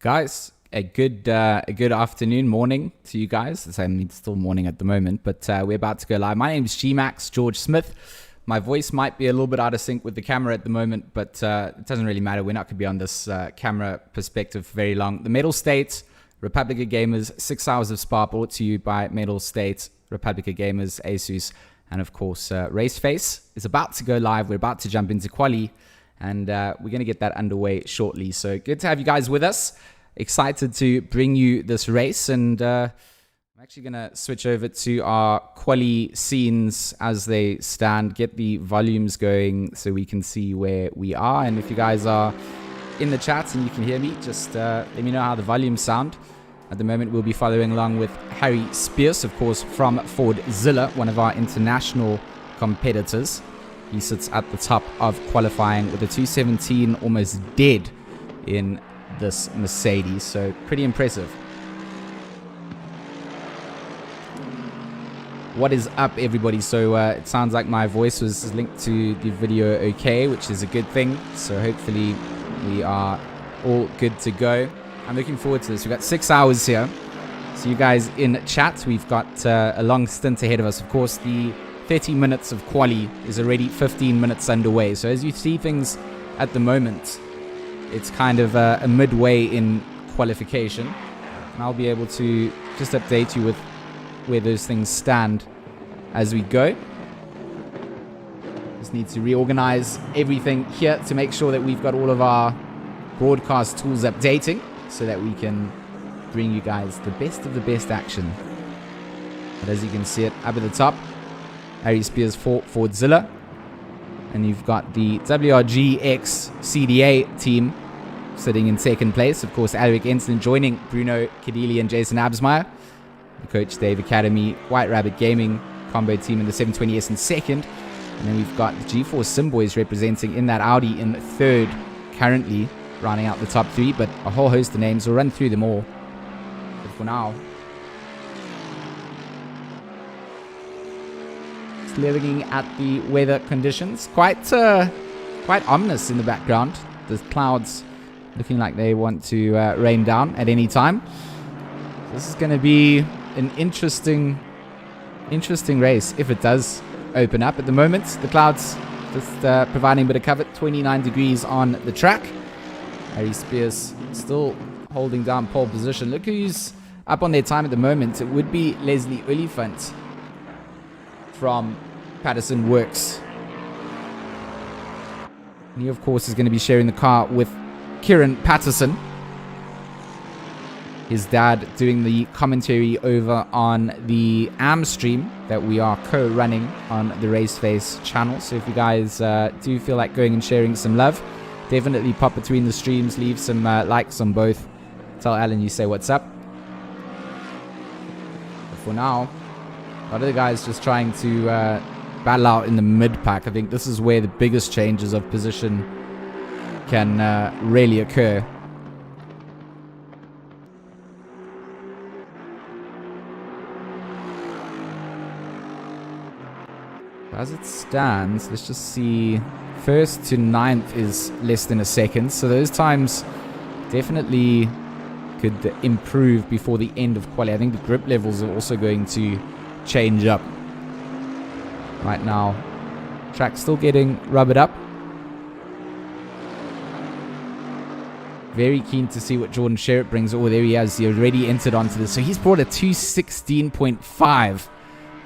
Guys, a good afternoon, morning to you guys. It's still morning at the moment, but we're about to go live. My name is G-Max, George Smith. My voice might be a little bit out of sync with the camera at the moment, but it doesn't really matter. We're not going to be on this camera perspective for very long. The Mettlestate, Republic of Gamers, 6 hours of Spa, brought to you by Mettlestate, Republic of Gamers, Asus, and of course, RaceFace is about to go live. We're about to jump into quali, and we're going to get that underway shortly. So good to have you guys with us. Excited to bring you this race, and I'm actually going to switch over to our quali scenes as they stand, get the volumes going so we can see where we are. And if you guys are in the chat and you can hear me, just let me know how the volumes sound. At the moment, we'll be following along with Harry Spears, of course, from Fordzilla, one of our international competitors. He sits at the top of qualifying with a 217, almost dead in this Mercedes, so pretty impressive. What is up, everybody? So it sounds like my voice was linked to the video okay, which is a good thing. So hopefully we are all good to go. I'm looking forward to this. We've got 6 hours here. So you guys in chat, we've got a long stint ahead of us. Of course, the 30 minutes of quali is already 15 minutes underway. So as you see things at the moment, it's kind of a midway in qualification. And I'll be able to just update you with where those things stand as we go. Just need to reorganize everything here to make sure that we've got all of our broadcast tools updating so that we can bring you guys the best of the best action. But as you can see it up at the top, Harry Spears for Fordzilla. And you've got the WRG X CDA team sitting in second place. Of course, Alaric Ensign joining Bruno Kadili and Jason Absmeyer. The Coach Dave Academy, White Rabbit Gaming combo team in the 720S in second. And then we've got the GeForce Simboys representing in that Audi in third, currently rounding out the top three. But a whole host of names. We'll run through them all. But for now, looking at the weather conditions, quite ominous in the background. The clouds looking like they want to rain down at any time. This is going to be an interesting race if it does open up. At the moment, the clouds just providing a bit of cover. 29 degrees on the track. Harry Spears still holding down pole position. Look who's up on their time at the moment. It would be Leslie Oliphant from Patterson Works. And he, of course, is going to be sharing the car with Kieran Patterson. His dad doing the commentary over on the AM stream that we are co-running on the RaceFace channel. So if you guys do feel like going and sharing some love, definitely pop between the streams, leave some likes on both. Tell Alan you say what's up. But for now, a lot of the guys just trying to battle out in the mid-pack. I think this is where the biggest changes of position can really occur. As it stands, let's just see. First to ninth is less than a second. So those times definitely could improve before the end of quali. I think the grip levels are also going to change up. Right now, track's still getting rubbered up. Very keen to see what Jordan Sherritt brings. Oh, there he is. He already entered onto this. So he's brought a 216.5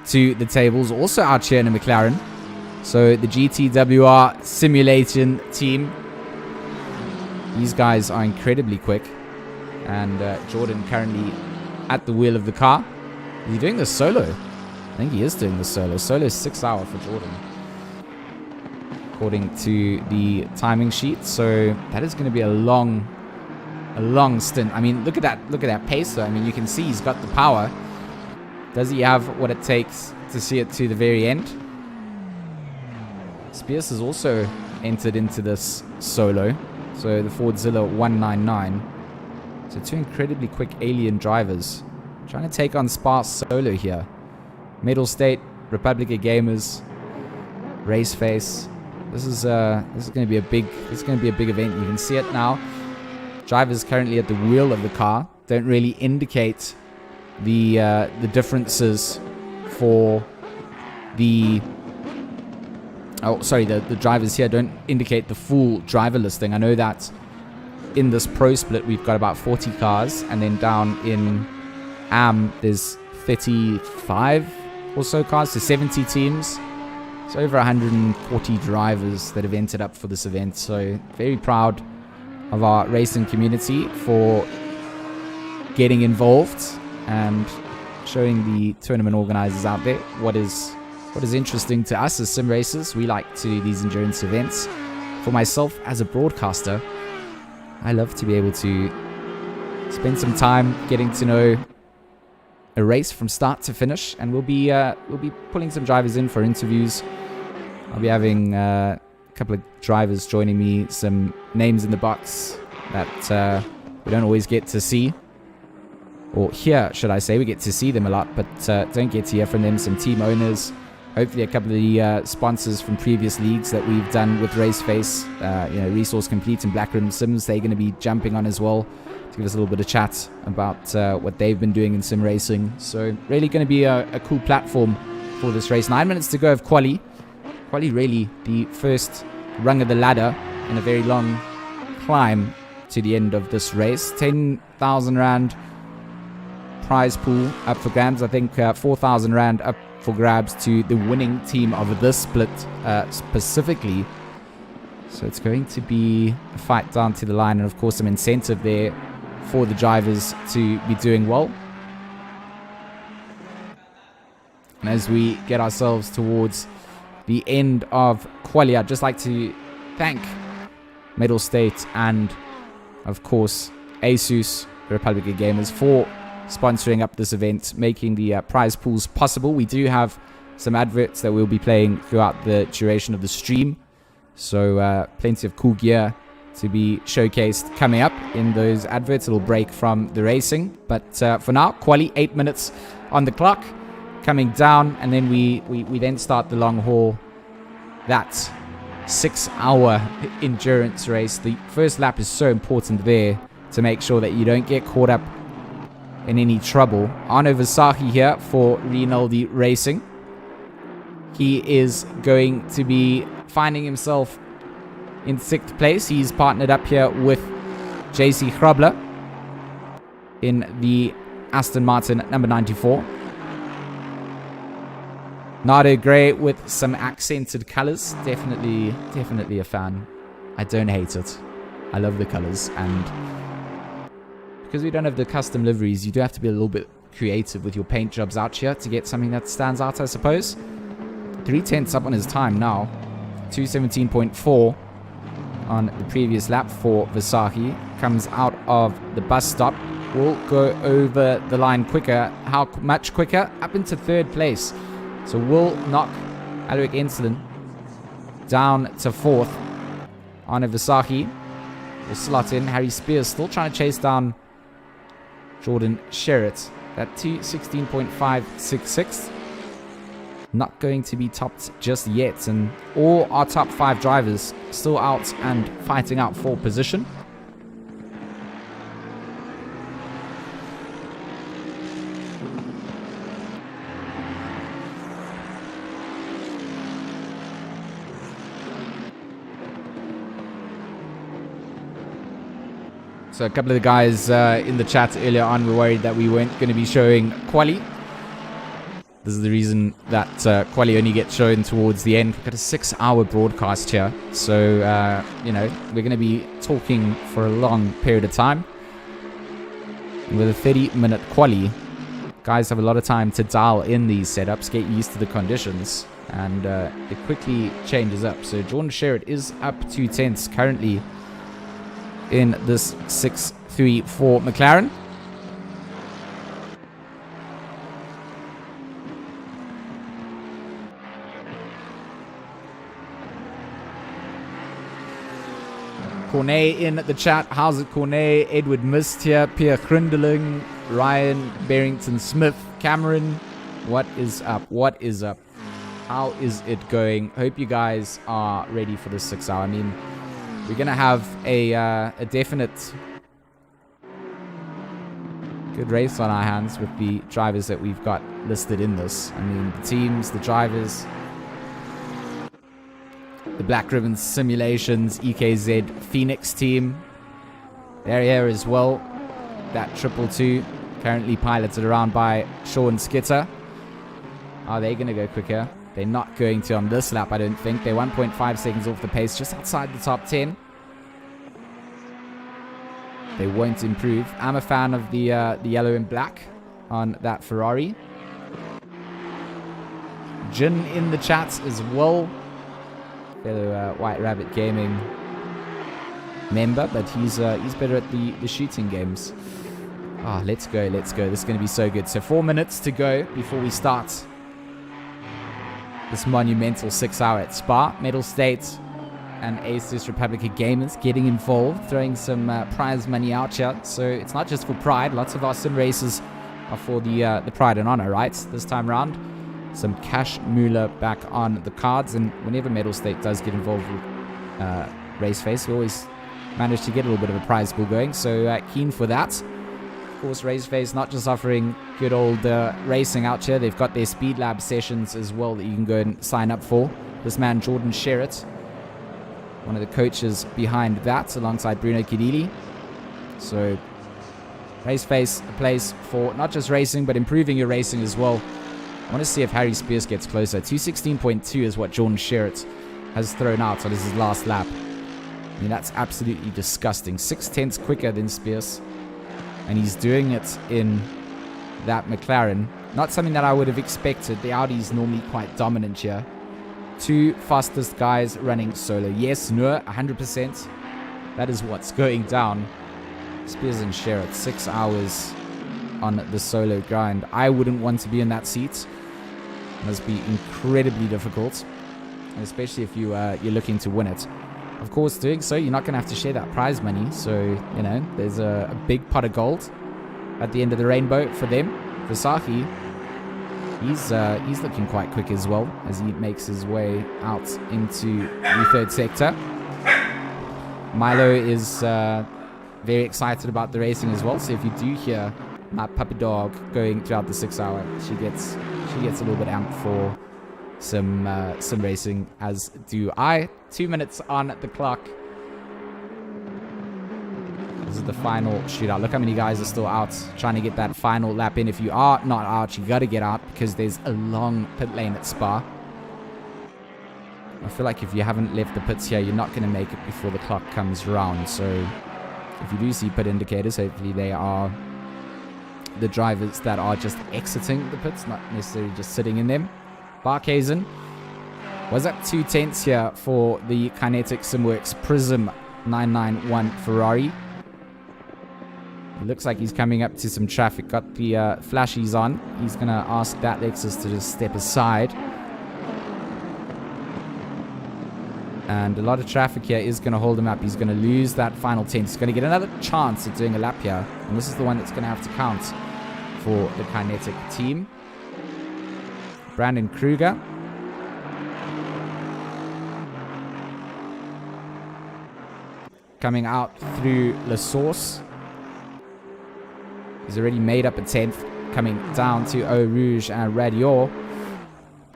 to the tables. Also out here in a McLaren. So the GTWR simulation team. These guys are incredibly quick. And Jordan currently at the wheel of the car. Is he doing this solo? I think he is doing the solo. Solo is 6 hours for Jordan, according to the timing sheet. So that is going to be a long stint. I mean, look at that pace though. I mean, you can see he's got the power. Does he have what it takes to see it to the very end? Spears has also entered into this solo. So the Fordzilla 199. So two incredibly quick alien drivers trying to take on Spa solo here. Mettlestate, Republic of Gamers, RaceFace. This is going to be a big event. You can see it now. drivers currently at the wheel of the car don't really indicate the differences for the the drivers here don't indicate the full driver listing. I know that in this pro split we've got about 40 cars, and then down in there's 35 or so cars, so 70 teams. So over 140 drivers that have entered up for this event. So very proud of our racing community for getting involved and showing the tournament organizers out there what is interesting to us as sim racers. We like to do these endurance events. For myself as a broadcaster, I love to be able to spend some time getting to know a race from start to finish, and we'll be pulling some drivers in for interviews. I'll be having a couple of drivers joining me, some names in the box that we don't always get to see, or hear, should I say. We get to see them a lot, but don't get to hear from them. Some team owners, hopefully a couple of the sponsors from previous leagues that we've done with RaceFace, Resource Complete and Black Rim Sims. They're going to be jumping on as well to give us a little bit of chat about what they've been doing in sim racing. So really going to be a cool platform for this race. 9 minutes to go of quali. Quali really the first rung of the ladder in a very long climb to the end of this race. 10,000 Rand prize pool up for grabs. I think 4,000 Rand up for grabs to the winning team of this split specifically. So it's going to be a fight down to the line, and of course some incentive there for the drivers to be doing well. And as we get ourselves towards the end of quali, I'd just like to thank Mettlestate and of course Asus, the Republic of Gamers, for sponsoring up this event, making the prize pools possible. We do have some adverts that we'll be playing throughout the duration of the stream, so plenty of cool gear to be showcased coming up in those adverts. It'll break from the racing, but for now, quali, 8 minutes on the clock coming down, and then we then start the long haul, that 6-hour endurance race. The first lap is so important there to make sure that you don't get caught up in any trouble. Arno Versace here for Rinaldi Racing. He is going to be finding himself in 6th place. He's partnered up here with JC Hrabler in the Aston Martin number 94. Nardo Grey with some accented colors. Definitely a fan. I don't hate it. I love the colors, and because we don't have the custom liveries, you do have to be a little bit creative with your paint jobs out here to get something that stands out, I suppose. 3/10 up on his time now. 2:17.4 on the previous lap for Versace. Comes out of the bus stop. Will go over the line quicker. How much quicker? Up into 3rd place. So we'll knock Alaric Enslin down to 4th. Arno Versace will slot in. Harry Spears still trying to chase down Jordan Sherritt. That 2:16.566. Not going to be topped just yet. And all our top 5 drivers still out and fighting out for position. So a couple of the guys in the chat earlier on were worried that we weren't going to be showing quali. This is the reason that quali only gets shown towards the end. We've got a 6-hour broadcast here. So, we're going to be talking for a long period of time. With a 30-minute quali, guys have a lot of time to dial in these setups, get used to the conditions, and it quickly changes up. So Jordan Sherritt is up 2/10 currently in this 634 McLaren. Cornet in the chat. How's it, Cornet? Edward Mist here. Pierre Grindeling. Ryan Barrington Smith. Cameron. What is up? What is up? How is it going? Hope you guys are ready for this 6 hour. I mean, we're going to have a definite Good race on our hands with the drivers that we've got listed in this. I mean, the teams, the drivers, the Black Ribbon Simulations, EKZ Phoenix team. They're here as well. That 222 currently piloted around by Sean Skitter. Are they going to go quicker? They're not going to on this lap, I don't think. They're 1.5 seconds off the pace, just outside the top 10. They won't improve. I'm a fan of the yellow and black on that Ferrari. Jin in the chat as well. Fellow White Rabbit Gaming member, but he's better at the shooting games. Ah, let's go, let's go. This is going to be so good. So 4 minutes to go before we start this monumental 6-hour at Spa. Mettlestate and Asus Republica Gamers getting involved, throwing some prize money out here. So it's not just for pride. Lots of our sim races are for the pride and honor, right? This time around, some cash moolah back on the cards. And whenever Mettlestate does get involved with RaceFace, we always manage to get a little bit of a prize pool going. So keen for that. Of course, RaceFace not just offering good old racing out here. They've got their Speed Lab sessions as well that you can go and sign up for. This man, Jordan Sherritt, one of the coaches behind that, alongside Bruno Kidili. So, RaceFace, a place for not just racing, but improving your racing as well. I want to see if Harry Spears gets closer. 2:16.2 is what Jordan Sherritt has thrown out on his last lap. I mean, that's absolutely disgusting. 6/10 quicker than Spears. And he's doing it in that McLaren. Not something that I would have expected. The Audi's normally quite dominant here. Two fastest guys running solo. Yes, no, 100%. That is what's going down. Spears and Sherritt, 6 hours on the solo grind. I wouldn't want to be in that seat. It must be incredibly difficult, especially if you're looking to win it. Of course, doing so, you're not going to have to share that prize money. So, you know, there's a big pot of gold at the end of the rainbow for them. Versace, he's looking quite quick as well as he makes his way out into the third sector. Milo is very excited about the racing as well. So if you do hear my puppy dog going throughout the 6 hour, she gets a little bit amped for some racing, as do I. 2 minutes on the clock. This is the final shootout. Look how many guys are still out trying to get that final lap in. If you are not out, you got to get out because there's a long pit lane at Spa. I feel like if you haven't left the pits here, you're not going to make it before the clock comes round. So if you do see pit indicators, hopefully they are the drivers that are just exiting the pits, not necessarily just sitting in them. Barkhazen was up 2/10 here for the Kinetic Simworks Prism 991 Ferrari. It looks like he's coming up to some traffic. Got the flashies on. He's going to ask that Lexus to just step aside. And a lot of traffic here is going to hold him up. He's going to lose that final 10. He's going to get another chance at doing a lap here. And this is the one that's going to have to count for the Kinetic team. Brandon Kruger. Coming out through La Source. He's already made up a 10th. Coming down to Eau Rouge and Radior.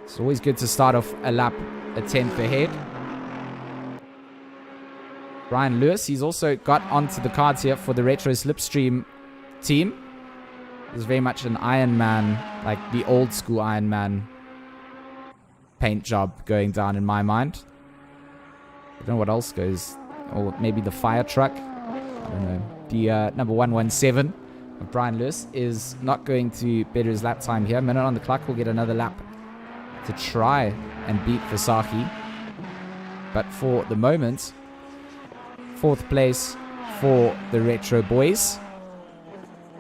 It's always good to start off a lap a 10th ahead. Brian Lewis, he's also got onto the cards here for the Retro Slipstream team. There's very much an Iron Man, like the old school Iron Man paint job going down in my mind. I don't know what else goes. Or maybe the fire truck. I don't know. The number 117 of Brian Lewis is not going to better his lap time here. Minute on the clock. We'll get another lap to try and beat Versace. But for the moment, 4th place for the Retro boys.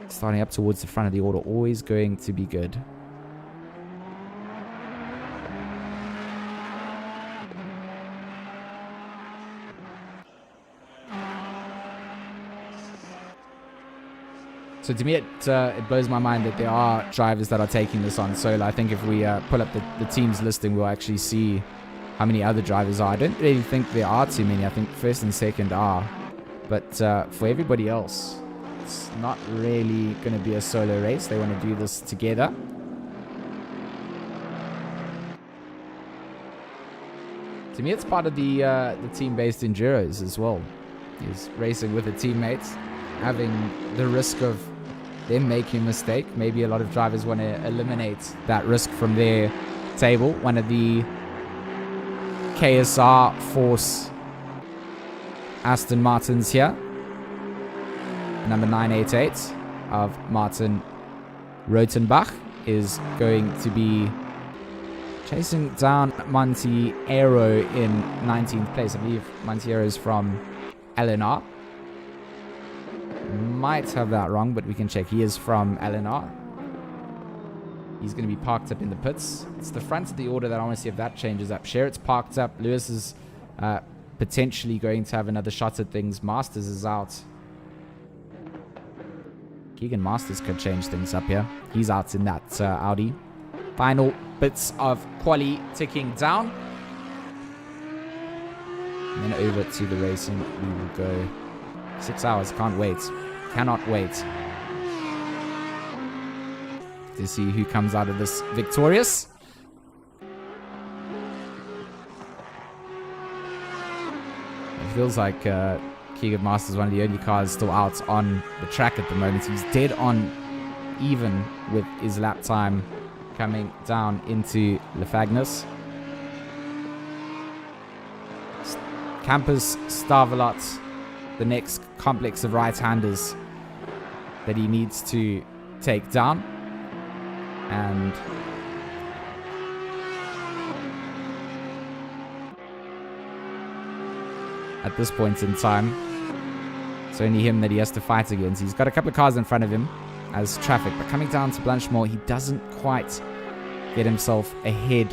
Starting up towards the front of the order. Always going to be good. So to me, it blows my mind that there are drivers that are taking this on solo. I think if we pull up the team's listing, we'll actually see how many other drivers are. I don't really think there are too many. I think first and second are. But for everybody else, It's not really going to be a solo race. They want to do this together. To me, it's part of the team-based enduros as well. Is racing with a teammate, having the risk of them making a mistake. Maybe a lot of drivers want to eliminate that risk from their table. One of the KSR Force Aston Martins here, number 988 of Martin Rotenbach, is going to be chasing down Montiero in 19th place. I believe Montiero is from LNR. Might have that wrong, but we can check. He is from LNR. He's going to be parked up in the pits. It's the front of the order that I want to see if that changes up. Sherritt's parked up. Lewis is potentially going to have another shot at things. Masters is out. Keegan Masters could change things up here. He's out in that Audi. Final bits of quali ticking down. And then over to the racing. We will go 6 hours. Can't wait. Cannot wait to see who comes out of this victorious. It feels like Keegan Masters is one of the only cars still out on the track at the moment. He's dead on even with his lap time coming down into Lefagnis. Campus Starvelot, the next complex of right-handers that he needs to take down. And at this point in time, it's only him that he has to fight against. He's got a couple of cars in front of him as traffic, but coming down to Blanchemont, he doesn't quite get himself ahead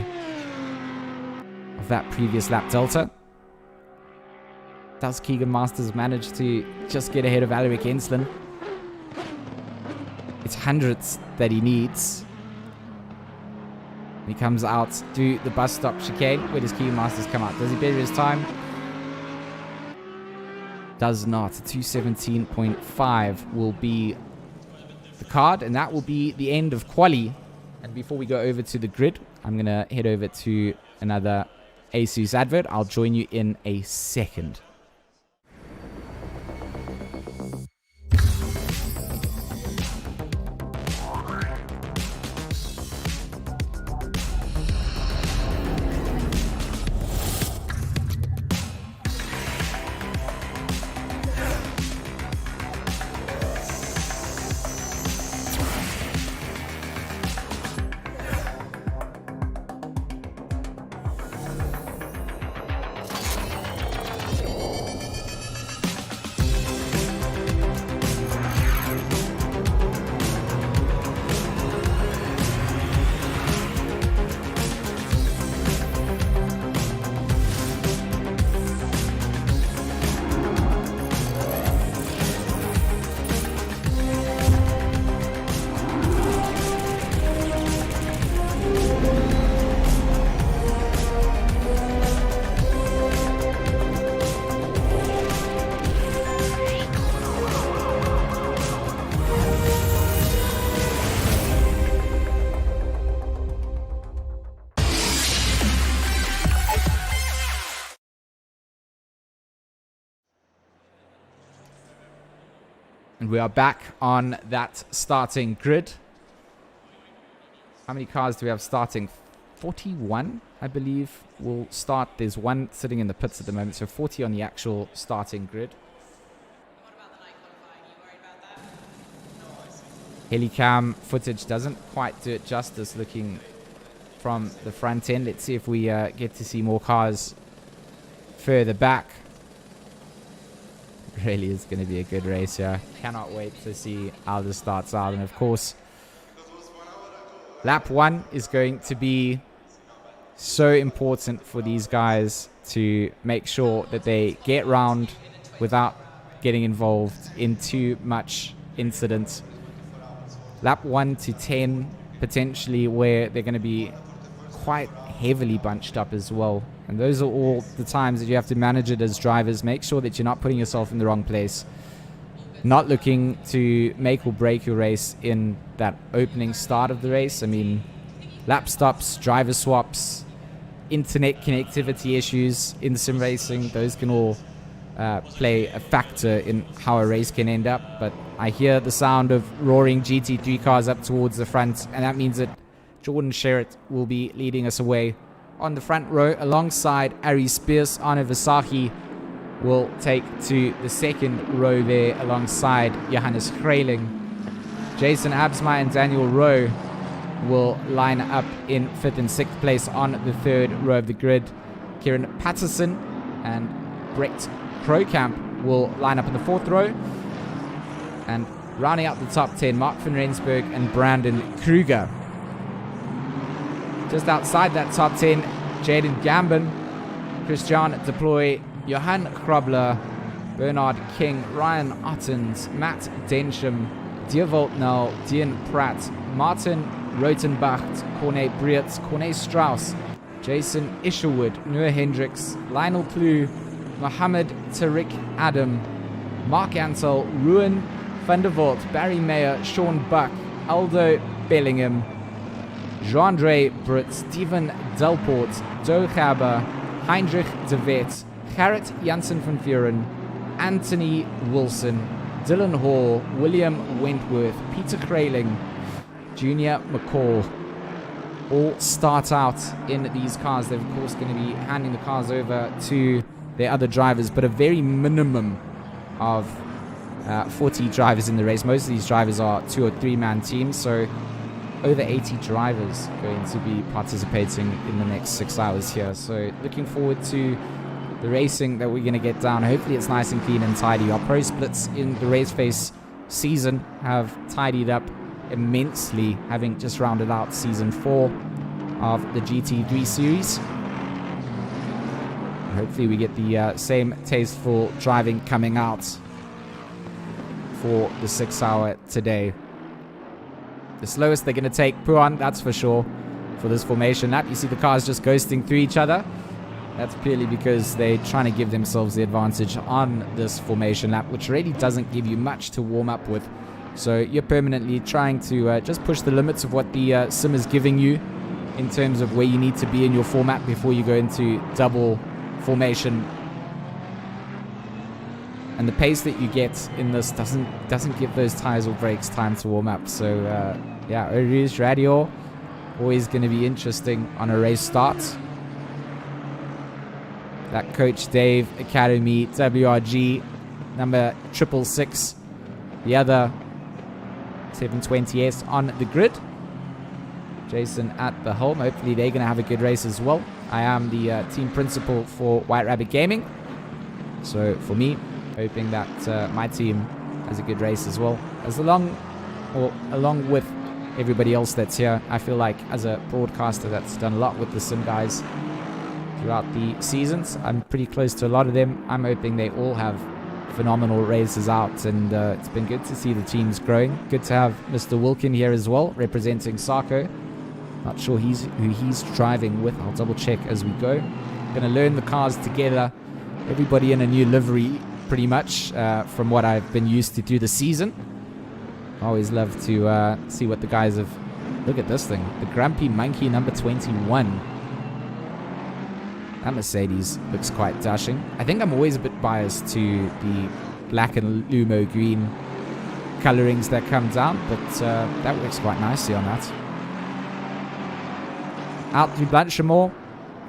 of that previous lap delta. Does Keegan Masters manage to just get ahead of Alaric Enslin? It's hundredths that he needs. He comes out to the bus stop chicane. Where does Keegan Masters come out? Does he better his time? Does not. 2:17.5 will be the card, and that will be the end of quali. And before we go over to the grid, I'm going to head over to another Asus advert. I'll join you in a second. And we are back on that starting grid. How many cars do we have starting? 41, I believe, will start. There's one sitting in the pits at the moment, so 40 on the actual starting grid. What about the night qualifying? You worried about that? No. Helicam footage doesn't quite do it justice looking from the front end. Let's see if we get to see more cars further back. Really is going to be a good race here. Cannot wait to see how this starts out. And of course, lap 1 is going to be so important for these guys to make sure that they get round without getting involved in too much incident. Lap 1 to 10 potentially where they're going to be quite heavily bunched up as well. And those are all the times that you have to manage it as drivers. Make sure that you're not putting yourself in the wrong place. not looking to make or break your race in that opening start of the race. I mean, lap stops, driver swaps, internet connectivity issues in sim racing, those can all play a factor in how a race can end up. But I hear the sound of roaring GT3 cars up towards the front, and that means that Jordan Sherritt will be leading us away on the front row alongside Ari Spears. Arno Versace will take to the second row there alongside Johannes Grayling. Jason Absmeyer and Daniel Rowe will line up in 5th and 6th place on the third row of the grid. Kieran Patterson and Brett Krocamp will line up in the 4th row. And rounding out the top 10, Mark van Rensburg and Brandon Kruger. Just outside that top 10, Jaden Gambon, Christian Deploy, Johan Krobler, Bernard King, Ryan Ottens, Matt Densham, Dierwold Nell, Dean Pratt, Martin Rotenbacht, Corne Brietz, Corne Strauss, Jason Isherwood, Noah Hendricks, Lionel Plew, Mohammed Tariq Adam, Mark Ansel, Ruin van der Voort, Barry Mayer, Sean Buck, Aldo Bellingham, Jean-Andre Britt, Steven Delport, Joe Gaber, Heinrich de Wet, Gerrit Janssen van Vuren, Anthony Wilson, Dylan Hall, William Wentworth, Peter Krayling, Junior McCall all start out in these cars. They're of course going to be handing the cars over to their other drivers, but a very minimum of 40 drivers in the race. Most of these drivers are 2 or 3 man teams, so over 80 drivers going to be participating in the next 6 hours here. So looking forward to the racing that we're going to get down. Hopefully it's nice and clean and tidy. Our pro splits in the RaceFace season have tidied up immensely, having just rounded out season 4 of the GT3 series. Hopefully we get the same tasteful driving coming out for the 6 hour today. The slowest they're going to take Puan, that's for sure, for this formation lap. You see the cars just ghosting through each other. That's purely because they're trying to give themselves the advantage on this formation lap, which really doesn't give you much to warm up with. So you're permanently trying to just push the limits of what the sim is giving you in terms of where you need to be in your format before you go into double formation. And the pace that you get in this doesn't give those tires or brakes time to warm up. So yeah, Rouge Radio always going to be interesting on a race start. That Coach Dave Academy WRG number 666, the other 720S on the grid. Jason at the helm. Hopefully they're going to have a good race as well. I am the team principal for White Rabbit Gaming, so for me, hoping that my team has a good race as well, along with everybody else that's here. I feel like as a broadcaster that's done a lot with the sim guys throughout the seasons, I'm pretty close to a lot of them. I'm hoping they all have phenomenal races out, and it's been good to see the teams growing. Good to have Mr. Wilkin here as well, representing Sarko. Not sure who he's driving with. I'll double check as we go. Gonna learn the cars together. Everybody in a new livery, pretty much, from what I've been used to through the season. Always love to see what the guys have. Look at this thing, the Grumpy Monkey number 21. That Mercedes looks quite dashing. I think I'm always a bit biased to the black and Lumo green colorings that come down, but that works quite nicely on that. Out through Blanchimore,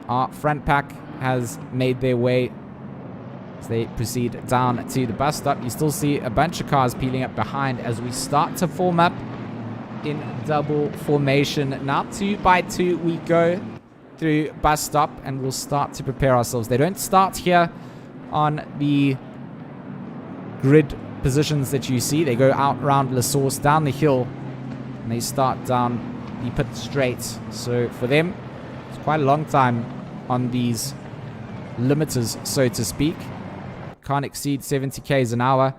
our front pack has made their way as they proceed down to the bus stop. You still see a bunch of cars peeling up behind as we start to form up in double formation. Now 2 by 2 we go through bus stop, and we'll start to prepare ourselves. They don't start here on the grid positions that you see. They go out around La Source, down the hill, and they start down the pit straight. So for them, it's quite a long time on these limiters, so to speak. Can't exceed 70 k's an hour.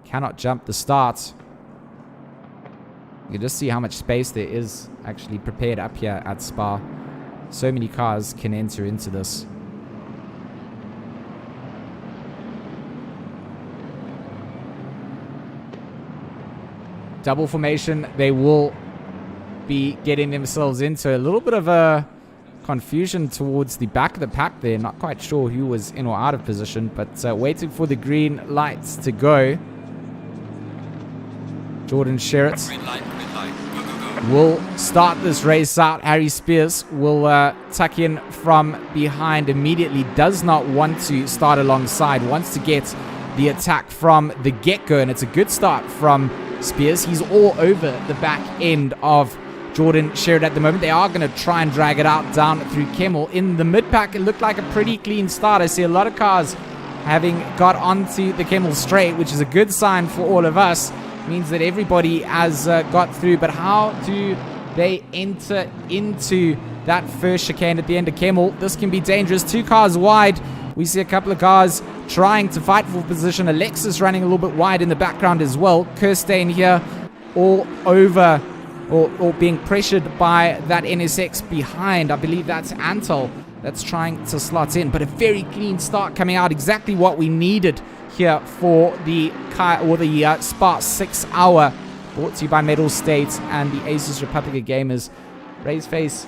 Cannot jump the start. You can just see how much space there is actually prepared up here at Spa. So many cars can enter into this. double formation. They will be getting themselves into a little bit of a confusion towards the back of the pack there. Not quite sure who was in or out of position, but waiting for the green lights to go. Jordan Sherritt will start this race out. Harry Spears will tuck in from behind immediately. Does not want to start alongside. Wants to get the attack from the get-go, and it's a good start from Spears. He's all over the back end of Jordan Sherritt at the moment. They are going to try and drag it out down through Kemmel. In the mid-pack, it looked like a pretty clean start. I see a lot of cars having got onto the Kemmel straight, which is a good sign for all of us. Means that everybody has got through. But how do they enter into that first chicane at the end of Kemmel? This can be dangerous. 2 cars wide. We see a couple of cars trying to fight for position. Alexis running a little bit wide in the background as well. Kirstein here all over or being pressured by that NSX behind. I believe that's Antal that's trying to slot in. But a very clean start coming out. Exactly what we needed here for the Spa 6 hour. Brought to you by Mettlestate and the Asus Republica Gamers. RaceFace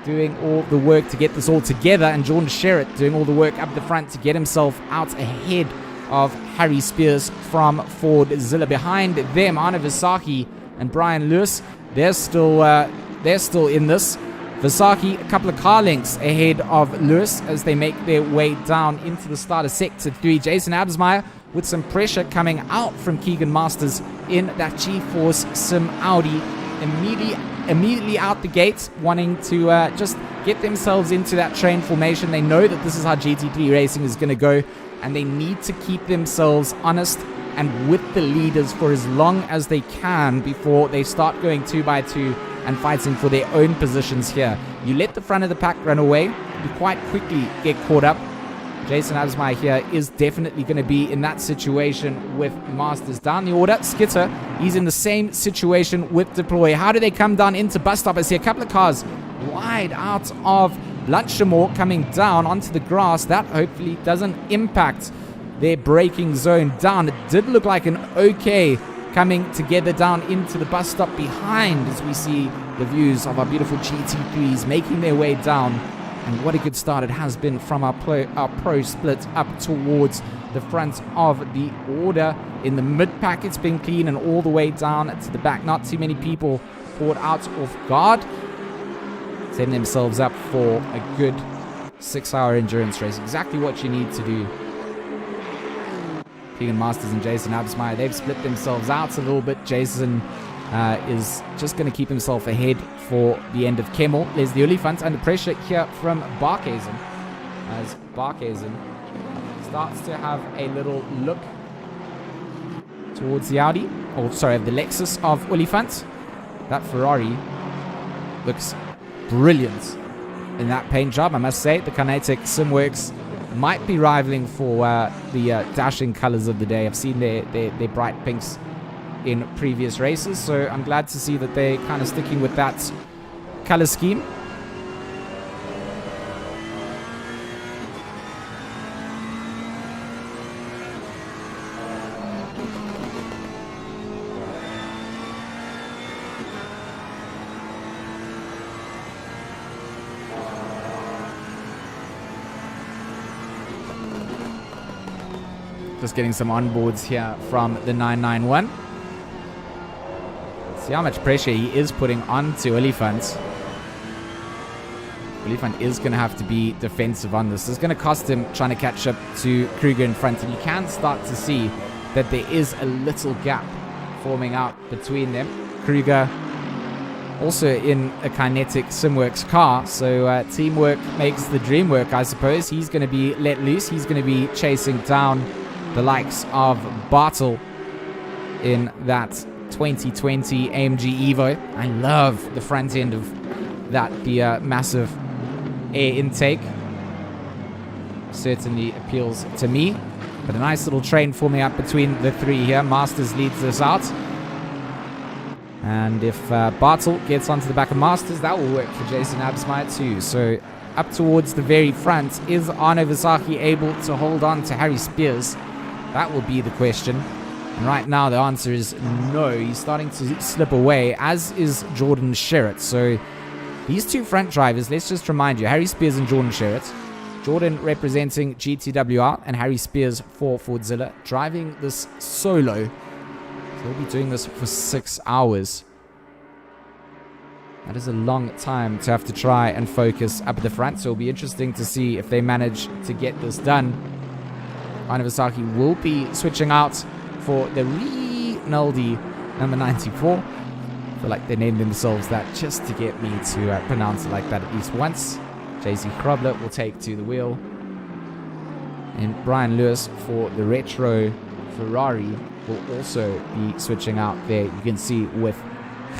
doing all the work to get this all together, and Jordan Sherritt doing all the work up the front to get himself out ahead of Harry Spears from Ford Zilla. Behind them, Arne Visaki and Brian Lewis, they're still in this. Visaki a couple of car lengths ahead of Lewis as they make their way down into the start of Sector 3. Jason Absmeyer with some pressure coming out from Keegan Masters in that GeForce Sim Audi. Immediately out the gates, wanting to just get themselves into that train formation. They know that this is how GT3 racing is going to go, and they need to keep themselves honest and with the leaders for as long as they can before they start going 2x2 and fighting for their own positions here. You let the front of the pack run away, you quite quickly get caught up. Jason Absmeyer here is definitely going to be in that situation with Masters. Down the order, Skitter, he's in the same situation with Deploy. How do they come down into bus stop? I see a couple of cars wide out of Bluntshire coming down onto the grass. That hopefully doesn't impact their braking zone down. It did look like an okay coming together down into the bus stop behind as we see the views of our beautiful GT3s making their way down. And what a good start it has been from our pro split up towards the front of the order. In the mid-pack, it's been clean, and all the way down to the back. Not too many people caught out off guard. Setting themselves up for a good 6-hour endurance race. Exactly what you need to do. Keegan Masters and Jason Absmeyer, they've split themselves out a little bit. Jason is just going to keep himself ahead for the end of Kemmel. There's the Olifant under pressure here from Barkhazen, as Barkhazen starts to have a little look towards the Audi, or sorry, the Lexus of Olifant. That Ferrari looks brilliant in that paint job, I must say. The Kinetic Simworks might be rivaling for the dashing colors of the day. I've seen their bright pinks in previous races, so I'm glad to see that they're kind of sticking with that color scheme. Just getting some onboards here from the 991. See how much pressure he is putting onto Olifant. Olifant is going to have to be defensive on this. It's going to cost him trying to catch up to Kruger in front. And you can start to see that there is a little gap forming out between them. Kruger also in a Kinetic Simworks car. So teamwork makes the dream work, I suppose. He's going to be let loose. He's going to be chasing down the likes of Bartel in that 2020 AMG Evo. I love the front end of that, the massive air intake. Certainly appeals to me. But a nice little train forming up between the three here. Masters leads this out. And if Bartel gets onto the back of Masters, that will work for Jason Absmeyer too. So up towards the very front, is Arno Visaki able to hold on to Harry Spears? That will be the question. And right now, the answer is no. He's starting to slip away, as is Jordan Sherritt. So these two front drivers, let's just remind you, Harry Spears and Jordan Sherritt. Jordan representing GTWR and Harry Spears for Fordzilla, driving this solo. So he'll be doing this for 6 hours. That is a long time to have to try and focus up at the front. So it'll be interesting to see if they manage to get this done. Iwasaki will be switching out for the Rinaldi number 94. I feel like they named themselves that just to get me to pronounce it like that at least once. JC Krobler will take to the wheel. And Brian Lewis for the retro Ferrari will also be switching out there. You can see with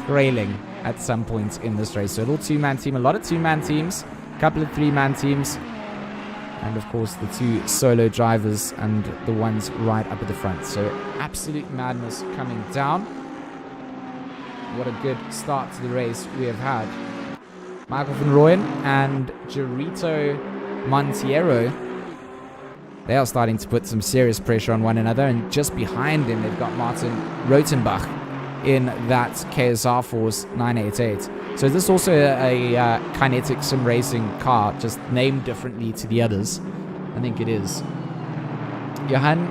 Grayling at some point in this race. So a little two-man team, a lot of two-man teams, a couple of three-man teams, and of course the two solo drivers and the ones right up at the front. So absolute madness coming down. What a good start to the race we have had. Michael van Rooyen and Gerito Monteiro, they are starting to put some serious pressure on one another, and just behind them they've got Martin Rotenbach in that KSR Force 988. So is this also a kinetic sim racing car, just named differently to the others? I think it is. Johan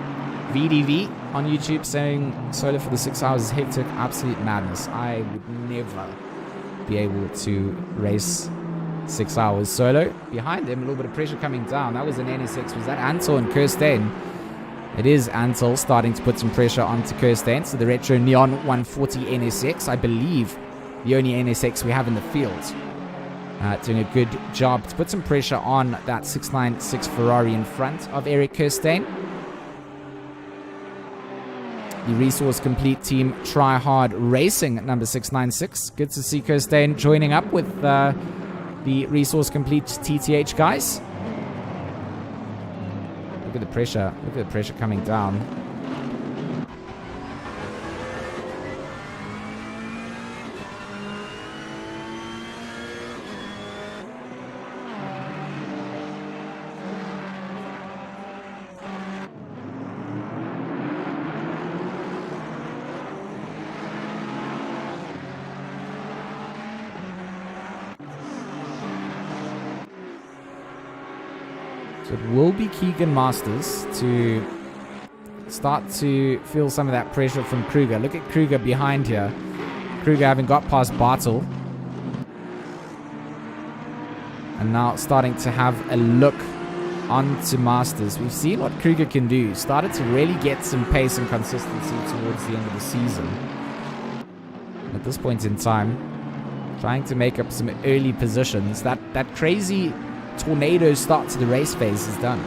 VDV on YouTube saying solo for the 6 hours is hectic, absolute madness. I would never be able to race 6 hours solo. Behind him, a little bit of pressure coming down. That was an NSX. Was that Ansel and Kirstein? It is Ansel starting to put some pressure onto Kirstein. So the Retro Neon 140 NSX, I believe the only NSX we have in the field. Doing a good job to put some pressure on that 696 Ferrari in front of Eric Kirstein. The Resource Complete team Try Hard Racing at number 696. Good to see Kirstein joining up with the Resource Complete TTH guys. Look at the pressure. Look at the pressure coming down. So it will be Keegan Masters to start to feel some of that pressure from Kruger. Look at Kruger behind here. Kruger having got past Bartel. And now starting to have a look onto Masters. We've seen what Kruger can do. Started to really get some pace and consistency towards the end of the season. And at this point in time, trying to make up some early positions. That crazy tornado start to the race phase is done,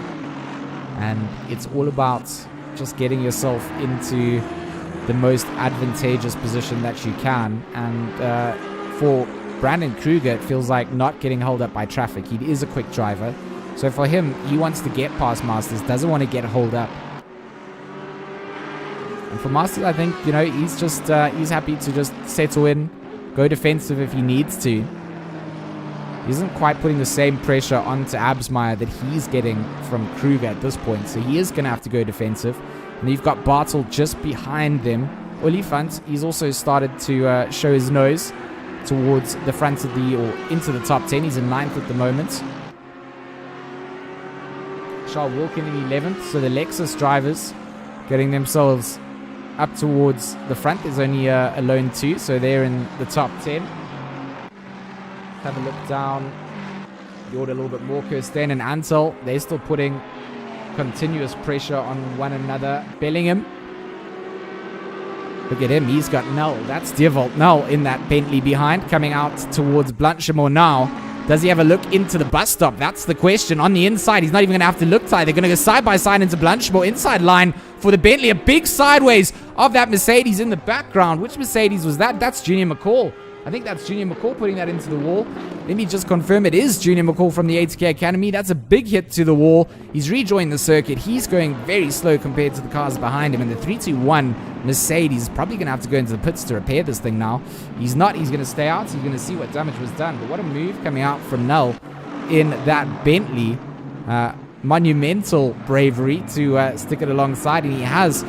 and it's all about just getting yourself into the most advantageous position that you can. And for Brandon Kruger, it feels like not getting held up by traffic. He is a quick driver, so for him, he wants to get past Masters, doesn't want to get held up. And for Masters, I think, you know, he's just he's happy to just settle in, go defensive if he needs to. He isn't quite putting the same pressure onto Absmeyer that he's getting from Kruger at this point. So he is going to have to go defensive. And you've got Bartel just behind them. Olifant, he's also started to show his nose towards the front of the, or into the top 10. He's in 9th at the moment. Charles Wilkin in 11th. So the Lexus drivers getting themselves up towards the front. There's only a lone 2, so they're in the top 10. Have a look down the order a little bit more. Kirsten and Ansel, they're still putting continuous pressure on one another. Bellingham, look at him, he's got Null. That's Devolt Null in that Bentley behind, coming out towards Blanchimore now. Does he have a look into the bus stop? That's the question. On the inside, he's not even going to have to look tight. They're going to go side by side into Blanchimore. Inside line for the Bentley. A big sideways of that Mercedes in the background. Which Mercedes was that? That's Junior McCall. I think that's Junior McCall putting that into the wall. Let me just confirm it is Junior McCall from the ATK Academy. That's a big hit to the wall. He's rejoined the circuit. He's going very slow compared to the cars behind him. And the 321 Mercedes is probably going to have to go into the pits to repair this thing now. He's not. He's going to stay out. He's going to see what damage was done. But what a move coming out from Null in that Bentley. Monumental bravery to stick it alongside. And he has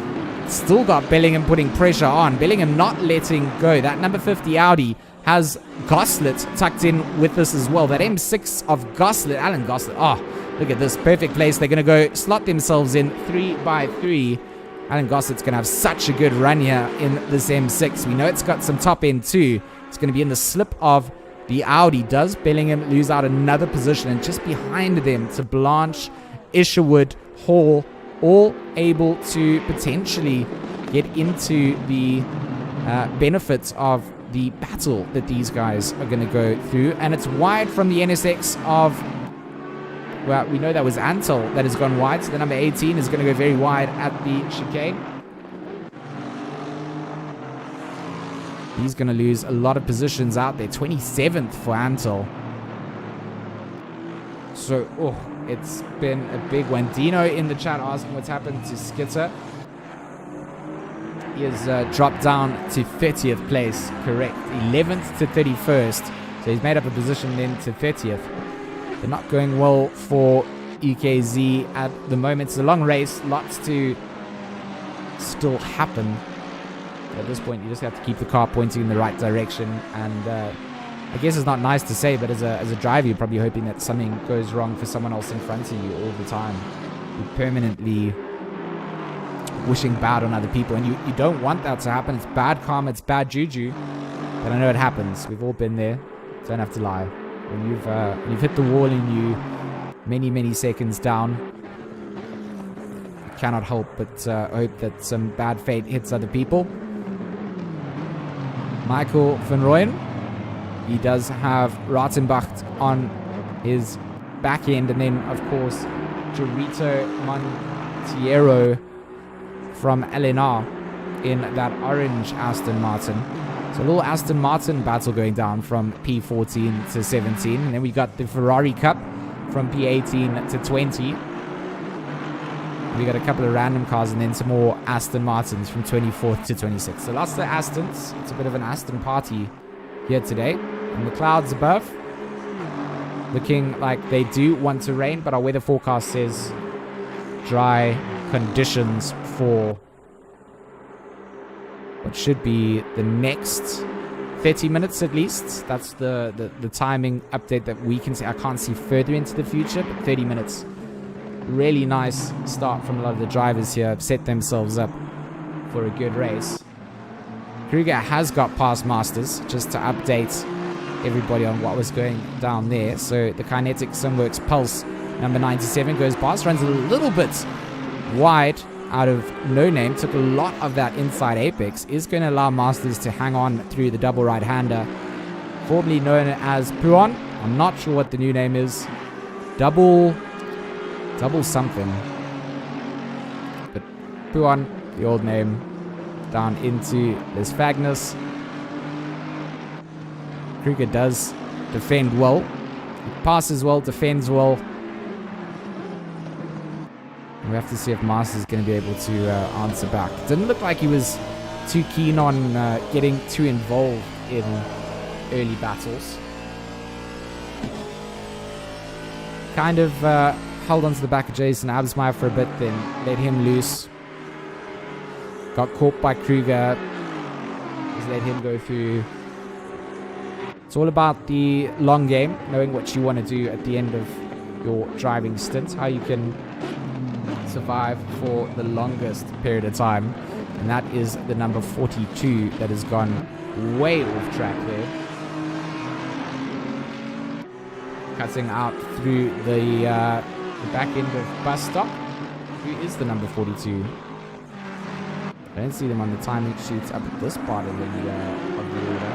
still got Bellingham putting pressure on. Bellingham not letting go. That number 50 Audi has Goslet tucked in with this as well. That M6 of Goslet, Alan Goslet. Oh, look at this. Perfect place. They're going to go slot themselves in 3 by 3. Alan Goslet's going to have such a good run here in this M6. We know it's got some top end too. It's going to be in the slip of the Audi. Does Bellingham lose out another position? And just behind them to Blanche, Isherwood, Hall, all able to potentially get into the benefits of the battle that these guys are going to go through. And it's wide from the NSX of, well, we know that was Antel that has gone wide. So the number 18 is going to go very wide at the chicane. He's going to lose a lot of positions out there. 27th for Antel. So, oh, it's been a big one. Dino in the chat asking what's happened to Skitter. He has dropped down to 30th place. Correct. 11th to 31st. So he's made up a position then to 30th. They're not going well for EKZ at the moment. It's a long race. Lots to still happen. At this point, you just have to keep the car pointing in the right direction. And I guess it's not nice to say, but as a driver, you're probably hoping that something goes wrong for someone else in front of you all the time. You're permanently wishing bad on other people, and you don't want that to happen. It's bad karma, it's bad juju. But I know it happens. We've all been there. Don't have to lie. When you've hit the wall and you many seconds down, you cannot help but hope that some bad fate hits other people. Michael van Rooyen, he does have Ratenbach on his back end, and then of course Jorito Montiero from LNR in that orange Aston Martin. So a little Aston Martin battle going down from P14 to 17, and then we got the Ferrari Cup from P18 to 20. We got a couple of random cars and then some more Aston Martins from 24th to 26th. So lots of Astons. It's a bit of an Aston party here today. And the clouds above looking like they do want to rain, but our weather forecast says dry conditions for what should be the next 30 minutes at least. That's the timing update that we can see. I can't see further into the future, but 30 minutes. Really nice start from a lot of the drivers here. Have set themselves up for a good race. Kruger has got past Masters, just to update everybody on what was going down there. So the Kinetic Simworks Pulse number 97 goes past, runs a little bit wide out of No Name, took a lot of that inside apex, is going to allow Masters to hang on through the double right-hander, formerly known as Puon. I'm not sure what the new name is. Double something. But Puon, the old name, down into Les Fagnus. Kruger does defend well. He passes well, defends well. And we have to see if Masters is going to be able to answer back. Didn't look like he was too keen on getting too involved in early battles. Kind of held onto the back of Jason Absmeyer for a bit, then let him loose. Got caught by Kruger. Just let him go through. It's all about the long game, knowing what you want to do at the end of your driving stint, how you can survive for the longest period of time. And that is the number 42 that has gone way off track there. Cutting out through the back end of bus stop. Who is the number 42? I don't see them on the timing sheets up at this part of the order.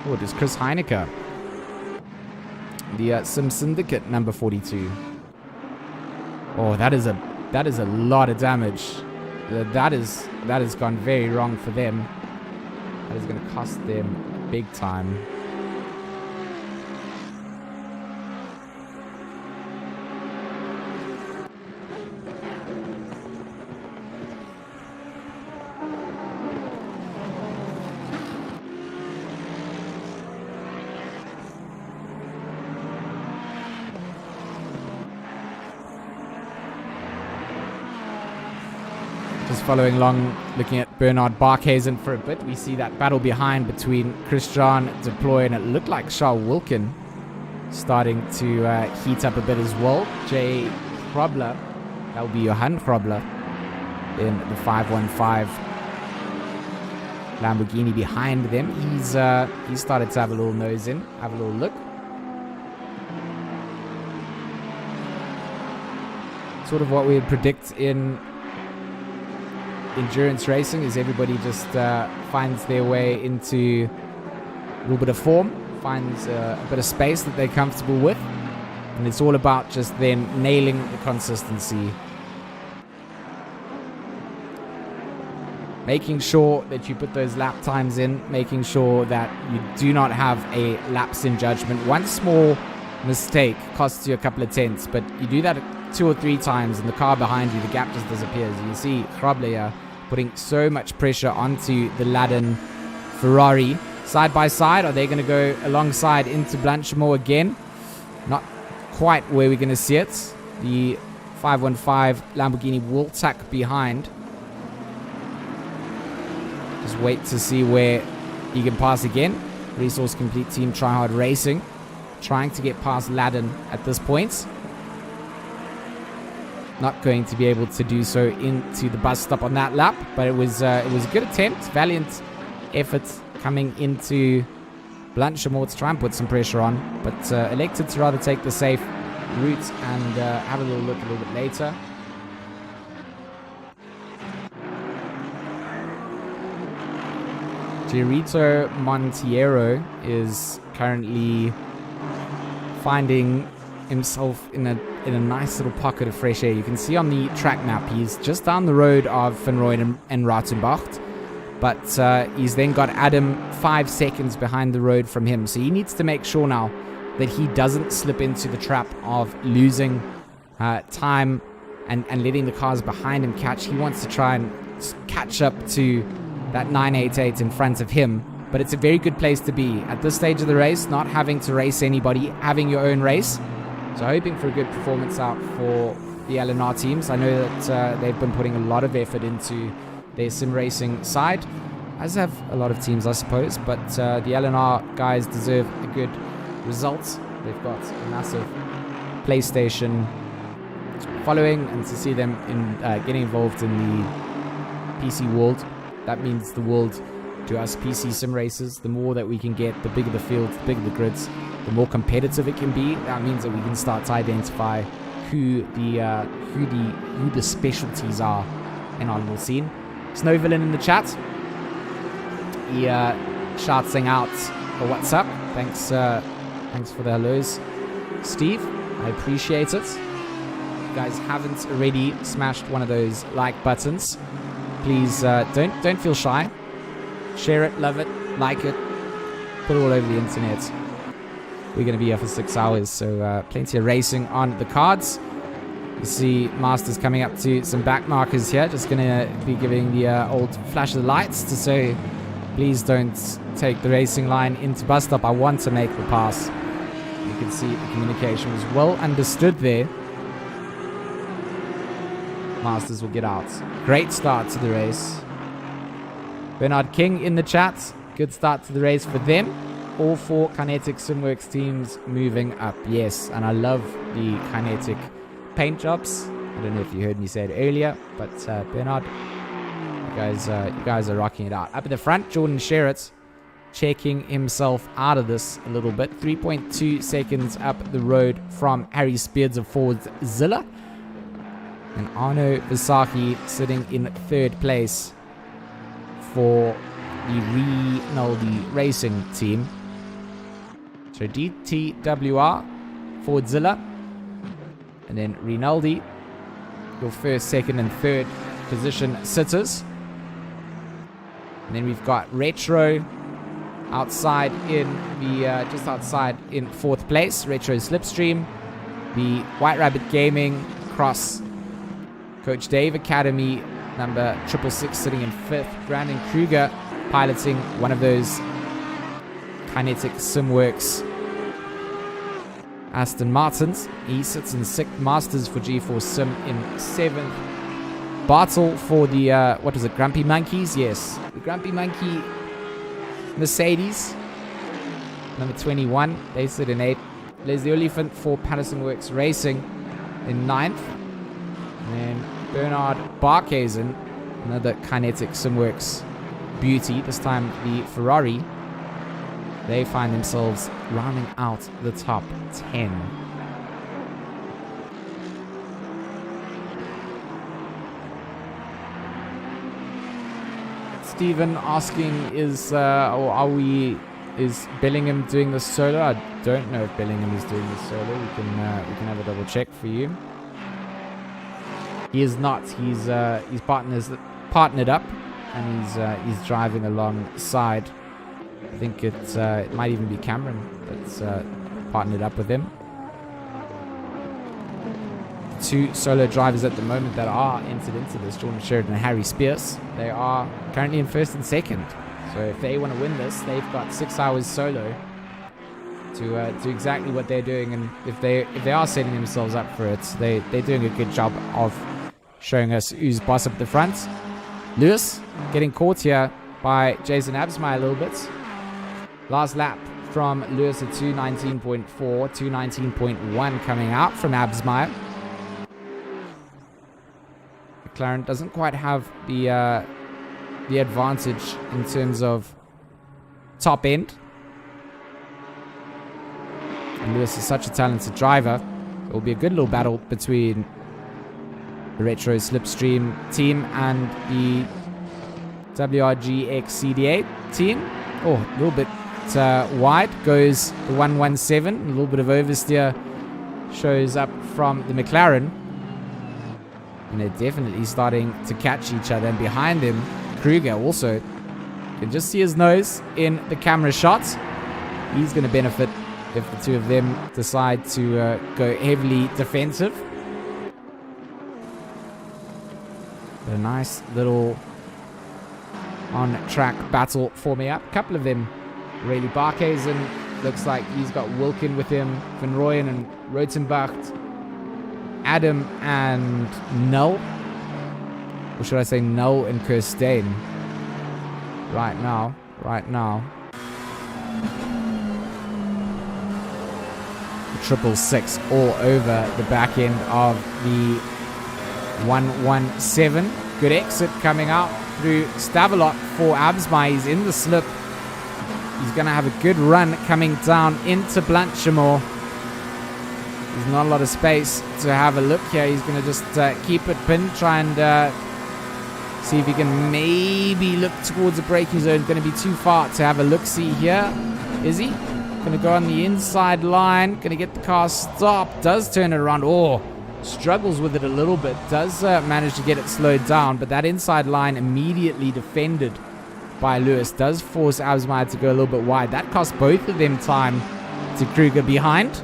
Oh, it is Chris Heinecker. The Sim Syndicate number 42. Oh, that is a lot of damage. That has gone very wrong for them. That is going to cost them big time. Just following along, looking at Bernard Barkhuizen for a bit. We see that battle behind between Christian Deploy and it looked like Charles Wilkin starting to heat up a bit as well. Jay Krobler, that will be Johan Krobler in the 515 Lamborghini behind them. He started to have a little nose in, have a little look. Sort of what we would predict in endurance racing is everybody just finds their way into a little bit of form, finds a bit of space that they're comfortable with, and it's all about just then nailing the consistency, making sure that you put those lap times in, making sure that you do not have a lapse in judgment. One small mistake costs you a couple of tenths, but you do that 2 or 3 times and the car behind you, the gap just disappears. You see Krobler putting so much pressure onto the Laden Ferrari. Side by side, are they going to go alongside into Blanchimont again? Not quite where we're going to see it. The 515 Lamborghini will tuck behind. Just wait to see where he can pass again. Resource Complete Team Tryhard Racing trying to get past Laden at this point. Not going to be able to do so into the bus stop on that lap, but it was a good attempt, valiant effort coming into Blanchimont to try and put some pressure on, but elected to rather take the safe route and have a little look a little bit later. Gerito Monteiro is currently finding himself in a nice little pocket of fresh air. You can see on the track map he's just down the road of Van Rooyen and Ratenbacht, but he's then got Adam 5 seconds behind the road from him, so he needs to make sure now that he doesn't slip into the trap of losing time and letting the cars behind him catch. He wants to try and catch up to that 988 in front of him, but it's a very good place to be at this stage of the race, not having to race anybody, having your own race. So hoping for a good performance out for the LNR teams. I know that they've been putting a lot of effort into their sim racing side, as have a lot of teams, I suppose, but the LNR guys deserve a good result. They've got a massive PlayStation following, and to see them in getting involved in the PC world, that means the world to us PC sim racers. The more that we can get, the bigger the field, the bigger the grids, the more competitive it can be. That means that we can start to identify who the specialties are in our little scene. Snow Villain in the chat. He shouting out a what's up. Thanks for the hellos, Steve. I appreciate it. If you guys haven't already smashed one of those like buttons, please don't feel shy. Share it, love it, like it, put it all over the internet. We're going to be here for 6 hours, so plenty of racing on the cards. You see Masters coming up to some back markers here. Just going to be giving the old flash of the lights to say, please don't take the racing line into bus stop. I want to make the pass. You can see the communication was well understood there. Masters will get out. Great start to the race. Bernard King in the chat. Good start to the race for them. All 4 Kinetic Simworks teams moving up. Yes, and I love the Kinetic paint jobs. I don't know if you heard me say it earlier, but Bernard, you guys are rocking it out. Up at the front, Jordan Sherritt checking himself out of this a little bit. 3.2 seconds up the road from Harry Spears of Ford Zilla. And Arno Visaki sitting in 3rd place for the Rinaldi Racing team. So DTWR, Fordzilla, and then Rinaldi, your 1st, 2nd, and 3rd position sitters. And then we've got Retro outside in the just outside in 4th place. Retro Slipstream, the White Rabbit Gaming Cross Coach Dave Academy number 666 sitting in 5th. Brandon Kruger piloting one of those Kinetic Simworks Aston Martins. He sits in 6th. Masters for G4 Sim in 7th. Bartel for the, what was it, Grumpy Monkeys? Yes, the Grumpy Monkey Mercedes. Number 21, they sit in 8th. Les the Oliphant for Patterson Works Racing in 9th. And then Bernard Barkhazen, another Kinetic Simworks beauty, this time the Ferrari. They find themselves rounding out the top 10. Stephen asking, is Bellingham doing the solo? I don't know if Bellingham is doing the solo. We can have a double check for you. He is not. He's partnered up, and he's driving alongside. I think it might even be Cameron that's partnered up with him. 2 solo drivers at the moment that are entered into this, Jordan Sheridan and Harry Spears. They are currently in 1st and 2nd. So if they want to win this, they've got 6 hours solo to do exactly what they're doing. And if they are setting themselves up for it, they're doing a good job of showing us who's boss up the front. Lewis getting caught here by Jason Absmeyer a little bit. Last lap from Lewis at 2:19.4, 2:19.1 coming out from Absmeyer. McLaren doesn't quite have the advantage in terms of top end. And Lewis is such a talented driver. It will be a good little battle between the Retro Slipstream team and the WRG XCD8 team. Oh, a little bit wide goes the 117. A little bit of oversteer shows up from the McLaren. And they're definitely starting to catch each other. And behind him, Kruger also. You can just see his nose in the camera shot. He's going to benefit if the two of them decide to go heavily defensive. But a nice little on-track battle forming up. A couple of them really. Barkhazen looks like he's got Wilkin with him. Van Rooyen and Rotenbacht. Adam and Null. Or should I say Null and Kirstein? Right now. The 666 all over the back end of the 117. Good exit coming out through Stavelot for Absmeyer. He's in the slip. He's going to have a good run coming down into Blanchimore. There's not a lot of space to have a look here. He's going to just keep it pinned, try and see if he can maybe look towards the braking zone. Going to be too far to have a look-see here. Is he? Going to go on the inside line. Going to get the car stopped. Does turn it around. Oh, struggles with it a little bit. Does manage to get it slowed down. But that inside line immediately defended by Lewis. Does force Absmeyer to go a little bit wide. That cost both of them time to Kruger behind.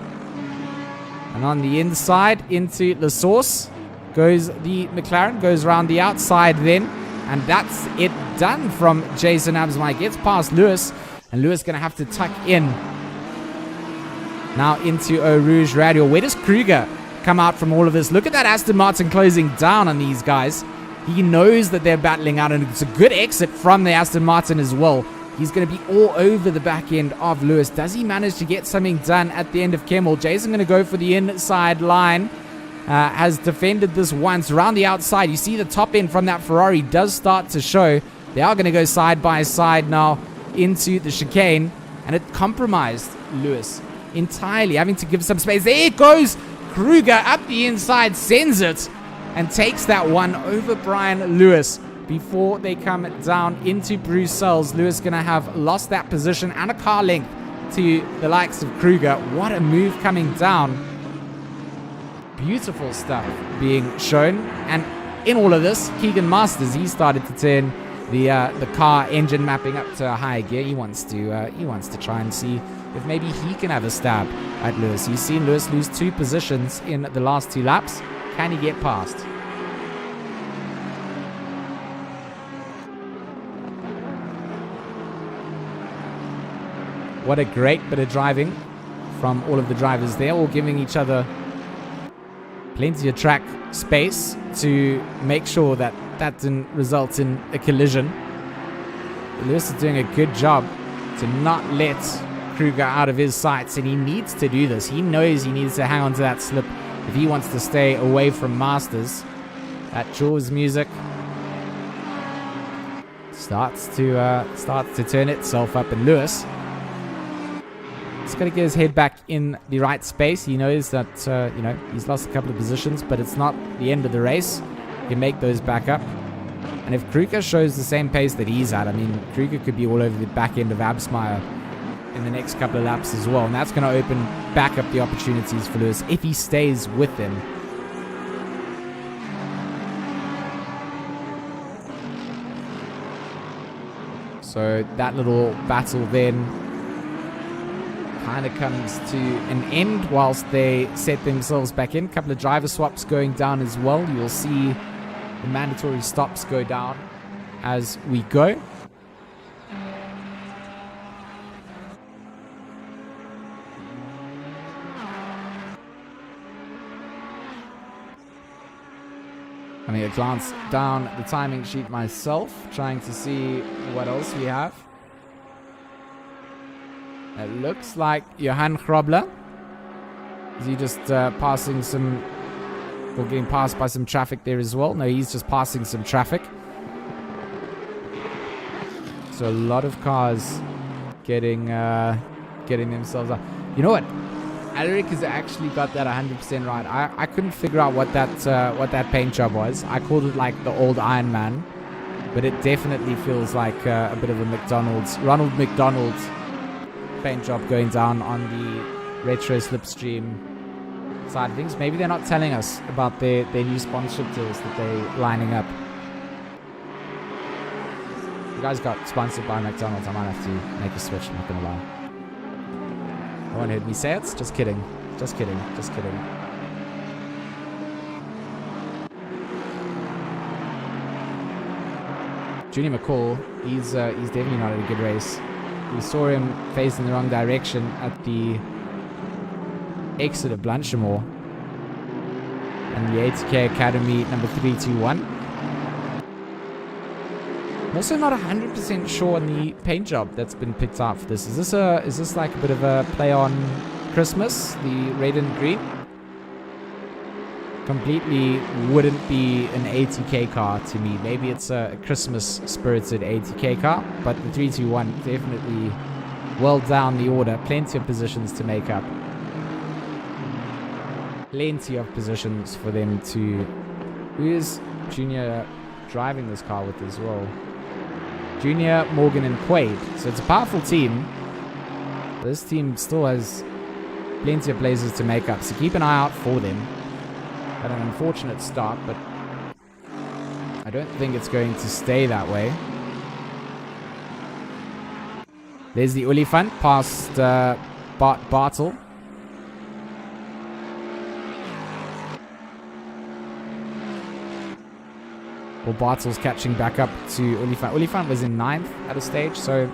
And on the inside into La Source goes the McLaren. Goes around the outside then. And that's it done from Jason Absmeyer. Gets past Lewis. And Lewis going to have to tuck in. Now into Eau Rouge Radial. Where does Kruger come out from all of this? Look at that Aston Martin closing down on these guys. He knows that they're battling out. And it's a good exit from the Aston Martin as well. He's going to be all over the back end of Lewis. Does he manage to get something done at the end of Kemmel? Jason going to go for the inside line. Has defended this once. Around the outside, you see the top end from that Ferrari does start to show. They are going to go side by side now into the chicane. And it compromised Lewis entirely, having to give some space. There it goes. Kruger up the inside, sends it. And takes that one over Brian Lewis. Before they come down into Bruxelles, Lewis going to have lost that position and a car length to the likes of Kruger. What a move coming down. Beautiful stuff being shown. And in all of this, Keegan Masters, he started to turn the car engine mapping up to a higher gear. He wants to try and see if maybe he can have a stab at Lewis. You've seen Lewis lose 2 positions in the last 2 laps. Can he get past? What a great bit of driving from all of the drivers there, all giving each other Plenty of track space to make sure that that didn't result in a collision. Lewis is doing a good job to not let Kruger out of his sights, and he needs to do this. He knows he needs to hang on to that slip if he wants to stay away from Masters. That Jaws music starts to turn itself up, and Lewis just got to get his head back in the right space. He knows that he's lost a couple of positions, but it's not the end of the race. He can make those back up. And if Kruger shows the same pace that he's at, I mean, Kruger could be all over the back end of Absmeyer in the next couple of laps as well. And that's going to open back up the opportunities for Lewis if he stays with them. So that little battle then kind of comes to an end whilst they set themselves back in. A couple of driver swaps going down as well. You'll see the mandatory stops go down as we go. Having a glance down the timing sheet myself, trying to see what else we have. It looks like Johan Grobler. Is he just passing some, or getting passed by some traffic there as well? No, he's just passing some traffic. So a lot of cars getting themselves up. You know what? Alaric has actually got that 100% right. I couldn't figure out what that paint job was. I called it like the old Iron Man, but it definitely feels like a bit of a Ronald McDonald paint job going down on the retro slipstream side of things. Maybe they're not telling us about their new sponsorship deals that they're lining up. You guys got sponsored by McDonald's. I might have to make a switch, I'm not gonna lie. No one heard me say it. Just kidding. Just kidding. Just kidding. Junior McCall, he's definitely not at a good race. We saw him facing the wrong direction at the exit of Blanchimore and the ATK Academy number 321. I'm also not 100% sure on the paint job that's been picked out for this. Is this like a bit of a play on Christmas, the red and green? Completely wouldn't be an ATK car to me. Maybe it's a Christmas spirited ATK car, but the 321 definitely well down the order. Plenty of positions to make up. Plenty of positions for them to... Who is Junior driving this car with as well? Junior, Morgan, and Quaid. So it's a powerful team. This team still has plenty of places to make up, so keep an eye out for them. Had an unfortunate start, but I don't think it's going to stay that way. There's the Olifant past Bartel. Well, Bartel's catching back up to Olifant. Olifant was in 9th at a stage, so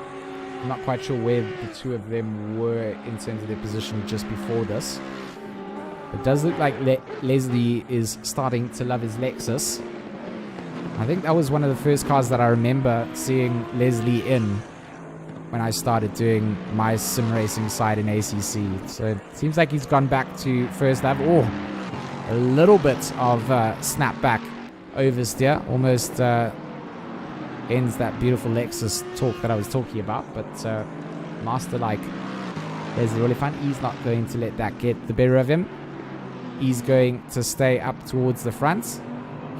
I'm not quite sure where the two of them were in terms of their position just before this. It does look like Leslie is starting to love his Lexus. I think that was one of the first cars that I remember seeing Leslie in when I started doing my sim racing side in ACC. So it seems like he's gone back to first lap. Oh, a little bit of snapback oversteer. Almost ends that beautiful Lexus talk that I was talking about. But master like Leslie Olifant, he's not going to let that get the better of him. He's going to stay up towards the front.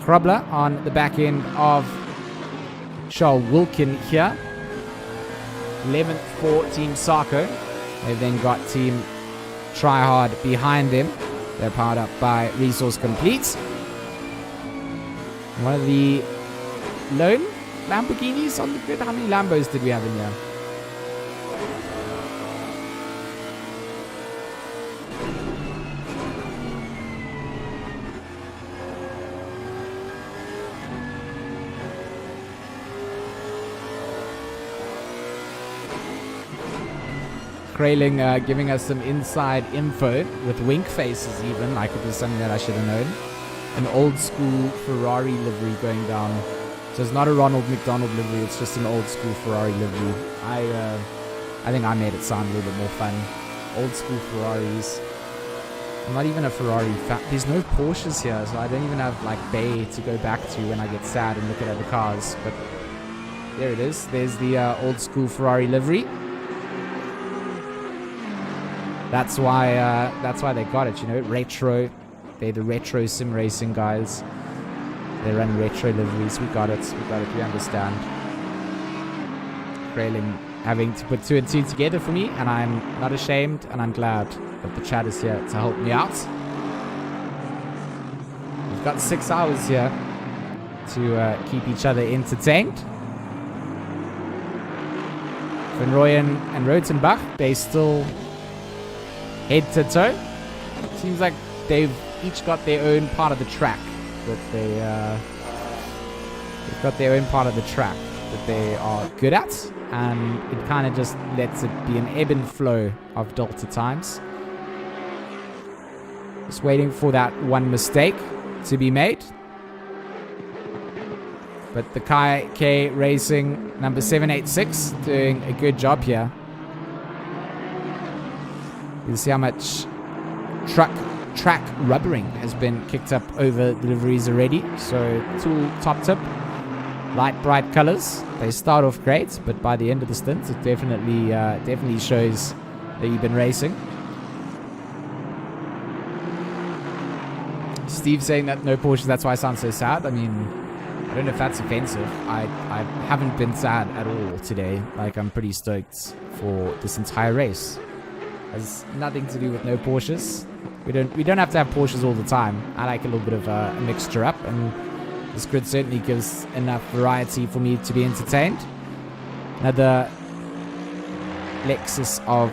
Krobler on the back end of Charles Wilkin here. 11th for Team Sarko. They've then got Team Tryhard behind them. They're powered up by Resource Complete. One of the lone Lamborghinis on the grid. How many Lambos did we have in here? Krayling giving us some inside info with wink faces even, like it was something that I should have known. An old school Ferrari livery going down. So it's not a Ronald McDonald livery, it's just an old school Ferrari livery. I think I made it sound a little bit more fun. Old school Ferraris. I'm not even a Ferrari fan. There's no Porsches here, so I don't even have like Bay to go back to when I get sad and look at other cars. But there it is. There's the old school Ferrari livery. That's why they got it, you know, retro. They're the retro sim racing guys. They run retro liveries. We got it. We understand. Krayling having to put 2 and 2 together for me, and I'm not ashamed, and I'm glad that the chat is here to help me out. We've got 6 hours here to keep each other entertained. Van Rooyen and Rotenbach, they still head to toe. Seems like they've each got their own part of the track that they've got their own part of the track that they are good at, and it kind of just lets it be an ebb and flow of Delta times. Just waiting for that one mistake to be made. But the Kai K Racing number 786 doing a good job here. You see how much track rubbering has been kicked up over the liveries already. So tool top tip, light bright colors. They start off great, but by the end of the stint, it definitely shows that you've been racing. Steve saying that no Porsches, that's why I sound so sad. I mean, I don't know if that's offensive. I haven't been sad at all today. Like, I'm pretty stoked for this entire race. It has nothing to do with no Porsches. We don't have to have Porsches all the time. I like a little bit of a mixture up, and this grid certainly gives enough variety for me to be entertained. Another Lexus of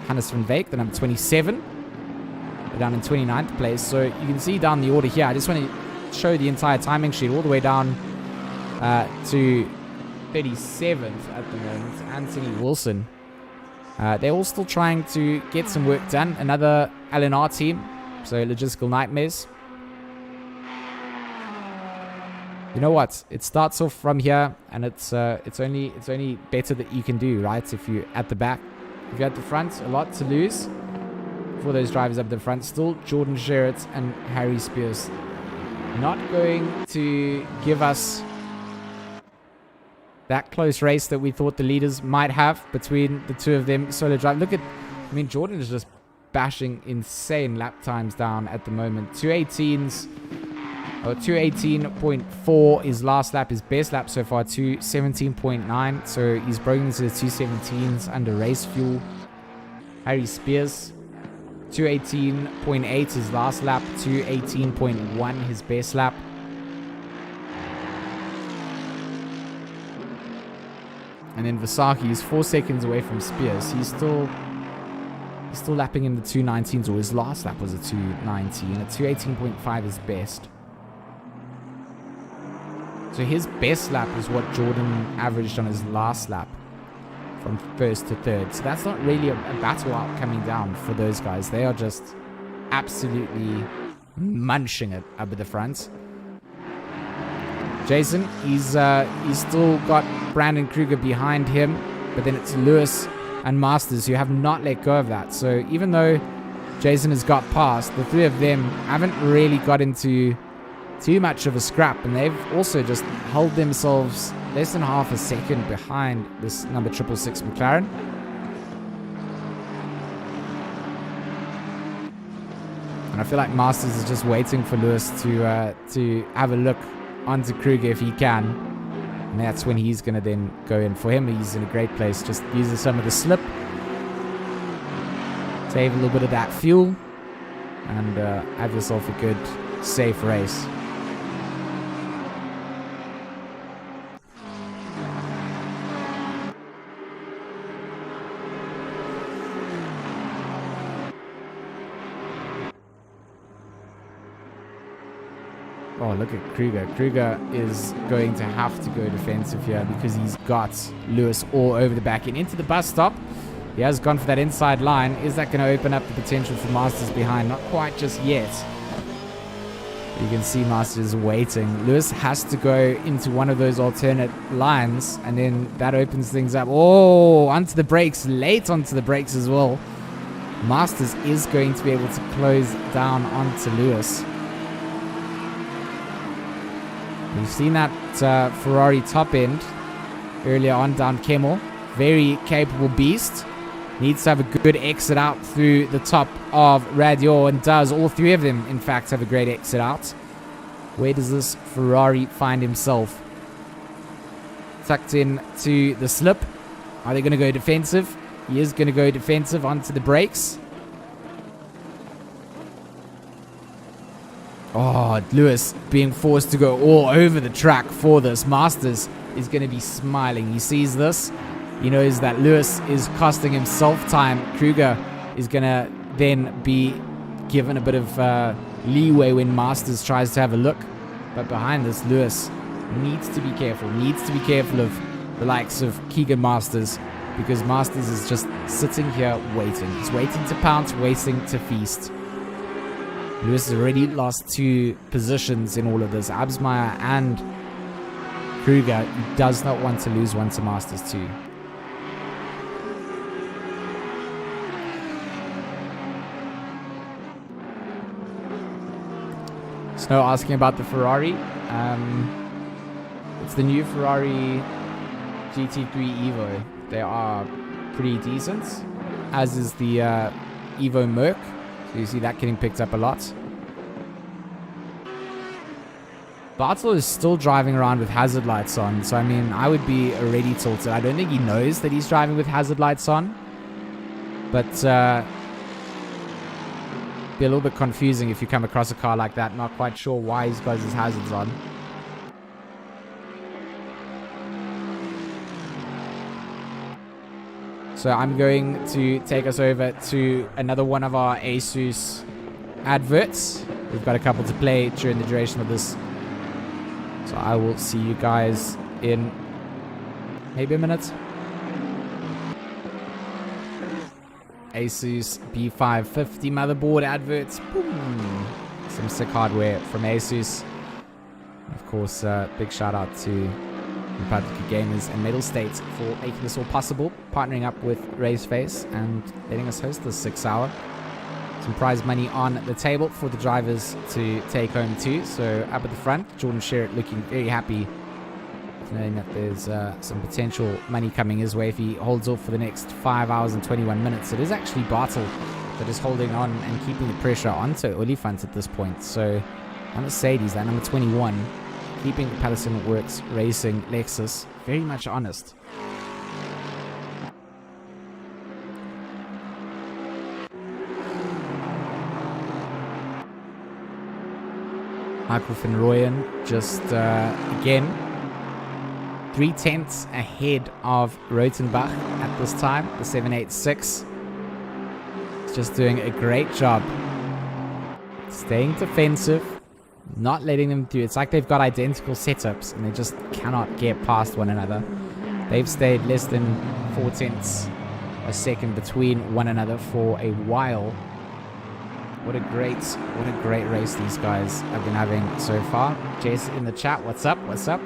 Hannes van Veek, the number 27. We're down in 29th place. So you can see down the order here. I just want to show the entire timing sheet all the way down to 37th at the moment. Anthony Wilson. They're all still trying to get some work done. Another LNR team. So logistical nightmares. You know what? It starts off from here, and it's only better that you can do, right? If you're at the back, if you're at the front, a lot to lose for those drivers up the front. Still, Jordan Sherritt and Harry Spears not going to give us that close race that we thought the leaders might have between the two of them. Solo drive. Look at, I mean, Jordan is just bashing insane lap times down at the moment. 218s. 218.4 his last lap, his best lap so far. 217.9, so he's broken into the 217s under race fuel. Harry Spears, 218.8 his last lap. 218.1 his best lap. And then Vasaki is 4 seconds away from Spears. He's still lapping in the 219s, or his last lap was a 219. A 218.5 is best. So his best lap is what Jordan averaged on his last lap from first to third. So that's not really a battle out coming down for those guys. They are just absolutely munching it up at the front. Jason, he's still got Brandon Kruger behind him, but then it's Lewis and Masters who have not let go of that. So even though Jason has got past, the three of them haven't really got into too much of a scrap, and they've also just held themselves less than half a second behind this number 666 McLaren. And I feel like Masters is just waiting for Lewis to have a look onto Kruger if he can, and that's when he's going to then go in. For him, he's in a great place. Just uses some of the slip, save a little bit of that fuel, and have yourself a good, safe race. Oh, look at Kruger. Kruger is going to have to go defensive here because he's got Lewis all over the back end. Into the bus stop. He has gone for that inside line. Is that going to open up the potential for Masters behind? Not quite just yet. You can see Masters waiting. Lewis has to go into one of those alternate lines, and then that opens things up. Oh, onto the brakes. Late onto the brakes as well. Masters is going to be able to close down onto Lewis. We've seen that Ferrari top end earlier on down Kemmel. Very capable beast. Needs to have a good exit out through the top of Radior, and does. All three of them, in fact, have a great exit out. Where does this Ferrari find himself? Tucked in to the slip. Are they going to go defensive? He is going to go defensive onto the brakes. Oh, Lewis being forced to go all over the track for this. Masters is going to be smiling. He sees this. He knows that Lewis is costing himself time. Kruger is going to then be given a bit of leeway when Masters tries to have a look. But behind this, Lewis needs to be careful. Needs to be careful of the likes of Keegan Masters, because Masters is just sitting here waiting. He's waiting to pounce, waiting to feast. Lewis has already lost 2 positions in all of this. Absmeyer and Kruger. He does not want to lose one to Masters too. Snow asking about the Ferrari. It's the new Ferrari GT3 Evo. They are pretty decent, as is the Evo Merc. So you see that getting picked up a lot. Bartel is still driving around with hazard lights on. So, I mean, I would be already tilted. I don't think he knows that he's driving with hazard lights on. But be a little bit confusing if you come across a car like that. Not quite sure why he's got his hazards on. So I'm going to take us over to another one of our Asus adverts. We've got a couple to play during the duration of this. So I will see you guys in maybe a minute. Asus B550 motherboard adverts. Boom. Some sick hardware from Asus. Of course, big shout out to Republic Gamers and Mettlestate for making this all possible, partnering up with RaceFace and letting us host this 6 hour. Some prize money on the table for the drivers to take home too. So up at the front, Jordan Sherritt looking very happy, knowing that there's some potential money coming his way if he holds off for the next 5 hours and 21 minutes. It is actually Bartel that is holding on and keeping the pressure onto Olifant at this point. So Mercedes, that number 21, keeping Patterson Works Racing Lexus very much honest. Michael Van Rooyen just again 3/10 ahead of Rotenbach at this time, the 786. He's just doing a great job staying defensive, not letting them do. It's like they've got identical setups and they just cannot get past one another. They've stayed less than 0.4 a second between one another for a while. What a great race these guys have been having so far. Jason in the chat, what's up? What's up?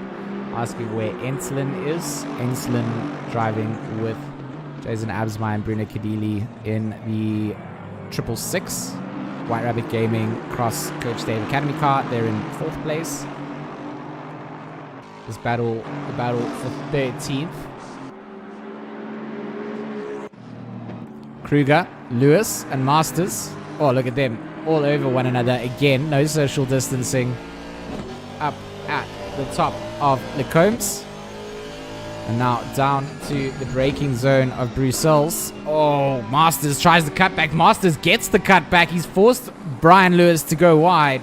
Asking where Enslin is. Enslin driving with Jason Absmeyer and Bruno Cadili in the 666. White Rabbit Gaming Cross Coach Dave Academy car. They're in 4th place. The battle for 13th. Kruger, Lewis, and Masters. Oh, look at them. All over one another again. No social distancing. Up at the top of Lecombs. And now down to the braking zone of Brussels. Oh, Masters tries the cutback. Masters gets the cutback. He's forced Brian Lewis to go wide.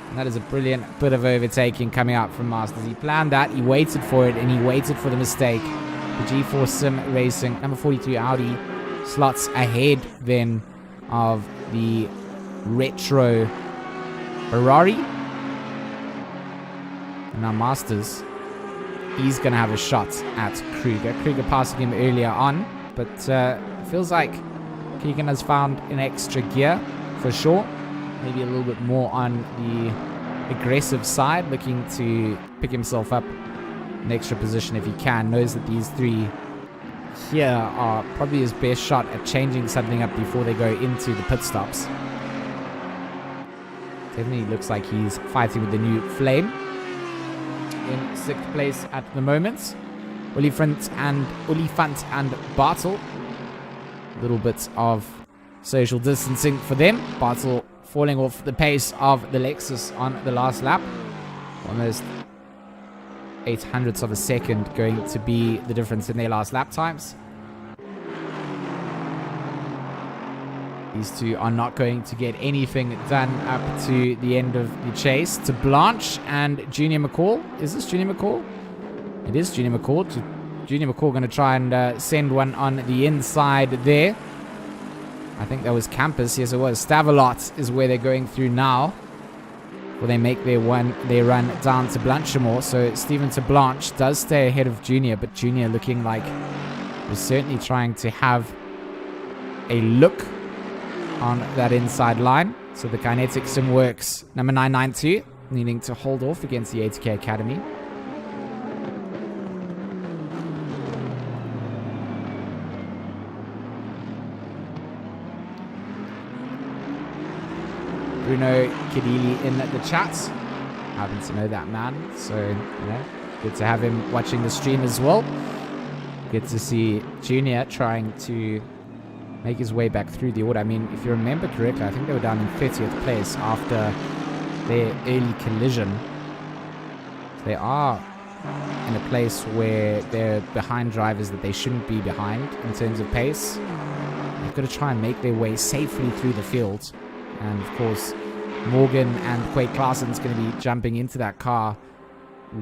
And that is a brilliant bit of overtaking coming out from Masters. He planned that. He waited for it. And he waited for the mistake. The G4 Sim Racing number 43 Audi slots ahead then of the retro Ferrari. Now Masters, he's going to have a shot at Kruger. Kruger passing him earlier on, but feels like Keegan has found an extra gear for sure. Maybe a little bit more on the aggressive side, looking to pick himself up an extra position if he can. Knows that these three here are probably his best shot at changing something up before they go into the pit stops. Definitely looks like he's fighting with the new Flame. In 6th place at the moment. Olifant and Bartel. A little bit of social distancing for them. Bartel falling off the pace of the Lexus on the last lap. Almost 0.08 of a second going to be the difference in their last lap times. These two are not going to get anything done up to the end of the chase. To Blanche and Junior McCall. Is this Junior McCall? It is Junior McCall. Junior McCall going to try and send one on the inside there. I think that was Campus. Yes, it was. Stavelot is where they're going through now. Well, they make their run down to Blanchamore. So Stephen to Blanche does stay ahead of Junior, but Junior looking like he's certainly trying to have a look on that inside line. So the kinetic sim works. Number 992 needing to hold off against the ATK Academy. Bruno Kadili in the chat. Happen to know that man, so good to have him watching the stream as well. Good to see Junior trying to make his way back through the order. I mean, if you remember correctly, I think they were down in 30th place after their early collision. They are in a place where they're behind drivers that they shouldn't be behind in terms of pace. They've got to try and make their way safely through the field. And of course, Morgan and Quade Claessen's going to be jumping into that car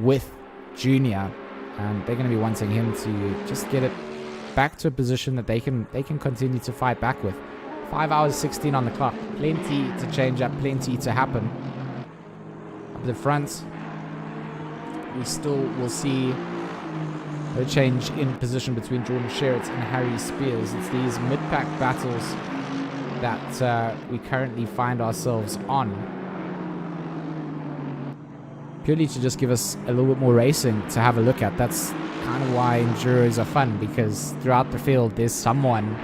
with Junior. And they're going to be wanting him to just get it back to a position that they can continue to fight back with. 5 hours 16 on the clock. Plenty to change up, plenty to happen. Up the front, we still will see a change in position between Jordan Sherritt and Harry Spears. It's these mid-pack battles that we currently find ourselves on. Purely to just give us a little bit more racing to have a look at. That's kind of why enduros are fun, because throughout the field there's someone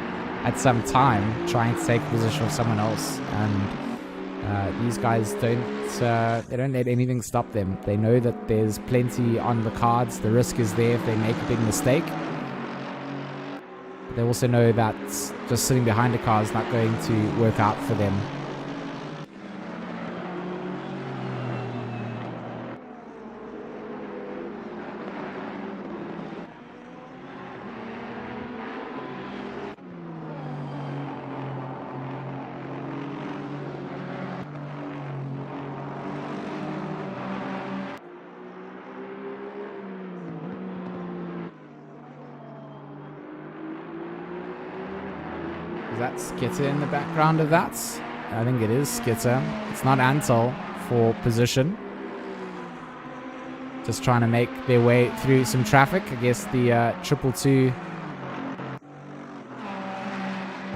at some time trying to take the position of someone else, and these guys don't let anything stop them. They know that there's plenty on the cards. The risk is there if they make a big mistake. They also know that just sitting behind a car is not going to work out for them. Is that Skitter in the background of that? I think it is Skitter. It's not Antol for position. Just trying to make their way through some traffic. I guess the 222.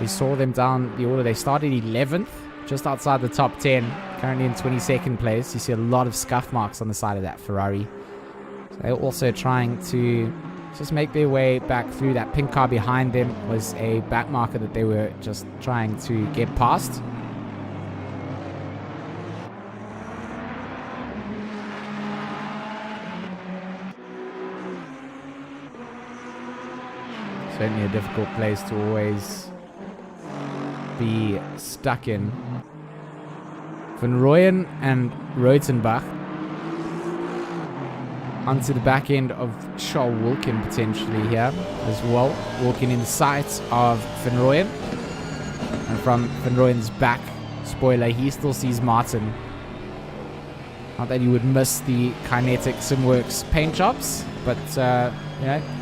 We saw them down the order. They started 11th, just outside the top 10. Currently in 22nd place. You see a lot of scuff marks on the side of that Ferrari. So they're also trying to just make their way back through. That pink car behind them was a back marker that they were just trying to get past. Certainly a difficult place to always be stuck in. Van Rooyen and Rotenbach onto the back end of Charles Wilkin potentially here as well. Wilkin in sight of Van Rooyen. And from Van Rooyen's back, spoiler, he still sees Martin. Not that you would miss the Kinetic Simworks paint jobs, but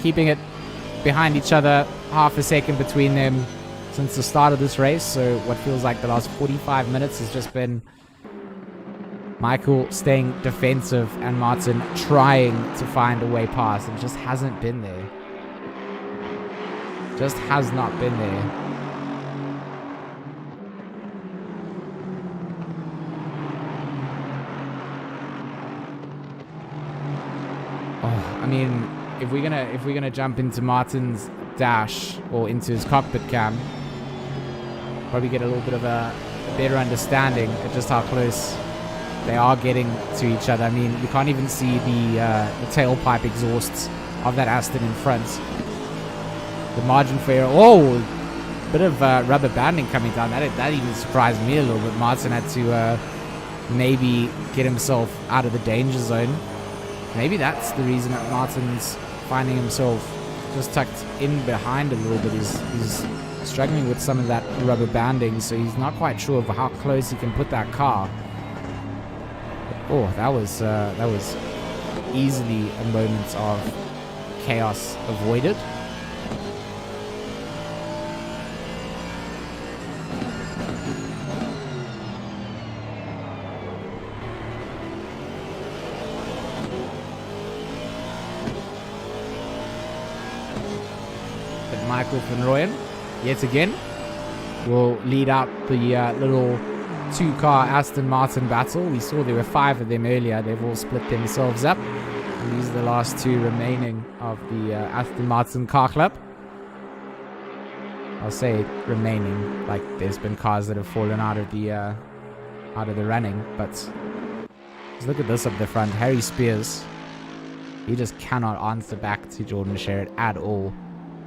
keeping it behind each other, half a second between them since the start of this race. So what feels like the last 45 minutes has just been Michael staying defensive and Martin trying to find a way past. It just hasn't been there. Just has not been there. Oh, I mean, if we're gonna jump into Martin's dash or into his cockpit cam, probably get a little bit of a better understanding of just how close they are getting to each other. I mean, you can't even see the tailpipe exhausts of that Aston in front. The margin for error. Oh, bit of rubber banding coming down. That even surprised me a little bit. Martin had to maybe get himself out of the danger zone. Maybe that's the reason that Martin's finding himself just tucked in behind a little bit. He's struggling with some of that rubber banding, so he's not quite sure of how close he can put that car. Oh, that was easily a moment of chaos avoided. But Michael van Rooyen, yet again, will lead out the little two-car Aston Martin battle. We saw there were 5 of them earlier. They've all split themselves up. And these are the last 2 remaining of the Aston Martin car club. I'll say remaining, like there's been cars that have fallen out of the running. But just look at this up the front. Harry Spears, he just cannot answer back to Jordan Sherritt at all.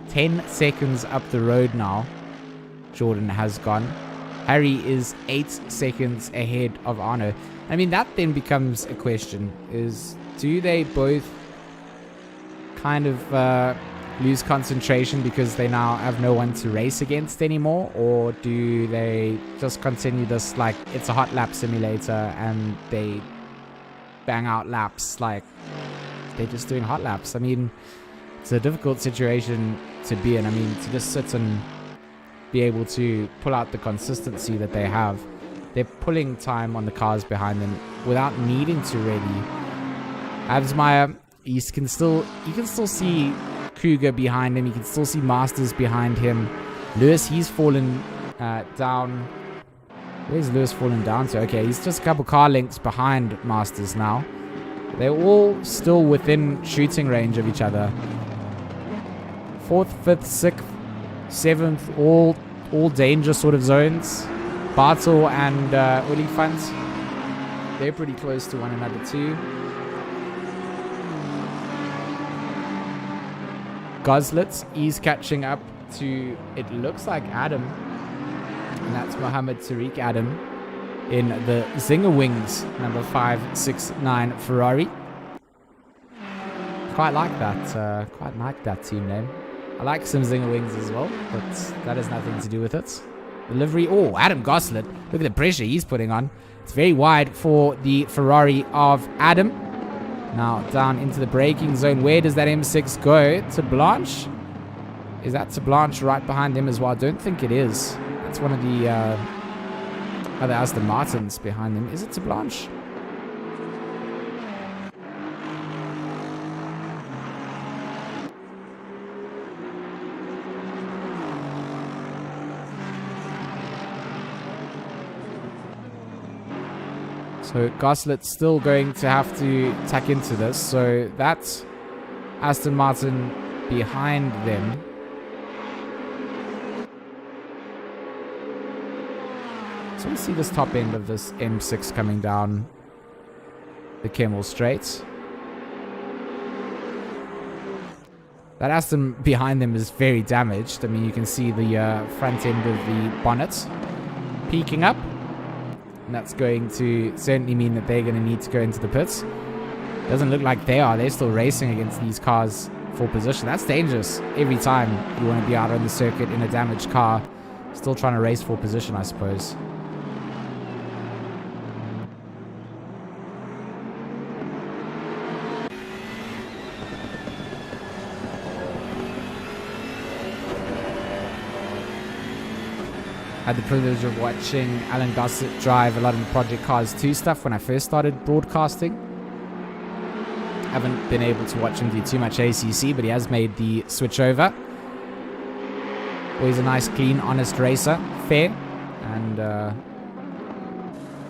10 seconds up the road now, Jordan has gone. Harry is 8 seconds ahead of Arno. I mean, that then becomes a question, is do they both kind of lose concentration because they now have no one to race against anymore? Or do they just continue this like it's a hot lap simulator and they bang out laps like they're just doing hot laps? I mean, it's a difficult situation to be in. I mean, to just sit and be able to pull out the consistency that they have. They're pulling time on the cars behind them without needing to really. Avsmeyer, you can still see Kruger behind him. You can still see Masters behind him. Lewis, he's fallen down. Where's Lewis fallen down to? Okay, he's just a couple car lengths behind Masters now. They're all still within shooting range of each other. 4th, 5th, 6th, 7th, all danger sort of zones. Bartel and Olifant, they're pretty close to one another too. Goslet, he's catching up to, it looks like Adam, and that's Mohammed Tariq Adam in the Zinger Wings number 569 Ferrari. Quite like that team name. I like some Zinger Wings as well, but that has nothing to do with it. Delivery. Oh, Adam Goslet. Look at the pressure he's putting on. It's very wide for the Ferrari of Adam. Now down into the braking zone. Where does that M6 go? To Blanche? Is that to Blanche right behind him as well? I don't think it is. That's one of the other Aston Martins behind him. Is it to Blanche? So Goslet's still going to have to tack into this. So that's Aston Martin behind them. So we see this top end of this M6 coming down the Kemmel Straight. That Aston behind them is very damaged. I mean, you can see the front end of the bonnet peeking up. And that's going to certainly mean that they're going to need to go into the pits. Doesn't look like they are. They're still racing against these cars for position. That's dangerous every time you want to be out on the circuit in a damaged car. Still trying to race for position, I suppose. had the privilege of watching Alan Gossett drive a lot of the Project Cars 2 stuff when I first started broadcasting. Haven't been able to watch him do too much ACC, but he has made the switch over. Always a nice, clean, honest racer. Fair. And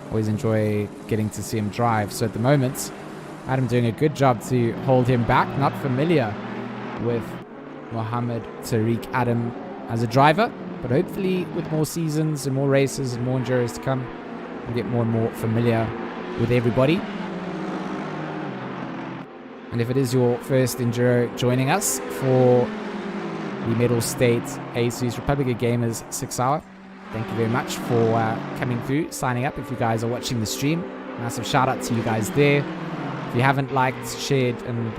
always enjoy getting to see him drive. So at the moment, Adam doing a good job to hold him back. Not familiar with Mohammed Tariq Adam as a driver, but hopefully with more seasons and more races and more enduros to come, we'll get more and more familiar with everybody. And if it is your first enduro joining us for the Mettlestate Asus Republic of Gamers 6 hour, thank you very much for coming through, signing up if you guys are watching the stream. Massive shout out to you guys there. If you haven't liked, shared, and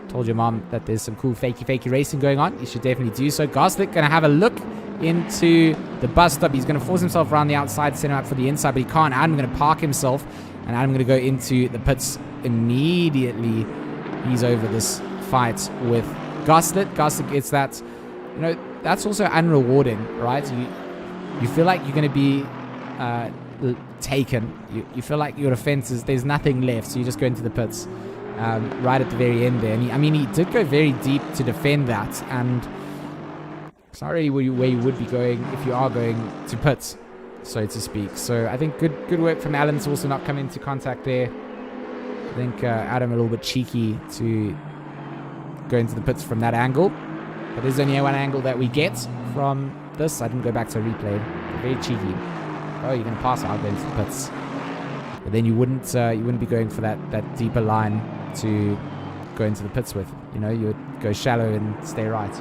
told your mom that there's some cool fakey racing going on, you should definitely do so. Goslick gonna have a look into the bus stop. He's gonna force himself around the outside, set him up for the inside, but he can't. Adam gonna park himself, and Adam gonna go into the pits immediately. He's over this fight with Goslick. Goslick gets that. That's also unrewarding, right? You feel like you're gonna be taken. You feel like your offense is, there's nothing left, so you just go into the pits right at the very end there. And he did go very deep to defend that, and it's not really where you would be going if you are going to pits, so to speak. So I think good work from Alan to also not come into contact there. I think Adam a little bit cheeky to go into the pits from that angle, but there's only one angle that we get from this. I didn't go back to a replay. Very cheeky. Oh, you're gonna pass out, go into the pits, but then you wouldn't be going for that deeper line to go into the pits with. You would go shallow and stay right.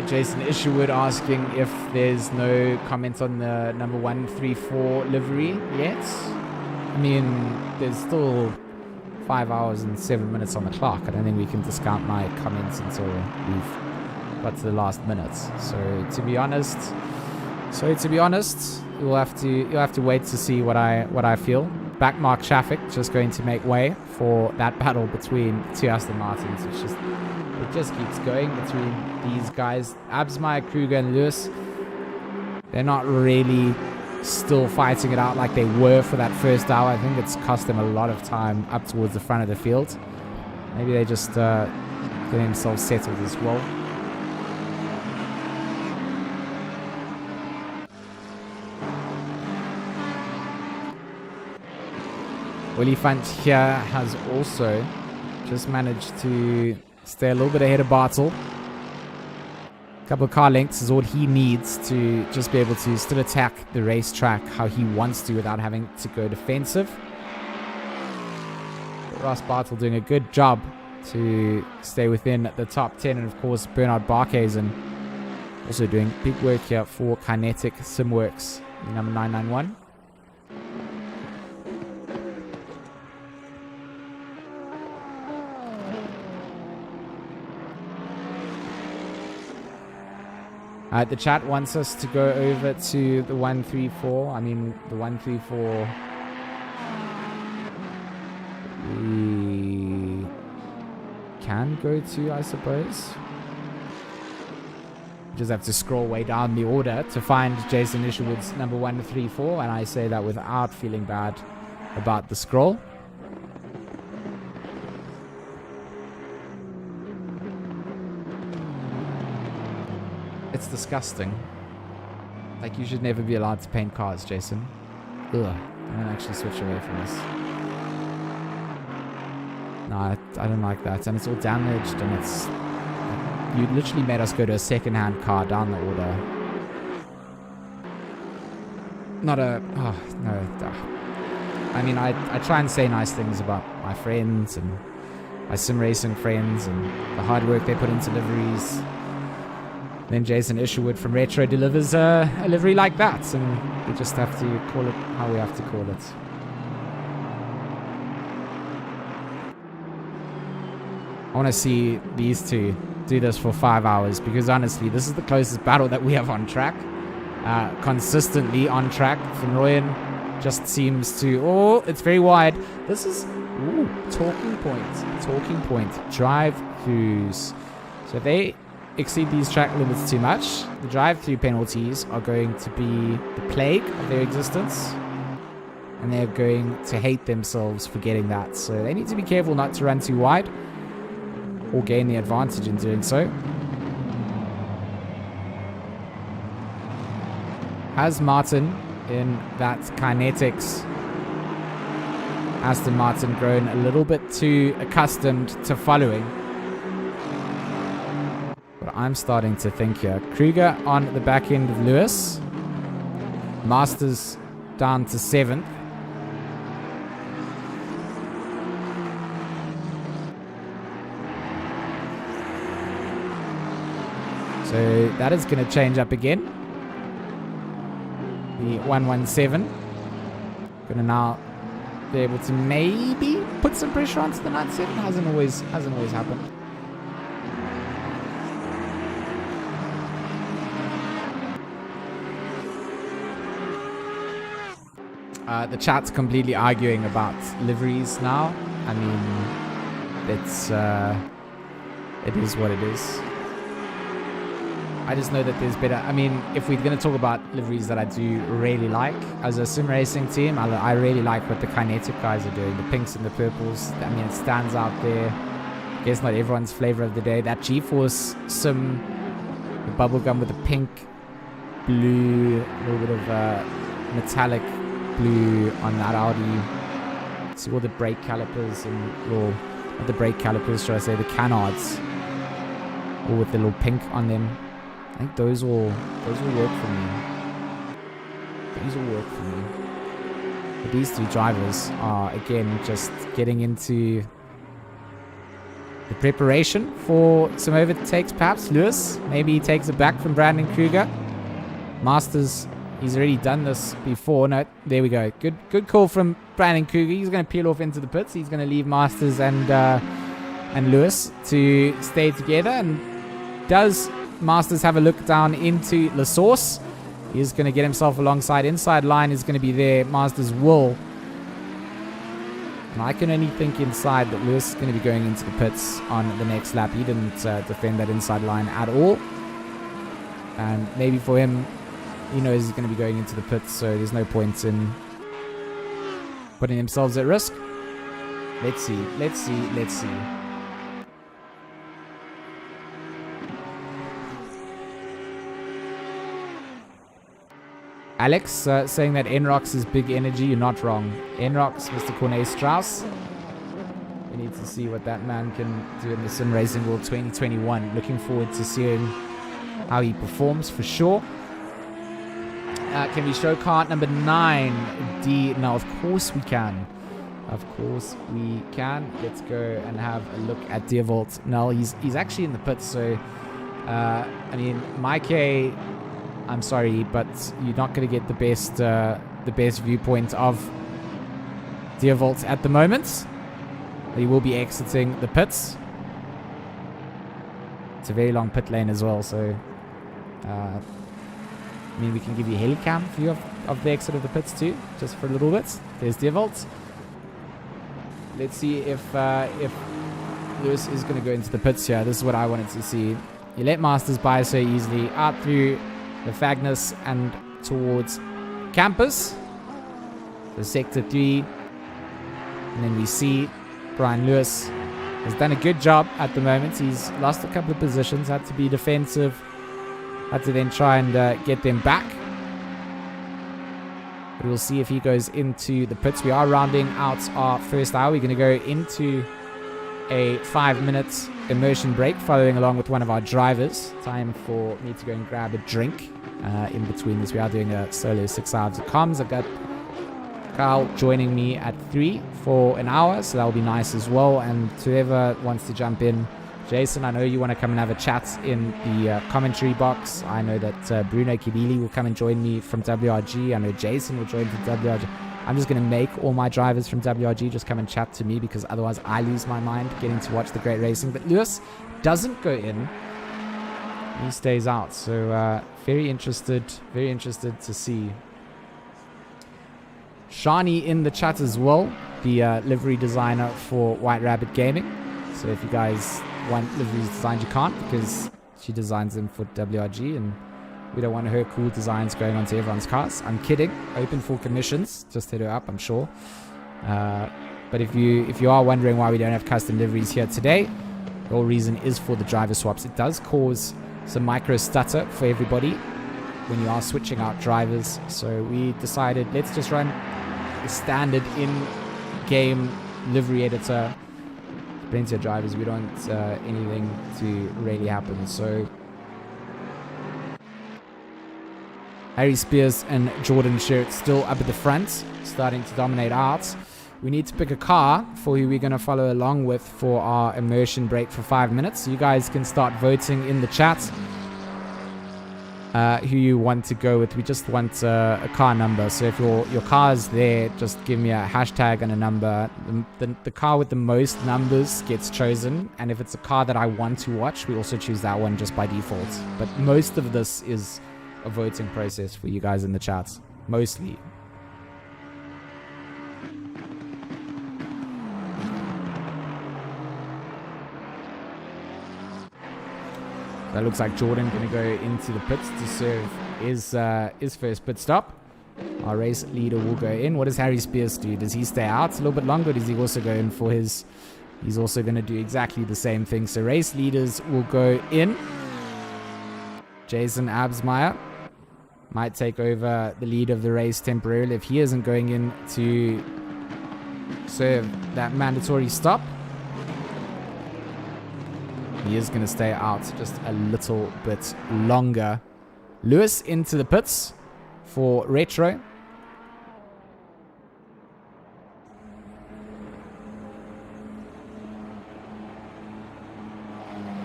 Jason Isherwood asking if there's no comment on the number 134 livery yet. I mean, there's still 5 hours and 7 minutes on the clock. I don't think we can discount my comments until we've got to the last minutes. So to be honest, you'll have to wait to see what I feel. Backmark traffic just going to make way for that battle between two Aston Martins. It just keeps going between these guys. Absmeyer, Kruger, and Lewis. They're not really still fighting it out like they were for that first hour. I think it's cost them a lot of time up towards the front of the field. Maybe they just getting themselves settled as well. Willie Funt here has also just managed to stay a little bit ahead of Bartel. A couple of car lengths is all he needs to just be able to still attack the racetrack how he wants to without having to go defensive. But Ross Bartel doing a good job to stay within the top 10. And of course, Bernard Barkhuizen also doing big work here for Kinetic Simworks, number 991. The chat wants us to go over to the 134. I mean, the 134. We can go to, I suppose. Just have to scroll way down the order to find Jason Isherwood's number 134, and I say that without feeling bad about the scroll. It's disgusting. Like, you should never be allowed to paint cars, Jason. Ugh. I'm gonna actually switch away from this. No, I don't like that. And it's all damaged, and it's... You literally made us go to a second-hand car down the order. Not a... Oh, no. I mean, I try and say nice things about my friends and my sim racing friends and the hard work they put into liveries. Then Jason Isherwood from Retro delivers a livery like that, and we just have to call it how we have to call it. I want to see these two do this for 5 hours, because honestly, this is the closest battle that we have on track. consistently on track. Van Rooyen just seems to... Oh, it's very wide. This is... Ooh, talking point. Talking point. Drive-throughs. So if they exceed these track limits too much, the drive-through penalties are going to be the plague of their existence. And they're going to hate themselves for getting that. So they need to be careful not to run too wide or gain the advantage in doing so. Has Martin in that kinetics Aston Martin grown a little bit too accustomed to following? But I'm starting to think here. Kruger on the back end of Lewis. Masters down to 7th. So that is going to change up again. The 117. Going to now be able to maybe put some pressure onto the 97. Hasn't always happened. The chat's completely arguing about liveries now. I mean, it is what it is. I just know that there's better... I mean, if we're going to talk about liveries that I do really like, as a sim racing team, I really like what the Kinetic guys are doing. The pinks and the purples. I mean, it stands out there. I guess not everyone's flavor of the day. That G-Force sim, the bubblegum with the pink, blue, a little bit of metallic blue on that Audi. See all the brake calipers and... Or not the brake calipers, should I say, the canards. All with the little pink on them. I think those will work for me. These will work for me. But these two drivers are, again, just getting into the preparation for some overtakes, perhaps. Lewis, maybe he takes it back from Brandon Kruger. Masters, he's already done this before. No, there we go. Good call from Brandon Kruger. He's going to peel off into the pits. He's going to leave Masters and Lewis to stay together. And does Masters have a look down into La Source? He's going to get himself alongside. Inside line is going to be there. Masters will. And I can only think inside that Lewis is going to be going into the pits on the next lap. He didn't defend that inside line at all. And maybe for him, he knows he's going to be going into the pits, so there's no point in putting themselves at risk. Let's see. Alex saying that Enrox is big energy. You're not wrong. Enrox, Mr. Cornet Strauss. We need to see what that man can do in the Sim Racing World 2021. Looking forward to seeing how he performs for sure. Can we show car number 9, D? Now, of course we can. Of course we can. Let's go and have a look at Deervolt. No, he's actually in the pits, so I mean, Mike, I'm sorry, but you're not going to get the best viewpoint of Deervolt at the moment. He will be exiting the pits. It's a very long pit lane as well, so I mean, we can give you a helicam view of the exit of the pits too, just for a little bit. There's Deervolt. Let's see if Lewis is going to go into the pits here. This is what I wanted to see. You let Masters by so easily. Out through the Fagnus and towards Campus. So Sector 3. And then we see Brian Lewis has done a good job at the moment. He's lost a couple of positions, had to be defensive. Had to then try and get them back. But we'll see if he goes into the pits. We are rounding out our first hour. We're going to go into a 5-minute immersion break following along with one of our drivers. Time for me to go and grab a drink in between this. We are doing a solo 6 hours of comms. I've got Carl joining me at 3 for an hour, so that'll be nice as well. And whoever wants to jump in, Jason, I know you want to come and have a chat in the commentary box. I know that Bruno Kibili will come and join me from WRG. I know Jason will join from WRG. I'm just going to make all my drivers from WRG just come and chat to me, because otherwise I lose my mind getting to watch the great racing. But Lewis doesn't go in He stays out. So very interested to see. Shani in the chat as well, the livery designer for White Rabbit Gaming. So if you guys want liveries designed, you can't, because she designs them for WRG, and we don't want her cool designs going onto everyone's cars. I'm kidding. Open for commissions. Just hit her up, I'm sure. But if you are wondering why we don't have custom liveries here today, the whole reason is for the driver swaps. It does cause some micro stutter for everybody when you are switching out drivers. So we decided, let's just run the standard in-game livery editor. Plenty of drivers. We don't want anything to really happen. So Harry Spears and Jordan Sherritt still up at the front, starting to dominate out. We need to pick a car for who we're going to follow along with for our immersion break for 5 minutes. So you guys can start voting in the chat who you want to go with. We just want a car number. So if your car is there, just give me a hashtag and a number. The car with the most numbers gets chosen. And if it's a car that I want to watch, we also choose that one just by default. But most of this is a voting process for you guys in the chat. Mostly. That looks like Jordan going to go into the pits to serve his first pit stop. Our race leader will go in. What does Harry Spears do? Does he stay out a little bit longer? Or does he also go in for his... He's also going to do exactly the same thing. So race leaders will go in. Jason Absmeyer might take over the lead of the race temporarily if he isn't going in to serve that mandatory stop. He is going to stay out just a little bit longer. Lewis into the pits for Retro.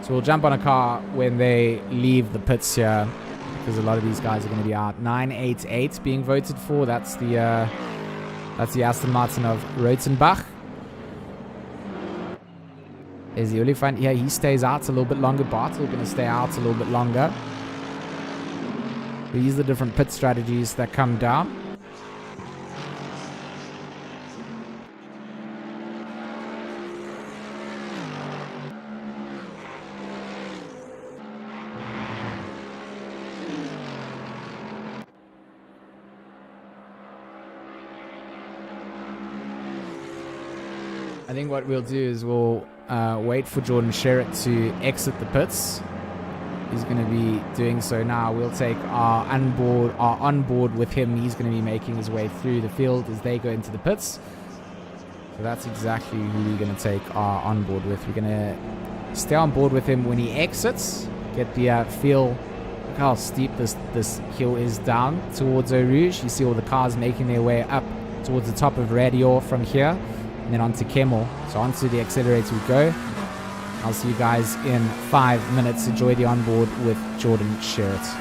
So we'll jump on a car when they leave the pits here, because a lot of these guys are going to be out. 988 being voted for. That's the Aston Martin of Rotenbach. Is the Oliphant? Yeah, he stays out a little bit longer. Bartel going to stay out a little bit longer. These are the different pit strategies that come down. I think what we'll do is we'll wait for Jordan Sherritt to exit the pits. He's going to be doing so now. We'll take our onboard with him. He's going to be making his way through the field as they go into the pits. So that's exactly who we're going to take our onboard with. We're going to stay on board with him when he exits. Get the feel. Look how steep this hill is down towards Eau Rouge. You see all the cars making their way up towards the top of Radior from here. And then onto Kemmel. So onto the accelerator we go. I'll see you guys in 5 minutes. Enjoy the onboard with Jordan Sherritt.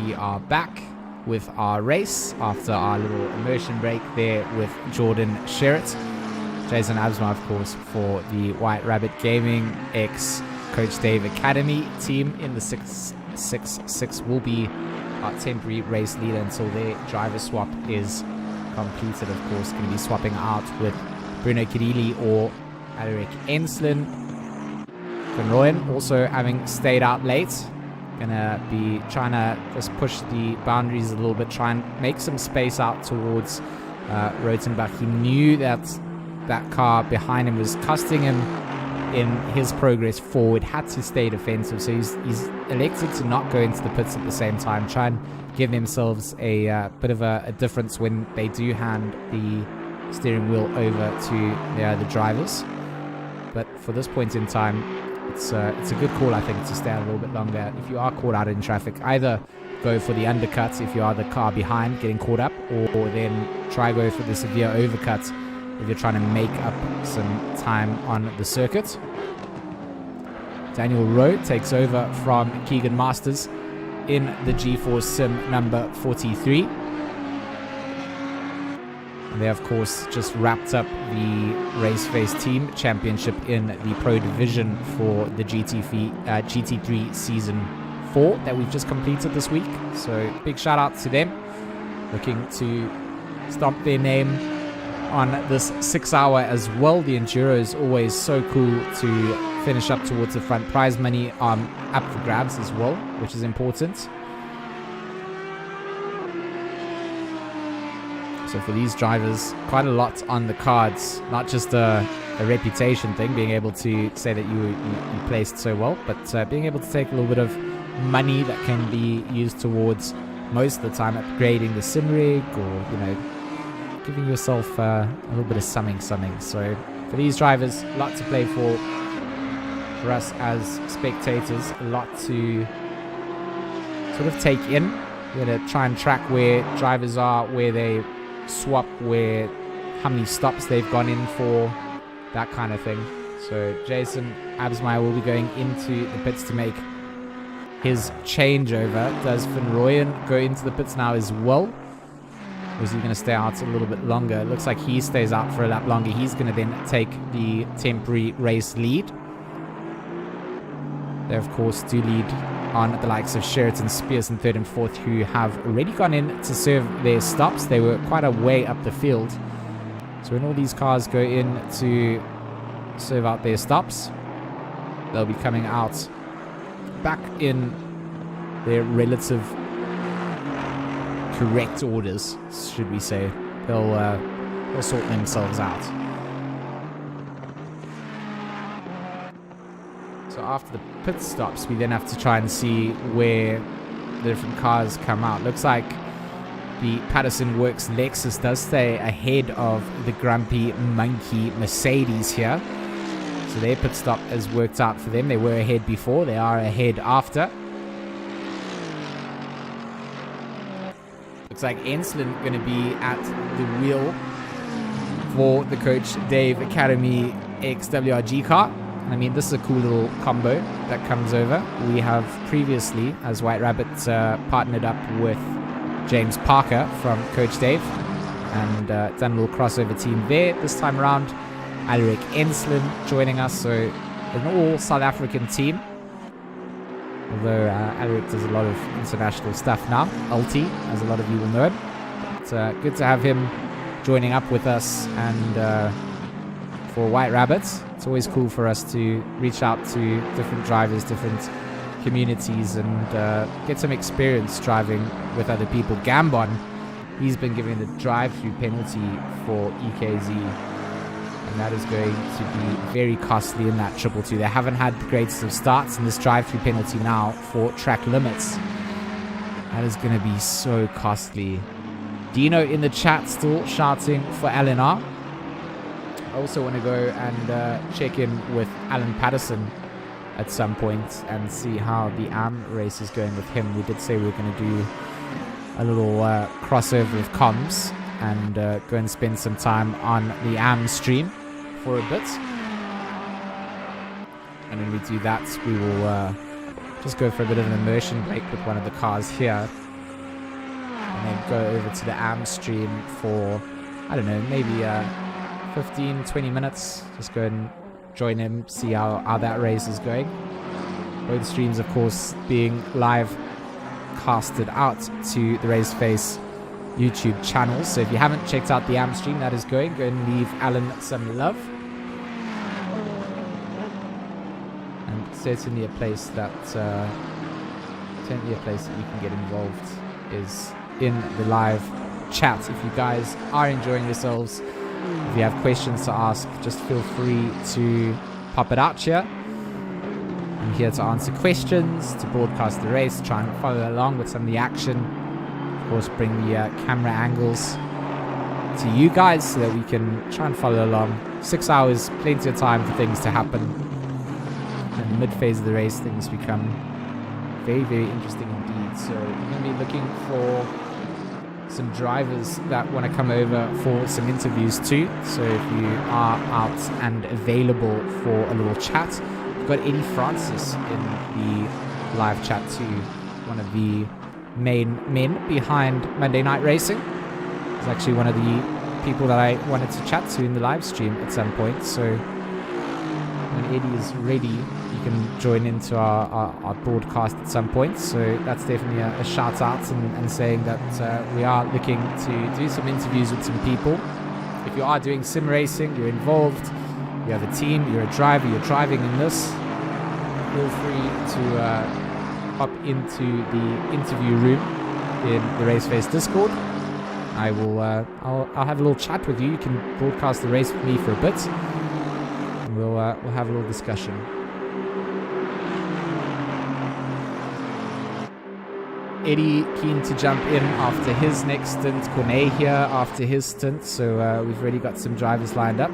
we are back with our race after our little immersion break there with Jordan Sherritt. Jason Absma, of course, for the White Rabbit Gaming X Coach Dave Academy team in the 666 will be our temporary race leader until their driver swap is completed. Of course, going to be swapping out with Bruno Kirili or Alaric Enslin. Van Rooyen also having stayed out late. Gonna be trying to just push the boundaries a little bit, try and make some space out towards Rotenbach. He knew that that car behind him was costing him in his progress forward, had to stay defensive, so he's elected to not go into the pits at the same time, try and give themselves a bit of a difference when they do hand the steering wheel over to the drivers. But for this point in time, it's a good call, I think, to stay out a little bit longer. If you are caught out in traffic, either go for the undercut if you are the car behind getting caught up, or then try go for the severe overcut if you're trying to make up some time on the circuit. Daniel Rowe takes over from Keegan Masters in the G4 Sim number 43. And they, of course, just wrapped up the RaceFace Team Championship in the Pro Division for the GT3 Season 4 that we've just completed this week. So big shout out to them. Looking to stomp their name on this 6 hour as well. The Enduro is always so cool to finish up towards the front. Prize money up for grabs as well, which is important. So for these drivers, quite a lot on the cards, not just a reputation thing, being able to say that you placed so well, but being able to take a little bit of money that can be used towards, most of the time, upgrading the sim rig, or, you know, giving yourself a little bit of something. So for these drivers, a lot to play for us as spectators, a lot to sort of take in. We're going to try and track where drivers are, where they swap, where, how many stops they've gone in for, that kind of thing. So Jason Absmeyer will be going into the pits to make his changeover. Does Van Rooyen go into the pits now as well, or is he going to stay out a little bit longer? It looks like he stays out for a lap longer. He's going to then take the temporary race lead. They, of course, do lead on the likes of Sheraton, Spears in 3rd and 4th, who have already gone in to serve their stops. They were quite a way up the field. So when all these cars go in to serve out their stops, they'll be coming out back in their relative correct orders, should we say. They'll sort themselves out. So after the pit stops, we then have to try and see where the different cars come out. Looks like the Patterson Works Lexus does stay ahead of the Grumpy Monkey Mercedes here. So their pit stop has worked out for them. They were ahead before. They are ahead after. Looks like Enslin going to be at the wheel for the Coach Dave Academy XWRG car. I mean, this is a cool little combo that comes over. We have previously, as White Rabbit, partnered up with James Parker from Coach Dave and done a little crossover team there. This time around, Alaric Enslin joining us, so an all South African team. Although Alaric does a lot of international stuff now, Ulti, as a lot of you will know. But good to have him joining up with us, and for White Rabbits, it's always cool for us to reach out to different drivers, different communities, and get some experience driving with other people. Gambon, he's been given the drive-through penalty for EKZ, and that is going to be very costly in that 222. They haven't had the greatest of starts, and this drive-through penalty now for track limits, that is going to be so costly. Dino in the chat still shouting for LNR. I also want to go and check in with Alan Patterson at some point and see how the AM race is going with him. We did say we were going to do a little crossover of comms and go and spend some time on the AM stream for a bit. And when we do that, we will just go for a bit of an immersion break with one of the cars here. and then go over to the AM stream for, I don't know, maybe 15, 20 minutes. Just go and join him, see how that race is going. Both streams, of course, being live casted out to the RaceFace YouTube channel. So if you haven't checked out the AM stream that is going, go and leave Alan some love. And certainly a place that you can get involved is in the live chat. If you guys are enjoying yourselves, if you have questions to ask, just feel free to pop it out here. I'm here to answer questions, to broadcast the race, try and follow along with some of the action. Of course, bring the camera angles to you guys so that we can try and follow along. 6 hours, plenty of time for things to happen. In the mid-phase of the race, things become very, very interesting indeed. So we're going to be looking for some drivers that want to come over for some interviews too. So if you are out and available for a little chat, we've got Eddie Francis in the live chat too, one of the main men behind Monday Night Racing. He's actually one of the people that I wanted to chat to in the live stream at some point. So when Eddie is ready, you can join into our broadcast at some point. So that's definitely a shout out and saying that we are looking to do some interviews with some people. If you are doing sim racing, you're involved, you have a team, you're a driver, you're driving in this, feel free to hop into the interview room in the RaceFace Discord. I'll have a little chat with you. You can broadcast the race with me for a bit, and we'll have a little discussion. Eddie keen to jump in after his next stint. Cornet here after his stint. So we've already got some drivers lined up.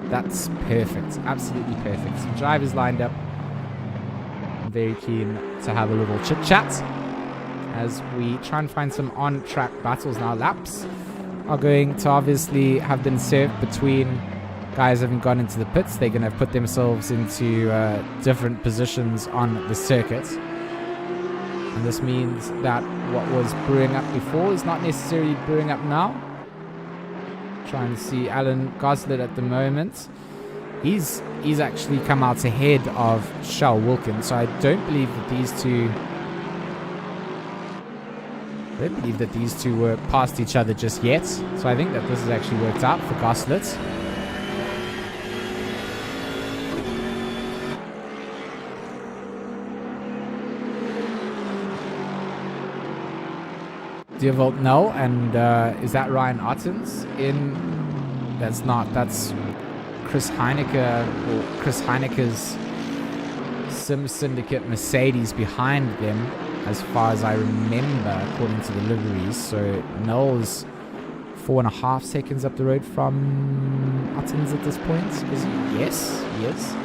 That's perfect. Absolutely perfect. Some drivers lined up. I'm very keen to have a little chit chat as we try and find some on-track battles now. Laps are going to obviously have been served between guys who haven't gone into the pits. They're going to put themselves into different positions on the circuit. And this means that what was brewing up before is not necessarily brewing up now. Trying to see Alan Gosling at the moment. He's actually come out ahead of Shell Wilkins. So I don't believe that these two were past each other just yet. So I think that this has actually worked out for Gosling. Deervolt, no. And is that Ryan Ottens in? That's not. That's Chris Heineke, or Chris Heineke's Sim Syndicate Mercedes behind them, as far as I remember, according to the liveries. So Noel's 4.5 seconds up the road from Ottens at this point. Is he? Yes, he is.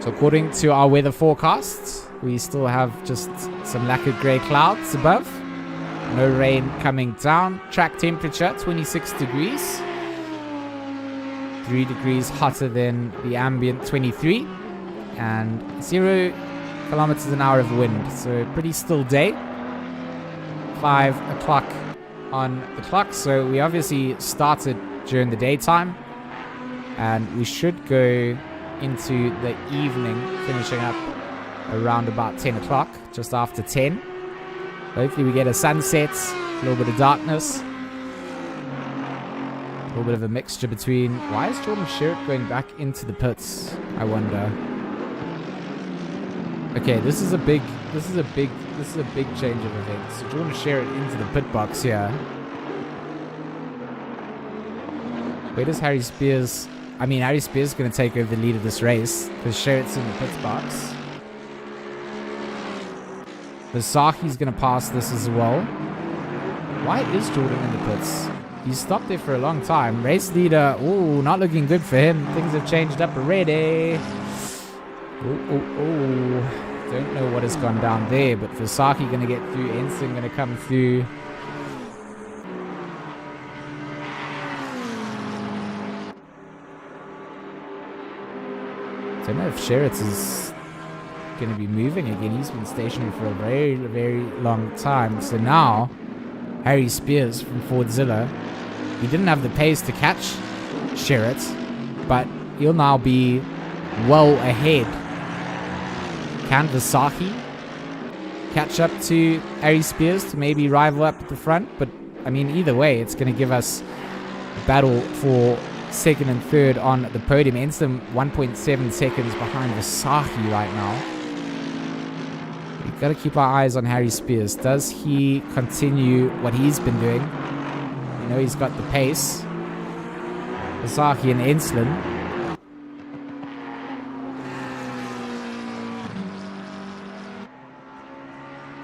So according to our weather forecasts, we still have just some lacquered grey clouds above. No rain coming down. Track temperature, 26 degrees. 3 degrees hotter than the ambient 23. And 0 kilometers an hour of wind. So pretty still day. 5 o'clock on the clock. So we obviously started during the daytime. And we should go into the evening, finishing up around about 10 o'clock, just after 10. Hopefully we get a sunset, a little bit of darkness, a little bit of a mixture between... Why is Jordan Sherritt going back into the pits, I wonder? Okay, this is a big change of events. So Jordan Sherritt into the pit box here. Where does Harry Spears... I mean, Harry Spears is going to take over the lead of this race because Sherritt's in the pit box. Vasaki's going to pass this as well. Why is Jordan in the pits? He's stopped there for a long time. Race leader, ooh, not looking good for him. Things have changed up already. Ooh. Don't know what has gone down there, but Vasaki going to get through. Ensign going to come through. Don't know if Sherritt is going to be moving again. He's been stationary for a very, very long time. So now, Harry Spears from Fordzilla, he didn't have the pace to catch Sherritt, but he'll now be well ahead. Can Vasaki catch up to Harry Spears to maybe rival up at the front? But, I mean, either way, it's going to give us a battle for second and third on the podium. Ensign 1.7 seconds behind Vasaki right now. We've got to keep our eyes on Harry Spears. Does he continue what he's been doing? You know, he's got the pace. Vasaki and Ensign.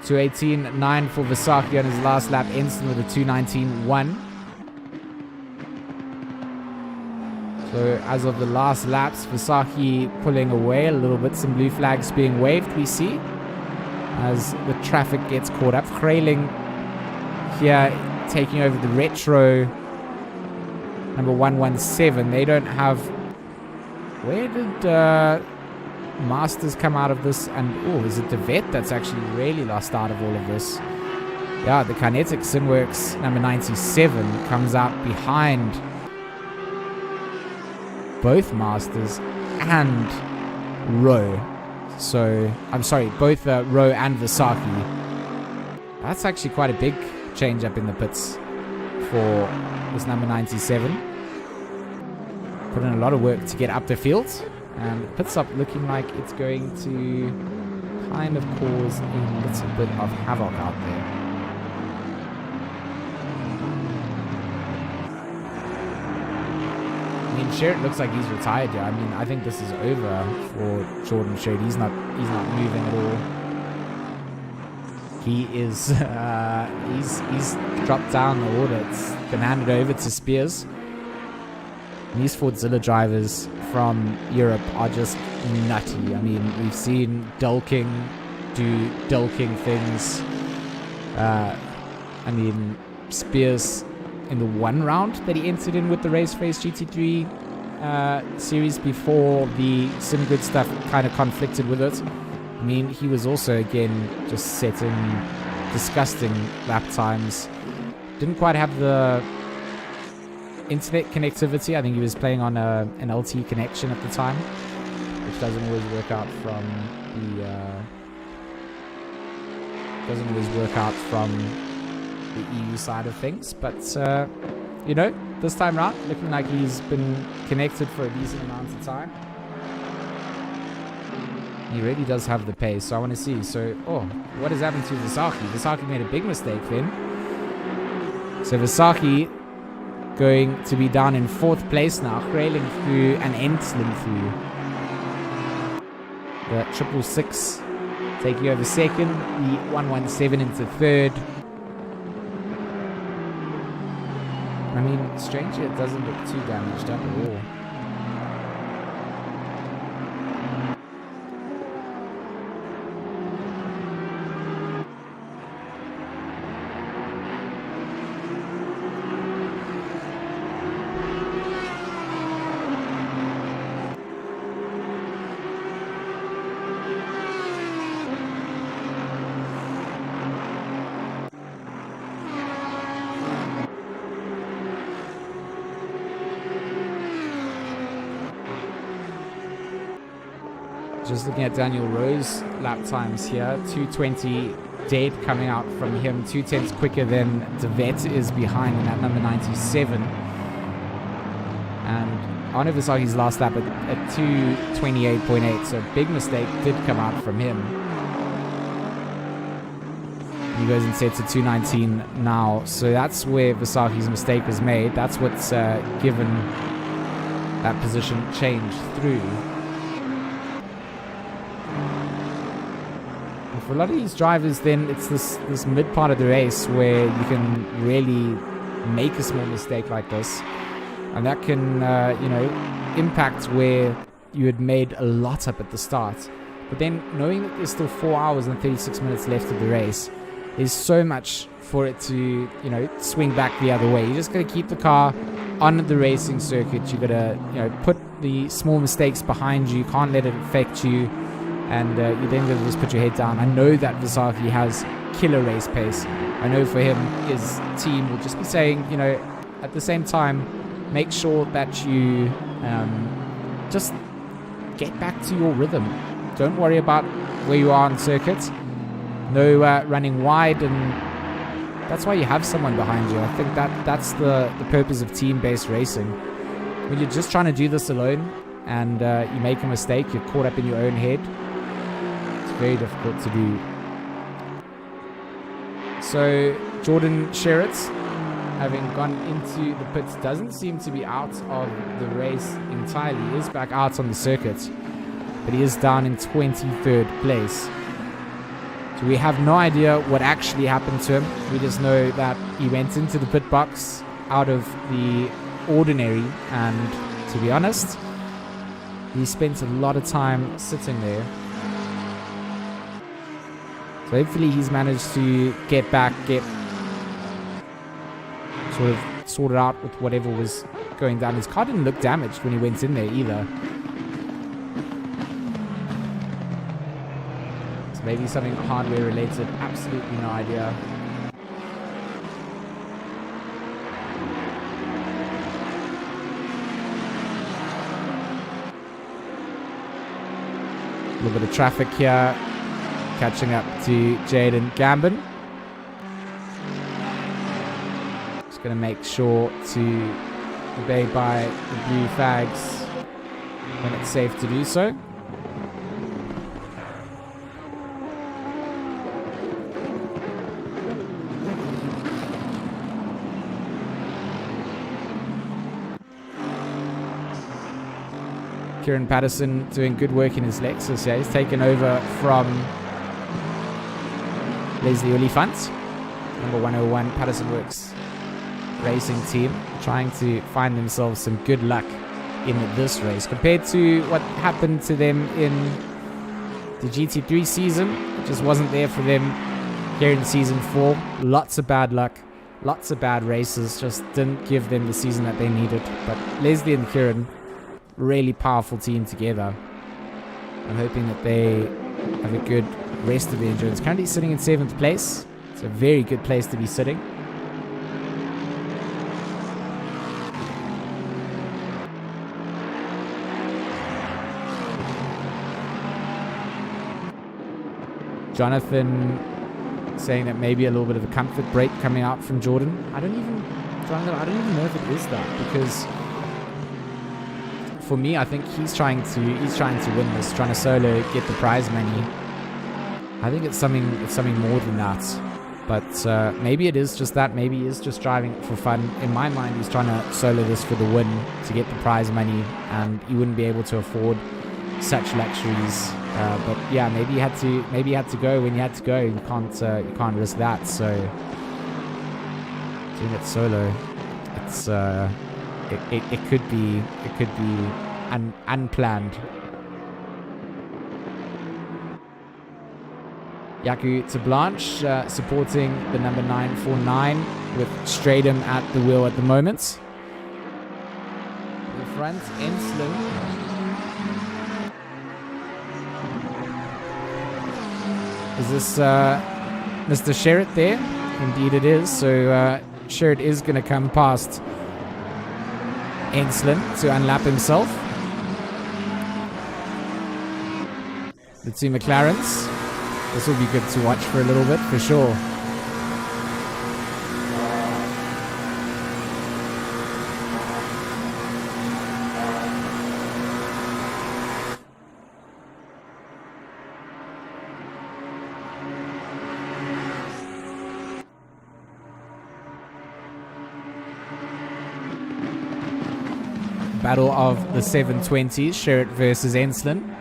.218.9 for Vasaki on his last lap. Ensign with a 219.1. So as of the last laps, Vasaki pulling away a little bit. Some blue flags being waved, we see, as the traffic gets caught up. Krayling here taking over the retro number 117. They don't have... Where did Masters come out of this? And oh, is it the vet that's actually really lost out of all of this? Yeah, the Kinetic Synworks number 97 comes out behind both Masters and Rowe. So, I'm sorry, both Rowe and Vasaki. That's actually quite a big change up in the pits for this number 97. Put in a lot of work to get up the field. And the pit stop looking like it's going to kind of cause a little bit of havoc out there. I mean, Sherritt looks like he's retired here. I mean, I think this is over for Jordan Sherritt. He's not moving at all. He is he's dropped down the order. It's been handed over to Spears. And these Fordzilla drivers from Europe are just nutty. I mean, we've seen Dulking do Dulking things. I mean, Spears in the one round that he entered in with the RaceFace GT3 series before the SimGrid stuff kind of conflicted with it. I mean, he was also, again, just setting disgusting lap times. Didn't quite have the internet connectivity. I think he was playing on an LTE connection at the time, which doesn't always work out from the EU side of things. But you know, this time around, looking like he's been connected for a decent amount of time. He really does have the pace, so I want to see. So, oh, what has happened to Vasaki? Vasaki made a big mistake then. So Vasaki going to be down in 4th place now, Krayling through and Ensign through. The 666 taking over 2nd, the 117 into 3rd. I mean, strangely, it doesn't look too damaged up at all. Just looking at Daniel Rowe's lap times here, 2:20 dead coming out from him, 2/10 quicker than De Vet is behind him at number 97. And Arno Vasaki's last lap at 2:28.8, so big mistake did come out from him. He goes and sets at 2:19 now, so that's where Vasaki's mistake was made. That's what's given that position change through. For a lot of these drivers, then it's this mid part of the race where you can really make a small mistake like this, and that can you know, impact where you had made a lot up at the start. But then knowing that there's still 4 hours and 36 minutes left of the race, there's so much for it to, you know, swing back the other way. You just got to keep the car on the racing circuit. You got to, you know, put the small mistakes behind you. You can't let it affect you. And you then got to just put your head down. I know that Visaki has killer race pace. I know for him, his team will just be saying, you know, at the same time, make sure that you just get back to your rhythm. Don't worry about where you are on circuit. No running wide, and that's why you have someone behind you. I think that's the purpose of team-based racing. When you're just trying to do this alone and you make a mistake, you're caught up in your own head. It's very difficult to do. So Jordan Sherritt, having gone into the pits, doesn't seem to be out of the race entirely. He is back out on the circuit, but he is down in 23rd place. So we have no idea what actually happened to him. We just know that he went into the pit box out of the ordinary, and to be honest, he spent a lot of time sitting there. So hopefully he's managed to get back, get sort of sorted out with whatever was going down. His car didn't look damaged when he went in there either. So maybe something hardware related. Absolutely no idea. A little bit of traffic here. Catching up to Jaden Gambin. Just going to make sure to obey by the blue flags when it's safe to do so. Kieran Patterson doing good work in his Lexus. Yeah, he's taken over from Leslie Oliphant, number 101 Patterson Works racing team, trying to find themselves some good luck in this race compared to what happened to them in the GT3 season. It just wasn't there for them here in season 4. Lots of bad luck, lots of bad races, just didn't give them the season that they needed. But Leslie and Kieran, really powerful team together. I'm hoping that they have a good rest of the endurance. Currently sitting in 7th place. It's a very good place to be sitting. Jonathan saying that maybe a little bit of a comfort break coming out from Jordan. I don't even know if it is that, because for me, I think he's trying to win this, trying to solo, get the prize money. I think it's something more than that. But maybe it is just that. Maybe he is just driving it for fun. In my mind, he's trying to solo this for the win, to get the prize money, and he wouldn't be able to afford such luxuries. But yeah, maybe he had to go when he had to go. You can't risk that. So doing it solo, it's it could be unplanned. Yaku to Blanche, supporting the number 949 with Stradom at the wheel at the moment. The front, Enslim. Is this Mr. Sherritt there? Indeed it is. So Sherritt is going to come past Enslim to unlap himself. The two McLarens. This will be good to watch for a little bit, for sure. Battle of the 720s, Sherritt versus Enslim.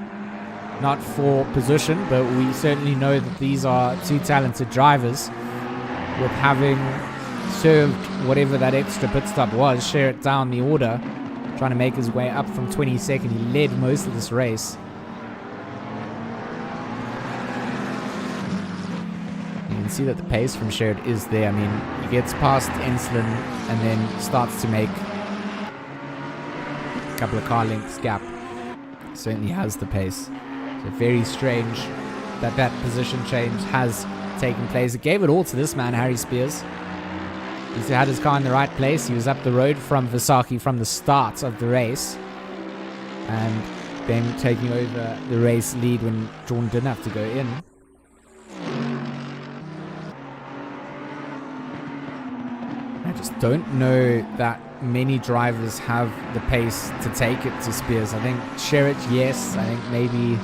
Not for position, but we certainly know that these are two talented drivers. With having served whatever that extra pit stop was, Sherritt down the order, trying to make his way up from 22nd. He led most of this race. can see that the pace from Sherrod is there. I mean, he gets past Ensslin and then starts to make a couple of car lengths gap. Certainly has the pace. So very strange that that position change has taken place. It gave it all to this man, Harry Spears. He had his car in the right place. He was up the road from Visaki from the start of the race. And then taking over the race lead when Jordan didn't have to go in. I just don't know that many drivers have the pace to take it to Spears. I think Sherrod, yes. I think maybe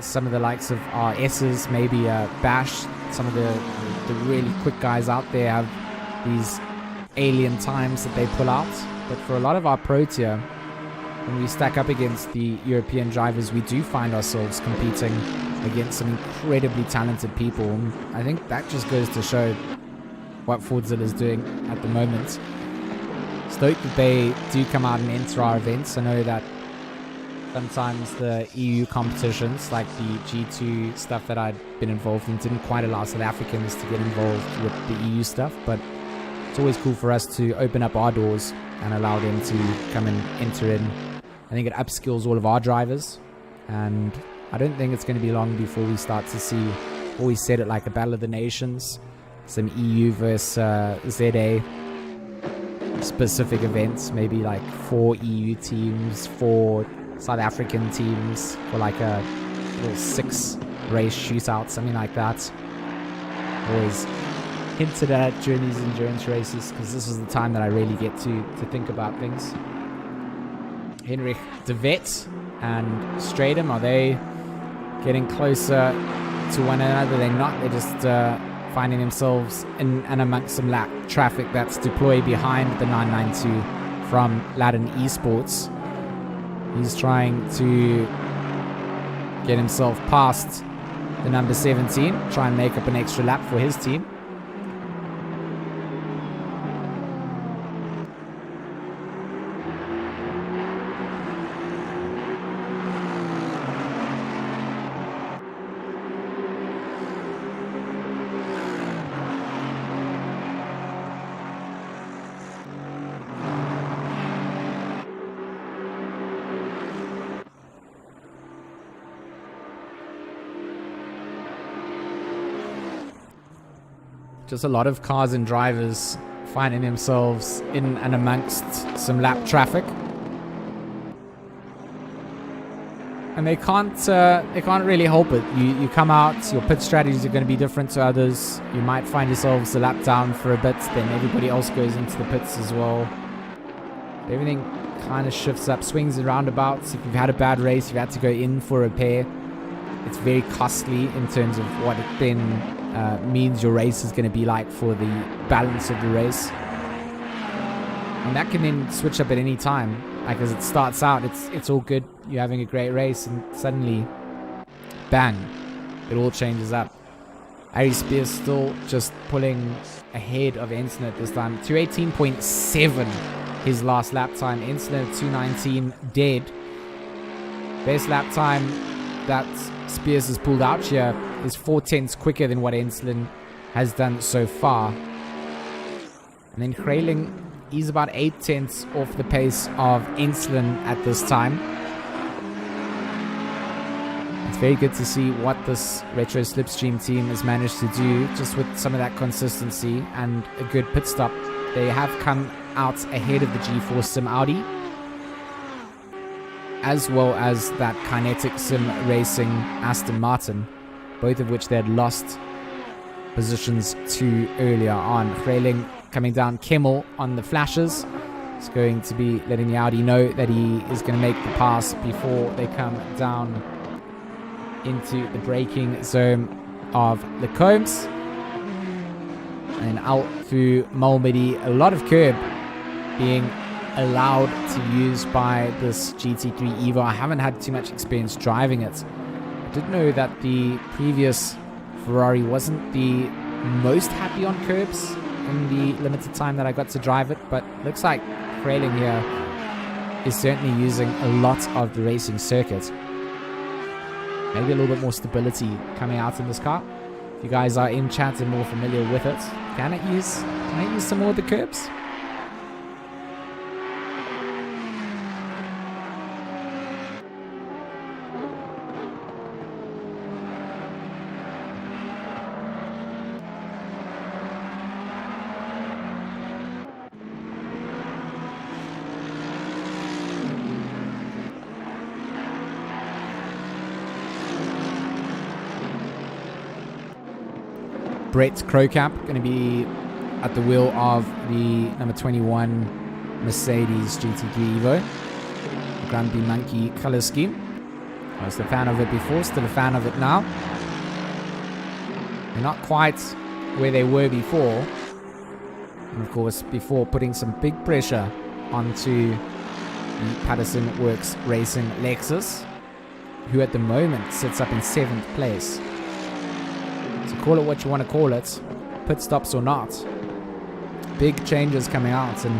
some of the likes of RS's, maybe Bash, some of the really quick guys out there have these alien times that they pull out. But for a lot of our pro tier, when we stack up against the European drivers, we do find ourselves competing against some incredibly talented people. And I think that just goes to show what Fordzilla is doing at the moment. Stoked that they do come out and enter our events. I know that sometimes the EU competitions, like the G2 stuff that I'd been involved in, didn't quite allow South Africans to get involved with the EU stuff, but it's always cool for us to open up our doors and allow them to come and enter in. I think it upskills all of our drivers, and I don't think it's going to be long before we start to see, always said it, like a Battle of the Nations, some EU versus ZA specific events, maybe like 4 EU teams, 4 South African teams, for like a little 6 race shootout, something like that. Always hinted at during these endurance races, because this is the time that I really get to think about things. Henrik de Vet and Stradum, are they getting closer to one another? They're not. They're just finding themselves in and amongst some lap traffic that's deployed behind the 992 from Latin Esports. He's trying to get himself past the number 17, try and make up an extra lap for his team. Just a lot of cars and drivers finding themselves in and amongst some lap traffic, and they can't really help it. You come out, your pit strategies are going to be different to others. You might find yourselves a lap down for a bit, then everybody else goes into the pits as well. Everything kind of shifts up, swings and roundabouts. If you've had a bad race, you've had to go in for repair. It's very costly in terms of what it then means your race is going to be like for the balance of the race. And that can then switch up at any time. Like as it starts out, it's all good, you're having a great race, and suddenly, bang, it all changes up. Harry Spears still just pulling ahead of Ensslin at this time. 218.7 his last lap time. Ensslin at 219 dead. Best lap time that Spears has pulled out here is 4/10 quicker than what Ensslin has done so far. And then Krayling, he's about 8/10 off the pace of Ensslin at this time. It's very good to see what this Retro Slipstream team has managed to do, just with some of that consistency and a good pit stop. They have come out ahead of the GeForce Sim Audi, as well as that Kinetic Sim Racing Aston Martin, both of which they had lost positions to earlier on. Krayling coming down Kimmel on the flashes. He's going to be letting the Audi know that he is going to make the pass before they come down into the braking zone of the Combs. And out through Malmedy, a lot of curb being allowed to use by this GT3 Evo. I haven't had too much experience driving it. I did know that the previous Ferrari wasn't the most happy on curbs in the limited time that I got to drive it, but looks like Krayling here is certainly using a lot of the racing circuit. Maybe a little bit more stability coming out in this car. If you guys are in chat and more familiar with it, can I use some more of the curbs? Brett Crowcamp going to be at the wheel of the number 21 Mercedes GT3 Evo. The Grumpy Monkey color scheme. I was a fan of it before, still a fan of it now. They're not quite where they were before. And of course, before putting some big pressure onto the Patterson Works Racing Lexus, who at the moment sits up in 7th place. So call it what you want to call it, pit stops or not. Big changes coming out, and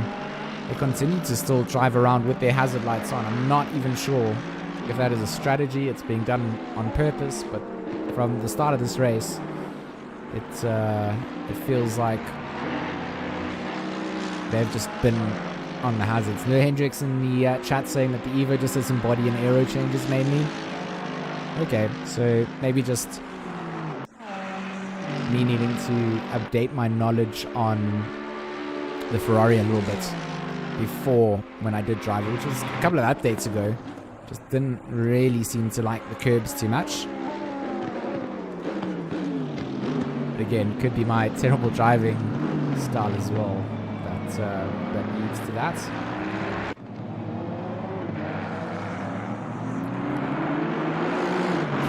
they continue to still drive around with their hazard lights on. I'm not even sure if that is a strategy, it's being done on purpose, but from the start of this race, it feels like they've just been on the hazards. Lou Hendricks in the chat saying that the Evo just has some body and aero changes mainly. Okay, so maybe just me needing to update my knowledge on the Ferrari a little bit before when I did drive it, which was a couple of updates ago. Just didn't really seem to like the curbs too much. But again, could be my terrible driving style as well that leads to that.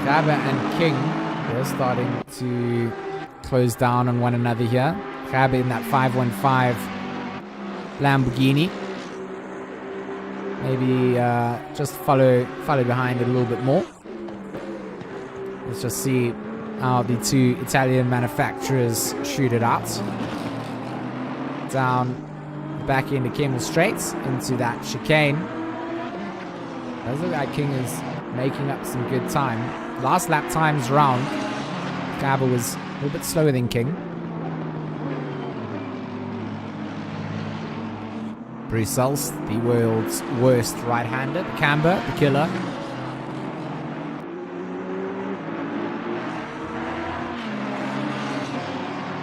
Gabba and King, they're starting to close down on one another here. Gabba in that 515 Lamborghini. Maybe just follow behind it a little bit more. Let's just see how the two Italian manufacturers shoot it out. Down the back end of Kemmel Straight into that chicane. Does look like King is making up some good time. Last lap times round, Gabba was a little bit slower than King. Bruce Sells, the world's worst right-hander. Camber, the killer.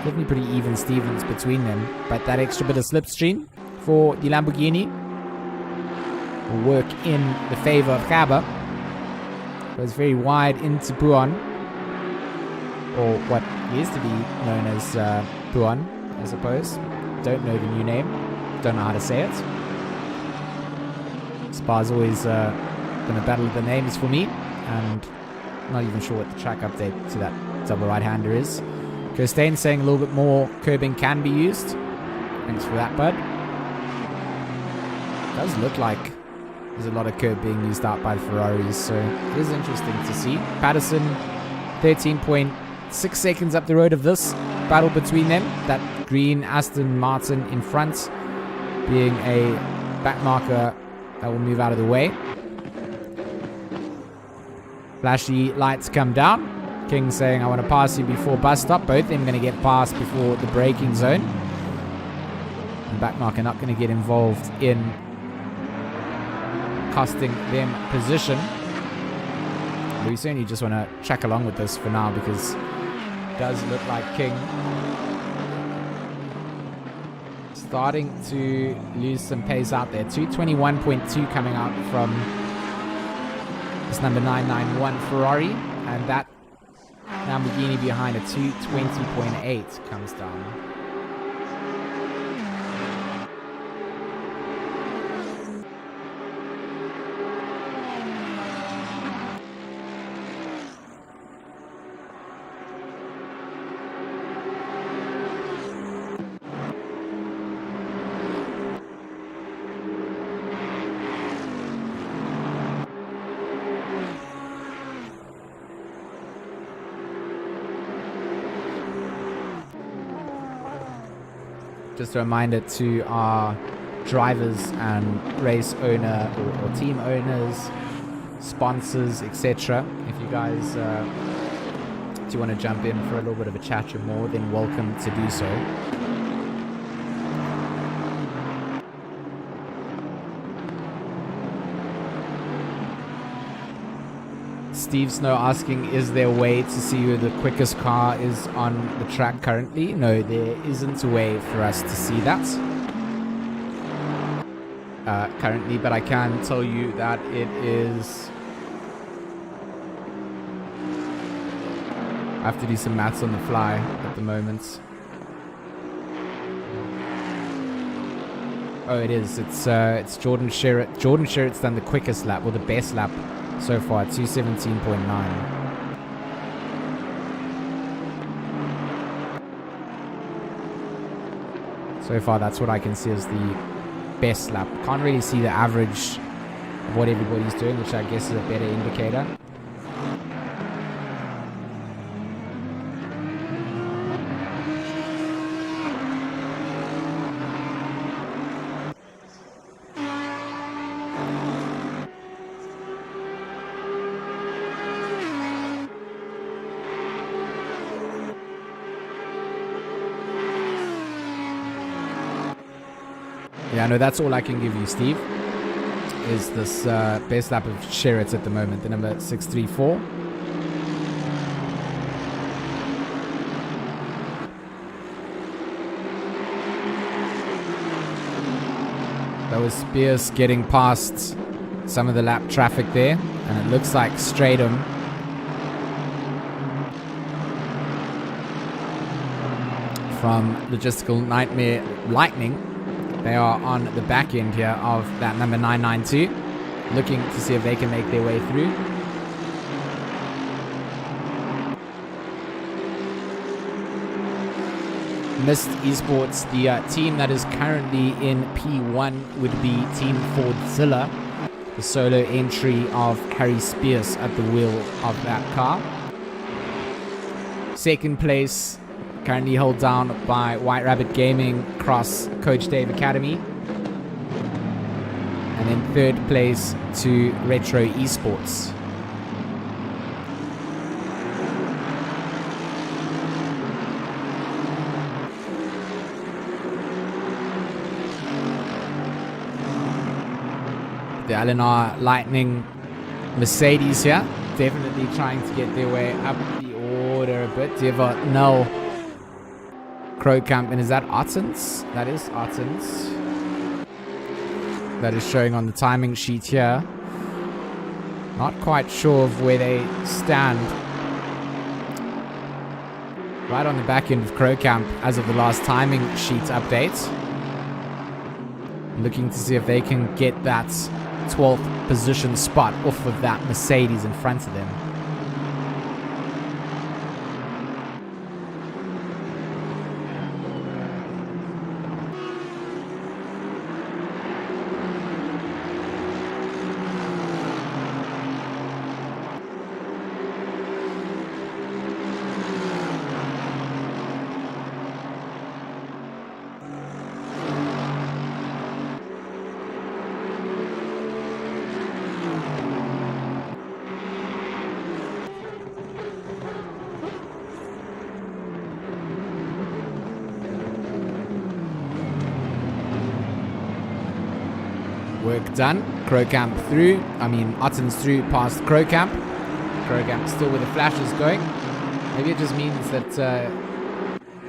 Definitely pretty even Stevens between them, but that extra bit of slipstream for the Lamborghini will work in the favor of Gabba. Goes very wide into Buon, or what is to be known as Buon, I suppose. Don't know the new name. Don't know how to say it. Spa's always been a battle of the names for me, and not even sure what the track update to that double right-hander is. Kirstein saying a little bit more curbing can be used. Thanks for that, bud. It does look like there's a lot of curb being used out by the Ferraris, so it is interesting to see. Patterson, 13.6 seconds up the road of this battle between them. That green Aston Martin in front being a back marker that will move out of the way. Flashy lights come down. King saying, I want to pass you before bus stop. Both of them going to get past before the braking zone. And back marker not going to get involved in costing them position. We certainly just want to check along with this for now, because it does look like King starting to lose some pace out there. 221.2 coming out from this number 991 Ferrari, and that Lamborghini behind a 220.8 comes down. Just a reminder to our drivers and race owner or team owners, sponsors, etc. If you guys do you want to jump in for a little bit of a chat, you're more than welcome to do so. Steve Snow asking, is there a way to see who the quickest car is on the track currently? No, there isn't a way for us to see that currently, but I can tell you that it is... I have to do some maths on the fly at the moment. Oh, it is. It's Jordan Sherritt. Jordan Sherritt's done the quickest lap, or the best lap so far, 2:17.9. So far, that's what I can see as the best lap. Can't really see the average of what everybody's doing, which I guess is a better indicator. Yeah, no, that's all I can give you, Steve, is this best lap of Sherritt's at the moment, the number 634. That was Spears getting past some of the lap traffic there, and it looks like Stratum from Logistical Nightmare Lightning. They are on the back end here of that number 992, looking to see if they can make their way through. Mist Esports, the team that is currently in P1 would be Team Fordzilla, the solo entry of Harry Spears at the wheel of that car. Second place currently held down by White Rabbit Gaming cross Coach Dave Academy. And then third place to Retro Esports. The LNR Lightning Mercedes here, definitely trying to get their way up the order a bit. Devo, no. Crowcamp, and is that Ottens? That is Ottens. That is showing on the timing sheet here. Not quite sure of where they stand. Right on the back end of Crowcamp as of the last timing sheet update. Looking to see if they can get that 12th position spot off of that Mercedes in front of them. Work done. Crowcamp through. Ottens through past Crowcamp. Crowcamp still with the flashes going. Maybe it just means that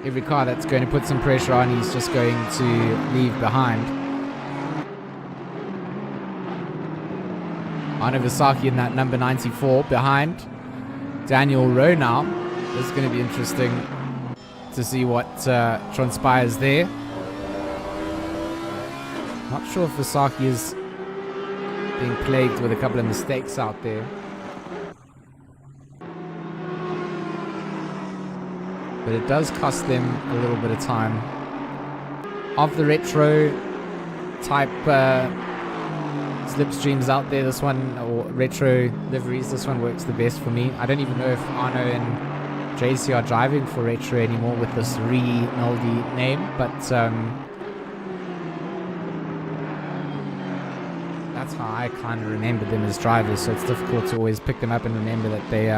every car that's going to put some pressure on, he's just going to leave behind. Arno Vasaki in that number 94 behind Daniel Rowe now. This is going to be interesting to see what transpires there. Not sure if Vasaki is being plagued with a couple of mistakes out there. But it does cost them a little bit of time. Of the retro type slipstreams out there, this one, or retro liveries, this one works the best for me. I don't even know if Arno and JC are driving for retro anymore with this Noldi name, but that's how I kind of remember them as drivers, so it's difficult to always pick them up and remember that they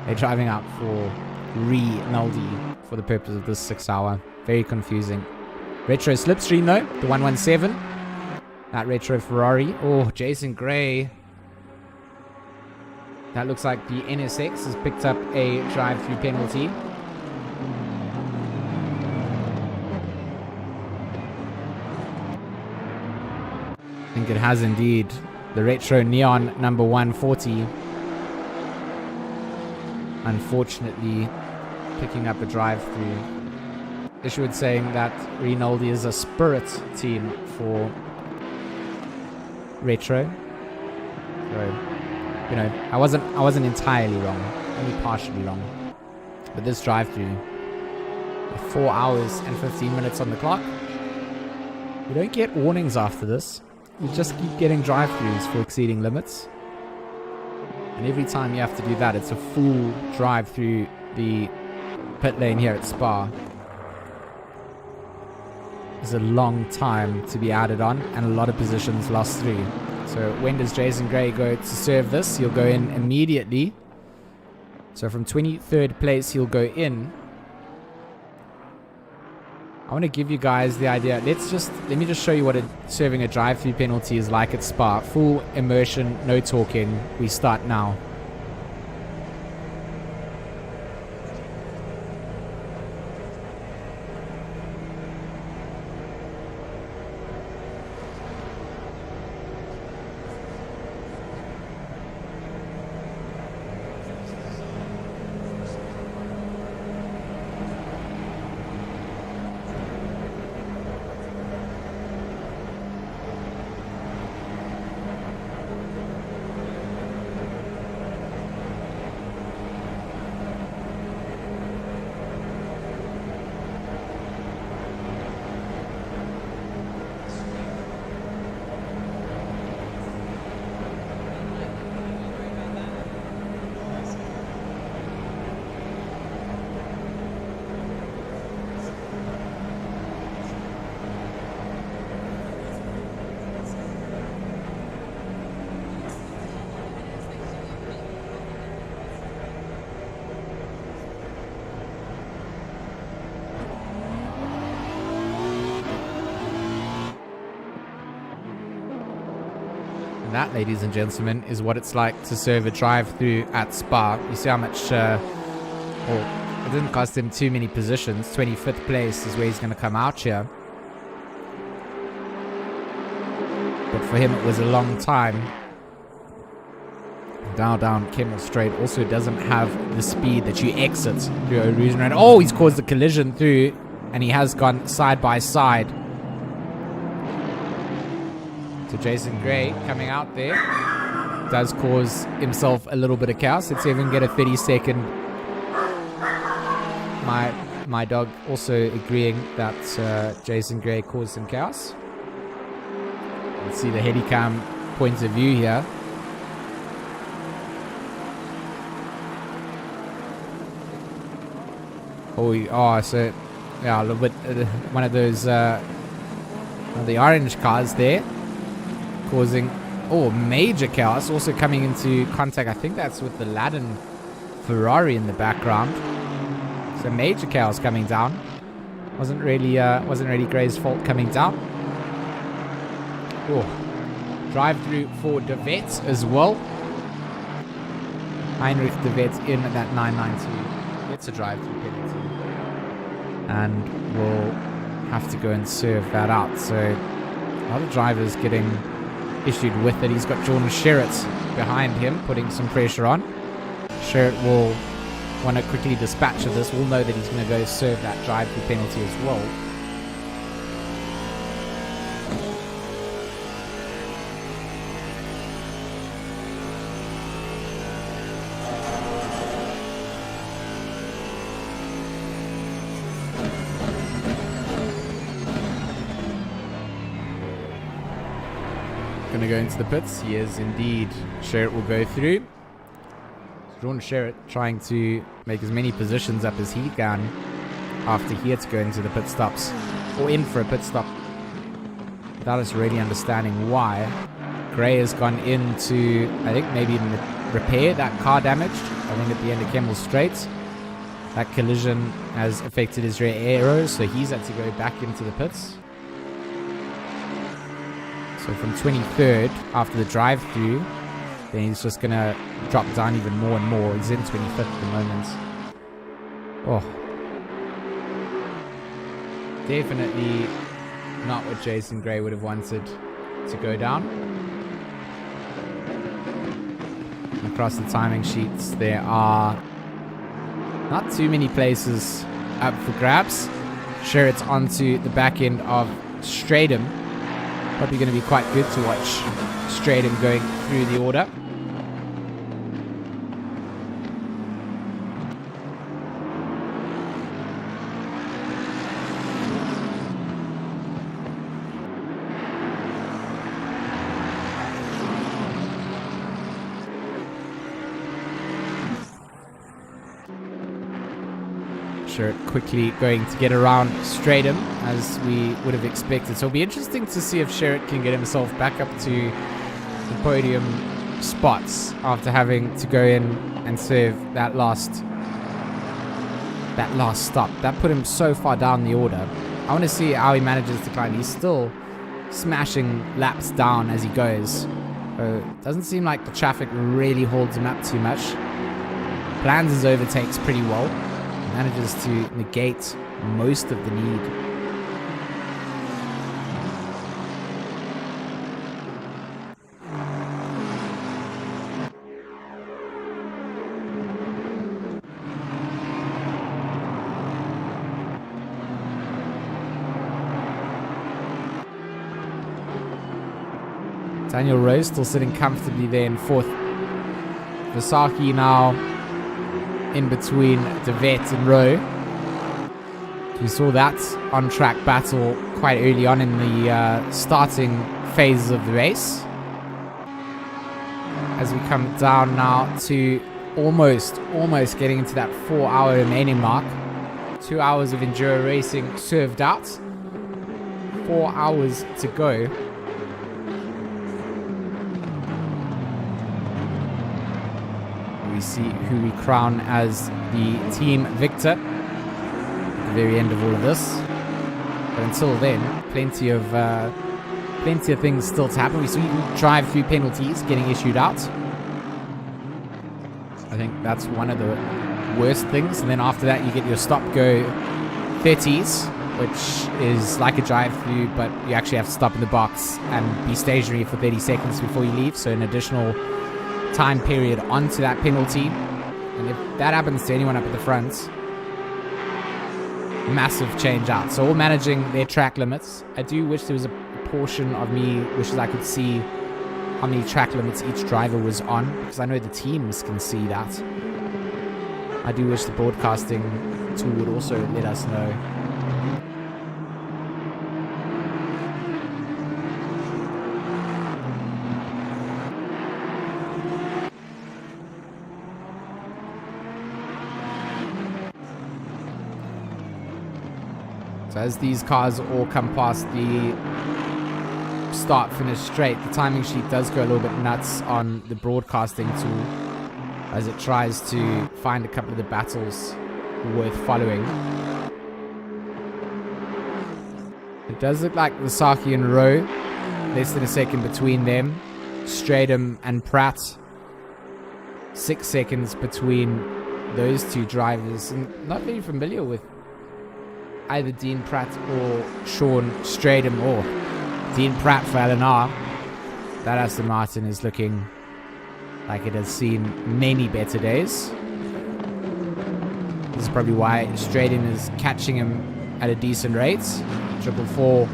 They're driving out for Rinaldi for the purpose of this 6 hour. Very confusing. Retro slipstream though, the 117. That retro Ferrari. Oh, Jason Gray. That looks like the NSX has picked up a drive-through penalty. I think it has indeed. The retro neon number 140. Unfortunately, picking up a drive-through. Isherwood saying that Rinaldi is a spirit team for retro. So, you know, I wasn't entirely wrong, only partially wrong. But this drive-through, 4 hours and 15 minutes on the clock. You don't get warnings after this. You just keep getting drive-throughs for exceeding limits. And every time you have to do that, it's a full drive through the pit lane here at Spa. It's a long time to be added on and a lot of positions lost through. So when does Jason Gray go to serve this? He'll go in immediately. So from 23rd place, he'll go in. I want to give you guys the idea. Let me just show you what serving a drive-through penalty is like at Spa. Full immersion, no talking. We start now. That, ladies and gentlemen, is what it's like to serve a drive-through at Spa. You see how much, it didn't cost him too many positions. 25th place is where he's going to come out here. But for him, it was a long time. Down Kemmel Straight also doesn't have the speed that you exit through Erosion Road. Oh, he's caused a collision through, and he has gone side by side. So Jason Gray coming out there does cause himself a little bit of chaos. Let's even get a 30-second. My dog also agreeing that Jason Gray caused some chaos. Let's see the Headicam point of view here. So yeah, a little bit one of those the orange cars there. Causing major chaos. Also coming into contact, I think that's with the Ladin Ferrari in the background. So major chaos coming down. Wasn't really Gray's fault coming down. Drive through for De Vet as well. Heinrich De Vet in at that 992. It's a drive through penalty, and we'll have to go and serve that out. So a lot of drivers getting issued with it. He's got Jordan Sherritt behind him, putting some pressure on. Sherritt will want to quickly dispatch of this. We'll know that he's going to go serve that drive-through penalty as well. Going to go into the pits. He is indeed. Sherritt will go through. Jordan Sherritt trying to make as many positions up as he can after he had to go into the pit stops, or in for a pit stop, without us really understanding why. Gray has gone into, I think maybe in the repair that car damage. I think at the end of Kemmel Straight, that collision has affected his rear aero, so he's had to go back into the pits. So from 23rd, after the drive-through, then he's just going to drop down even more and more. He's in 25th at the moment. Oh. Definitely not what Jason Gray would have wanted to go down. Across the timing sheets, there are not too many places up for grabs. Sherritt's onto the back end of Stratum. Probably going to be quite good to watch Stratum going through the order. Quickly going to get around Stratum as we would have expected. So it'll be interesting to see if Sherritt can get himself back up to the podium spots after having to go in and serve that last stop. That put him so far down the order. I want to see how he manages to climb. He's still smashing laps down as he goes. Doesn't seem like the traffic really holds him up too much. Plans his overtakes pretty well. Manages to negate most of the need. Daniel Rose still sitting comfortably there in 4th. Vasaki now in between DeVette and Rowe. We saw that on-track battle quite early on in the starting phases of the race. As we come down now to almost getting into that 4-hour remaining mark. 2 hours of enduro racing served out. 4 hours to go. We see who we crown as the team victor at the very end of all of this. But until then, plenty of things still to happen. We see drive-through penalties getting issued out. I think that's one of the worst things. And then after that, you get your stop-go 30s, which is like a drive-through, but you actually have to stop in the box and be stationary for 30 seconds before you leave. So an additional time period onto that penalty, and if that happens to anyone up at the front, massive change out. So all managing their track limits. I do wish there was a portion of me wishes I could see how many track limits each driver was on, because I know the teams can see that. I do wish the broadcasting tool would also let us know. As these cars all come past the start-finish straight, the timing sheet does go a little bit nuts on the broadcasting tool as it tries to find a couple of the battles worth following. It does look like Vasaki and Rowe, less than a second between them. Stratum and Pratt, 6 seconds between those two drivers. And not very familiar with either Dean Pratt or Sean Stratum, or Dean Pratt for LNR. That Aston Martin is looking like it has seen many better days. This is probably why Stratum is catching him at a decent rate. 444.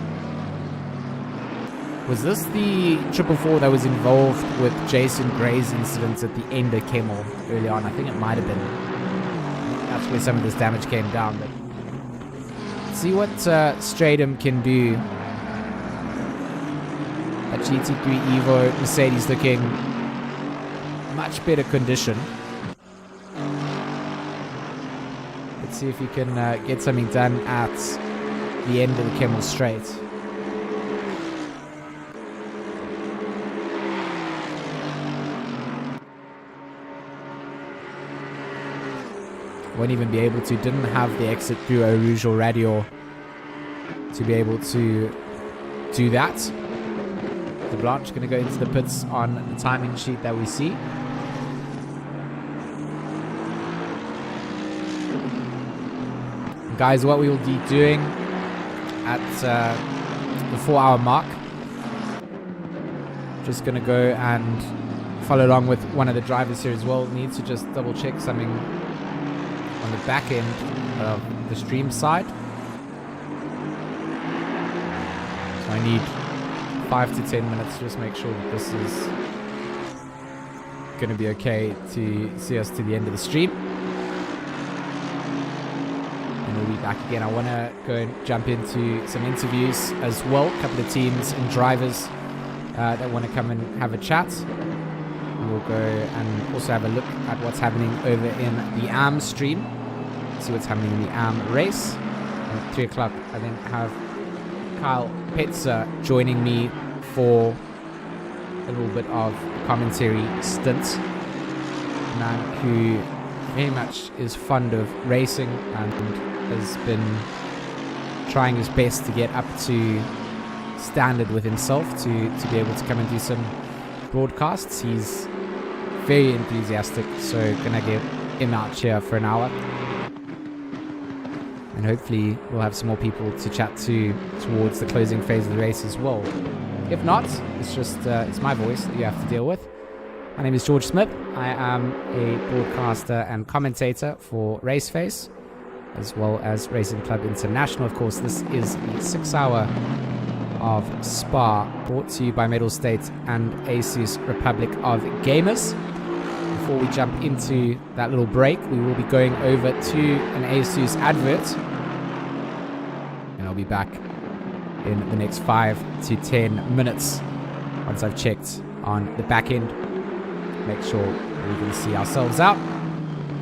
Was this the 444 that was involved with Jason Gray's incident at the end of Kemmel early on? I think it might have been. That's where some of this damage came down, but see what Stratum can do. That GT3 Evo Mercedes looking much better condition. Let's see if he can get something done at the end of the Kemmel Straight. Won't even be able to. Didn't have the exit through ROG or radio to be able to do that. The Blanche going to go into the pits on the timing sheet that we see. And guys, what we will be doing at the 4-hour mark, just going to go and follow along with one of the drivers here as well. Need to just double check something on the back end of the stream side. So I need 5 to 10 minutes to just make sure that this is going to be okay to see us to the end of the stream. And we'll be back again. I want to go and jump into some interviews as well. A couple of teams and drivers that want to come and have a chat. We'll go and also have a look at what's happening over in the AM stream. See what's happening in the AM race. And at 3 o'clock, I then have Kyle Petzer joining me for a little bit of commentary stint. A man who very much is fond of racing and has been trying his best to get up to standard with himself to be able to come and do some broadcasts. He's very enthusiastic, so gonna get him out here for an hour, and hopefully we'll have some more people to chat to towards the closing phase of the race as well. If not, it's just it's my voice that you have to deal with. My name is George Smith. I am a broadcaster and commentator for RaceFace, as well as Racing Club International. Of course, this is the 6-hour of Spa, brought to you by Mettlestate and Asus Republic of Gamers. Before we jump into that little break, we will be going over to an Asus advert, and I'll be back in the next 5 to 10 minutes once I've checked on the back end. Make sure we can see ourselves out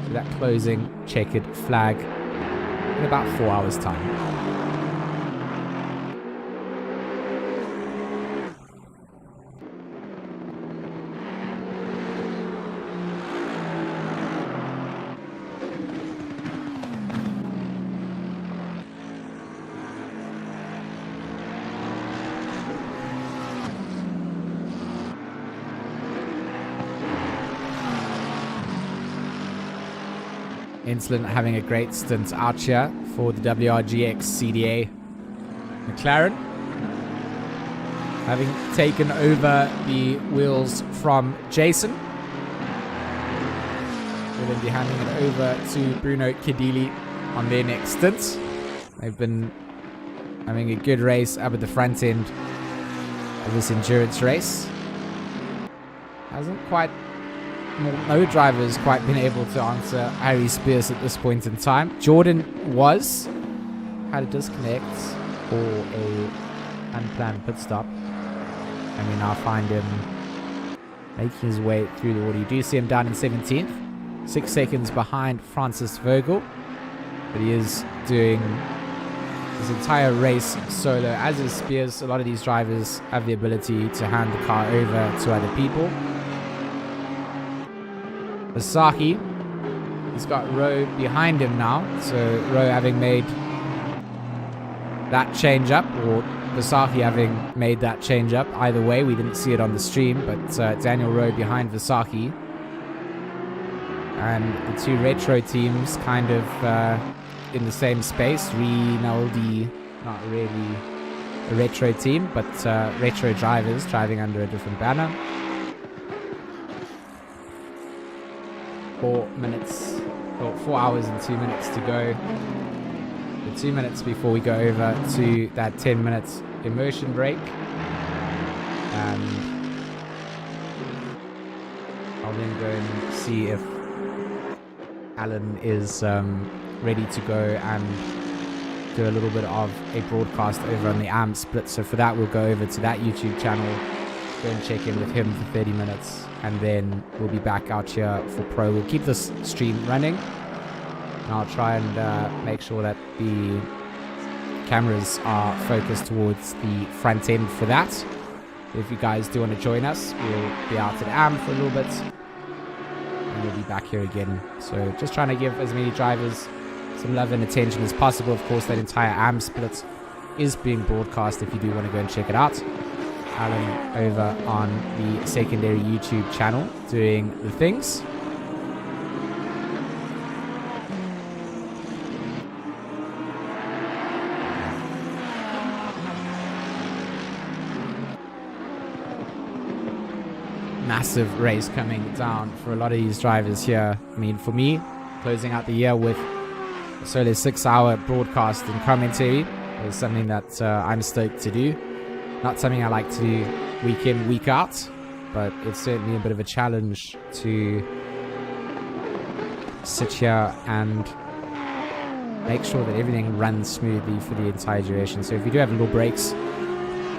to that closing checkered flag in about 4 hours time. Insolent having a great stint out here for the WRGX CDA McLaren, having taken over the wheels from Jason. We'll then be handing it over to Bruno Kedili on their next stint. They've been having a good race up at the front end of this endurance race. No driver's quite been able to answer Harry Spears at this point in time. Jordan had a disconnect or a unplanned pit stop, and we now find him making his way through the water. You do see him down in 17th, 6 seconds behind Francis Vogel, but he is doing his entire race solo. As is Spears, a lot of these drivers have the ability to hand the car over to other people. Asaki, he's got Rowe behind him now, so Rowe having made that change up, or Vasaki having made that change up. Either way, we didn't see it on the stream, but Daniel Rowe behind Vasaki. And the two retro teams kind of in the same space. Rinaldi, not really a retro team, but retro drivers driving under a different banner. 4 hours and 2 minutes to go. The 2 minutes before we go over to that 10 minutes immersion break. And I'll then go and see if Alan is ready to go and do a little bit of a broadcast over on the AM split. So for that, we'll go over to that YouTube channel, go and check in with him for 30 minutes. And then we'll be back out here for Pro. We'll keep this stream running. And I'll try and make sure that the cameras are focused towards the front end for that. If you guys do want to join us, we'll be out at AM for a little bit. and we'll be back here again. So just trying to give as many drivers some love and attention as possible. Of course, that entire AM split is being broadcast if you do want to go and check it out. Alan over on the secondary YouTube channel doing the things. Massive race coming down for a lot of these drivers here. I mean, for me, closing out the year with a solo 6-hour broadcast and commentary is something that I'm stoked to do. Not something I like to do week in, week out, but it's certainly a bit of a challenge to sit here and make sure that everything runs smoothly for the entire duration. So if we do have little breaks,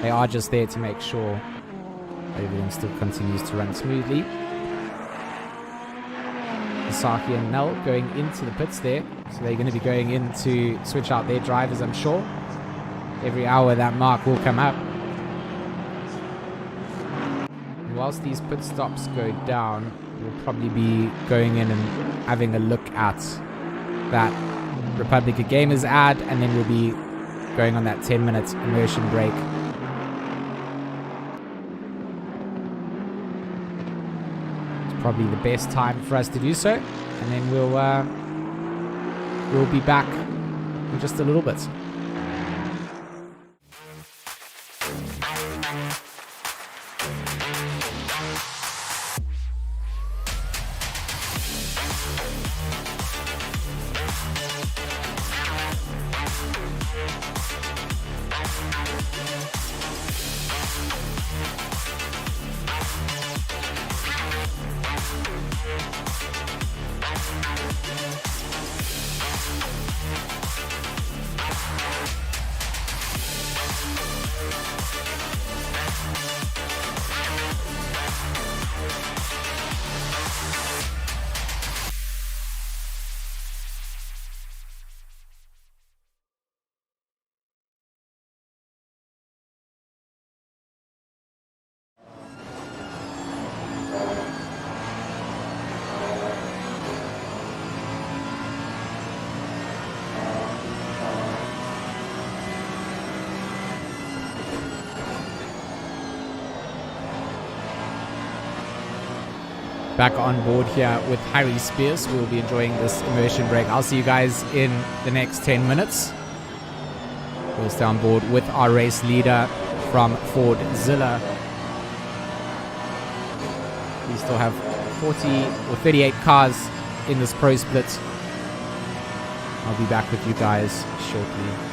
they are just there to make sure everything still continues to run smoothly. Saki and Nell going into the pits there. So they're going to be going in to switch out their drivers, I'm sure. Every hour that mark will come up. And whilst these pit stops go down, we'll probably be going in and having a look at that Republic of Gamers ad, and then we'll be going on that 10-minute immersion break. Probably the best time for us to do so, and then we'll be back in just a little bit. Back on board here with Harry Spears. We'll be enjoying this immersion break. I'll see you guys in the next 10 minutes. We'll stay on board with our race leader from Ford Zilla. We still have 40 or 38 cars in this pro split. I'll be back with you guys shortly.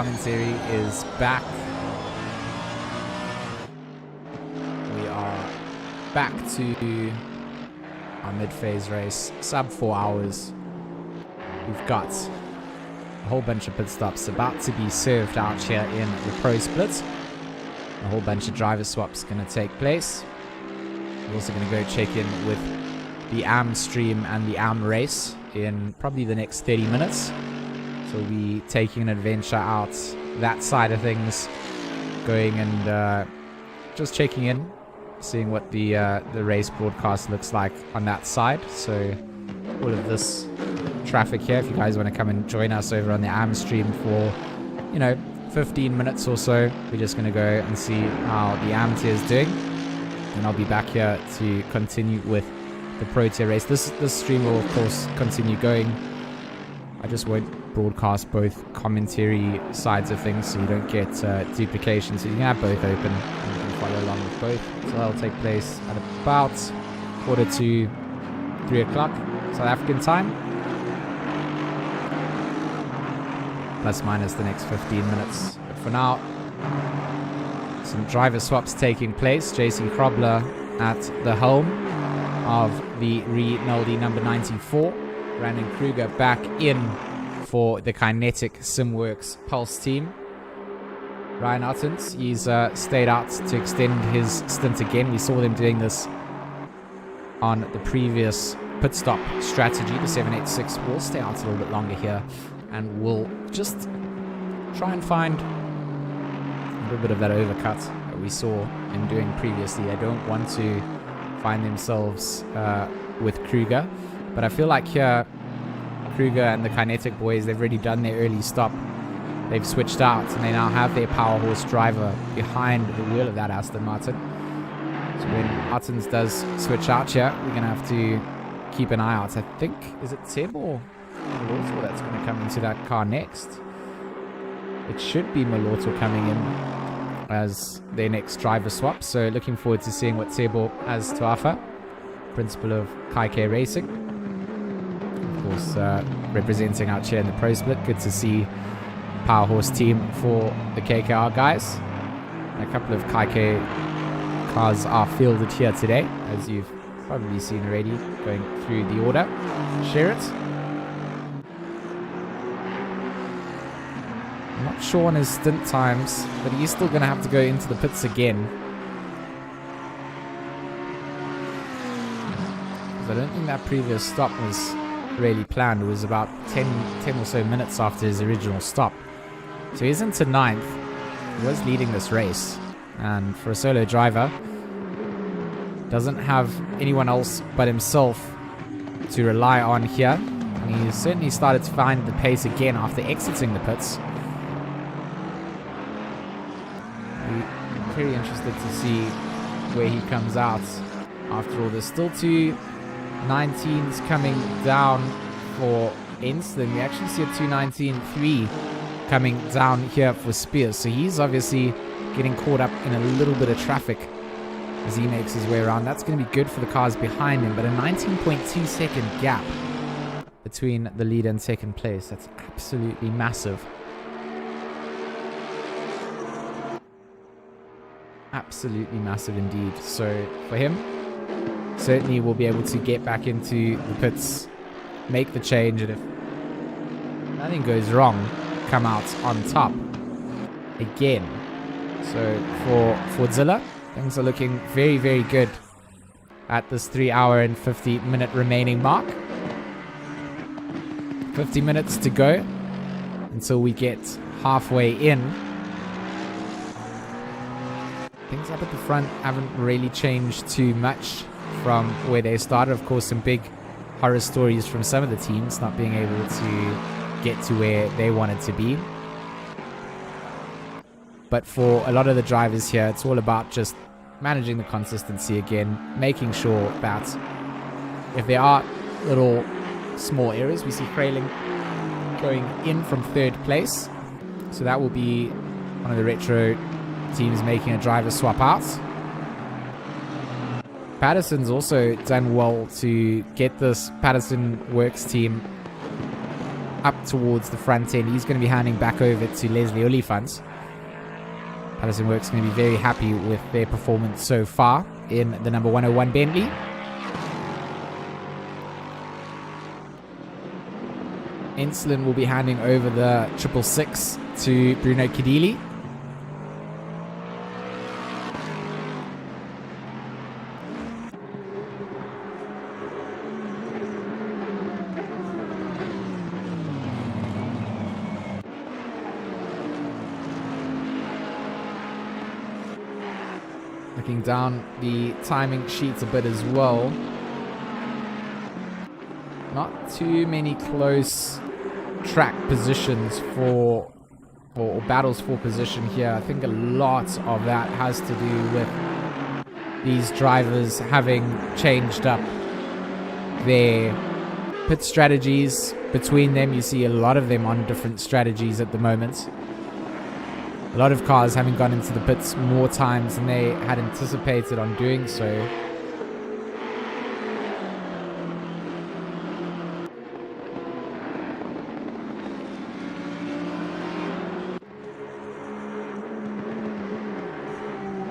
commentary is back. We are back to our mid-phase race, sub 4 hours. We've got a whole bunch of pit stops about to be served out here in the Pro Split. A whole bunch of driver swaps going to take place. We're also going to go check in with the AM stream and the AM race in probably the next 30 minutes. So we'll be taking an adventure out that side of things, going and just checking in, seeing what the race broadcast looks like on that side. So all of this traffic here, if you guys want to come and join us over on the AM stream for, 15 minutes or so, we're just going to go and see how the AM tier is doing. And I'll be back here to continue with the Pro tier race. This stream will, of course, continue going. I just won't broadcast both commentary sides of things so you don't get duplication. So you can have both open and you can follow along with both. So that'll take place at about 2:45, 3 o'clock South African time. Plus minus the next 15 minutes. But for now, some driver swaps taking place. Jason Krobler at the helm of the Renaldi number 94. Brandon Kruger back in for the Kinetic Simworks Pulse team. Ryan Ottens, he's stayed out to extend his stint again. We saw them doing this on the previous pit stop strategy. The 786 will stay out a little bit longer here, and we'll just try and find a little bit of that overcut that we saw him doing previously. They don't want to find themselves with Kruger, but I feel like here Kruger and the Kinetic boys, they've already done their early stop. They've switched out and they now have their power horse driver behind the wheel of that Aston Martin. So when Ottens does switch out here, we're going to have to keep an eye out. I think, is it Seb or Malorto that's going to come into that car next? It should be Malorto coming in as their next driver swap. So looking forward to seeing what Sebo has to offer. Principal of KK Racing. Of course, representing out here in the Pro Split. Good to see Power Horse team for the KKR guys. And a couple of KK cars are fielded here today, as you've probably seen already going through the order. Share it. I'm not sure on his stint times, but he's still going to have to go into the pits again. Because I don't think that previous stop was really planned. It was about 10 or so minutes after his original stop. So he's into 9th. He was leading this race. And for a solo driver, doesn't have anyone else but himself to rely on here. And he certainly started to find the pace again after exiting the pits. Very interested to see where he comes out after all. There's still two 19s coming down for Enslin. We actually see a 219.3 coming down here for Spears. So he's obviously getting caught up in a little bit of traffic as he makes his way around. That's going to be good for the cars behind him, but a 19.2 second gap between the lead and second place. That's absolutely massive. Absolutely massive indeed. So for him, certainly we'll be able to get back into the pits, make the change, and if nothing goes wrong, come out on top again. So for Zilla, things are looking very, very good at this 3 hour and 50 minute remaining mark. 50 minutes to go until we get halfway in. Things up at the front haven't really changed too much from where they started. Of course, some big horror stories from some of the teams not being able to get to where they wanted to be. But for a lot of the drivers here, it's all about just managing the consistency again, making sure that if there are little small errors, we see Frayling going in from 3rd place. So that will be one of the retro teams making a driver swap out. Patterson's also done well to get this Patterson Works team up towards the front end. He's going to be handing back over to Leslie Oliphant. Patterson Works going to be very happy with their performance so far in the number 101 Bentley. Insulin will be handing over the 666 to Bruno Kadili. Looking down the timing sheets a bit as well. Not too many close track positions for or battles for position here. I think a lot of that has to do with these drivers having changed up their pit strategies between them. You see a lot of them on different strategies at the moment. A lot of cars having gone into the pits more times than they had anticipated on doing so.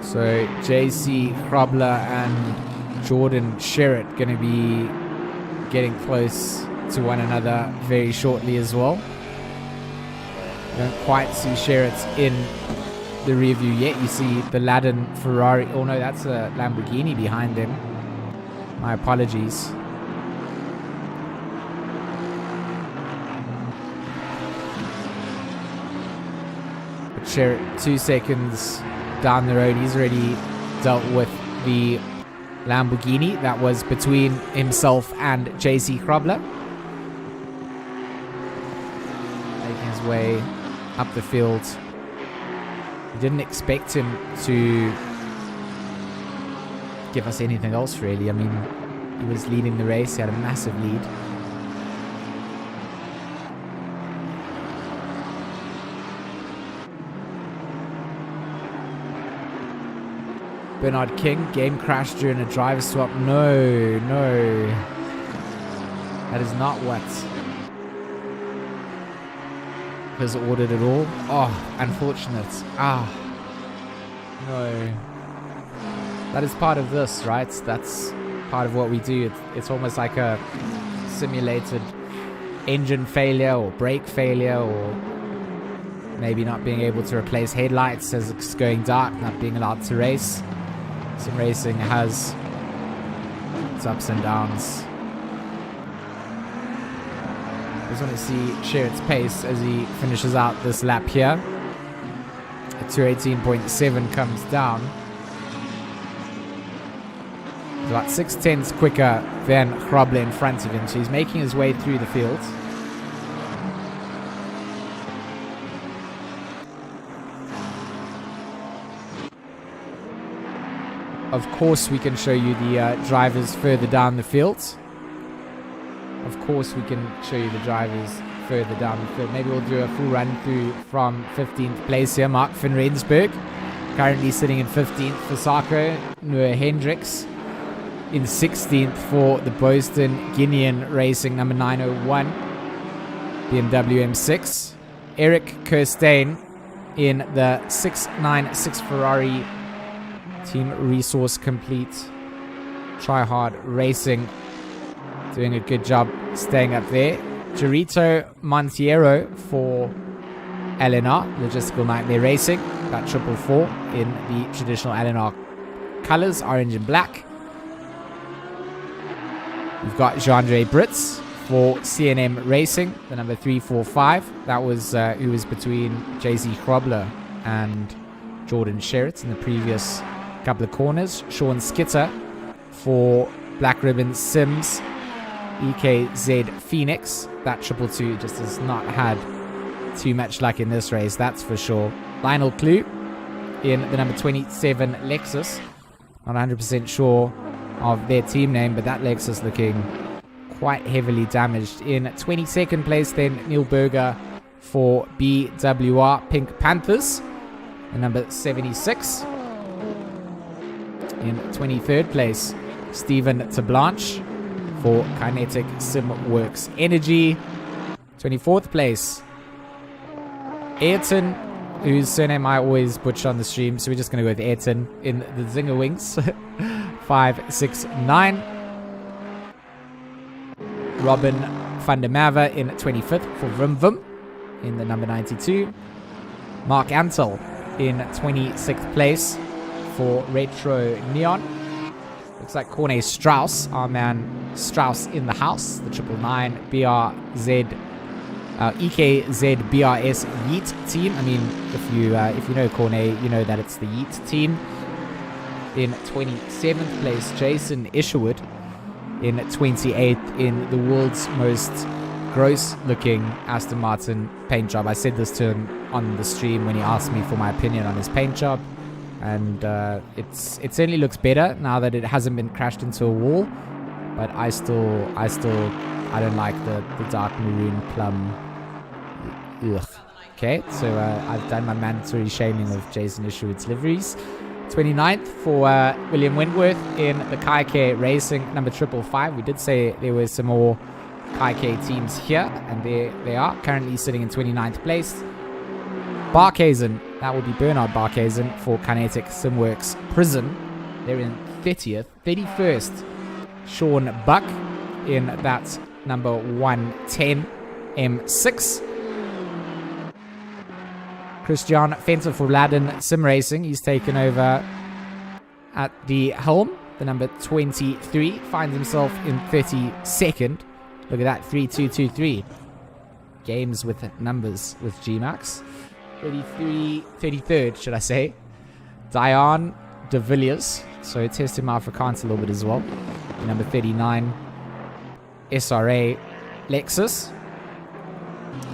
So JC Krobler and Jordan Sherritt going to be getting close to one another very shortly as well. Don't quite see Sherritt in the rear view yet. You see the Ladin Ferrari. Oh no, that's a Lamborghini behind them. My apologies. But Sherritt 2 seconds down the road. He's already dealt with the Lamborghini that was between himself and JC Krobler. Making his way up the field. We didn't expect him to give us anything else really. I mean, he was leading the race. He had a massive lead. Bernard King, game crash during a driver swap. No. That is not what was ordered at all. Oh, unfortunate. No. That is part of this, right? That's part of what we do. It's almost like a simulated engine failure or brake failure, or maybe not being able to replace headlights as it's going dark, not being allowed to race. Sim racing has its ups and downs. I just want to see Sherritt's pace as he finishes out this lap here. A 218.7 comes down. He's about 6/10 quicker than Krobler in front of him, so he's making his way through the field. Of course we can show you the drivers further down the field. Of course we can show you the drivers further down the field. Maybe we'll do a full run through from 15th place here. Mark van Rensburg currently sitting in 15th for Sarko. Noah Hendricks in 16th for the Boston Guinean Racing number 901 BMW M6. Eric Kirstein in the 696 Ferrari Team Resource Complete Try Hard Racing, doing a good job staying up there. Jarito Montiero for LNR Logistical Nightmare Racing, that 444 in the traditional LNR colors, orange and black. We've got Jean-Andre Britz for CNM Racing, the number 345. That was who was between JC Krobler and Jordan Sherritt in the previous couple of corners. Sean Skitter for Black Ribbon Sims EKZ Phoenix. That 222 just has not had too much luck in this race, that's for sure. Lionel Clue in the number 27 Lexus. Not 100% sure of their team name, but that Lexus looking quite heavily damaged. In 22nd place then, Neil Berger for BWR Pink Panthers, the number 76. In 23rd place, Stephen Tablanche for Kinetic Sim Works Energy. 24th place, Ayrton, whose surname I always butcher on the stream, so we're just going to go with Ayrton in the Zinger Wings. 5, 6, 9. Robin van der Merwe in 25th for Vim Vim in the number 92. Mark Antel in 26th place for Retro Neon. Looks like Corne Strauss, our man Strauss in the house. The 999 BRZ EKZ BRS Yeet team. I mean, if you know Corne, you know that it's the Yeet team. In 27th place, Jason Isherwood. In 28th, in the world's most gross-looking Aston Martin paint job. I said this to him on the stream when he asked me for my opinion on his paint job, and it certainly looks better now that it hasn't been crashed into a wall. But I don't like the dark maroon plum. Ugh. Okay, so I've done my mandatory shaming of Jason Isherwood's liveries. 29th for William Wentworth in the Kaike Racing number 555. We did say there were some more Kaike teams here, and there they are, currently sitting in 29th place. Barkhazen, that would be Bernard Barkhazen for Kinetic Simworks Prison. They're in 30th. 31st, Sean Buck in that number 110 M6. Christian Fenter for Ladin Sim Racing. He's taken over at the helm. The number 23 finds himself in 32nd. Look at that, 3-2-2-3. Games with numbers with GMAX. 33rd, should I say. Diane de Villiers. So test him out for Kant a little bit as well. The number 39, SRA Lexus.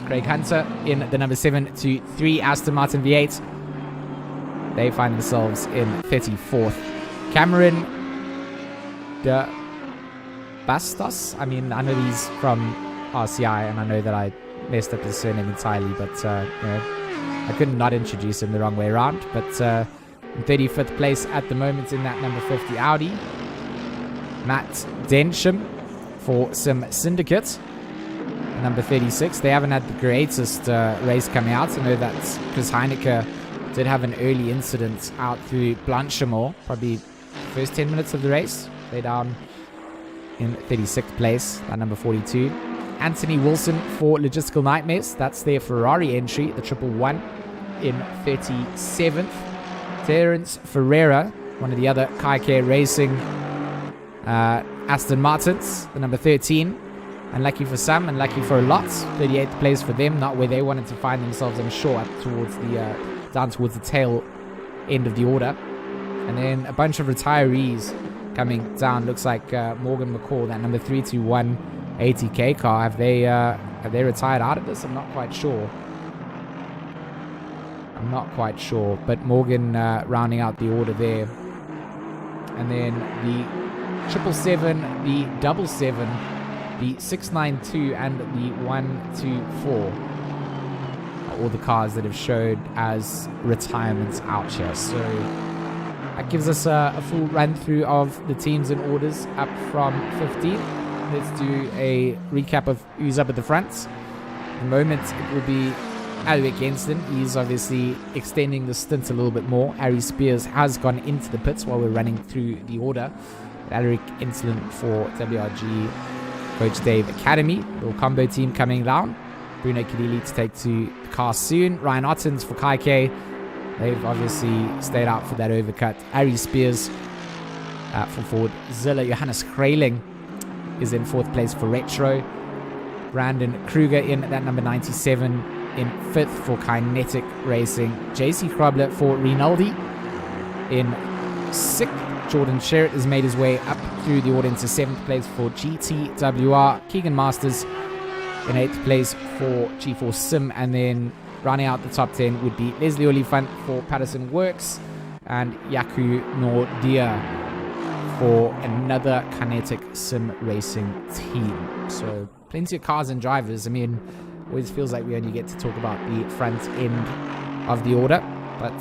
Craig Hunter in the number 7-3 Aston Martin V8. They find themselves in 34th. Cameron de Bastos. I mean, I know he's from RCI, and I know that I messed up his surname entirely, but I couldn't not introduce him the wrong way around. But in 35th place at the moment in that number 50 Audi. Matt Densham for Sim Syndicate. Number 36. They haven't had the greatest race coming out. I know that Chris Heineke did have an early incident out through Blanchimore, probably the first 10 minutes of the race. They're down in 36th place, at number 42. Anthony Wilson for Logistical Nightmares. That's their Ferrari entry, the 111 in 37th. Terence Ferreira, one of the other Kaike Racing Aston Martins, the number 13. Unlucky for some, unlucky for a lot. 38th place for them, not where they wanted to find themselves, I'm sure, towards the down towards the tail end of the order. And then a bunch of retirees coming down. Looks like Morgan McCall, that number 321 80k car. Have they retired out of this? I'm not quite sure. But Morgan rounding out the order there. And then the 777, the 77, the 692, and the 124 are all the cars that have showed as retirements out here. So that gives us a full run through of the teams and orders up from 15. Let's do a recap of who's up at the front. At the moment, it will be Alec Enston. He's obviously extending the stint a little bit more. Harry Spears has gone into the pits while we're running through the order. Alec Enston for WRG Coach Dave Academy. Little combo team coming down. Bruno Kadili to take to the car soon. Ryan Ottens for Kaike. They've obviously stayed out for that overcut. Harry Spears for Ford Zilla. Johannes Kreiling is in 4th place for Retro. Brandon Kruger in that number 97 in 5th for Kinetic Racing. JC Krobler for Rinaldi in 6th. Jordan Sherritt has made his way up through the order into 7th place for GTWR. Keegan Masters in 8th place for G4 Sim. And then rounding out the top 10 would be Leslie Oliphant for Patterson Works and Yaku Nordia for another Kinetic Sim Racing team. So plenty of cars and drivers. I mean, always feels like we only get to talk about the front end of the order. But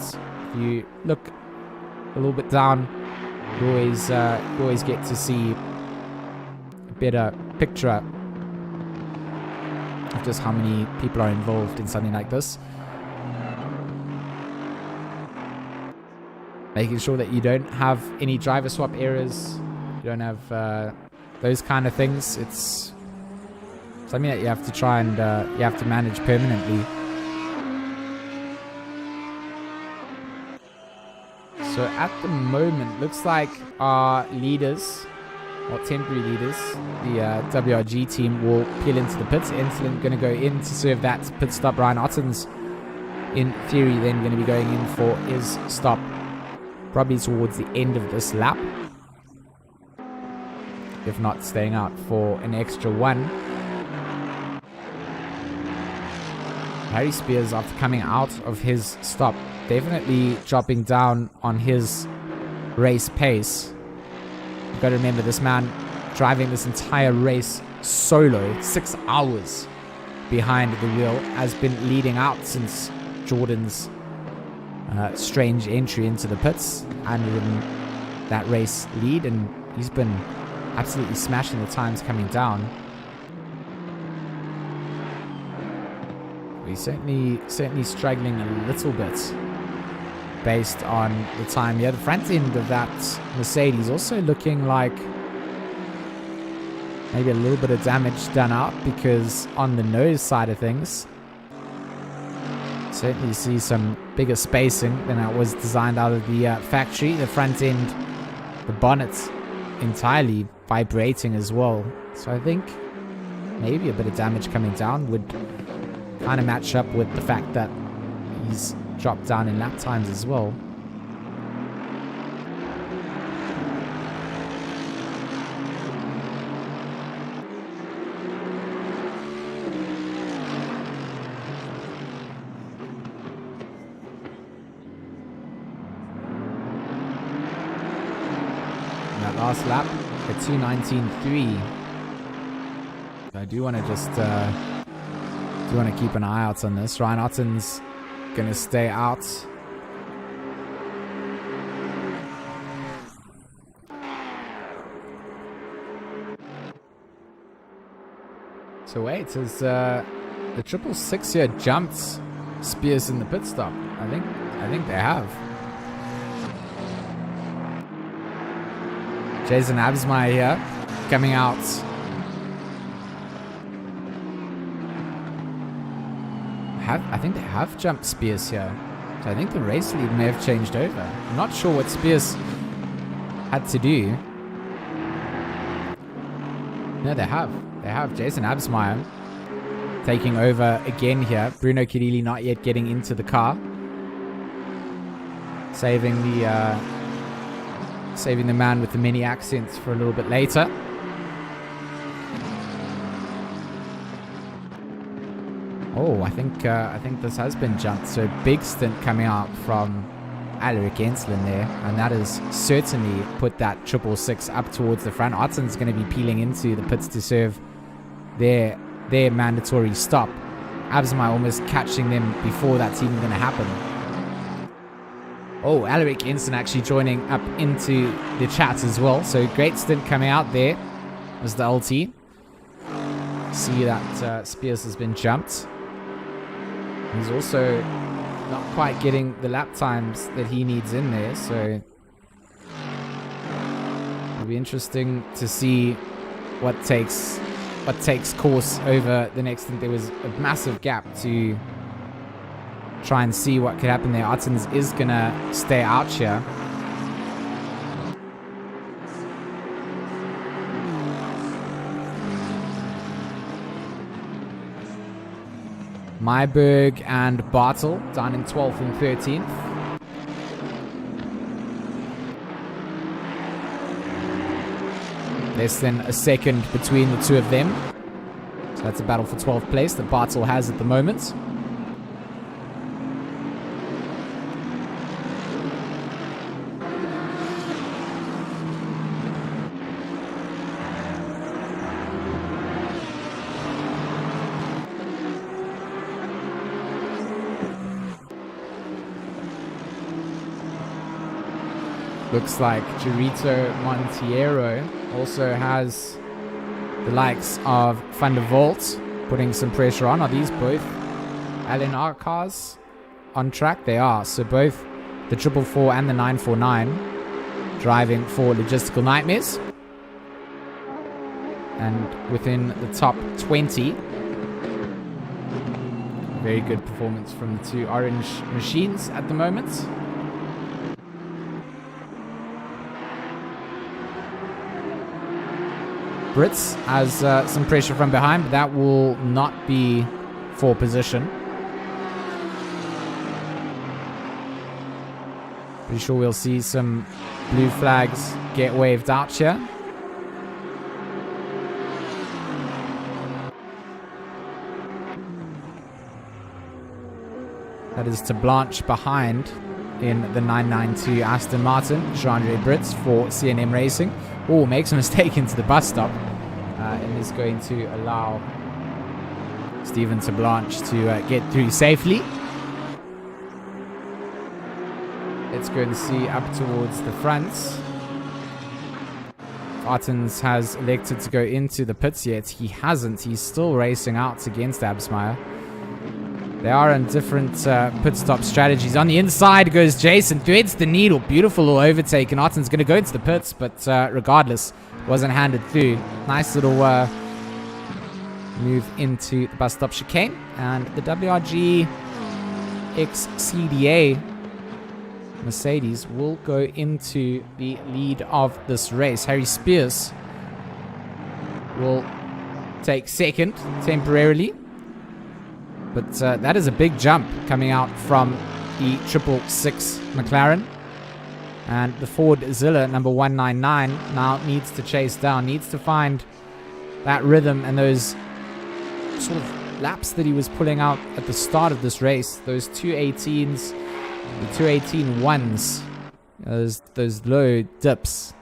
if you look a little bit down, you always get to see a better picture of just how many people are involved in something like this. Making sure that you don't have any driver swap errors. You don't have those kind of things. It's something that you have to try and you have to manage permanently. So at the moment, looks like our leaders, or temporary leaders, the WRG team will peel into the pits. Insolent going to go in to serve that pit stop. Ryan Otten's, in theory, then going to be going in for his stop probably towards the end of this lap, if not staying out for an extra one. Harry Spears, after coming out of his stop, definitely dropping down on his race pace. You've got to remember, this man driving this entire race solo, 6 hours behind the wheel, has been leading out since Jordan's strange entry into the pits and in that race lead, and he's been absolutely smashing the times coming down. He's certainly struggling a little bit based on the time here. The front end of that Mercedes also looking like maybe a little bit of damage done out, because on the nose side of things, certainly see some bigger spacing than it was designed out of the factory. The front end, the bonnet's entirely vibrating as well. So I think maybe a bit of damage coming down would kind of match up with the fact that he's dropped down in lap times as well. In that last lap, a 2:19.3. I do want to just keep an eye out on this. Ryan Otten's going to stay out. So wait, has the 666 here jumped Spears in the pit stop? I think they have. Jason Absmeyer here coming out. I think they have jumped Spears here. So I think the race lead may have changed over. I'm not sure what Spears had to do. No, they have. They have. Jason Absmeyer taking over again here. Bruno Kirili not yet getting into the car. Saving the man with the many accents for a little bit later. Oh, I think this has been jumped. So big stint coming out from Alaric Enslin there, and that has certainly put that 666 up towards the front. Otten's going to be peeling into the pits to serve their mandatory stop. Absmeyer almost catching them before that's even going to happen. Oh, Alaric Enslin actually joining up into the chat as well. So great stint coming out there as the LT. See that Spears has been jumped. He's also not quite getting the lap times that he needs in there, so it'll be interesting to see what takes course over the next. I think there was a massive gap to try and see what could happen there. Ottens is gonna stay out here. Myberg and Bartel down in 12th and 13th. Less than a second between the two of them. So that's a battle for 12th place that Bartel has at the moment. Looks like Jorito Monteiro also has the likes of Van der Vault putting some pressure on. Are these both LNR cars on track? They are. So both the 444 and the 949 driving for logistical nightmares. And within the top 20. Very good performance from the two orange machines at the moment. Brits has some pressure from behind, but that will not be for position. Pretty sure we'll see some blue flags get waved out here. That is to Blanche behind in the 992 Aston Martin, Jean-Andre Brits for C&M Racing. Oh, makes a mistake into the bus stop and is going to allow Stephen to Blanche to get through safely. Let's go and see up towards the front. Artens has elected to go into the pits yet. He hasn't. He's still racing out against Absmeyer. They are on different pit stop strategies. On the inside goes Jason, threads the needle. Beautiful little overtake, and Arten's going to go into the pits, but regardless, wasn't handed through. Nice little move into the bus stop chicane. And the WRG XCDA Mercedes will go into the lead of this race. Harry Spears will take second temporarily. But that is a big jump coming out from the 666 McLaren. And the Ford Zilla number 199 now needs to chase down, needs to find that rhythm and those sort of laps that he was pulling out at the start of this race. Those 218s, the 218 ones, those low dips.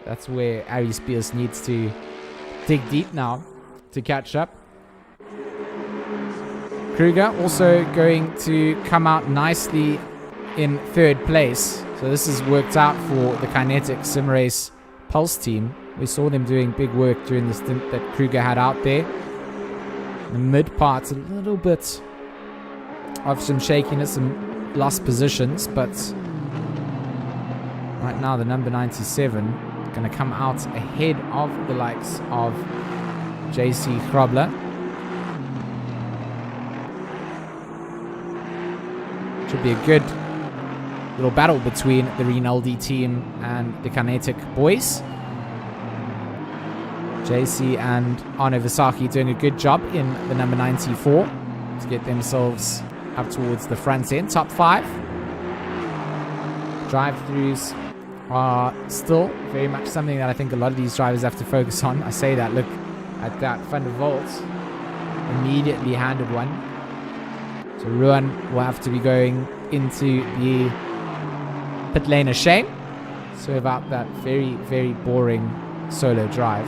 That's where Harry Spears needs to dig deep now to catch up. Kruger also going to come out nicely in third place. So this has worked out for the Kinetic Simrace Pulse team. We saw them doing big work during the stint that Kruger had out there. The mid part's a little bit of some shakiness, some lost positions, but right now the number 97 going to come out ahead of the likes of JC Grobler. Should be a good little battle between the Rinaldi team and the Kinetic boys. JC and Arno Visaki doing a good job in the number 94 to get themselves up towards the front end. Top 5. Drive-throughs are still very much something that I think a lot of these drivers have to focus on. I say that, look at that. Van der Volt immediately handed one. So Ruan will have to be going into the pit lane a shame. So about that very, very boring solo drive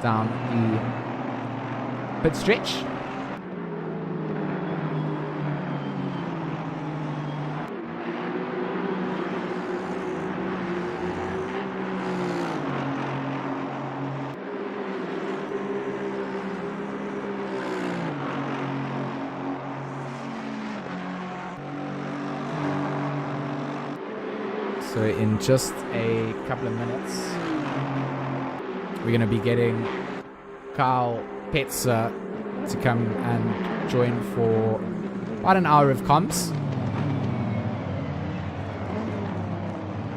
down the pit stretch. So in just a couple of minutes, we're going to be getting Carl Petzer to come and join for about an hour of comms.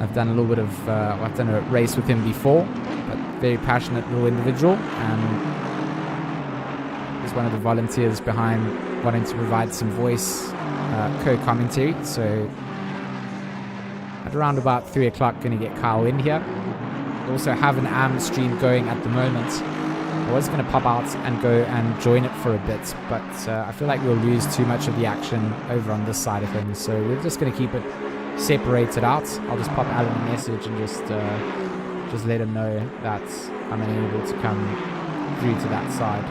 I've done a little bit of, I've done a race with him before, but very passionate little individual, and he's one of the volunteers behind wanting to provide some voice co-commentary. So at around about 3 o'clock, going to get Kyle in here. We also have an AM stream going at the moment. I was going to pop out and go and join it for a bit, but I feel like we'll lose too much of the action over on this side of things. So we're just going to keep it separated out. I'll just pop Alan a message and just let him know that I'm unable to come through to that side.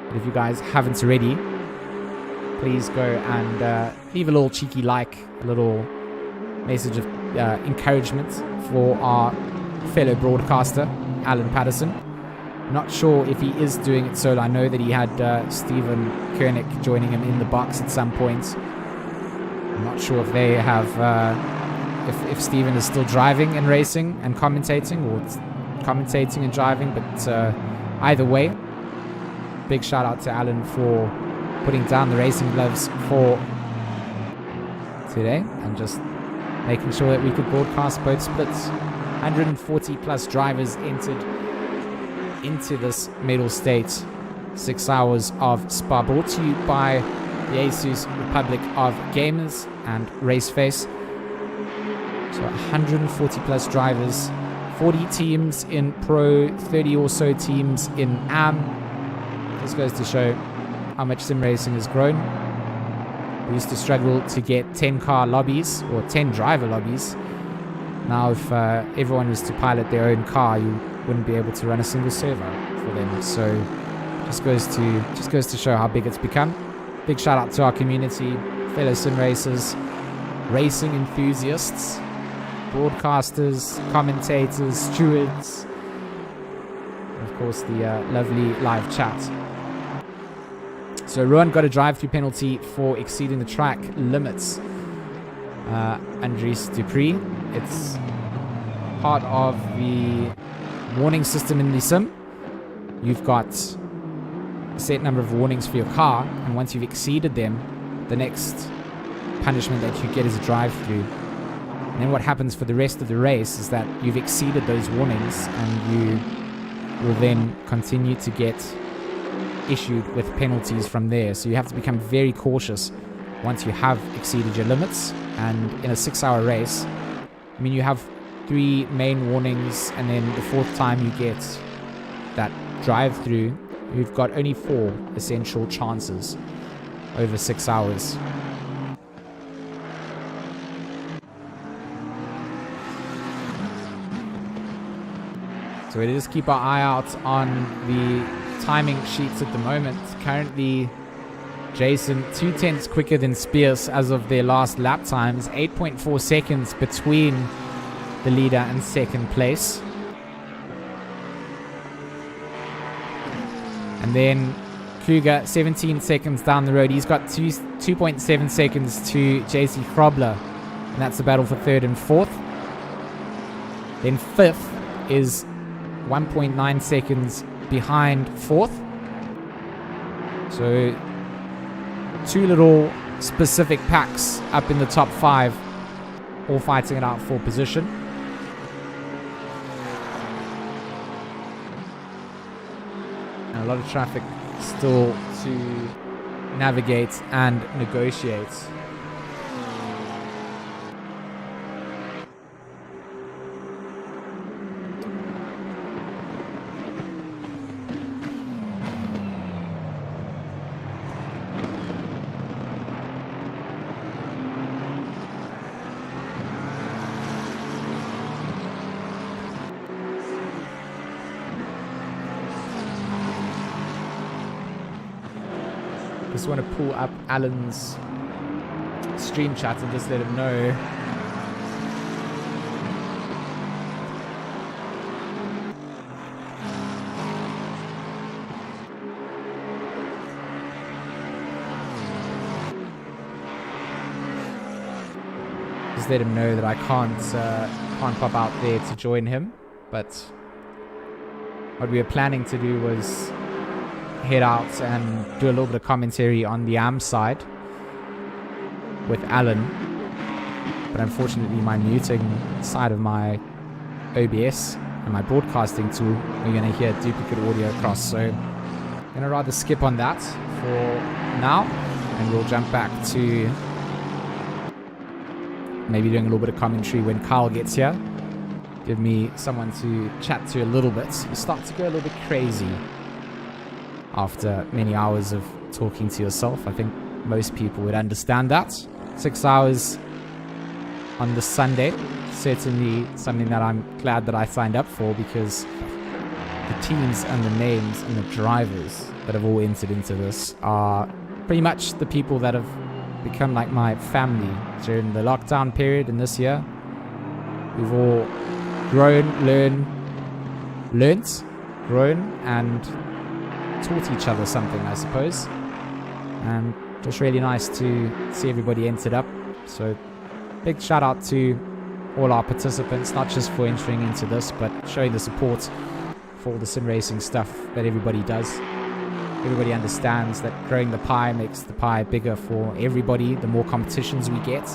But if you guys haven't already, please go and leave a little cheeky like, a little message of encouragement for our fellow broadcaster. Alan Patterson. Not sure if he is doing it solo. I know that he had Stephen Koenig joining him in the box at some point. I'm not sure if they have, if Stephen is still driving and racing and commentating, or commentating and driving, but either way, big shout out to Alan for putting down the racing gloves for today and just making sure that we could broadcast both splits. 140 plus drivers entered into this Mettlestate 6 hours of Spa, brought to you by the Asus Republic of Gamers and RaceFace. So 140 plus drivers, 40 teams in Pro, 30 or so teams in AM. This goes to show how much sim racing has grown. We used to struggle to get 10 car lobbies or 10 driver lobbies. Now if everyone was to pilot their own car, you wouldn't be able to run a single server for them. So just goes to show how big it's become. Big shout out to our community, fellow sim racers, racing enthusiasts, broadcasters, commentators, stewards, and of course the lovely live chat. So Rowan got a drive-through penalty for exceeding the track limits. Andres Dupree. It's part of the warning system in the sim. You've got a set number of warnings for your car, and once you've exceeded them, the next punishment that you get is a drive-through. And then what happens for the rest of the race is that you've exceeded those warnings, and you will then continue to get issued with penalties from there. So you have to become very cautious once you have exceeded your limits. And in a 6-hour race, I mean, you have 3 main warnings, and then the 4th time you get that drive-through, you've got only 4 essential chances over 6 hours. So we just keep our eye out on the timing sheets at the moment. Currently, Jason 2/10 quicker than Spears as of their last lap times. 8.4 seconds between the leader and second place. And then Kruger 17 seconds down the road. He's got 2.7 seconds to JC Krobler. And that's the battle for 3rd and 4th. Then 5th is 1.9 seconds behind 4th. So 2 little specific packs up in the top 5, all fighting it out for position. And a lot of traffic still to navigate and negotiate. Just want to pull up Alan's stream chat and just let him know. Just let him know that I can't pop out there to join him. But what we were planning to do was head out and do a little bit of commentary on the AM side with Alan, but unfortunately my muting side of my OBS and my broadcasting tool, we're going to hear duplicate audio across, so I'm going to rather skip on that for now, and we'll jump back to maybe doing a little bit of commentary when Kyle gets here. Give me someone to chat to a little bit. You start to go a little bit crazy after many hours of talking to yourself. I think most people would understand that. 6 hours on the Sunday, certainly something that I'm glad that I signed up for, because the teams and the names and the drivers that have all entered into this are pretty much the people that have become like my family during the lockdown period in this year. We've all grown, learned, learnt, grown, and taught each other something, I suppose. And just really nice to see everybody entered up. So big shout out to all our participants, not just for entering into this, but showing the support for all the sim racing stuff that everybody does. Everybody understands that growing the pie makes the pie bigger for everybody. The more competitions we get,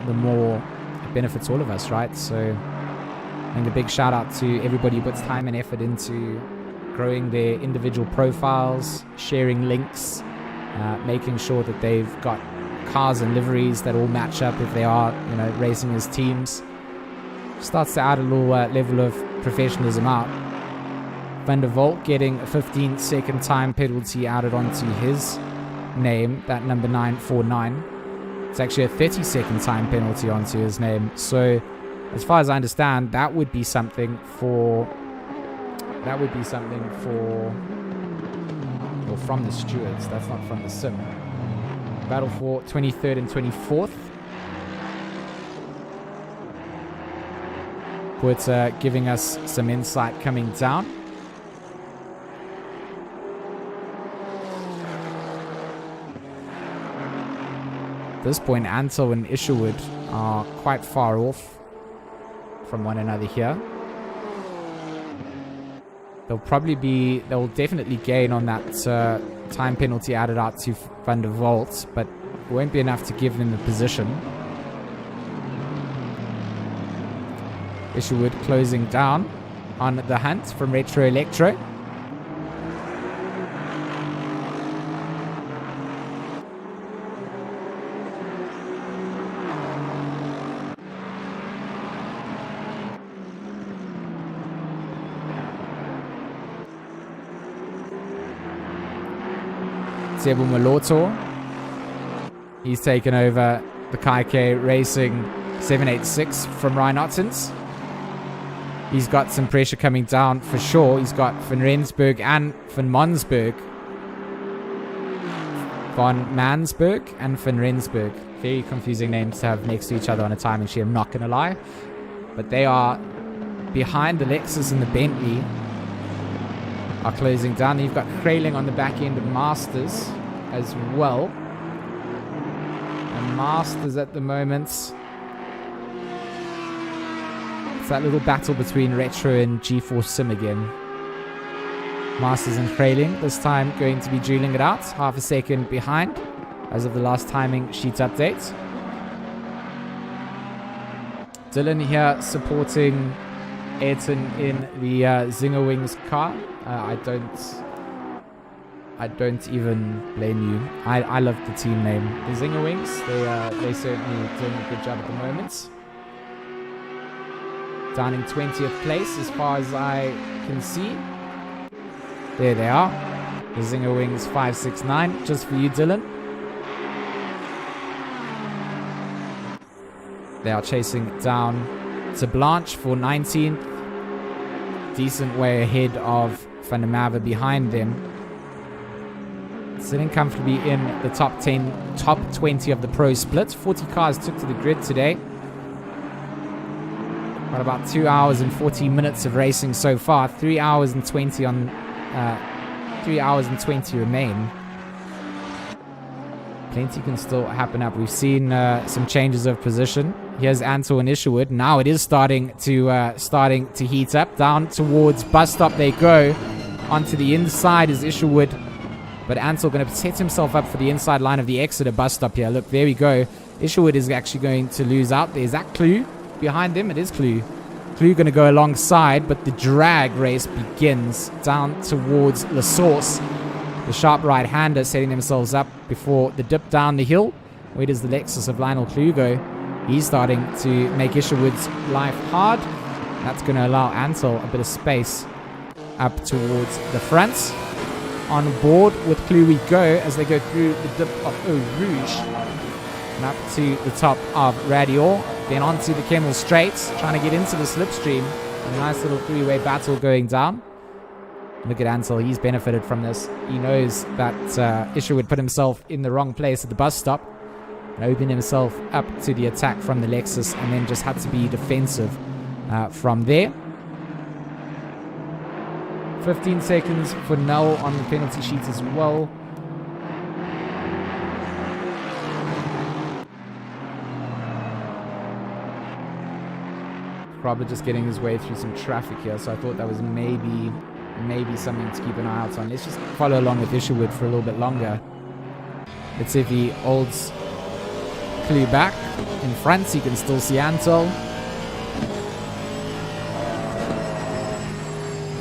the more it benefits all of us, right? So I think a big shout out to everybody who puts time and effort into growing their individual profiles, sharing links, making sure that they've got cars and liveries that all match up if they are, racing as teams. Starts to add a little level of professionalism out. Van der Volt getting a 15-second time penalty added onto his name, that number 949. It's actually a 30-second time penalty onto his name. So, as far as I understand, that would be something for. Well, from the stewards. That's not from the sim. Battle for 23rd and 24th. But giving us some insight coming down. At this point, Ansel and Isherwood are quite far off from one another here. They'll definitely gain on that time penalty added out to Van der Volt, but it won't be enough to give them the position. Isherwood closing down on the hunt from Retro Electro. Sebo Malotor. He's taken over the Kaike Racing 786 from Ryan Ottens. He's got some pressure coming down for sure. He's got Van Rensburg and Van Mansberg. Van Mansberg and Van Rensburg. Very confusing names to have next to each other on a timing sheet, I'm not going to lie. But they are behind the Lexus and the Bentley. Are closing down. You've got Krayling on the back end of Masters as well. And Masters at the moment, it's that little battle between Retro and G4 Sim again. Masters and Krayling this time going to be dueling it out. Half a second behind as of the last timing sheet update. Dylan here supporting Ayrton in the Zinger Wings car. I don't even blame you. I love the team name, the Zinger Wings. They certainly doing a good job at the moment. Down in 20th place as far as I can see. There they are. The Zinger Wings 569, just for you, Dylan. They are chasing down to Blanche for 19th. Decent way ahead of Van der Merwe behind them. Sitting comfortably in the top 20 of the pro split. 40 cars took to the grid today. Got about 2 hours and 40 minutes of racing so far. 3 hours and 20 on 3 hours and 20 remain. Plenty can still happen up. We've seen some changes of position. Here's Ansel and Isherwood. Now it is starting to heat up. Down towards bus stop they go. Onto the inside is Isherwood. But Ansel going to set himself up for the inside line of the Exeter bus stop here. Look, there we go. Isherwood is actually going to lose out. There's that Clue behind them. It is Clue. Clue going to go alongside, but the drag race begins down towards La Source. The sharp right-hander setting themselves up before the dip down the hill. Where does the Lexus of Lionel Clue go? He's starting to make Isherwood's life hard. That's going to allow Ansel a bit of space up towards the front. On board with Clue we go as they go through the dip of Eau Rouge. And up to the top of Radior. Then onto the Kemmel Straits. Trying to get into the slipstream. A nice little three-way battle going down. Look at Ansel. He's benefited from this. He knows that Isherwood put himself in the wrong place at the bus stop. And opened himself up to the attack from the Lexus. And then just had to be defensive from there. 15 seconds for Null on the penalty sheet as well. Probably just getting his way through some traffic here, so I thought that was maybe something to keep an eye out on. Let's just follow along with Isherwood for a little bit longer. Let's see if he holds Clue back in front. You can still see Ansel.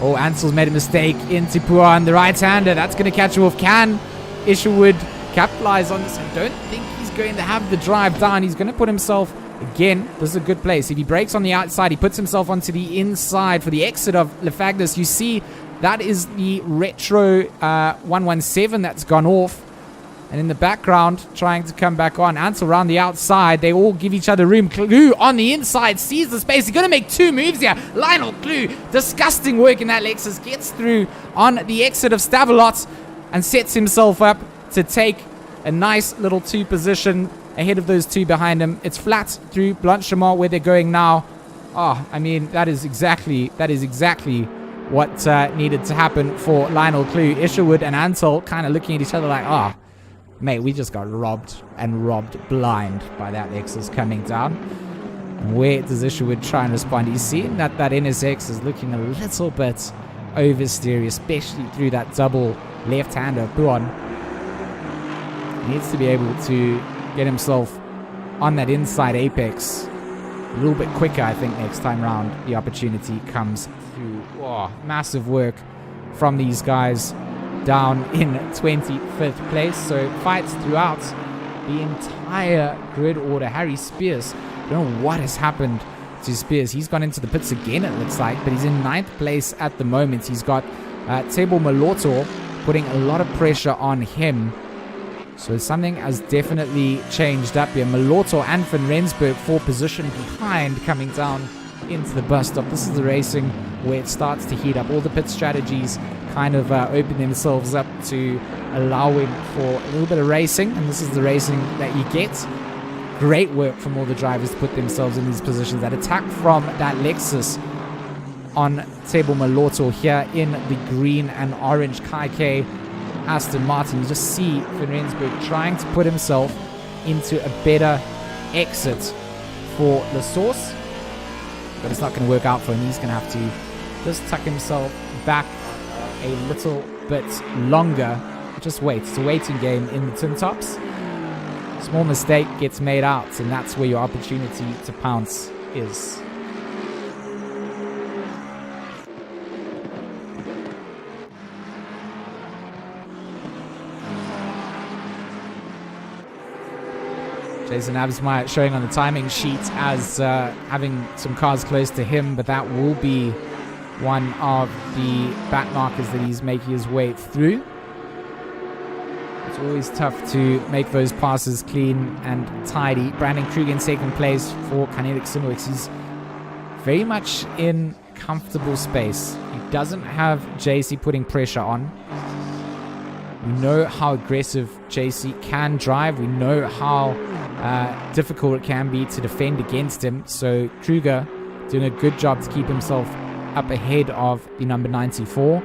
Oh, Ansel's made a mistake into Puan, the right-hander. That's going to catch him off. Can Isherwood capitalize on this? I don't think he's going to have the drive down. He's going to put himself, again, this is a good place. If he breaks on the outside, he puts himself onto the inside for the exit of Lefagnis. You see, that is the Retro 117 that's gone off. And in the background, trying to come back on. Ansel around the outside. They all give each other room. Clue on the inside sees the space. He's going to make two moves here. Lionel Clue, disgusting work in that Lexus. Gets through on the exit of Stavelot and sets himself up to take a nice little two position ahead of those two behind him. It's flat through Blanchemont where they're going now. Oh, I mean, that is exactly what needed to happen for Lionel Clue. Isherwood and Ansel kind of looking at each other like, oh, mate, we just got robbed blind by that Lexus coming down. And where does Isherwood try and respond? He's seeing that NSX is looking a little bit oversteery, especially through that double left-hander. Puan needs to be able to get himself on that inside apex a little bit quicker, I think, next time round. The opportunity comes through. Oh, massive work from these guys down in 25th place. So fights throughout the entire grid order. Harry Spears, I don't know what has happened to Spears. He's gone into the pits again, it looks like, but he's in 9th place at the moment. He's got Table Maloto putting a lot of pressure on him. So something has definitely changed up here. Maloto and Van Rensburg for position behind, coming down into the bus stop. This is the racing where it starts to heat up. All the pit strategies kind of open themselves up to allowing for a little bit of racing, and this is the racing that you get. Great work from all the drivers to put themselves in these positions. That attack from that Lexus on Table Maloto here in the green and orange Kai Aston Martin. You just see Van Rensburg trying to put himself into a better exit for the source, but it's not going to work out for him. He's going to have to just tuck himself back a little bit longer. Just wait. It's a waiting game in the tin tops. Small mistake gets made out, and that's where your opportunity to pounce is. Jason Absmeyer showing on the timing sheet as having some cars close to him, but that will be one of the back markers that he's making his way through. It's always tough to make those passes clean and tidy. Brandon Krug in second place for Kinetic Simulix. He's very much in comfortable space. He doesn't have JC putting pressure on. We know how aggressive JC can drive. We know how difficult it can be to defend against him. So Kruger doing a good job to keep himself up ahead of the number 94.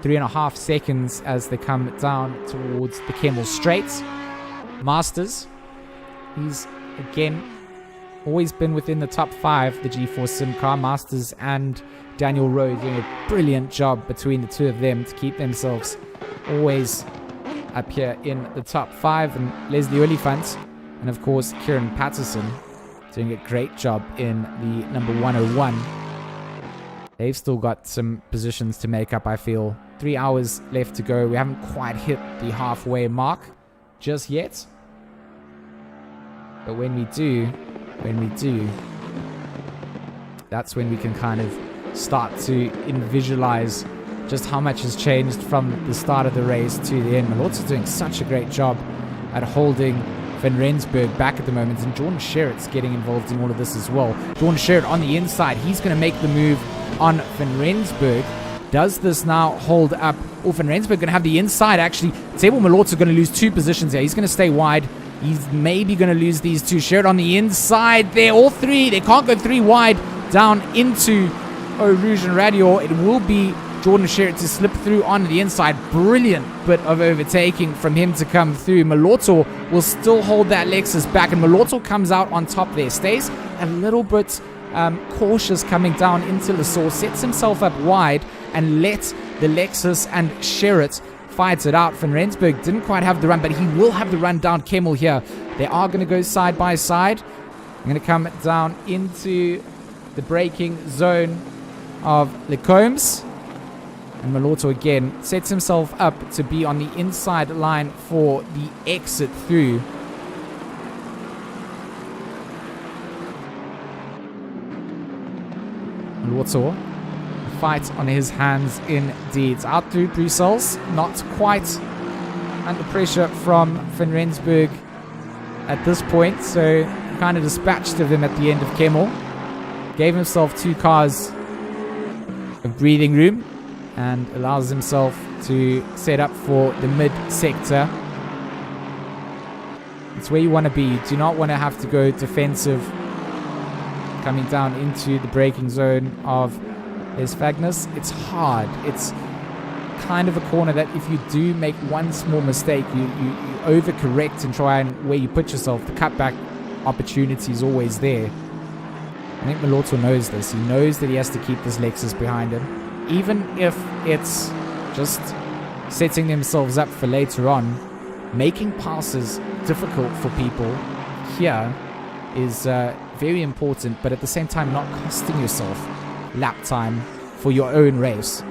3.5 seconds as they come down towards the Kemmel Straits. Masters, he's again always been within the top 5, the G4 Sim car. Masters and Daniel Rowe doing a brilliant job between the two of them to keep themselves always up here in the top 5. And Leslie Oliphant and of course Kieran Patterson doing a great job in the number 101. They've still got some positions to make up, I feel. 3 hours left to go. We haven't quite hit the halfway mark just yet. But when we do, that's when we can kind of start to visualize just how much has changed from the start of the race to the end. Malort's doing such a great job at holding Van Rensburg back at the moment, and Jordan Sherritt's getting involved in all of this as well. Jordan Sherritt on the inside. He's going to make the move on Van Rensburg. Does this now hold up? Oh, Van Rensburg going to have the inside, actually. Table Malort's going to lose 2 positions here. He's going to stay wide. He's maybe going to lose these 2. Sherritt on the inside there. All 3. They can't go 3 wide down into Eau Rouge and Radior. It will be Jordan Sherritt to slip through on the inside. Brilliant bit of overtaking from him to come through. Malorto will still hold that Lexus back, and Malorto comes out on top there. Stays a little bit cautious coming down into the source, sets himself up wide and lets the Lexus and Sherritt fight it out. Van Rensburg didn't quite have the run, but he will have the run down Kemmel here. They are going to go side by side. I'm going to come down into the braking zone of Lecombs. And Malorto again sets himself up to be on the inside line for the exit through. Malorto, a fight on his hands indeed. Out through Brussels, not quite under pressure from Van Rensburg at this point, so kind of dispatched of him at the end of Kemmel. Gave himself 2 cars of breathing room and allows himself to set up for the mid-sector. It's where you want to be. You do not want to have to go defensive coming down into the braking zone of Esfagnus. It's hard. It's kind of a corner that if you do make one small mistake, you overcorrect and try and where you put yourself. The cutback opportunity is always there. I think Malorto knows this. He knows that he has to keep this Lexus behind him. Even if it's just setting themselves up for later on, making passes difficult for people here is very important, but at the same time not costing yourself lap time for your own race.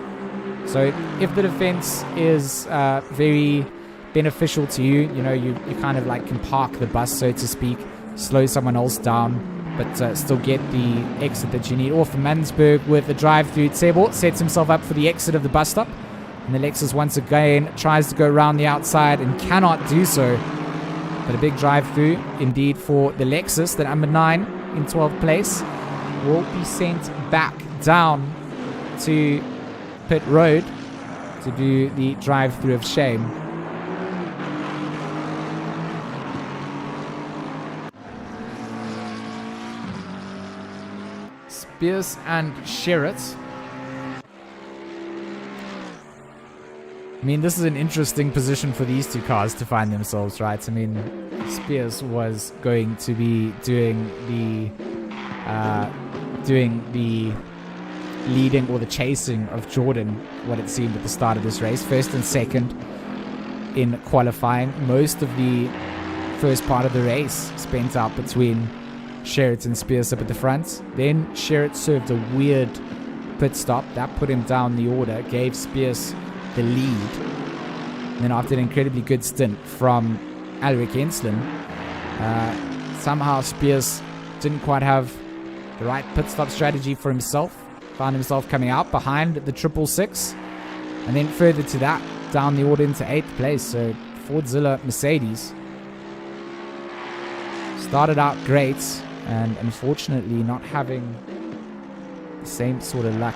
So if the defense is very beneficial to you, you know, you kind of like can park the bus, so to speak, slow someone else down, but still get the exit that you need. Or for Mansberg with the drive-through, Tsebo sets himself up for the exit of the bus stop. And the Lexus once again tries to go around the outside and cannot do so. But a big drive-through indeed for the Lexus. The number 9 in 12th place will be sent back down to pit road to do the drive-through of shame. Spears and Sherritt. I mean, this is an interesting position for these two cars to find themselves, right? I mean, Spears was going to be doing the leading or the chasing of Jordan, what it seemed at the start of this race. First and second in qualifying. Most of the first part of the race spent out between Sherritt and Spears up at the front. Then Sherritt served a weird pit stop. That put him down the order, gave Spears the lead. And then after an incredibly good stint from Alrik Ensslin, somehow Spears didn't quite have the right pit stop strategy for himself. Found himself coming out behind the 666. And then further to that, down the order into 8th place. So Fordzilla Mercedes started out great, and unfortunately not having the same sort of luck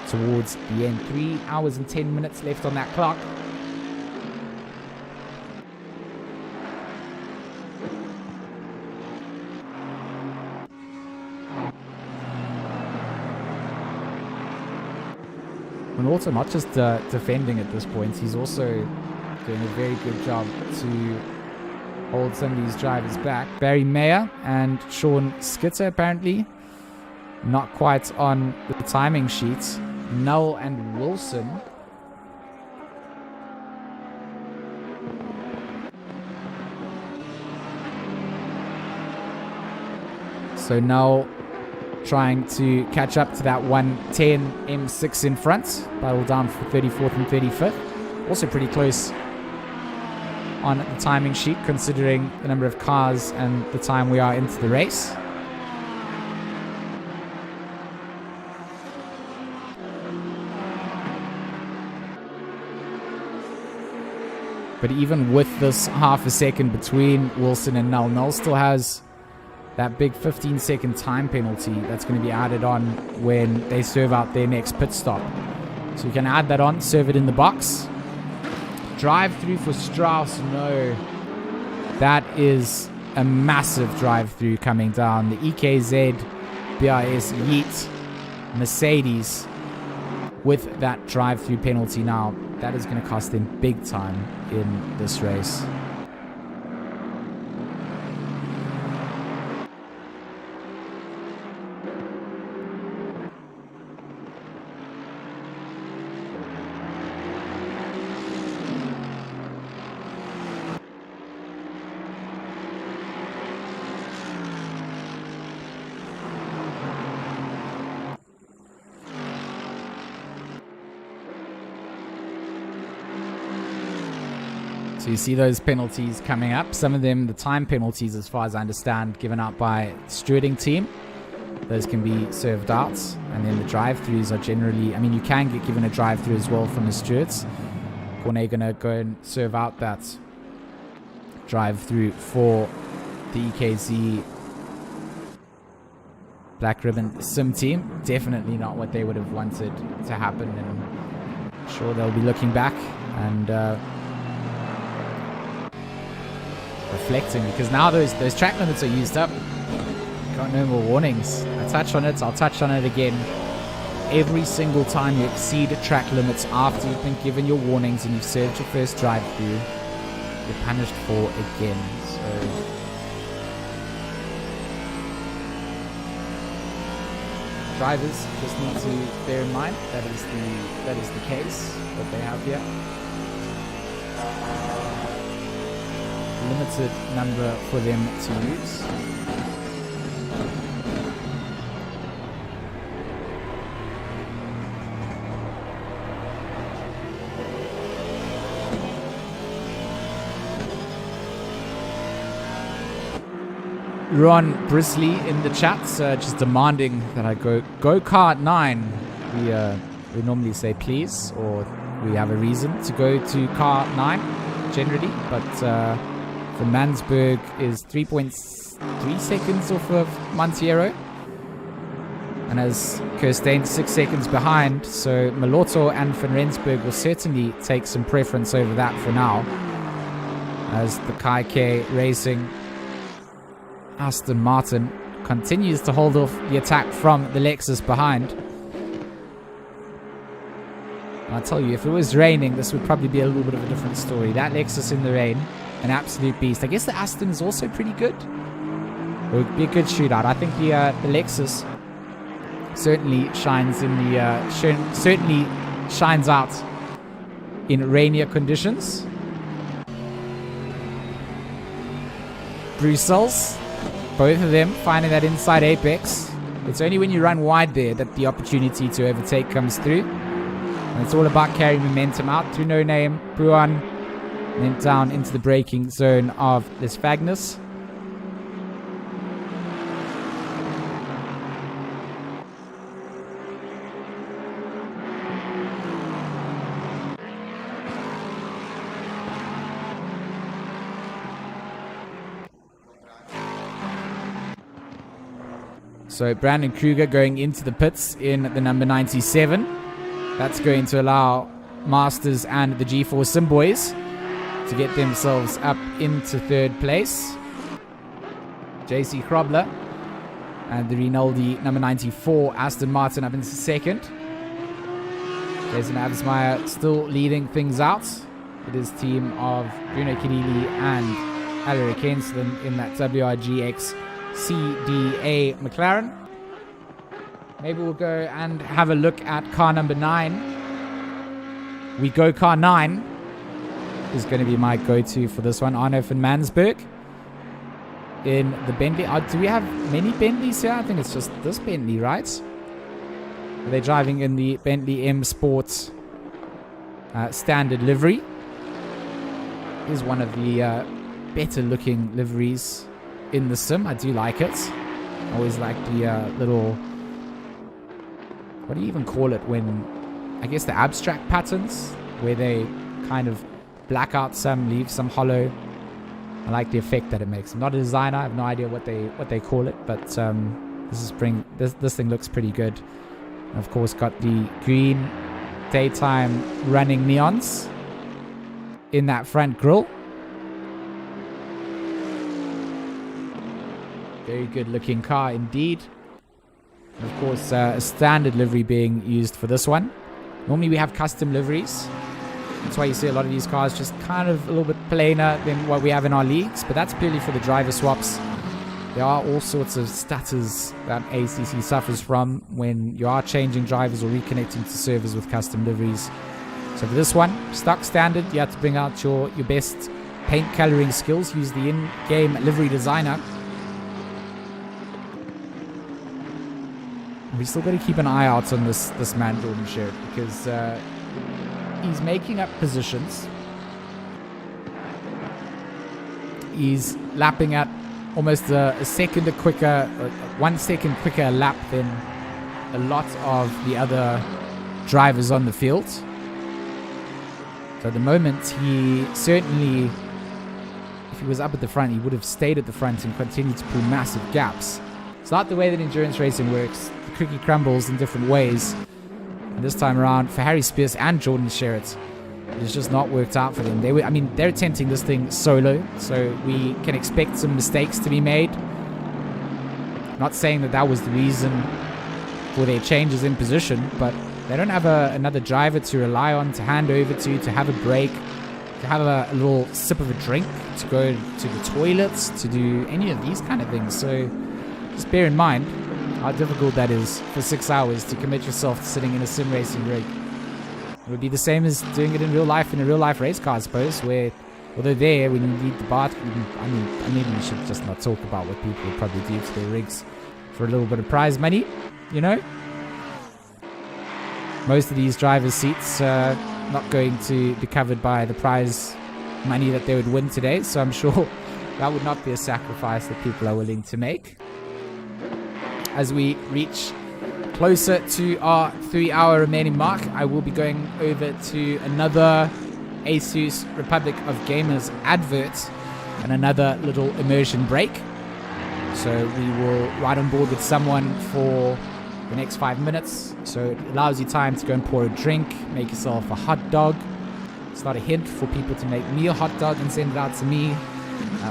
towards the end. 3 hours and 10 minutes left on that clock. And also not just defending at this point, he's also doing a very good job to hold some of these drivers back. Barry Mayer and Sean Skitter apparently not quite on the timing sheets. Null and Wilson. So Null trying to catch up to that 110 M6 in front. Battle down for 34th and 35th. Also pretty close on the timing sheet considering the number of cars and the time we are into the race. But even with this half a second between Wilson and Null, Null still has that big 15-second time penalty that's going to be added on when they serve out their next pit stop. So you can add that on, serve it in the box. Drive through for Strauss, no. That is a massive drive through coming down. The EKZ BIS Yeet Mercedes with that drive-through penalty now, that is going to cost them big time in this race. So you see those penalties coming up. Some of them, the time penalties, as far as I understand, given out by the stewarding team. Those can be served out. And then the drive-throughs are generally... I mean, you can get given a drive-through as well from the stewards. Cornet going to go and serve out that drive-through for the EKZ Black Ribbon Sim team. Definitely not what they would have wanted to happen. And I'm sure they'll be looking back and... reflecting, because now those track limits are used up. Got no more warnings. I touch on it, I'll touch on it again. Every single time you exceed track limits after you've been given your warnings and you've served your first drive through, you're punished for again. So drivers just need to bear in mind that is the case that they have here. Limited number for them to use. Ron Brisley in the chat just demanding that I go kart 9. We normally say please, or we have a reason to go to car 9 generally, but Van Mansberg is 3.3 seconds off of Monteiro. And as Kirstein 6 seconds behind, so Malotto and Van Rensburg will certainly take some preference over that for now. As the Kai Racing Aston Martin continues to hold off the attack from the Lexus behind. And I tell you, if it was raining, this would probably be a little bit of a different story. That Lexus in the rain, an absolute beast. I guess the Aston is also pretty good. It would be a good shootout. I think the Lexus certainly shines in the certainly shines out in rainier conditions. Brussels, both of them finding that inside apex. It's only when you run wide there that the opportunity to overtake comes through. And it's all about carrying momentum out through No Name, Bruan, and then down into the braking zone of this Fagnus. So Brandon Kruger going into the pits in the number 97. That's going to allow Masters and the G4 Sim Boys to get themselves up into third place. JC Krobler and the Rinaldi number 94 Aston Martin up into second. Jason Avsmeyer still leading things out with his team of Bruno Kinili and Alaric Henslin in that WRGX CDA McLaren. Maybe we'll go and have a look at car number 9. We go car 9 is going to be my go-to for this one. Arno van Mansberg in the Bentley. Do we have many Bentleys here? I think it's just this Bentley, right? Are they driving in the Bentley M Sport standard livery? Is one of the better looking liveries in the sim. I do like it. I always like the little, what do you even call it when, I guess the abstract patterns where they kind of black out some, leave some hollow. I like the effect that it makes. I'm not a designer. I have no idea what they call it, but this thing looks pretty good. And of course, got the green daytime running neons in that front grille. Very good looking car indeed. And of course, a standard livery being used for this one. Normally we have custom liveries. That's why you see a lot of these cars just kind of a little bit plainer than what we have in our leagues, but that's purely for the driver swaps. There are all sorts of stutters that ACC suffers from when you are changing drivers or reconnecting to servers with custom liveries. So for this one, stock standard, you have to bring out your best paint coloring skills, use the in-game livery designer. We still got to keep an eye out on this man, Jordan Sherritt, because he's making up positions. He's lapping at almost a second quicker, 1 second quicker lap than a lot of the other drivers on the field. So at the moment, he certainly, if he was up at the front, he would have stayed at the front and continued to pull massive gaps. It's not the way that endurance racing works. The cookie crumbles in different ways. And this time around, for Harry Spears and Jordan Sherritt, it has just not worked out for them. They're attempting this thing solo, so we can expect some mistakes to be made. Not saying that was the reason for their changes in position, but they don't have another driver to rely on, to hand over to have a break, to have a little sip of a drink, to go to the toilets, to do any of these kind of things. So just bear in mind how difficult that is for 6 hours to commit yourself to sitting in a sim racing rig. It would be the same as doing it in real life, in a real life race car, I suppose, where, although there, when you need the bathroom, maybe we should just not talk about what people would probably do to their rigs for a little bit of prize money, you know? Most of these drivers' seats are not going to be covered by the prize money that they would win today, so I'm sure that would not be a sacrifice that people are willing to make. As we reach closer to our 3-hour remaining mark, I will be going over to another Asus Republic of Gamers advert and another little immersion break. So we will ride on board with someone for the next 5 minutes. So it allows you time to go and pour a drink, make yourself a hot dog. It's not a hint for people to make me a hot dog and send it out to me,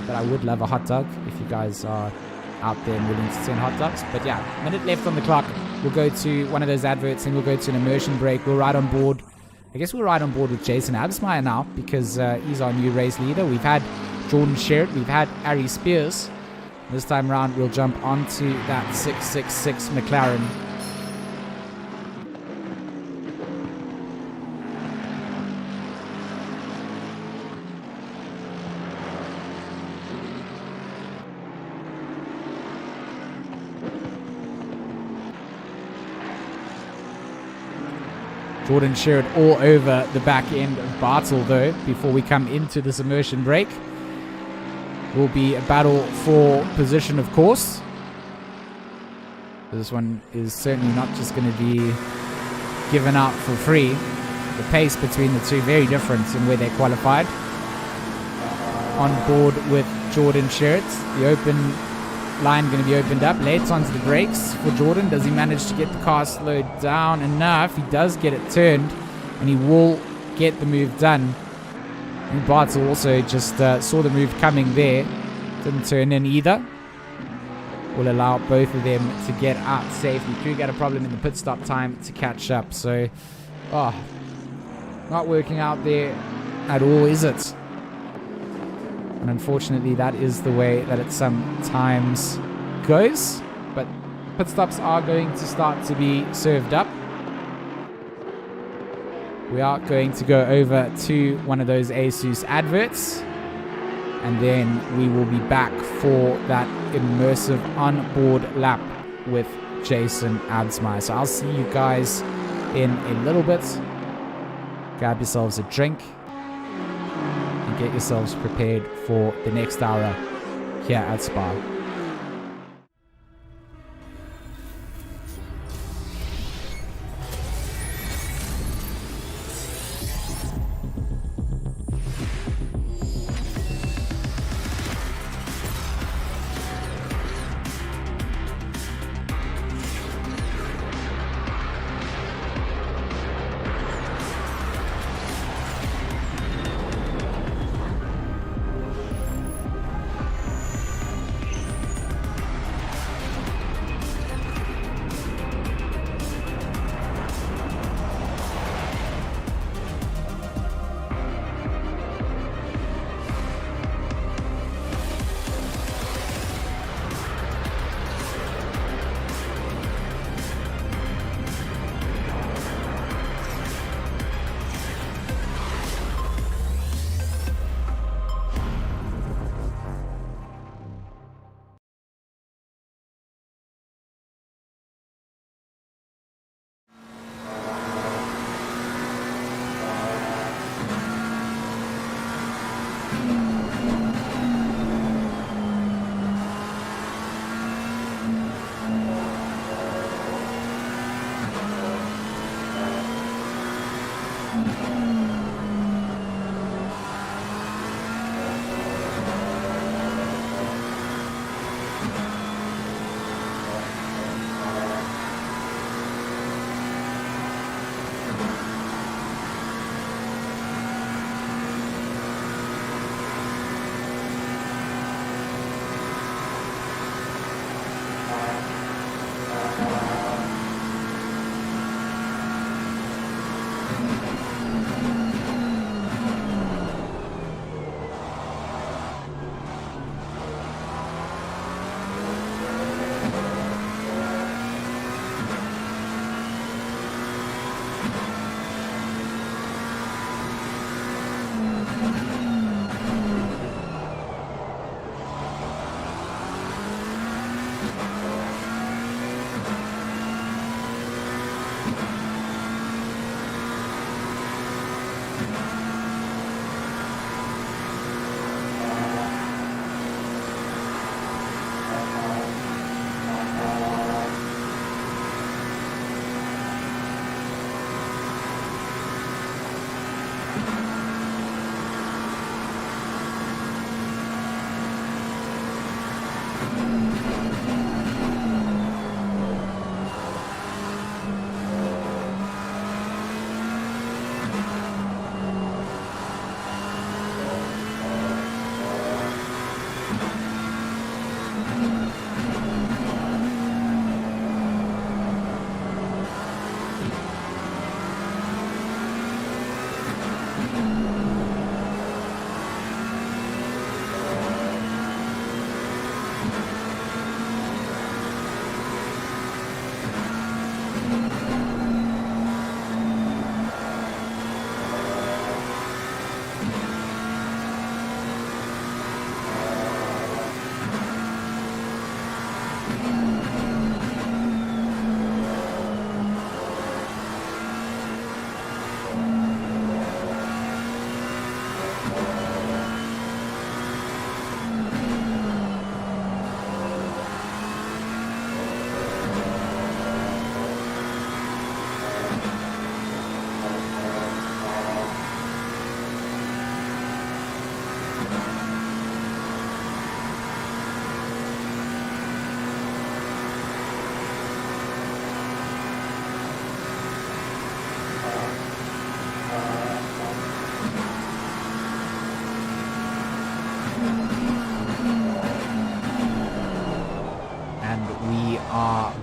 but I would love a hot dog if you guys are out there and willing to send hot dogs. But yeah, minute left on the clock. We'll go to one of those adverts and we'll go to an immersion break. We'll ride on board. I guess we'll ride on board with Jason Absmeyer now, because he's our new race leader. We've had Jordan Sherritt, we've had Harry Spears. This time around, we'll jump onto that 666 McLaren. Jordan Sherritt all over the back end of Bartle, though, before we come into this immersion break. Will be a battle for position, of course. This one is certainly not just going to be given out for free. The pace between the two very different in where they qualified. On board with Jordan Sherritt. The open line going to be opened up. Late onto the brakes for Jordan. Does he manage to get the car slowed down enough? He does get it turned, and he will get the move done. And Bartle also just saw the move coming there. Didn't turn in either. Will allow both of them to get out safely. Crew got a problem in the pit stop time to catch up. So, not working out there at all, is it? And unfortunately, that is the way that it sometimes goes. But pit stops are going to start to be served up. We are going to go over to one of those Asus adverts. And then we will be back for that immersive onboard lap with Jason Absmeyer. So I'll see you guys in a little bit. Grab yourselves a drink. Get yourselves prepared for the next hour here at Spa.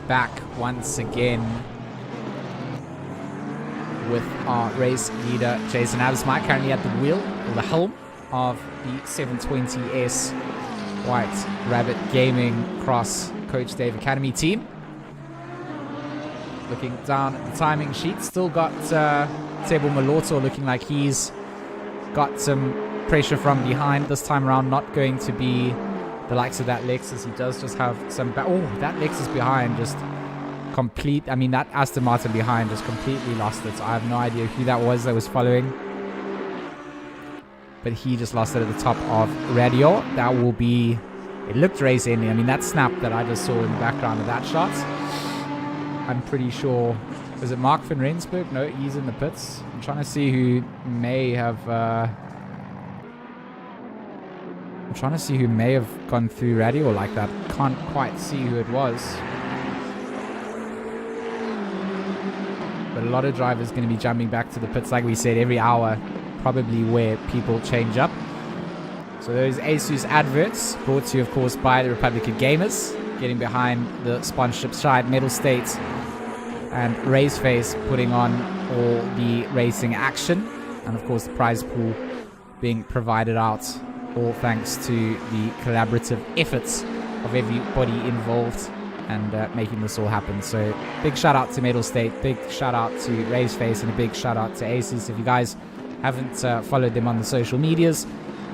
Back once again with our race leader Jason Absmite, currently at the wheel or the helm of the 720S White Rabbit Gaming Cross Coach Dave Academy team. Looking down at the timing sheet, still got Tebo Malorto looking like he's got some pressure from behind this time around. Not going to be the likes of that Lexus. He does just have some that Lexus behind just that Aston Martin behind just completely lost it. I have no idea who that was following, but he just lost it at the top of radio. That will be, it looked race ending. That snap that I just saw in the background of that shot, I'm pretty sure, was it Mark van Rensburg? No, he's in the pits. I'm trying to see who may have gone through radio like that. Can't quite see who it was. But a lot of drivers going to be jumping back to the pits, like we said, every hour, probably where people change up. So those Asus adverts, brought to you, of course, by the Republic of Gamers, getting behind the sponsorship side, Mettlestate and RaceFace putting on all the racing action. And, of course, the prize pool being provided out, all thanks to the collaborative efforts of everybody involved and making this all happen. So big shout out to Mettlestate, big shout out to RaceFace, and a big shout out to Asus. If you guys haven't followed them on the social medias,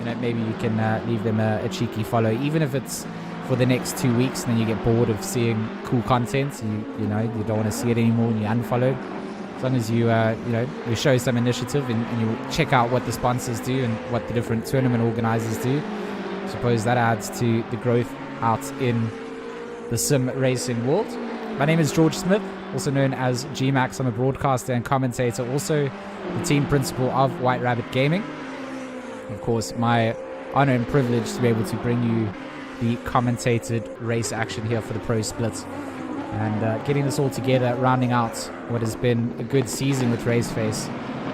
maybe you can leave them a cheeky follow, even if it's for the next 2 weeks, and then you get bored of seeing cool content, you don't want to see it anymore and you unfollow. As long as you show some initiative and you check out what the sponsors do and what the different tournament organizers do, I suppose that adds to the growth out in the sim racing world. My name is George Smith, also known as G-Max. I'm a broadcaster and commentator, also the team principal of White Rabbit Gaming. Of course, my honor and privilege to be able to bring you the commentated race action here for the Pro Split. And getting this all together, rounding out what has been a good season with RaceFace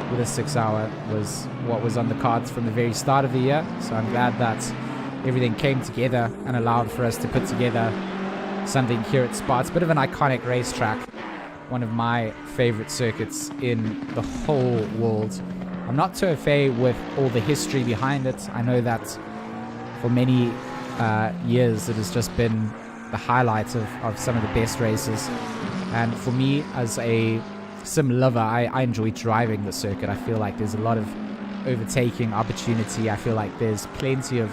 with a 6 hour, was what was on the cards from the very start of the year. So I'm glad that everything came together and allowed for us to put together something here at Spa. It's a bit of an iconic racetrack, one of my favorite circuits in the whole world. I'm not too familiar with all the history behind it. I know that for many years it has just been the highlight of some of the best races. And for me, as a sim lover, I enjoy driving the circuit. I feel like there's a lot of overtaking opportunity. I feel like there's plenty of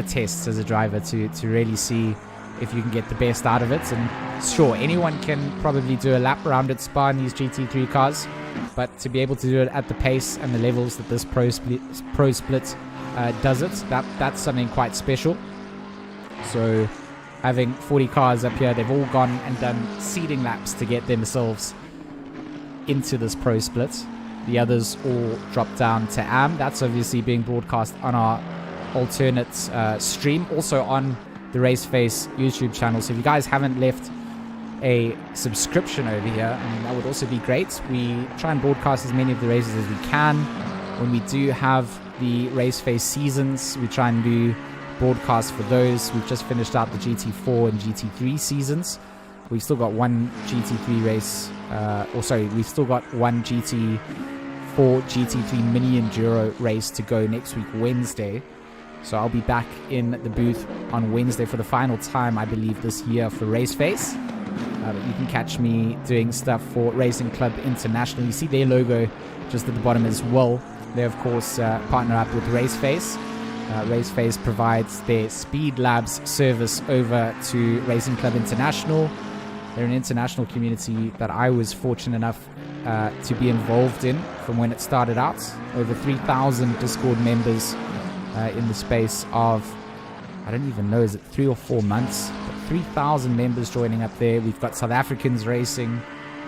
tests as a driver to really see if you can get the best out of it. And sure, anyone can probably do a lap around at Spa in these GT3 cars, but to be able to do it at the pace and the levels that this Pro Split does it, that's something quite special. So having 40 cars up here, they've all gone and done seeding laps to get themselves into this Pro Split. The others all drop down to AM. That's obviously being broadcast on our alternate stream, also on the RaceFace YouTube channel. So if you guys haven't left a subscription over here, that would also be great. We try and broadcast as many of the races as we can. When we do have the RaceFace seasons, we try and do broadcasts for those. We've just finished out the GT4 and GT3 seasons. We've still got one GT3 race, we've still got one GT4 GT3 Mini Enduro race to go next week, Wednesday. So I'll be back in the booth on Wednesday for the final time, I believe, this year for RaceFace. But you can catch me doing stuff for Racing Club International. You see their logo just at the bottom as well. They, of course, partner up with RaceFace. RaceFace provides their Speed Labs service over to Racing Club International. They're an international community that I was fortunate enough to be involved in from when it started out. Over 3,000 Discord members in the space of, I don't even know, is it 3 or 4 months? But 3,000 members joining up there. We've got South Africans racing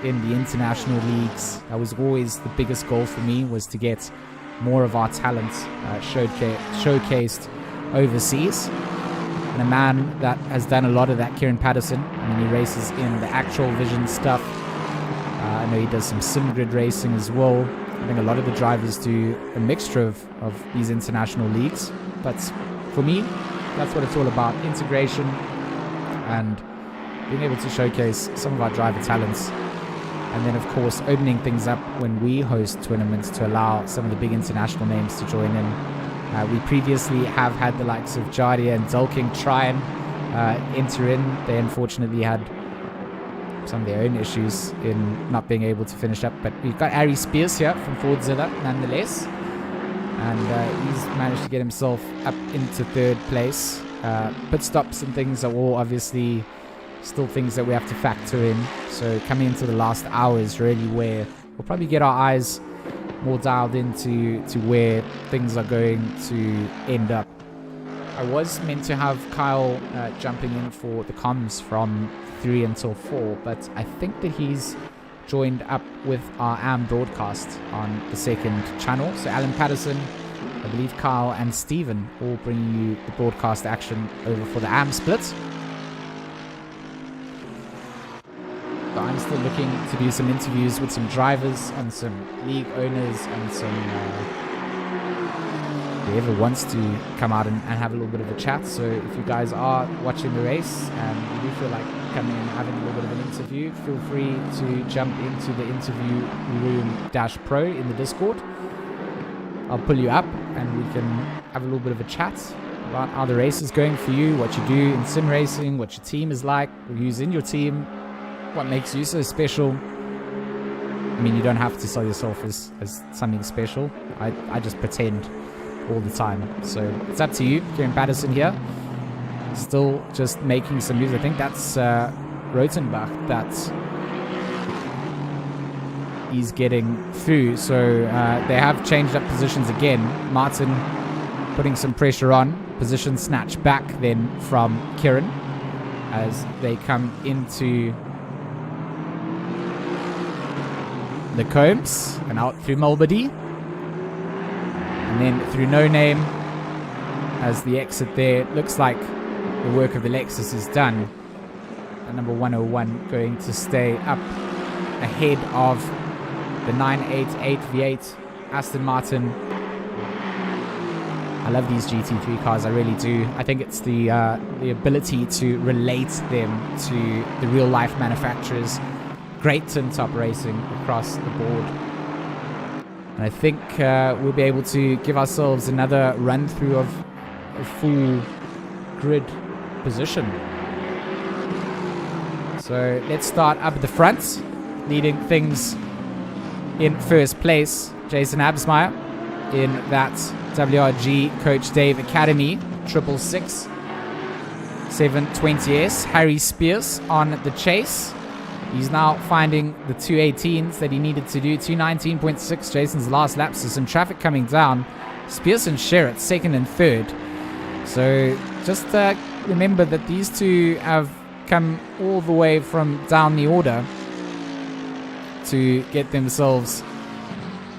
in the international leagues. That was always the biggest goal for me, was to get more of our talent showcased overseas. And a man that has done a lot of that, Kieran Patterson. I mean, he races in the actual vision stuff. I know he does some sim grid racing as well. I think a lot of the drivers do a mixture of these international leagues. But for me, that's what it's all about, integration and being able to showcase some of our driver talents. And then, of course, opening things up when we host tournaments to allow some of the big international names to join in. We previously have had the likes of Jardia and Dulking try and enter in. They unfortunately had some of their own issues in not being able to finish up. But we've got Ari Spears here from Fordzilla, nonetheless. And he's managed to get himself up into 3rd place. Pit stops and things are all obviously still things that we have to factor in. So coming into the last hour is really where we'll probably get our eyes more dialed into where things are going to end up. I was meant to have Kyle jumping in for the comms from 3 until 4, but I think that he's joined up with our AM broadcast on the 2nd channel. So Alan Patterson, I believe Kyle and Stephen all bring you the broadcast action over for the AM split. But I'm still looking to do some interviews with some drivers and some league owners and some whoever wants to come out and have a little bit of a chat. So if you guys are watching the race and you do feel like coming and having a little bit of an interview, feel free to jump into the interview room-pro in the Discord. I'll pull you up and we can have a little bit of a chat about how the race is going for you, what you do in sim racing, what your team is like, who's in your team, what makes you so special. I mean, you don't have to sell yourself as something special. I just pretend all the time. So it's up to you. Kieran Patterson here. Still just making some moves. I think that's Rotenbach that he's getting through. So they have changed up positions again. Martin putting some pressure on. Position snatch back then from Kieran as they come into the Combs and out through Mulbady and then through No Name as the exit there. Looks like the work of the Lexus is done. And number 101 going to stay up ahead of the 988 V8 Aston Martin. I love these GT3 cars, I really do. I think it's the ability to relate them to the real life manufacturers. Great tin-top racing across the board. And I think we'll be able to give ourselves another run-through of a full grid position. So let's start up at the front. Leading things in first place, Jason Absmeyer in that WRG Coach Dave Academy 666 720S. Harry Spears on the chase. He's now finding the 218s that he needed to do. 219.6, Jason's last lap. So some traffic coming down. Spears and Sherritt, 2nd and 3rd. So just remember that these two have come all the way from down the order to get themselves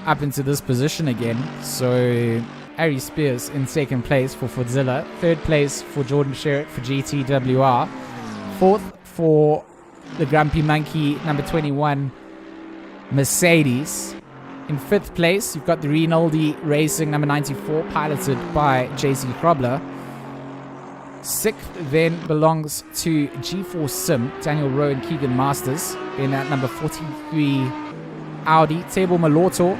up into this position again. So Harry Spears in 2nd place for Fordzilla. 3rd place for Jordan Sherritt for GTWR. 4th for the Grumpy Monkey, number 21, Mercedes. In 5th place, you've got the Rinaldi Racing, number 94, piloted by JC Krobler. 6th then belongs to G4 Sim, Daniel Rowe and Keegan Masters in at number 43, Audi. Table Malorto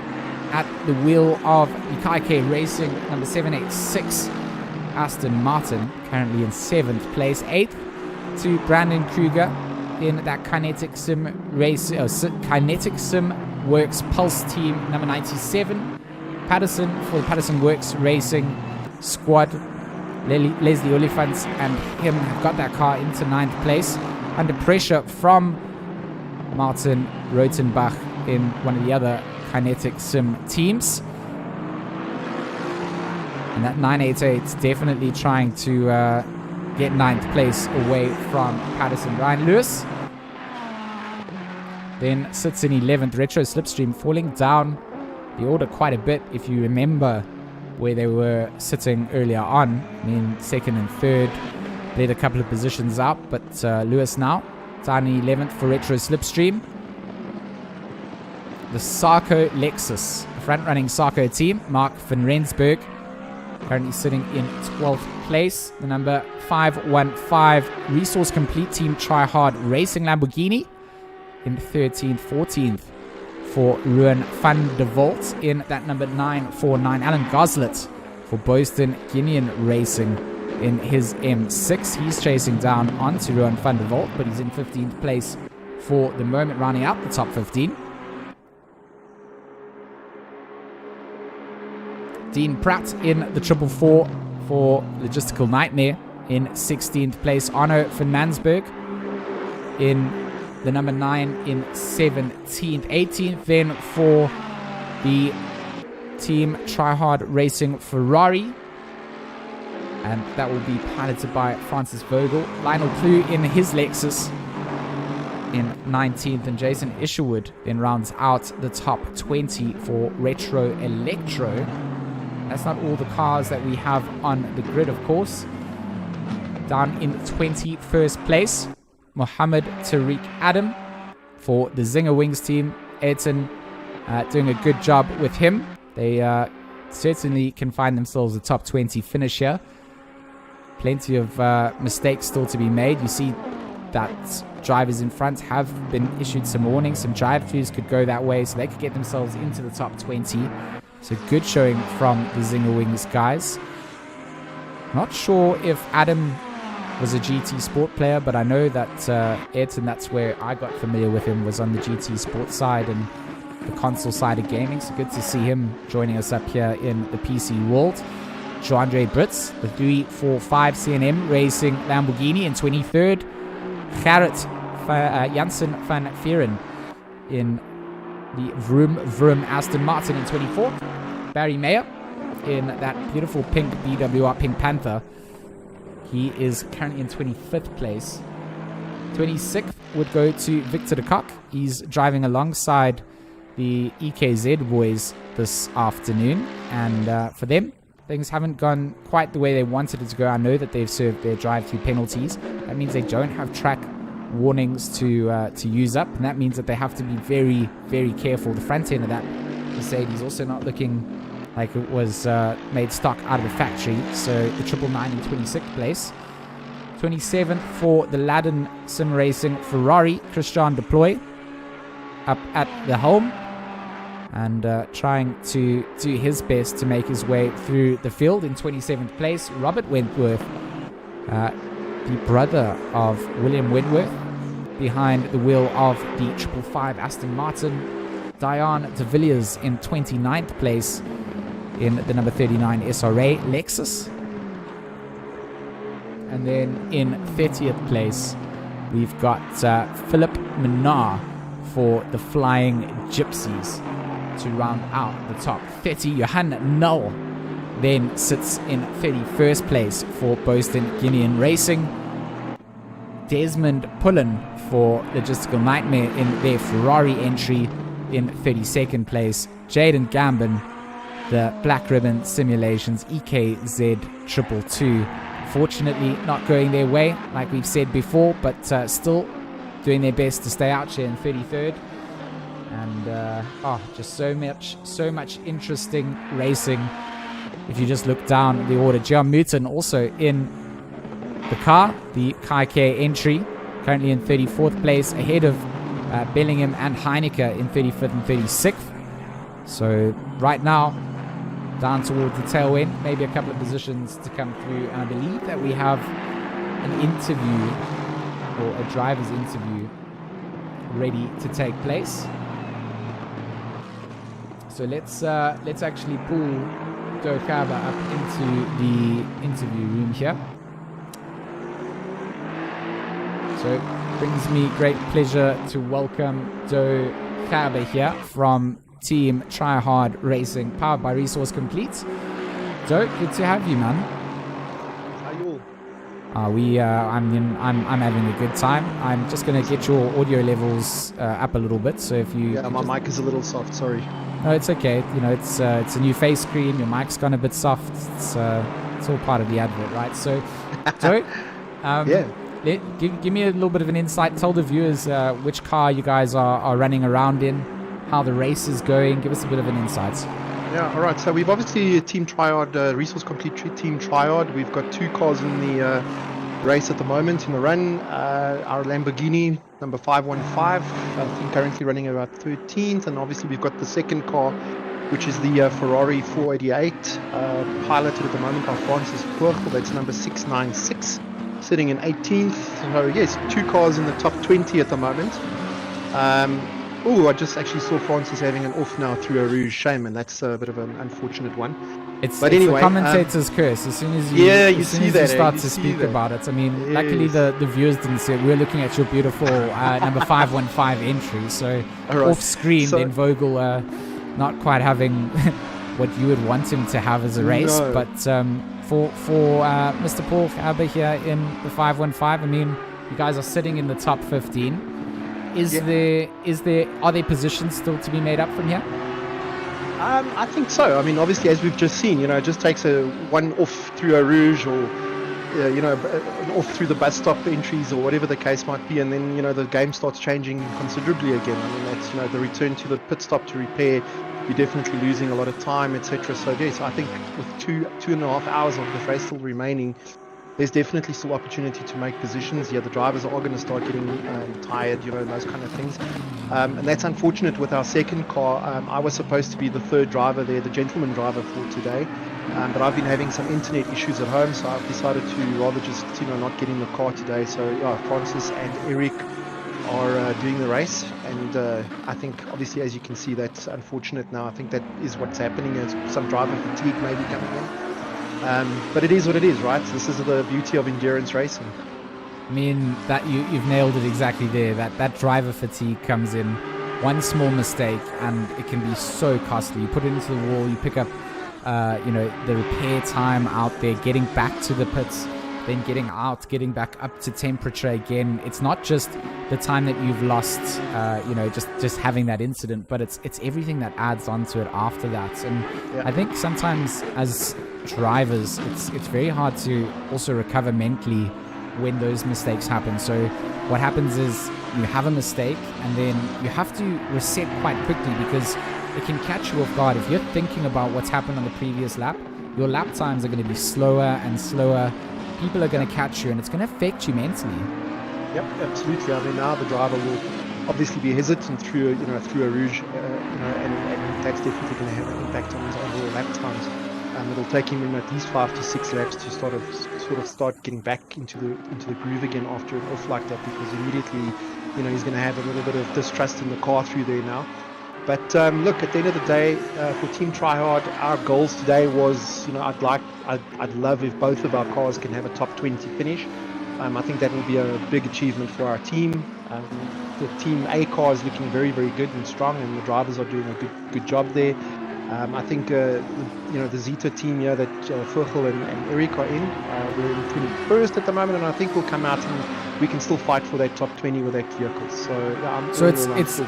at the wheel of Ikaike Racing, number 786, Aston Martin, currently in 7th place. 8th to Brandon Kruger in that Kinetic Sim race, Kinetic Sim Works Pulse team, number 97. Patterson for the Patterson Works Racing squad. Leslie Oliphants and him have got that car into 9th place under pressure from Martin Rotenbach in one of the other Kinetic Sim teams. And that 988 is definitely trying to get 9th place away from Patterson. Ryan Lewis then sits in 11th. Retro Slipstream falling down the order quite a bit, if you remember where they were sitting earlier on. I mean, 2nd and 3rd, led a couple of positions out, but Lewis now down in 11th for Retro Slipstream. The Sarco Lexus, front-running Sarco team, Mark van Rensburg, currently sitting in 12th place. The number 515 Resource Complete Team Try Hard Racing Lamborghini in 13th, 14th for Ruan van der Volt in that number 949. Alan Goslet for Boaston Guinean Racing in his M6. He's chasing down onto Ruan van der Volt, but he's in 15th place for the moment, rounding out the top 15. Dean Pratt in the 444 for Logistical Nightmare in 16th place. Arno van Mansberg in the number 9 in 17th. 18th then for the team Try Hard Racing Ferrari. And that will be piloted by Francis Vogel. Lionel Clue in his Lexus in 19th. And Jason Isherwood then rounds out the top 20 for Retro Electro. That's not all the cars that we have on the grid, of course. Down in 21st place, Mohammed Tariq Adam for the Zinger Wings team. Ayrton doing a good job with him. They certainly can find themselves a top 20 finish here. Plenty of mistakes still to be made. You see that drivers in front have been issued some warnings. Some drive-throughs could go that way, so they could get themselves into the top 20. So good showing from the Zinger Wings guys. Not sure if Adam was a GT Sport player, but I know that Ayrton, that's where I got familiar with him, was on the GT Sport side and the console side of gaming. So good to see him joining us up here in the PC world. Joandre Brits, the 345 CNM Racing Lamborghini in 23rd. Gerrit Janssen van Vieren in the Vroom Aston Martin in 24th. Barry Mayer in that beautiful pink BWR Pink Panther. He is currently in 25th place. 26th would go to Victor de Kock. He's driving alongside the EKZ boys this afternoon. And for them, things haven't gone quite the way they wanted it to go. I know that they've served their drive-through penalties. That means they don't have track warnings to use up, and that means that they have to be very, very careful. The front end of that Mercedes also not looking like it was made stock out of the factory. So the 999 in 26th place. 27th for the Ladin Sim Racing Ferrari, Christian Deploy up at the helm and trying to do his best to make his way through the field. In 27th place, Robert Wentworth, the brother of William Wentworth, behind the wheel of the 555 Aston Martin. Diane de Villiers in 29th place in the number 39 SRA Lexus. And then in 30th place, we've got Philip Menard for the Flying Gypsies to round out the top 30. Johan Null then sits in 31st place for Boaston Guinean Racing. Desmond Pullen for Logistical Nightmare in their Ferrari entry in 32nd place. Jaden Gambin, the Black Ribbon Simulations EKZ 222. Fortunately, not going their way, like we've said before, but still doing their best to stay out here in 33rd. And just so much interesting racing. If you just look down the order, John Muton also in the car, the Kai K entry, currently in 34th place, ahead of Bellingham and Heineke in 35th and 36th. So right now, down towards the tail end, maybe a couple of positions to come through. And I believe that we have an interview, or a driver's interview, ready to take place. So let's actually pull Do Kaba up into the interview room here. So it brings me great pleasure to welcome Do Kaba here from Team Try Hard Racing, powered by Resource Complete. Do, good to have you, man. How you I'm all? having a good time. I'm just gonna get your audio levels up a little bit. So if you Yeah, my mic is a little soft, sorry. no, it's okay. You know, it's a new face screen. Your mic's gone a bit soft. It's all part of the advert, right? So, Joe, Yeah. give me a little bit of an insight. Tell the viewers which car you guys are running around in, how the race is going. Give us a bit of an insight. Yeah, all right. So we've obviously Team Triad, Resource Complete Team Triad. We've got 2 cars in the race at the moment in the run. Our Lamborghini number 515, I think currently running about 13th, and obviously we've got the second car, which is the Ferrari 488, piloted at the moment by Francis Purkel. That's number 696, sitting in 18th. So yes, 2 cars in the top 20 at the moment. I just actually saw Francis having an off now through a ROG. Shame, and that's a bit of an unfortunate one. It's Anyway, the commentator's curse. As soon as you, Yeah, you as soon see as that, you eh? start You to see speak that. about it. I mean, luckily Yes. the viewers didn't see it. We were looking at your beautiful number 515 entry. So All right. off screen, So- then Vogel not quite having what you would want him to have as a race. No. But for Mr. Paul Haber here in the 515, I mean, you guys are sitting in the top 15. Are there positions still to be made up from here? I think so. I mean, obviously, as we've just seen, it just takes a one off through a ROG or, an off through the bus stop entries or whatever the case might be, and then, the game starts changing considerably again. I mean, that's, the return to the pit stop to repair, you're definitely losing a lot of time, etc. So, yes, I think with 2.5 hours of the race still remaining, there's definitely still opportunity to make positions. Yeah, the drivers are going to start getting tired, and those kind of things. And that's unfortunate with our second car. I was supposed to be the third driver there, the gentleman driver for today. But I've been having some internet issues at home, so I've decided to rather just, not get in the car today. So, yeah, Francis and Eric are doing the race. And I think, obviously, as you can see, that's unfortunate now. I think that is what's happening. Is some driver fatigue maybe coming in. But it is what it is, right? This is the beauty of endurance racing. I mean, that you've nailed it exactly there. That driver fatigue comes in. One small mistake and it can be so costly. You put it into the wall, you pick up the repair time out there, getting back to the pits, then getting out, getting back up to temperature again. It's not just the time that you've lost, just having that incident, but it's everything that adds onto it after that. And Yeah. I think sometimes as drivers, it's very hard to also recover mentally when those mistakes happen. So what happens is you have a mistake and then you have to reset quite quickly because it can catch you off guard. If you're thinking about what's happened on the previous lap, your lap times are going to be slower and slower. People are going to catch you and it's going to affect you mentally. Yep, absolutely. I mean, now the driver will obviously be hesitant through a ROG, and that's definitely going to have an impact on his overall lap times. It'll take him at least 5 to 6 laps to sort of start getting back into the groove again after an off like that, because immediately, he's going to have a little bit of distrust in the car through there now. But look, at the end of the day, for Team Try Hard, our goals today was, I'd love if both of our cars can have a top 20 finish. I think that will be a big achievement for our team. The Team A car is looking very, very good and strong, and the drivers are doing a good job there. I think the Zeta team here that Furchel and Eric are in, we're in 21st at the moment, and I think we'll come out and we can still fight for that top 20 with that vehicle. So yeah, I'm still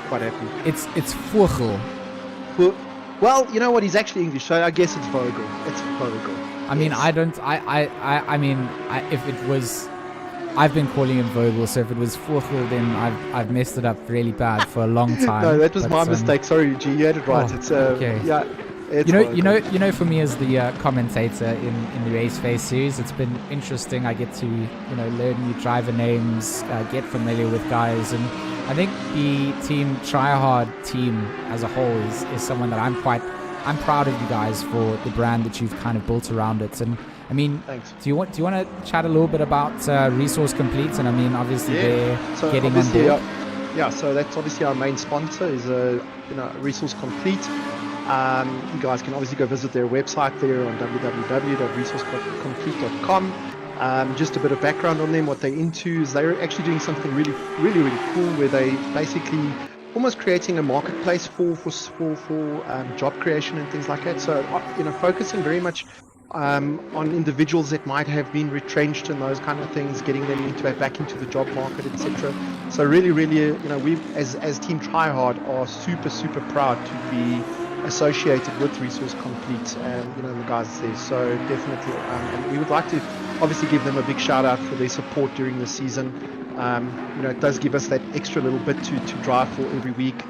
quite happy. It's Furchel. Well, you know what? He's actually English, so I guess it's Vogel. It's Vogel. I mean, I've been calling him Vogel, so if it was Furchel, then I've messed it up really bad for a long time. No, that was my mistake. Sorry, G, you had it right. It's okay. Yeah. It's for me as the commentator in the RaceFace series, it's been interesting. I get to learn new driver names, get familiar with guys, and I think the Team Tryhard team as a whole is someone that I'm proud of you guys for the brand that you've kind of built around it. And I mean, thanks. do you want to chat a little bit about Resource Complete? And I mean, obviously they're getting on board. Yeah, so that's obviously our main sponsor is Resource Complete. You guys can obviously go visit their website there on www.resourcecomplete.com. Just a bit of background on them. What they're into is they're actually doing something really cool, where they basically almost creating a marketplace for job creation and things like that. So focusing very much on individuals that might have been retrenched and those kind of things, getting them back into the job market, etc. So really, we as Team Tryhard are super proud to be associated with Resource Complete and the guys there. So definitely, and we would like to obviously give them a big shout out for their support during the season. It does give us that extra little bit to drive for every week.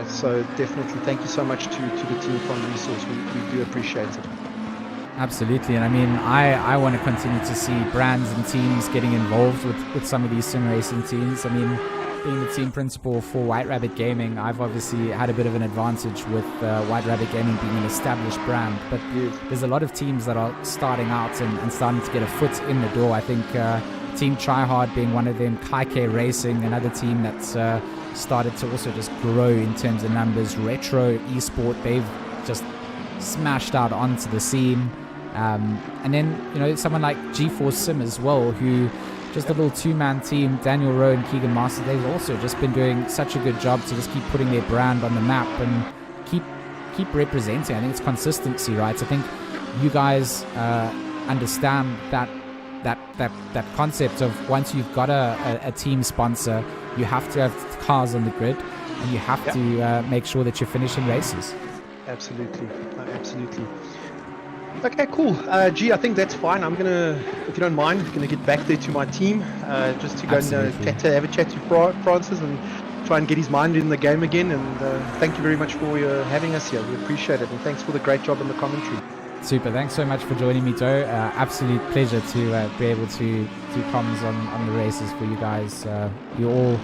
So definitely thank you so much to the team from Resource. We do appreciate it. Absolutely, and I mean, I want to continue to see brands and teams getting involved with some of these sim racing teams. I mean, being the team principal for White Rabbit Gaming, I've obviously had a bit of an advantage with White Rabbit Gaming being an established brand, but there's a lot of teams that are starting out and starting to get a foot in the door. I think Team Tryhard being one of them, Kaike Racing, another team that's started to also just grow in terms of numbers. Retro Esport, they've just smashed out onto the scene. And then, someone like GeForce Sim as well, who just a little two-man team, Daniel Rowe and Keegan Master, they've also just been doing such a good job to just keep putting their brand on the map and keep representing. I think it's consistency, right? I think you guys understand that concept of once you've got a team sponsor, you have to have cars on the grid and you have to make sure that you're finishing races. Absolutely. Okay, cool. I think that's fine. I'm gonna, if you don't mind, get back there to my team, just to go and have a chat to Francis and try and get his mind in the game again. And thank you very much for having us here. We appreciate it, and thanks for the great job in the commentary. Super. Thanks so much for joining me, Joe. Absolute pleasure to be able to do comms on the races for you guys. You're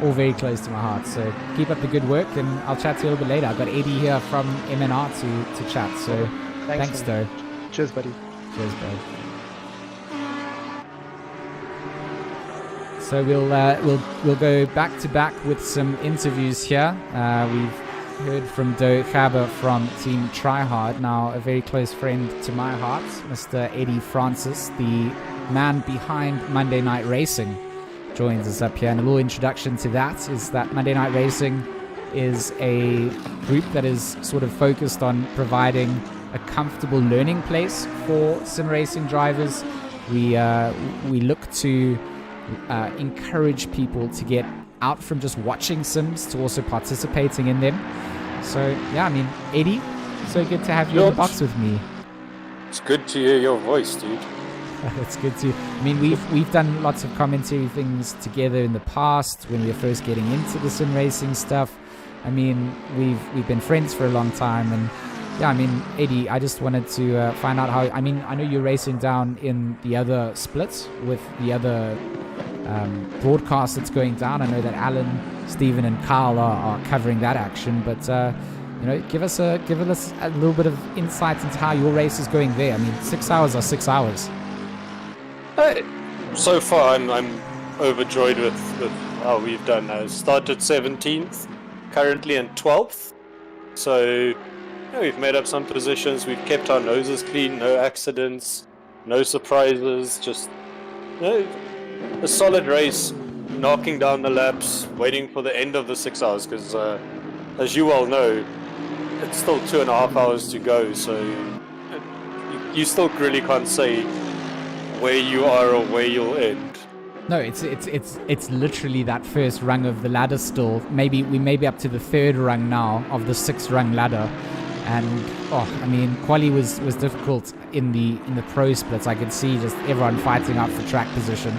all very close to my heart. So keep up the good work, and I'll chat to you a little bit later. I've got Eddie here from MNR to chat. So thanks, Joe. Cheers, buddy. Cheers, bud. So we'll go back to back with some interviews here. We've heard from Do Gaber from Team Tryhard, now a very close friend to my heart, Mr. Eddie Francis, the man behind Monday Night Racing, joins us up here. And a little introduction to that is that Monday Night Racing is a group that is sort of focused on providing a comfortable learning place for sim racing drivers. We look to encourage people to get out from just watching sims to also participating in them. So yeah, I mean, Eddie, so good to have you in the box with me. It's good to hear your voice, dude. It's good to. I mean, we've done lots of commentary things together in the past when we were first getting into the sim racing stuff. I mean, we've been friends for a long time, and yeah, I mean, Eddie, I just wanted to find out how. I mean, I know you're racing down in the other splits with the other broadcast that's going down. I know that Alan, Stephen, and Carl are covering that action, but give us a little bit of insight into how your race is going there. I mean, 6 hours are 6 hours. So far, I'm overjoyed with how we've done. I started 17th, currently in 12th. So we've made up some positions. We've kept our noses clean, no accidents, no surprises. Just a solid race, knocking down the laps, waiting for the end of the 6 hours. Because as you all know, it's still 2.5 hours to go. So you still really can't say where you are or where you'll end. No, it's literally that first rung of the ladder still. We may be up to the third rung now of the 6th rung ladder. And I mean, quali was difficult in the pro splits. I could see just everyone fighting out for track position.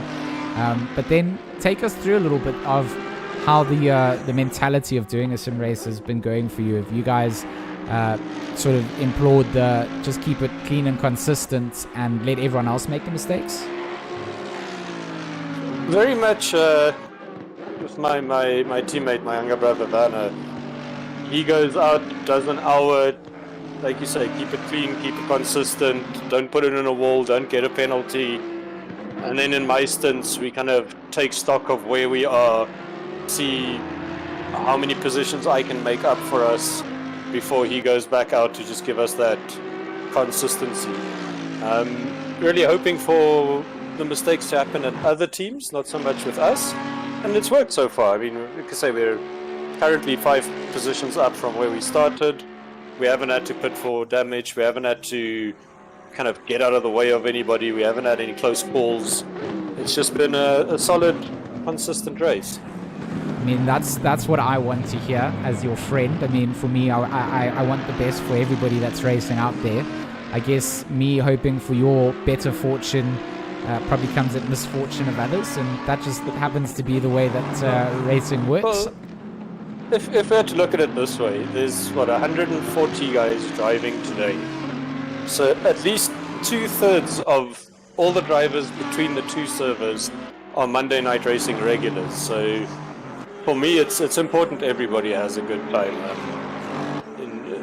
But then take us through a little bit of how the mentality of doing a sim race has been going for you. Have you guys sort of implored just keep it clean and consistent and let everyone else make the mistakes? Very much with my teammate, my younger brother Werner. He goes out, does an hour, like you say, keep it clean, keep it consistent, don't put it in a wall, don't get a penalty. And then in my stints, we kind of take stock of where we are, see how many positions I can make up for us, before he goes back out to just give us that consistency. Really hoping for the mistakes to happen at other teams, not so much with us, and it's worked so far. I mean, like I say, we're currently 5 positions up from where we started. We haven't had to pit for damage, we haven't had to kind of get out of the way of anybody, we haven't had any close calls. It's just been a solid, consistent race. I mean, that's what I want to hear as your friend. I mean, for me, I want the best for everybody that's racing out there. I guess me hoping for your better fortune probably comes at misfortune of others, and that just happens to be the way that racing works. Well, if we had to look at it this way, there's 140 guys driving today. So at least 2/3 of all the drivers between the 2 servers are Monday Night Racing regulars. So for me, it's important everybody has a good time.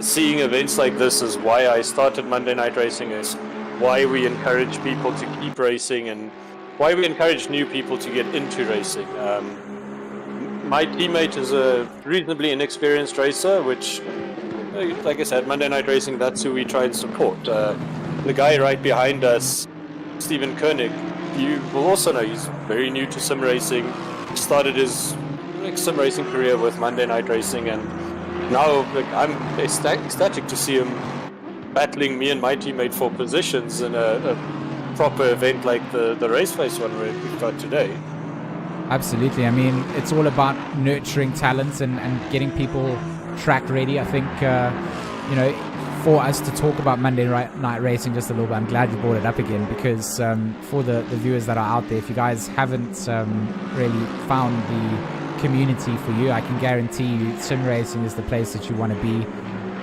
Seeing events like this is why I started Monday Night Racing, is why we encourage people to keep racing, and why we encourage new people to get into racing. My teammate is a reasonably inexperienced racer, which, like I said, Monday Night Racing, that's who we try and support. The guy right behind us, Steven Koenig, you will also know he's very new to sim racing. He started his sim racing career with Monday Night Racing, and now I'm ecstatic to see him battling me and my teammate for positions in a proper event like the RaceFace one we've got today. Absolutely. I mean, it's all about nurturing talents and getting people track ready. I think, for us to talk about Monday Night Racing just a little bit, I'm glad you brought it up again, because for the viewers that are out there, if you guys haven't really found the community for you, I can guarantee you sim racing is the place that you want to be.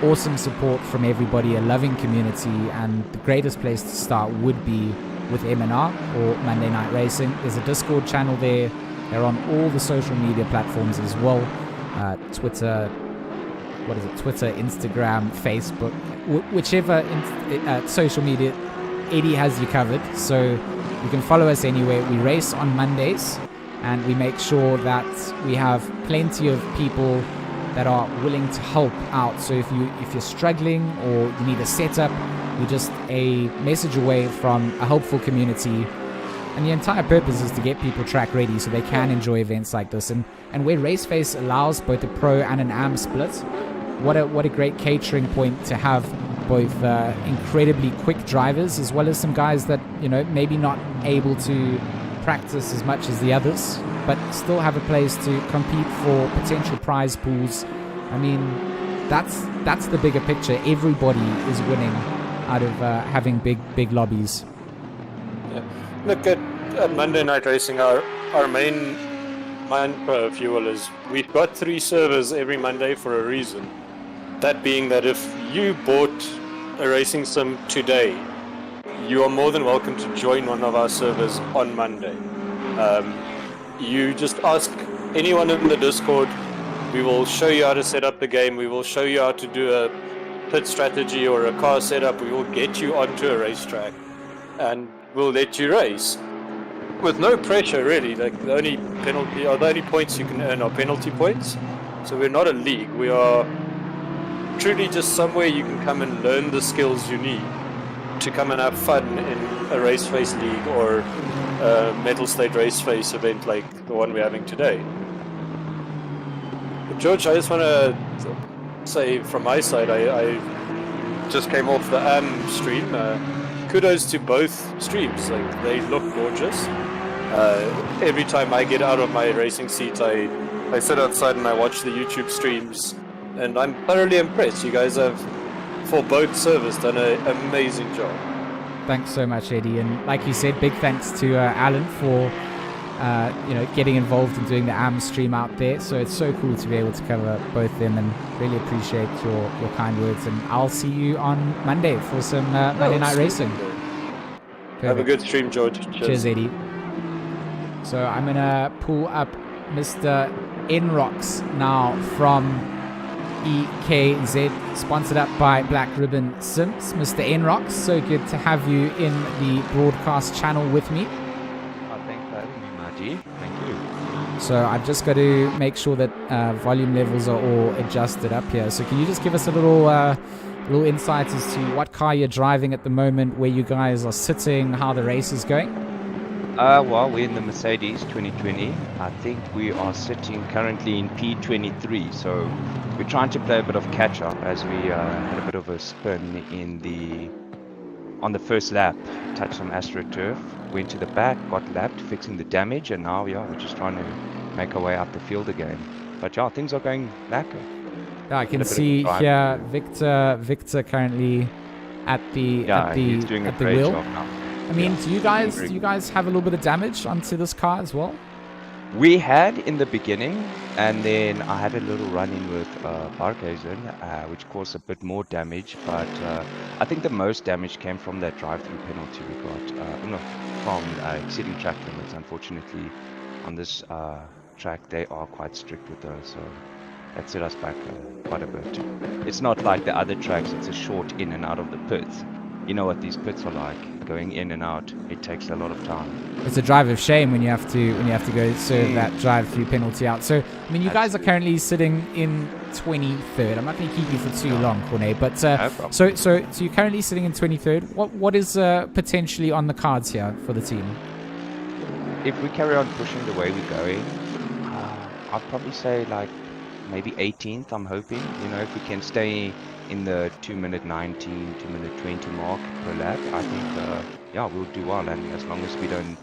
Awesome support from everybody, a loving community, and the greatest place to start would be with MNR or Monday Night Racing. There's a Discord channel there. They're on all the social media platforms as well. Twitter, Twitter, Instagram, Facebook, whichever social media, Eddie has you covered. So you can follow us anywhere. We race on Mondays, and we make sure that we have plenty of people that are willing to help out. So if you're struggling or you need a setup, you're just a message away from a helpful community. And the entire purpose is to get people track ready so they can enjoy events like this. And where RaceFace allows both a pro and an AM split, what a great catering point to have both incredibly quick drivers as well as some guys that, maybe not able to practice as much as the others, but still have a place to compete for potential prize pools. I mean, that's the bigger picture. Everybody is winning out of having big lobbies. Yeah. Look, at Monday Night Racing, our main mantra, if you will, is we've got 3 servers every Monday for a reason. That being that if you bought a racing sim today, you are more than welcome to join one of our servers on Monday. You just ask anyone in the Discord. We will show you how to set up the game. We will show you how to do a pit strategy or a car setup. We will get you onto a racetrack, and we'll let you race with no pressure, really. Like the only points you can earn are penalty points. So we're not a league. We are truly just somewhere you can come and learn the skills you need to come and have fun in a RaceFace league or a Mettlestate RaceFace event like the one we're having today. But George, I just want to say from my side, I just came off the AM stream. Kudos to both streams. Like, they look gorgeous. Every time I get out of my racing seat, I sit outside and I watch the YouTube streams, and I'm thoroughly impressed. You guys have, for both servers, done an amazing job. Thanks so much, Eddie. And like you said, big thanks to Alan for getting involved in doing the AM stream out there. So it's so cool to be able to cover both them, and really appreciate your kind words. And I'll see you on Monday for some Monday Night Racing. Have a good stream, George. Cheers, Eddie. So I'm going to pull up Mr. Enrox now from EKZ, sponsored up by Black Ribbon Sims. Mr. Enrox, so good to have you in the broadcast channel with me. Thanks for having me, Margie. Thank you. So I've just got to make sure that volume levels are all adjusted up here. So can you just give us a little insight as to what car you're driving at the moment, where you guys are sitting, how the race is going? Well, we're in the Mercedes 2020. I think we are sitting currently in P23, so we're trying to play a bit of catch up as we had a bit of a spin on the first lap, touched some AstroTurf, went to the back, got lapped, fixing the damage, and now we're just trying to make our way up the field again. But yeah, things are going lekker. Yeah, I can see here Victor currently at the he's doing a great wheel. job now. I mean, do you guys have a little bit of damage onto this car as well? We had in the beginning, and then I had a little run-in with Barkhuizen, which caused a bit more damage, but I think the most damage came from that drive-through penalty we got, from exceeding track limits. Unfortunately, on this track, they are quite strict with those, so that set us back quite a bit. It's not like the other tracks, it's a short in and out of the pits. You know what these pits are like. Going in and out, it takes a lot of time. It's a drive of shame when you have to go serve that drive-through penalty out. So, I mean, you guys are currently sitting in 23rd. I'm not going to keep you for too long, Cornet, but no so you're currently sitting in 23rd. What is potentially on the cards here for the team? If we carry on pushing the way we're going, I'd probably say like maybe 18th. I'm hoping. If we can stay in the 2-minute 19, 2-minute 20 mark per lap, I think we'll do well, and as long as we don't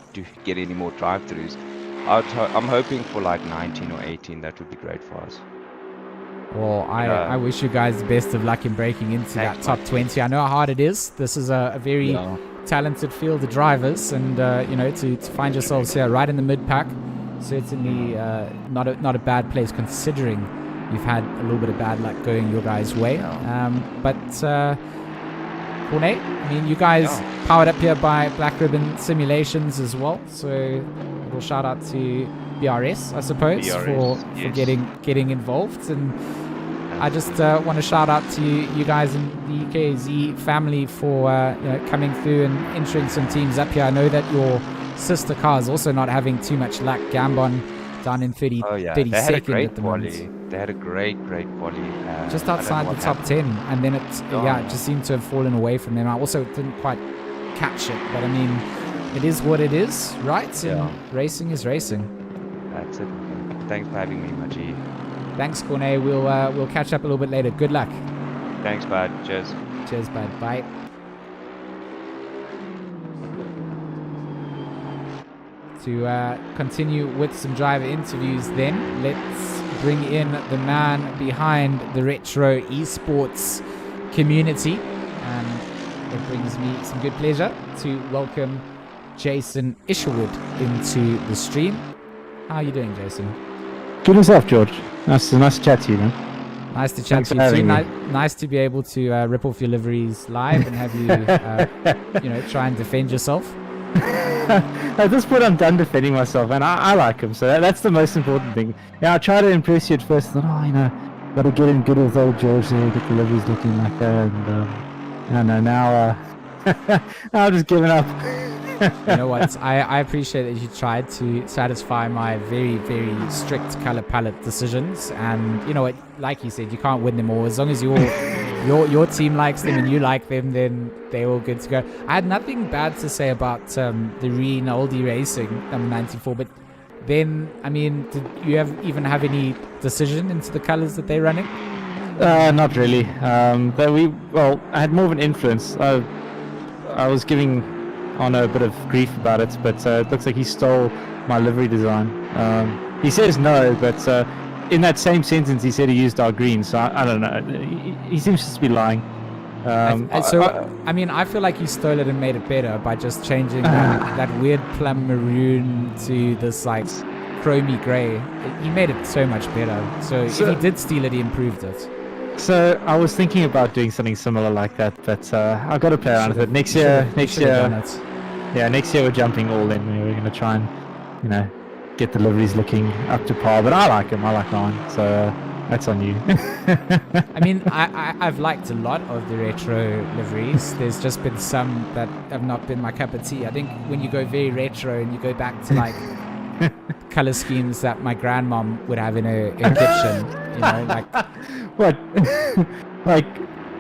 get any more drive-throughs, I'm hoping for like 19 or 18. That would be great for us. Well, I wish you guys the best of luck in breaking into that top 20. I know how hard it is. This is a very talented field of drivers, and to find yourselves here right in the mid-pack, certainly not a bad place considering you've had a little bit of bad luck going your guys' way. But Cornet, I mean, you guys powered up here by Black Ribbon Simulations as well. So a little shout out to BRS, I suppose, for getting involved. And I just want to shout out to you guys in the UKZ family for coming through and entering some teams up here. I know that your sister car is also not having too much luck. Gambon down in 32nd at the moment. They had a great quali. Just outside the top 10, and then it just seemed to have fallen away from them. I also didn't quite catch it, but I mean, it is what it is, right? Yeah. And racing is racing. That's it. Thanks for having me, Maji. Thanks, Cornet. We'll catch up a little bit later. Good luck. Thanks, bud. Cheers. Cheers, bud. Bye. To continue with some driver interviews then, let's bring in the man behind the retro esports community, and it brings me some good pleasure to welcome Jason Isherwood into the stream. How are you doing, Jason? Good yourself, George. Nice to chat to you, man. Nice to chat to you too. Nice to be able to rip off your liveries live and have you, try and defend yourself. At this point, I'm done defending myself, and I like him, so that's the most important thing. Yeah, I try to impress you at first. I thought, got to get in good with old George there, get the liveries looking like that, and now I'm just giving up. You know what? I appreciate that you tried to satisfy my very, very strict color palette decisions, and you know what? Like you said, you can't win them all. As long as your team likes them and you like them, then they're all good to go. I had nothing bad to say about the Rinaldi Racing number 94, but then, I mean, did you even have any decision into the colors that they're running? Not really. I had more of an influence. I was giving Arno a bit of grief about it, but it looks like he stole my livery design. He says no, but in that same sentence he said he used our green, so I don't know. He seems to be lying. I mean, I feel like he stole it and made it better by just changing that weird plum maroon to this like chromey grey. He made it so much better. So if he did steal it, he improved it. So I was thinking about doing something similar like that, but I've got to play around with it. Next year, we're jumping all in. We're going to try and, get the liveries looking up to par. But I like them. I like mine. So that's on you. I mean, I've liked a lot of the retro liveries. There's just been some that have not been my cup of tea. I think when you go very retro and you go back to like color schemes that my grandmom would have in her kitchen. You know, like What? Like,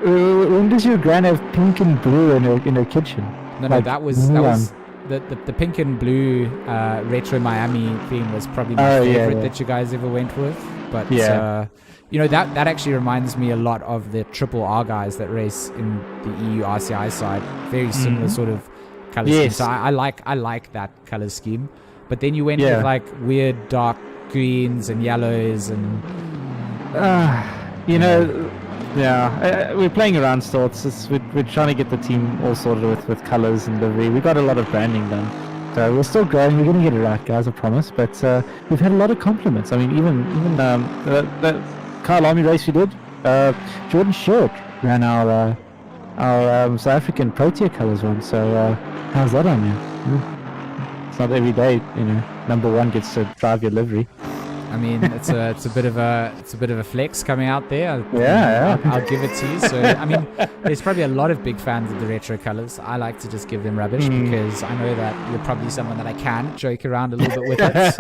when does your gran have pink and blue in her kitchen? no, Like, that was the pink and blue retro Miami theme was probably my favorite that you guys ever went with. But you know, that actually reminds me a lot of the triple R guys that race in the EU RCI side. Very similar sort of color scheme. So I like that color scheme. But then you went with like weird dark greens and yellows and you know, we're playing around still. We're trying to get the team all sorted with colors and livery. We got a lot of branding done, so we're still growing. We're going to get it right, guys, I promise. But we've had a lot of compliments. I mean, even the Kyle Army race we did, Jordan Short ran our South African Pro Tier colors one. So how's that on you? It's not every day, you know, number one gets to drive your livery. I mean, it's a bit of a flex coming out there. I'll give it to you. So I mean, there's probably a lot of big fans of the retro colors. I like to just give them rubbish because I know that you're probably someone that I can joke around a little bit with it.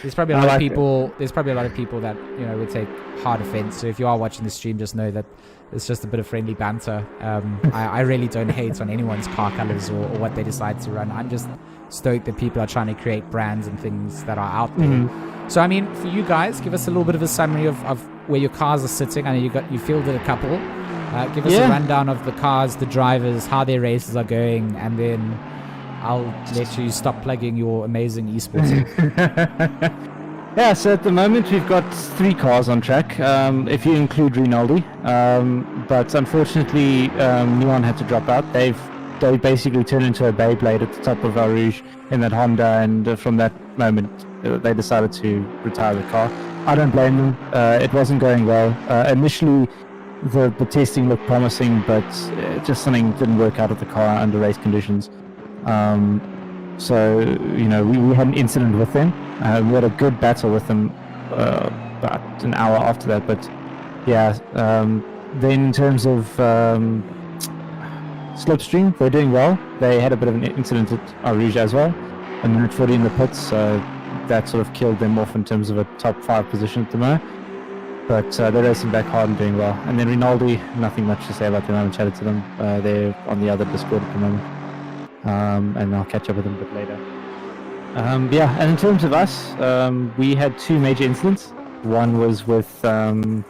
There's probably a lot of people. There's probably a lot of people that, you know, would take hard offense. So if you are watching the stream, just know that it's just a bit of friendly banter. I really don't hate on anyone's car colors or what they decide to run. I'm just stoked that people are trying to create brands and things that are out there. So I mean, for you guys, give us a little bit of a summary of where your cars are sitting. I know you fielded a couple. Give us a rundown of the cars, the drivers, how their races are going, and then I'll let you stop plugging your amazing esports. Yeah, so at the moment we've got 3 cars on track, if you include Rinaldi. But unfortunately, Neon had to drop out. They basically turned into a Beyblade at the top of our Rouge in that Honda, and from that moment they decided to retire the car. I don't blame them. It wasn't going well. Initially the testing looked promising, but just something didn't work out of the car under race conditions. So, you know, we had an incident with them. We had a good battle with them about an hour after that, but yeah. Then in terms of Slipstream, they're doing well. They had a bit of an incident at our Rouge as well, a minute 40 in the pits, so that sort of killed them off in terms of a top 5 position at the moment. But they're racing back hard and doing well. And then Rinaldi, nothing much to say about them. I haven't chatted to them. They're on the other Discord at the moment, and I'll catch up with them a bit later. And in terms of us, we had 2 major incidents. One was with Minar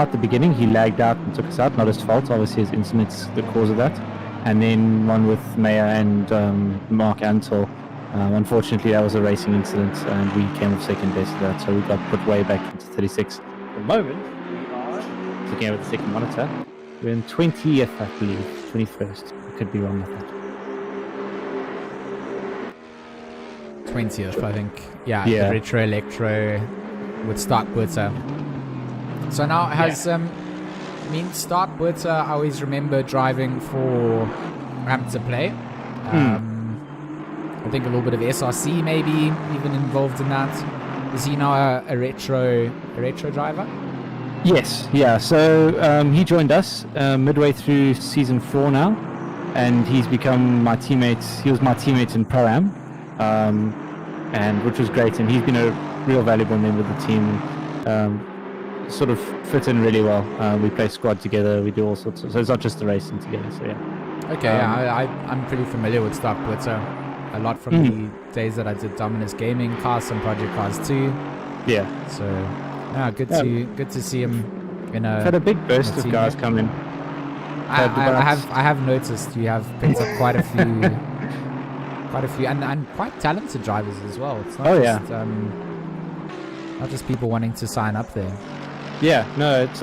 at the beginning. He lagged out and took us out. Not his fault. Obviously, his incident's the cause of that. And then one with Maya and Mark Antle. Unfortunately, that was a racing incident, and we came off second best of that, so we got put way back into 36. At the moment, we are looking at the second monitor. We're in 20th, I believe, 21st. I could be wrong with that. 20th, I think. Yeah. The Retro Electro with Stark Buerta. So now has Stark Buerta, I always remember driving for Ramp to Play. I think a little bit of SRC maybe even involved in that. Is he now a retro driver? Yes, yeah. So he joined us midway through season 4 now, and he's become my teammate. He was my teammate in Pro-Am, and which was great. And he's been a real valuable member of the team. Sort of fit in really well. We play squad together. We do all sorts of. So it's not just the racing together. So yeah. Okay, I'm pretty familiar with Stark Buerta. A lot from the days that I did Dominus Gaming, cars and Project Cars 2. Yeah. So, good to see him in a. Had a big burst of guys come in. I have noticed you have picked up quite a few, and quite talented drivers as well. It's not not just people wanting to sign up there. Yeah, no, it's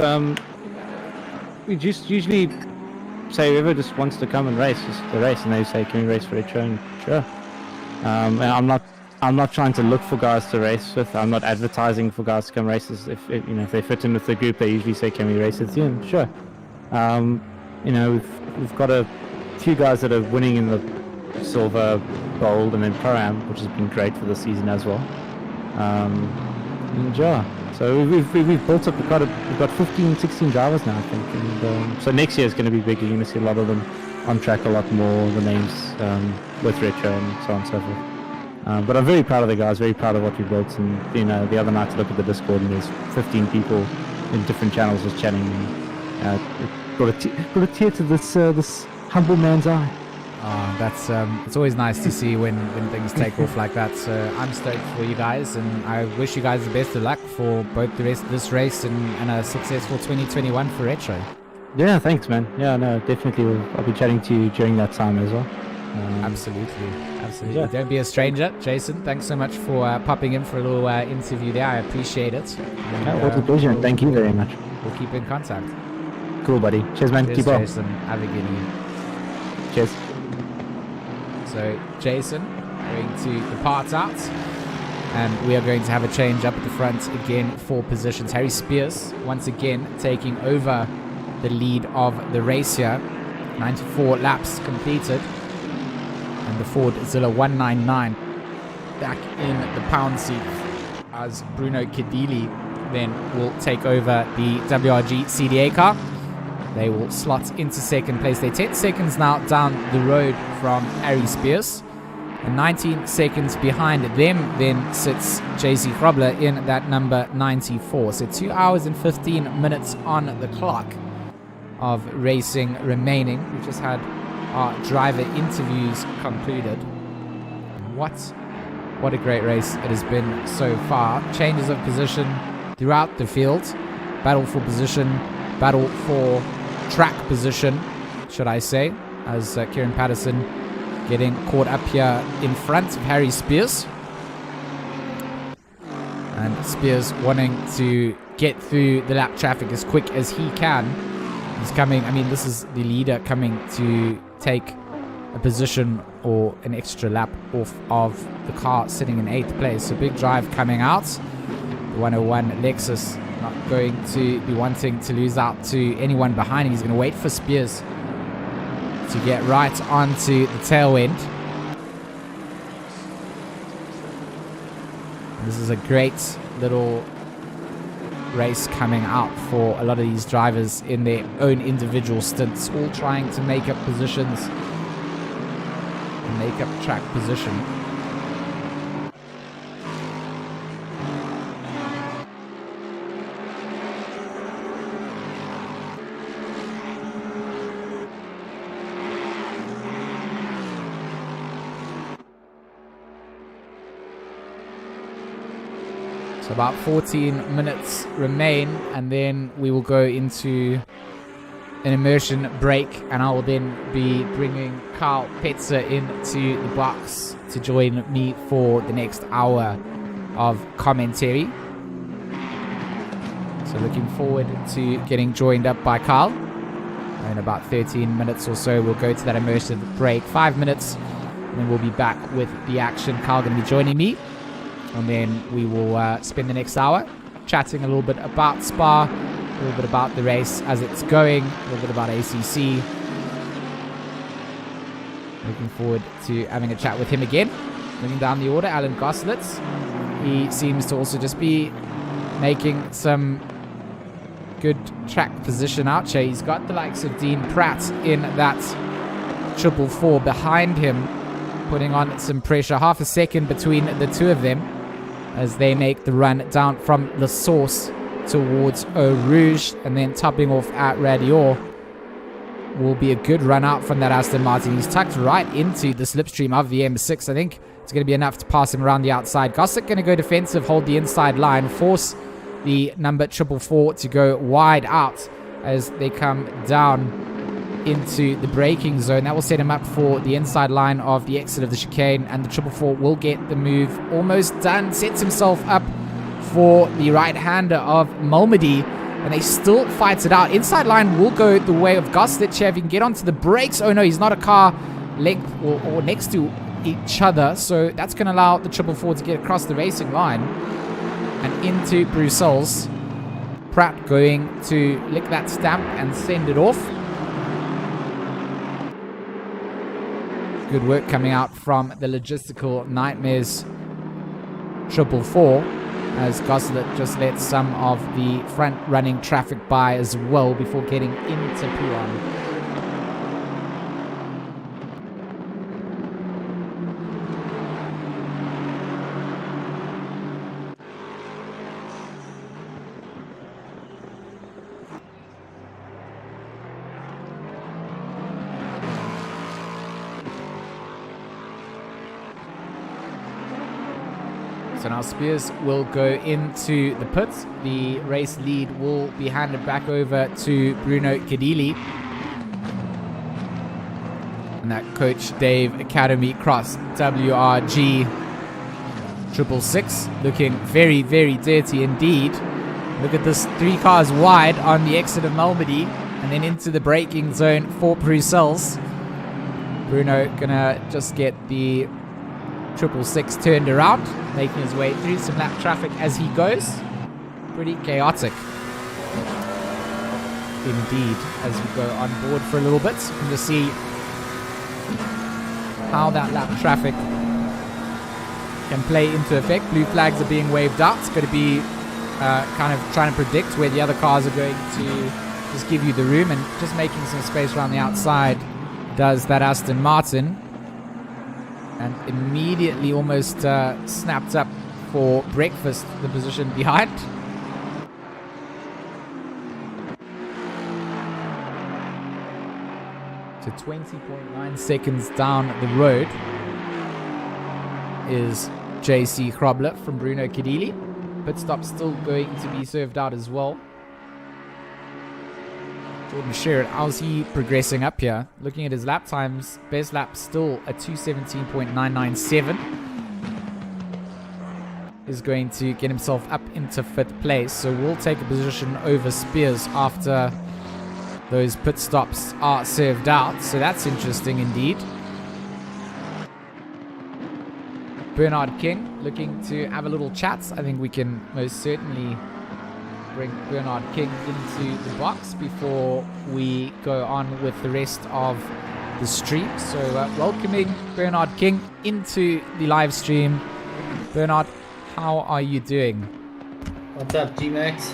we just usually say whoever just wants to come and race, just to race, and they say, "Can we race for Retro?" And sure. And I'm not trying to look for guys to race with. I'm not advertising for guys to come races. If they fit in with the group, they usually say, "Can we race with you?" And sure. We've got a few guys that are winning in the silver, gold, and then Pro-Am, which has been great for the season as well. And yeah, so we've built up we've got 15, 16 drivers now, I think. And so next year is going to be big. You're going to see a lot of them on track a lot more, the names with Retro and so on and so forth. But I'm very proud of the guys, very proud of what we built. And you know, the other night I looked at the Discord and there's 15 people in different channels just chatting. And, it brought a tear to this humble man's eye. Oh, that's it's always nice to see when things take off like that. So I'm stoked for you guys, and I wish you guys the best of luck for both the rest of this race and a successful 2021 for Retro. Yeah, thanks, man. Yeah, no, definitely. I'll be chatting to you during that time as well. Absolutely. Yeah. Don't be a stranger, Jason. Thanks so much for popping in for a little interview there. I appreciate it. And, Yeah, what a pleasure. Thank you very much. We'll keep in contact. Cool, buddy. Cheers, man. Cheers, Keep up. Jason. Have a good evening. Cheers. So Jason going to depart out, and we are going to have a change up at the front again for positions. Harry Spears once again taking over the lead of the race here. 94 laps completed, and the Ford Zilla 199 back in the pound seat as Bruno Cadili then will take over the WRG CDA car. They will slot into second place. They're 10 seconds now down the road from Harry Spears. And 19 seconds behind them then sits JC Grobler in that number 94. So 2 hours and 15 minutes on the clock of racing remaining. We just had our driver interviews concluded. What a great race it has been so far. Changes of position throughout the field. Battle for position, battle for track position, should I say, as Kieran Patterson getting caught up here in front of Harry Spears. And Spears wanting to get through the lap traffic as quick as he can. He's coming, I mean, this is the leader coming to take a position or an extra lap off of the car sitting in 8th place. So big drive coming out. The 101 Lexus not going to be wanting to lose out to anyone behind him. He's going to wait for Spears to get right onto the tail end. This is a great little race coming out for a lot of these drivers in their own individual stints, all trying to make up positions and make up track position. So about 14 minutes remain, and then we will go into an immersion break, and I will then be bringing Carl Petzer into the box to join me for the next hour of commentary. So looking forward to getting joined up by Carl. In about 13 minutes or so, we'll go to that immersive break. 5 minutes, and then we'll be back with the action. Carl going to be joining me. And then we will spend the next hour chatting a little bit about Spa, a little bit about the race as it's going, a little bit about ACC. Looking forward to having a chat with him again. Looking down the order, Alan Goslitz. He seems to also just be making some good track position out here. He's got the likes of Dean Pratt in that 444 behind him, putting on some pressure. Half a second between the two of them as they make the run down from the source towards Eau Rouge, and then topping off at Radior will be a good run out from that Aston Martin. He's tucked right into the slipstream of the M6. I think it's going to be enough to pass him around the outside. Gossett going to go defensive, hold the inside line, force the number 444 to go wide out as they come down into the braking zone. That will set him up for the inside line of the exit of the chicane, and the 444 will get the move almost done. Sets himself up for the right-hander of Malmedy, and they still fight it out. Inside line will go the way of Goslitz here if he can get onto the brakes. Oh no, he's not a car length or next to each other, so that's going to allow the 444 to get across the racing line and into Brussels. Pratt going to lick that stamp and send it off. Good work coming out from the logistical nightmares 444 as Goslett just let some of the front running traffic by as well before getting into Puan. So now Spears will go into the pits. The race lead will be handed back over to Bruno Cadili. And that Coach Dave Academy Cross WRG 666 looking very, very dirty indeed. Look at this, 3 cars wide on the exit of Malmedy and then into the braking zone for Brussels. Bruno gonna just get the 666 turned around, making his way through some lap traffic as he goes. Pretty chaotic indeed as we go on board for a little bit. You can just see how that lap traffic can play into effect. Blue flags are being waved out. It's going to be kind of trying to predict where the other cars are going to just give you the room, and just making some space around the outside does that Aston Martin. And immediately almost snapped up for breakfast, the position behind. So 20.9 seconds down the road is JC Krobler from Bruno Cadili. Pit stop still going to be served out as well. Jordan Sherritt, how's he progressing up here? Looking at his lap times, best lap still at 2:17.997. Is going to get himself up into 5th place. So we'll take a position over Spears after those pit stops are served out. So that's interesting indeed. Bernard King looking to have a little chat. I think we can most certainly bring Bernard King into the box before we go on with the rest of the stream. So welcoming Bernard King into the live stream. Bernard, how are you doing? What's up, G-Max?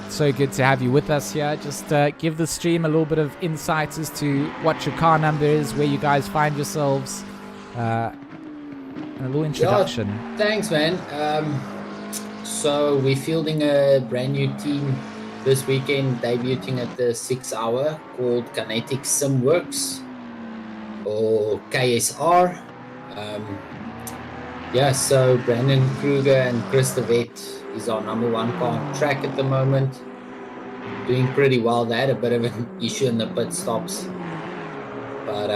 So good to have you with us here. Just give the stream a little bit of insight as to what your car number is, where you guys find yourselves, and a little introduction. Yeah, thanks, man. So we're fielding a brand new team this weekend, debuting at the 6 hour, called Kinetic Simworks, or KSR. So Brandon Kruger and Chris DeVette is our number 1 car on track at the moment. Doing pretty well. They had a bit of an issue in the pit stops. But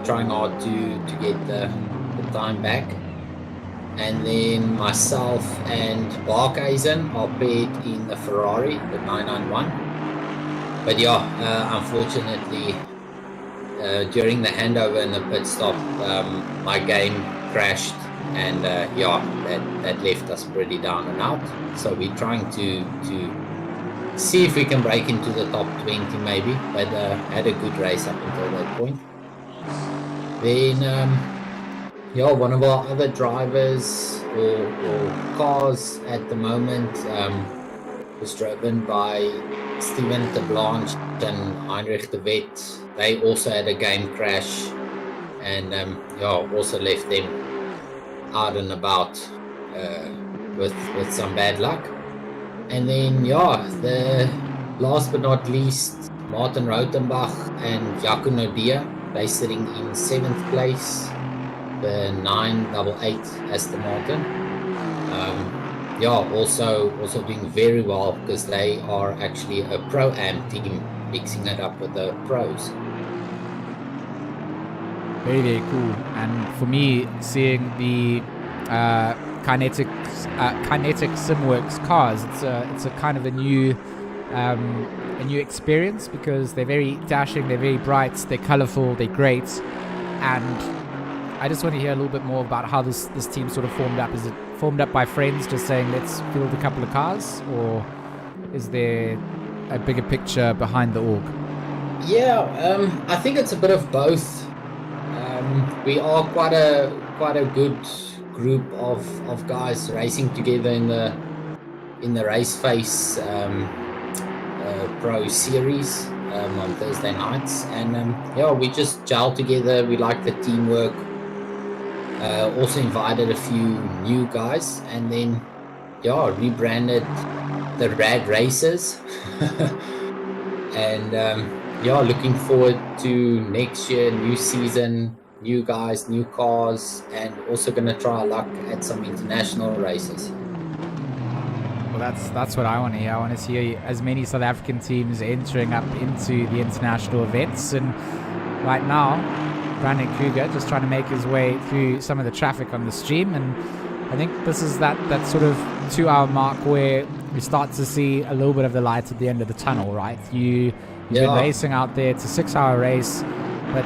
trying hard to get the time back. And then myself and Barkhuizen are paired in the Ferrari, the 991. But unfortunately, during the handover in the pit stop, my game crashed. And that left us pretty down and out. So we're trying to see if we can break into the top 20 maybe. But had a good race up until that point. Then one of our other drivers or cars at the moment was driven by Steven de Blanche and Heinrich de Wet. They also had a game crash, and also left them out and about with some bad luck. And then the last but not least, Martin Rautenbach and Jaco Nodia, they sitting in 7th place, the 988 Aston Martin. Also doing very well, because they are actually a Pro-Am team, mixing it up with the pros. Very, very cool. And for me, seeing the Kinetic Simworks cars, it's a kind of a new experience, because they're very dashing, they're very bright, they're colorful, they're great. And I just want to hear a little bit more about how this team sort of formed up. Is it formed up by friends just saying let's field a couple of cars, or is there a bigger picture behind the org? I think it's a bit of both. We are quite a good group of guys racing together in the RaceFace.Pro series on Thursday nights, and we just gel together. We like the teamwork. Also invited a few new guys, and then rebranded the Rad Racers. And looking forward to next year, new season, new guys, new cars, and also going to try our luck at some international races. Well, that's what I want to hear. I want to see as many South African teams entering up into the international events. And right now, Brandon Kruger just trying to make his way through some of the traffic on the stream. And I think this is that sort of 2-hour mark where we start to see a little bit of the light at the end of the tunnel, right? You've been racing out there. It's a 6-hour race, but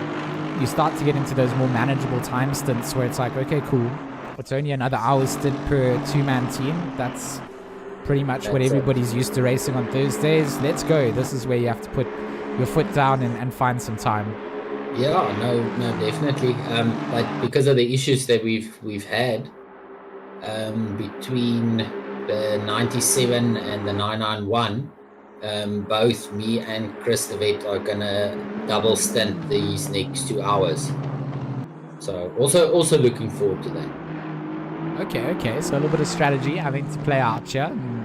you start to get into those more manageable time stints where it's like, okay, cool. It's only another hour stint per 2-man team. That's pretty much what everybody's used to racing on Thursdays. Let's go. This is where you have to put your foot down and find some time. Yeah, no, definitely. But because of the issues that we've had between the 97 and the 991, both me and Chris the Vet are gonna double stint these next 2 hours. So also looking forward to that. Okay. So a little bit of strategy having to play out here, and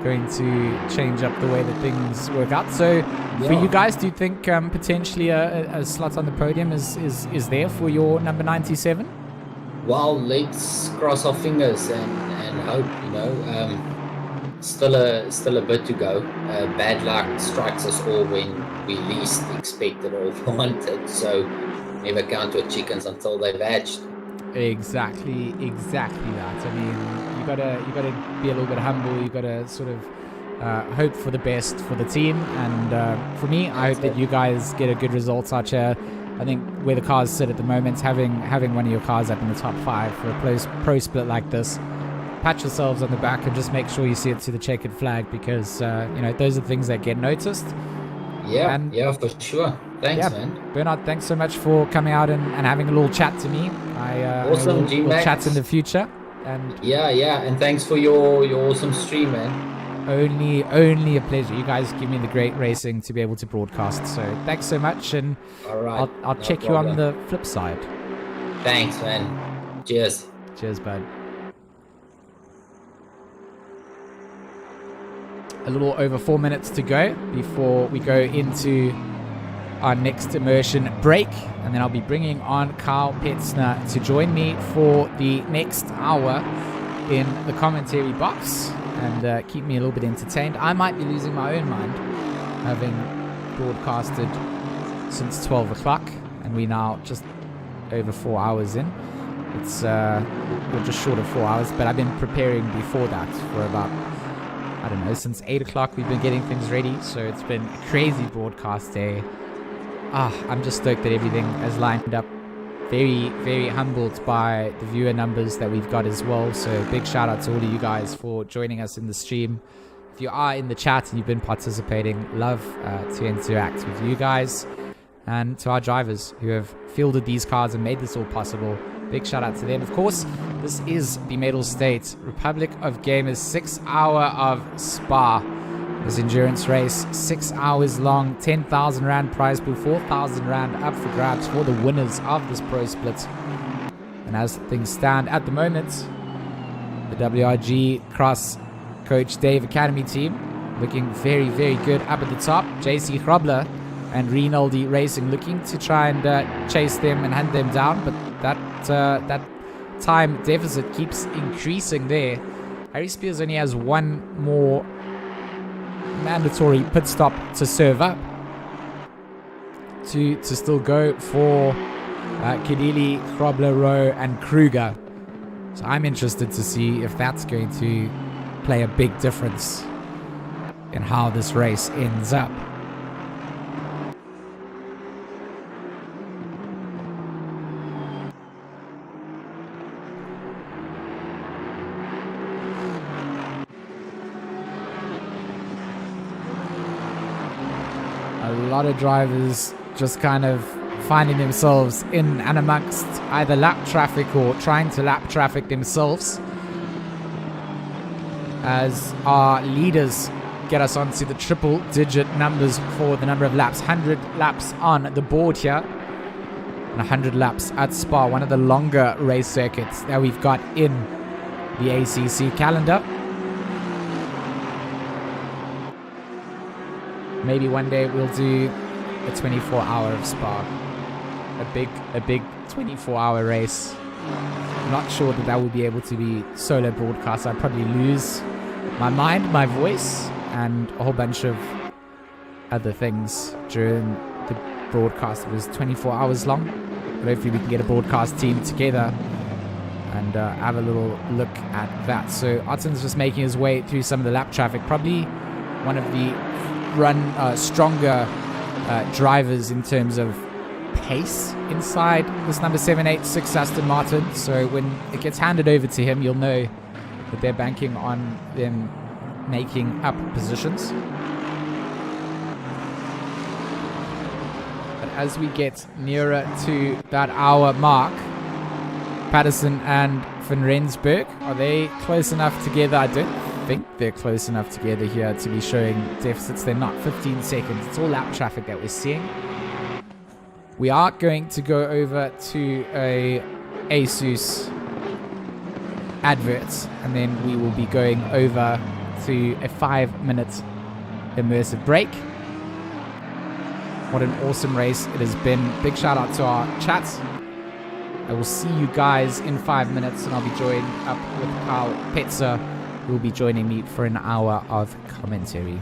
going to change up the way that things work out. So for you guys, do you think potentially a slot on the podium is there for your number 97? Well, let's cross our fingers and hope. Still a bit to go. Bad luck strikes us all when we least expect it or want it. So never count your chickens until they've hatched. Exactly that. I mean, you gotta be a little bit humble. You gotta sort of hope for the best for the team. And for me, I hope that you guys get a good result out here. I think where the cars sit at the moment, having one of your cars up in the top 5 for a pro split like this, pat yourselves on the back and just make sure you see it to the checkered flag, because those are things that get noticed. Yeah, for sure. Thanks, man. Bernard, thanks so much for coming out and having a little chat to me. Awesome, we'll chat in the future. And yeah, and thanks for your awesome stream, man. Only a pleasure. You guys give me the great racing to be able to broadcast. So thanks so much, and all right, I'll check you on the flip side. Thanks, man. Cheers, bud. A little over 4 minutes to go before we go into our next immersion break, and then I'll be bringing on Kyle Petzner to join me for the next hour in the commentary box and keep me a little bit entertained. I might be losing my own mind, having broadcasted since 12 o'clock, and we're now just over 4 hours in. It's we're just short of 4 hours, but I've been preparing before that for about, I don't know, since 8 o'clock we've been getting things ready. So it's been a crazy broadcast day. I'm just stoked that everything has lined up. Very, very humbled by the viewer numbers that we've got as well. So big shout out to all of you guys for joining us in the stream. If you are in the chat and you've been participating, love to interact with you guys. And to our drivers who have fielded these cars and made this all possible, big shout out to them. Of course, this is the Mettlestate Republic of Gamers 6 hour of Spa. This endurance race, 6 hours long, 10,000 Rand prize pool, 4,000 Rand up for grabs for the winners of this pro split. And as things stand at the moment, the WRG Cross Coach Dave Academy team looking very, very good up at the top. JC Grobler and Rinaldi Racing looking to try and chase them and hunt them down, but that time deficit keeps increasing there. Harry Spears only has one more mandatory pit stop to serve up to still go for Kedili, Grobler, Rowe and Kruger. So I'm interested to see if that's going to play a big difference in how this race ends up. A lot of drivers just kind of finding themselves in and amongst either lap traffic or trying to lap traffic themselves, as our leaders get us onto the triple digit numbers for the number of laps. 100 laps on the board here and 100 laps at Spa, one of the longer race circuits that we've got in the ACC calendar. Maybe one day we'll do a 24-hour of Spa. a big 24-hour race. I'm not sure that will be able to be solo broadcast. I'd probably lose my mind, my voice, and a whole bunch of other things during the broadcast. It was 24 hours long, but hopefully we can get a broadcast team together and have a little look at that. So Otton's just making his way through some of the lap traffic. Probably one of the stronger drivers in terms of pace inside this number 786 Aston Martin. So when it gets handed over to him, you'll know that they're banking on them making up positions. But as we get nearer to that hour mark, Patterson and Van Rensburg, are they close enough together? I don't think they're close enough together here to be showing deficits. They're not. 15 seconds. It's all lap traffic that we're seeing. We are going to go over to a Asus advert, and then we will be going over to a 5-minute immersive break. What an awesome race it has been. Big shout out to our chat. I will see you guys in 5 minutes, and I'll be joined up with Carl Petzer, who will be joining me for an hour of commentary.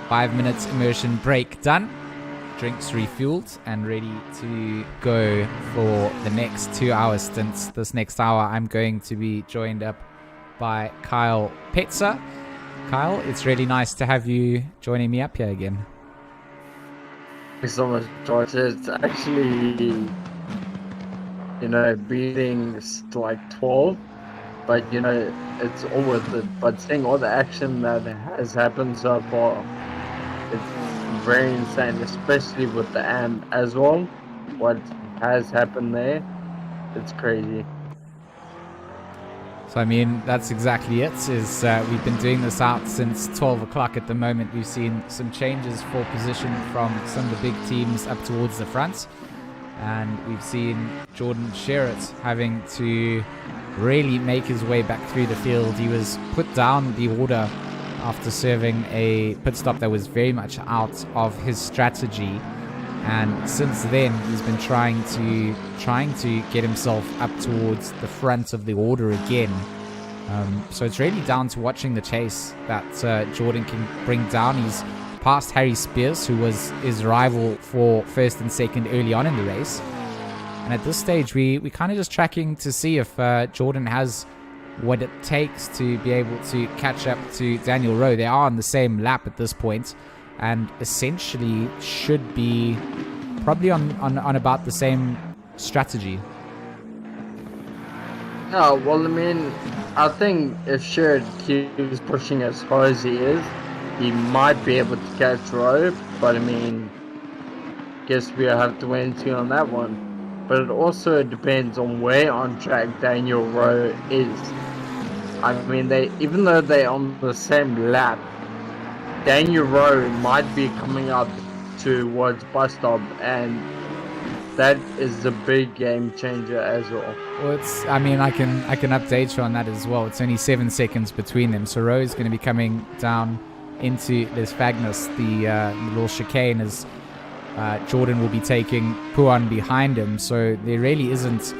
5 minutes immersion break done. Drinks refueled and ready to go for the next 2-hour stints. This next hour, I'm going to be joined up by Kyle Petzer. Kyle, it's really nice to have you joining me up here again. Thanks so much, George. It's actually, beating like 12, but it's all worth it. But seeing all the action that has happened so far, it's very insane, especially with the AMP as well. What has happened there, it's crazy. So, I mean, that's exactly it. We've been doing this out since 12 o'clock at the moment. We've seen some changes for position from some of the big teams up towards the front. And we've seen Jordan Sherritt having to really make his way back through the field. He was put down the order after serving a pit stop that was very much out of his strategy. And since then, he's been trying to get himself up towards the front of the order again. So it's really down to watching the chase that Jordan can bring down. He's passed Harry Spears, who was his rival for first and second early on in the race. And at this stage, we kind of just tracking to see if Jordan has what it takes to be able to catch up to Daniel Rowe. They are on the same lap at this point, and essentially should be probably on about the same strategy. No, well, I mean, I think if Sherritt keeps pushing as far as he is, he might be able to catch Rowe, but I mean, guess we'll have to wait and see on that one. But it also depends on where on track Daniel Rowe is. I mean, even though they're on the same lap, Daniel Rowe might be coming up towards bus stop, and that is a big game changer as well. Well, I can update you on that as well. It's only 7 seconds between them, so Rowe is going to be coming down into Les Fagnus, the little chicane, as Jordan will be taking Puan behind him. So there really isn't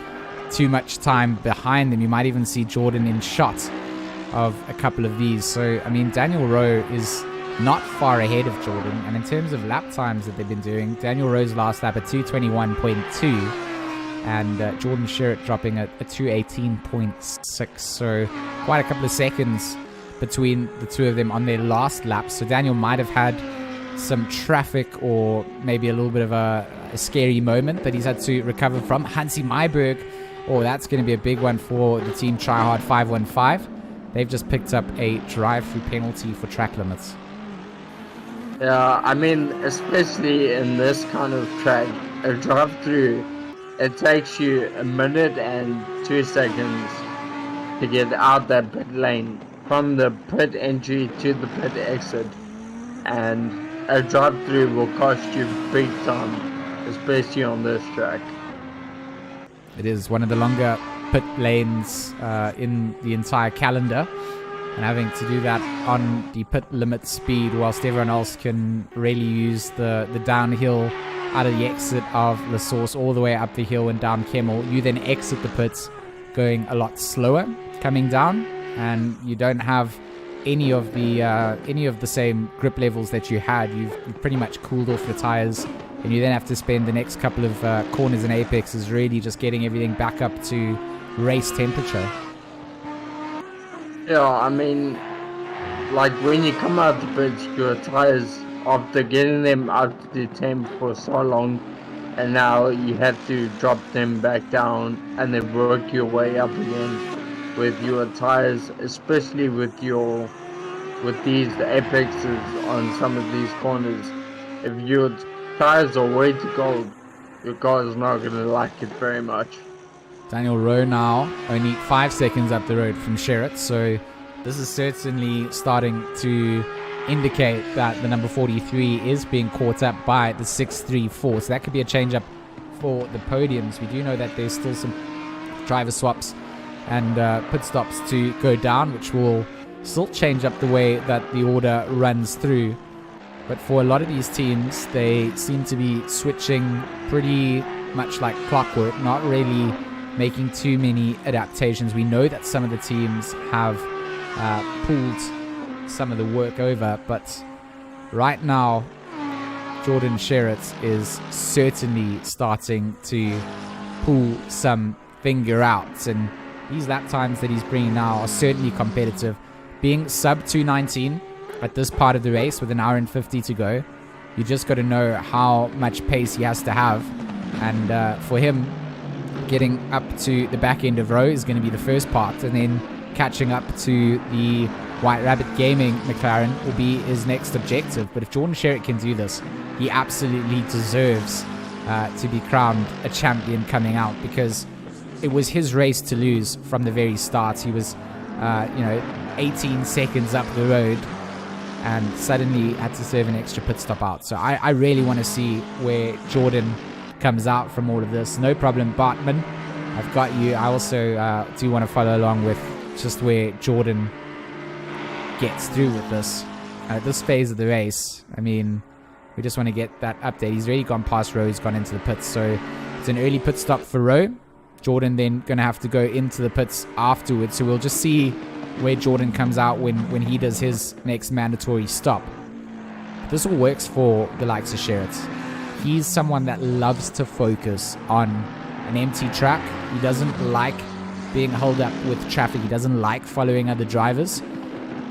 too much time behind them. You might even see Jordan in shot of a couple of these. So, I mean, Daniel Rowe is not far ahead of Jordan. And in terms of lap times that they've been doing, Daniel Rowe's last lap at 2:21.2 and Jordan Sherritt dropping at 2:18.6. So quite a couple of seconds between the two of them on their last lap. So Daniel might have had some traffic or maybe a little bit of a scary moment that he's had to recover from. Hansi Myberg, that's going to be a big one for the team Tryhard 515. They've just picked up a drive-through penalty for track limits. Yeah, I mean, especially in this kind of track, a drive-through, it takes you 1 minute and 2 seconds to get out that pit lane from the pit entry to the pit exit, and a drive-through will cost you big time, especially on this track. It is one of the longer pit lanes in the entire calendar, and having to do that on the pit limit speed whilst everyone else can really use the downhill out of the exit of La Source all the way up the hill and down Kemmel. You then exit the pits going a lot slower coming down, and you don't have any of the same grip levels that you had. You've pretty much cooled off your tires, and you then have to spend the next couple of corners and apexes really just getting everything back up to race temperature. Yeah, I mean, like when you come out the pits, your tires, after getting them up to temp for so long, and now you have to drop them back down and then work your way up again with your tires, especially with these apexes on some of these corners. If your tires are way too cold, your car is not going to like it very much. Daniel Rowe now only 5 seconds up the road from Sherritt, so this is certainly starting to indicate that the number 43 is being caught up by the 634, so that could be a change up for the podiums. We do know that there's still some driver swaps and pit stops to go down, which will still change up the way that the order runs through. But for a lot of these teams, they seem to be switching pretty much like clockwork, not really making too many adaptations. We know that some of the teams have pulled some of the work over, but right now, Jordan Sherritt is certainly starting to pull some finger out, and these lap times that he's bringing now are certainly competitive. Being sub 219 at this part of the race with an hour and 50 to go, you just got to know how much pace he has to have, and for him, getting up to the back end of row is going to be the first part, and then catching up to the White Rabbit Gaming McLaren will be his next objective. But if Jordan Sherritt can do this, he absolutely deserves to be crowned a champion coming out, because it was his race to lose from the very start. He was 18 seconds up the road and suddenly had to serve an extra pit stop out. So I really want to see where Jordan comes out from all of this. No problem, Bartman, I've got you. I also do want to follow along with just where Jordan gets through with this. At this phase of the race, I mean, we just want to get that update. He's already gone past Rowe, he's gone into the pits, so it's an early pit stop for Rowe. Jordan then going to have to go into the pits afterwards, so we'll just see where Jordan comes out when he does his next mandatory stop. This all works for the likes of Sherritt. He's someone that loves to focus on an empty track. He doesn't like being held up with traffic. He doesn't like following other drivers.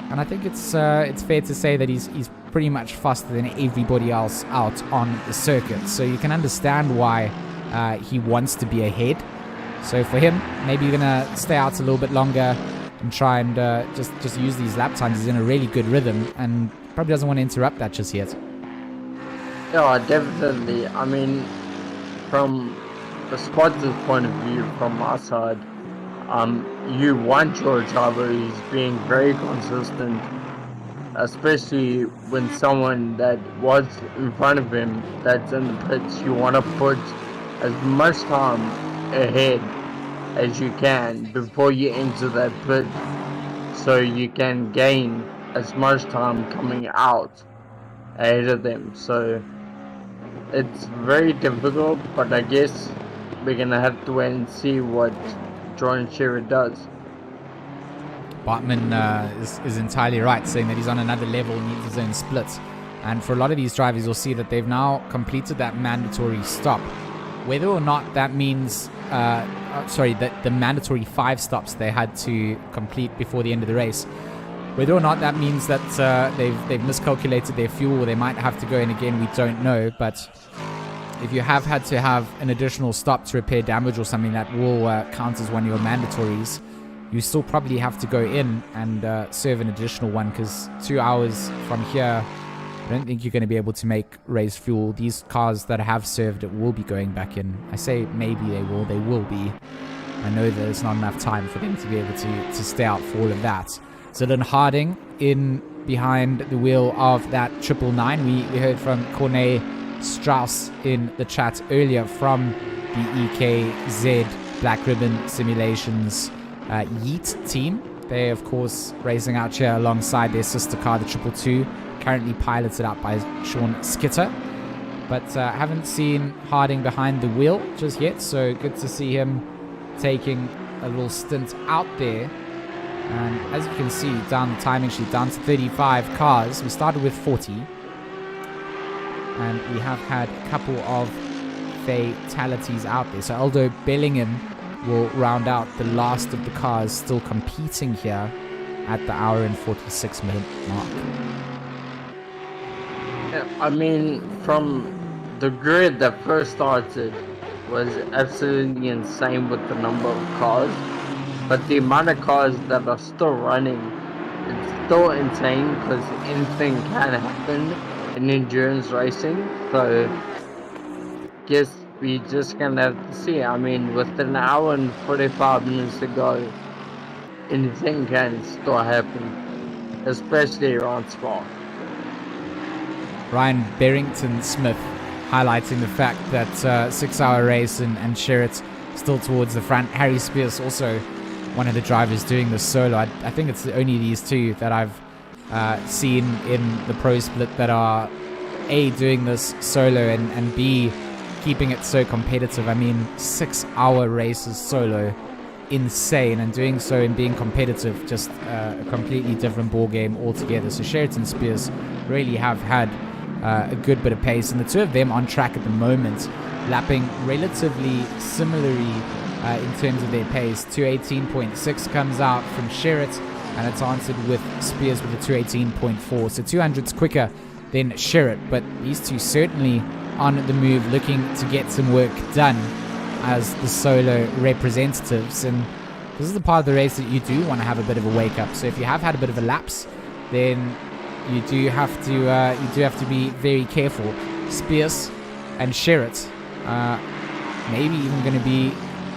And I think it's fair to say that he's pretty much faster than everybody else out on the circuit. So you can understand why he wants to be ahead. So for him, maybe you're going to stay out a little bit longer and try and just use these lap times. He's in a really good rhythm and probably doesn't want to interrupt that just yet. Yeah, definitely. I mean, from the spotter's point of view, from my side, you want your driver who's being very consistent, especially when someone that was in front of him that's in the pits. You want to put as much time ahead as you can before you enter that pit, so you can gain as much time coming out ahead of them. So it's very difficult, but I guess we're gonna have to wait and see what Jordan Sherritt does. Bartman is entirely right, saying that he's on another level, needs his own splits. And for a lot of these drivers, you'll see that they've now completed that mandatory stop. Whether or not that means, that the mandatory 5 stops they had to complete before the end of the race, whether or not that means that they've miscalculated their fuel, or they might have to go in again, we don't know. But if you have had to have an additional stop to repair damage or something that will count as one of your mandatories, you still probably have to go in and serve an additional one, because 2 hours from here, I don't think you're going to be able to make race fuel. These cars that have served it will be going back in. I say maybe they will be. I know there's not enough time for them to be able to stay out for all of that. Zylan Harding in behind the wheel of that 999. We heard from Corne Strauss in the chat earlier from the EKZ Black Ribbon Simulations Yeet team. They, of course, racing out here alongside their sister car, the 222, currently piloted out by Sean Skitter. But haven't seen Harding behind the wheel just yet, so good to see him taking a little stint out there. And as you can see, down the timing sheet, down to 35 cars. We started with 40. And we have had a couple of fatalities out there. So Aldo Bellingham will round out the last of the cars still competing here at the hour and 46-minute mark. Yeah, I mean, from the grid that first started was absolutely insane with the number of cars. But the amount of cars that are still running, it's still insane, because anything can happen in endurance racing. So, guess we just gonna have to see. I mean, with an hour and 45 minutes to go, anything can still happen, especially around Spa. Ryan Barrington Smith highlighting the fact that 6-hour race and Sherritt still towards the front. Harry Spears also one of the drivers doing this solo. I think it's only these two that I've seen in the pro split that are A, doing this solo, and B, keeping it so competitive. I mean, 6-hour races solo insane, and doing so and being competitive, just a completely different ball game altogether. So Sheraton Spears really have had a good bit of pace, and the two of them on track at the moment, lapping relatively similarly in terms of their pace. 218.6 comes out from Sherritt, and it's answered with Spears with a 218.4. So 200's quicker than Sherritt, but these two certainly on the move, looking to get some work done as the solo representatives. And this is the part of the race that you do want to have a bit of a wake up. So if you have had a bit of a lapse, then you do have to be very careful. Spears and Sherritt maybe even going to be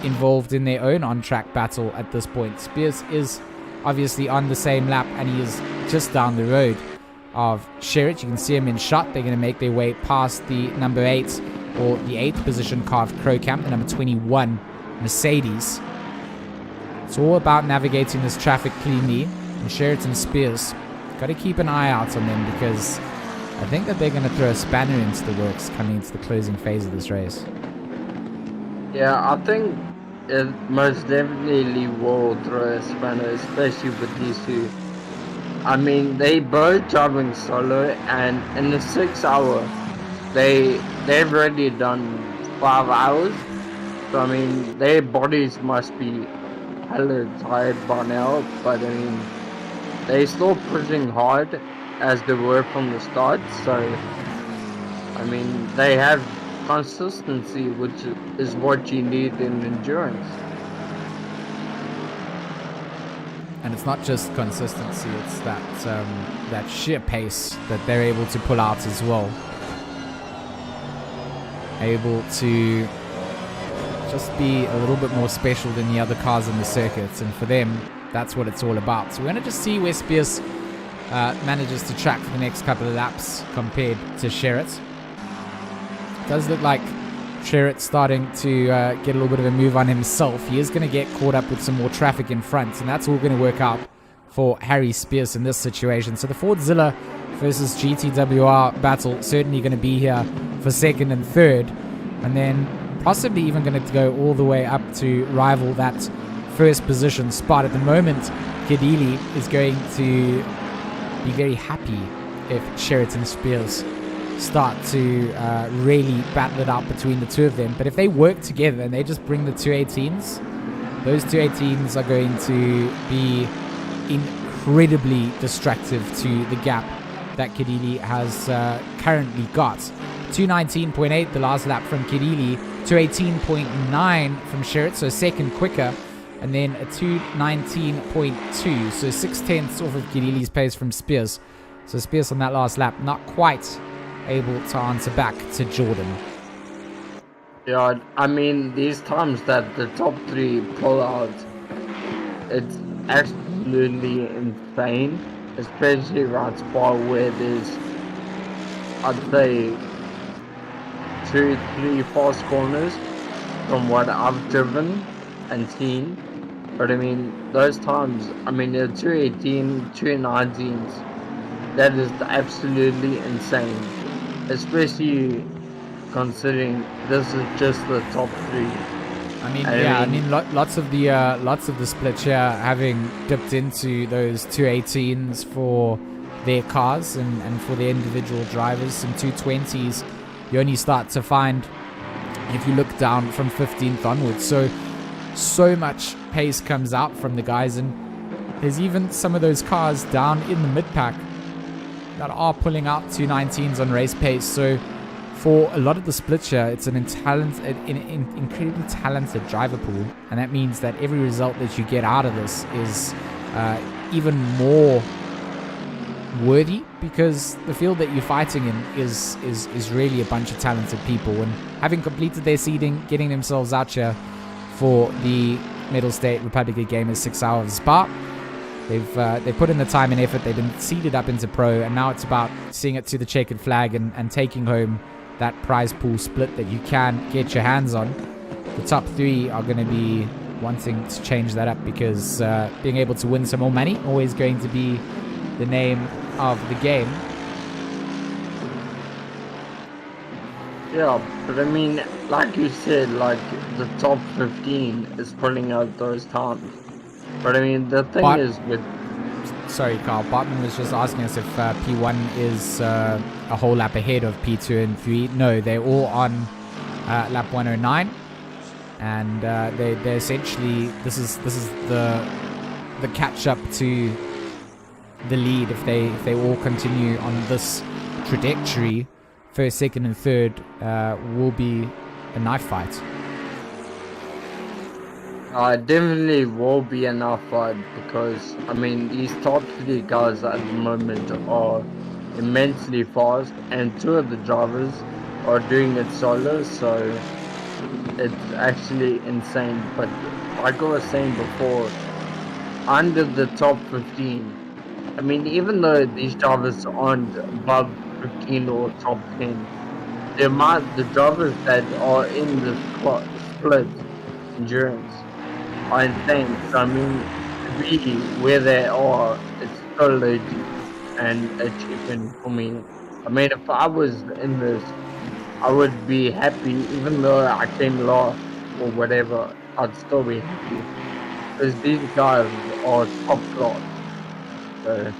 involved in their own on-track battle at this point. Spears is obviously on the same lap, and he is just down the road of Sherritt. You can see him in shot. They're going to make their way past the number 8, or the 8th position car of Crocamp, the number 21 Mercedes. It's all about navigating this traffic cleanly, and Sherritt and Spears, got to keep an eye out on them, because I think that they're going to throw a spanner into the works coming into the closing phase of this race. Yeah, I think it most definitely will throw a spanner, especially with these two. I mean, they both driving solo, and in the 6 hour, they've already done 5 hours. So I mean, their bodies must be hella tired by now. But I mean, they still pushing hard as they were from the start. So I mean, they have consistency, which is what you need in endurance. And it's not just consistency, it's that sheer pace that they're able to pull out as well. Able to just be a little bit more special than the other cars in the circuit, and for them, that's what it's all about. So we're going to just see where Spears manages to track for the next couple of laps compared to Sherritt. It does look like Sherritt's starting to get a little bit of a move on himself. He is going to get caught up with some more traffic in front, and that's all going to work out for Harry Spears in this situation. So the Fordzilla versus GTWR battle certainly going to be here for second and third, and then possibly even going to go all the way up to rival that first position spot. At the moment, Kadili is going to be very happy if Sherritt and Spears start to really battle it out between the two of them. But if they work together and they just bring the 218s, those 218s are going to be incredibly destructive to the gap that Kadili has currently got. 219.8 the last lap from Kadili, 218.9 from Sherritt, so second quicker, and then a 219.2, so 6/10 off of Kadili's pace from Spears. So Spears on that last lap, not quite able to answer back to Jordan. Yeah, I mean, these times that the top 3 pull out, it's absolutely insane, especially around Spa where there's, I'd say, 2-3 fast corners from what I've driven and seen. But I mean, those times, I mean, the 218, 219s, that is absolutely insane. Especially considering this is just the top 3. I mean, lots of the split here having dipped into those 218s for their cars and for their individual drivers. Some 220s you only start to find if you look down from 15th onwards. So much pace comes out from the guys, and there's even some of those cars down in the mid-pack that are pulling out 219s on race pace. So for a lot of the split here, it's an incredibly talented driver pool, and that means that every result that you get out of this is even more worthy, because the field that you're fighting in is really a bunch of talented people. And having completed their seeding, getting themselves out here for the Mettlestate Republic of Gamers 6 hours of Spa, they've put in the time and effort. They've been seeded up into pro, and now it's about seeing it to the checkered flag and taking home that prize pool split that you can get your hands on. The top 3 are going to be wanting to change that up, because being able to win some more money always going to be the name of the game. Yeah, but I mean, like you said, like the top 15 is pulling out those times. But I mean, the thing But- is with Sorry, Carl. Bartman was just asking us if P1 is a whole lap ahead of P2 and 3. No, they're all on lap 109, and they're essentially this is the catch up to the lead if they all continue on this trajectory. First, second, and third will be a knife fight. definitely will be enough fight because I mean these top 3 guys at the moment are immensely fast, and 2 of the drivers are doing it solo, so it's actually insane. But like I was saying before, under the top 15, I mean, even though these drivers aren't above 15 or top 10, the drivers that are in the split endurance are insane. So I mean, really, where they are, it's so legit and achievement for me. I mean, if I was in this, I would be happy, even though I came last or whatever. I'd still be happy because these guys are top class. So.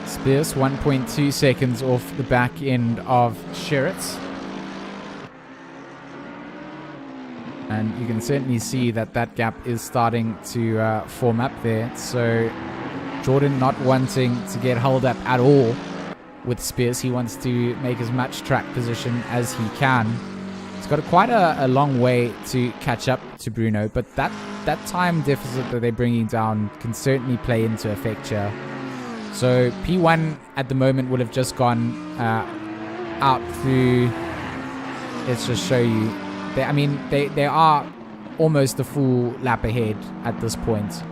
Spears 1.2 seconds off the back end of Sherritt's. And you can certainly see that gap is starting to form up there. So Jordan not wanting to get held up at all with Spears. He wants to make as much track position as he can. He's got quite a long way to catch up to Bruno, but that time deficit that they're bringing down can certainly play into effect here. So P1 at the moment would have just gone out through, let's just show you. They are almost a full lap ahead at this point.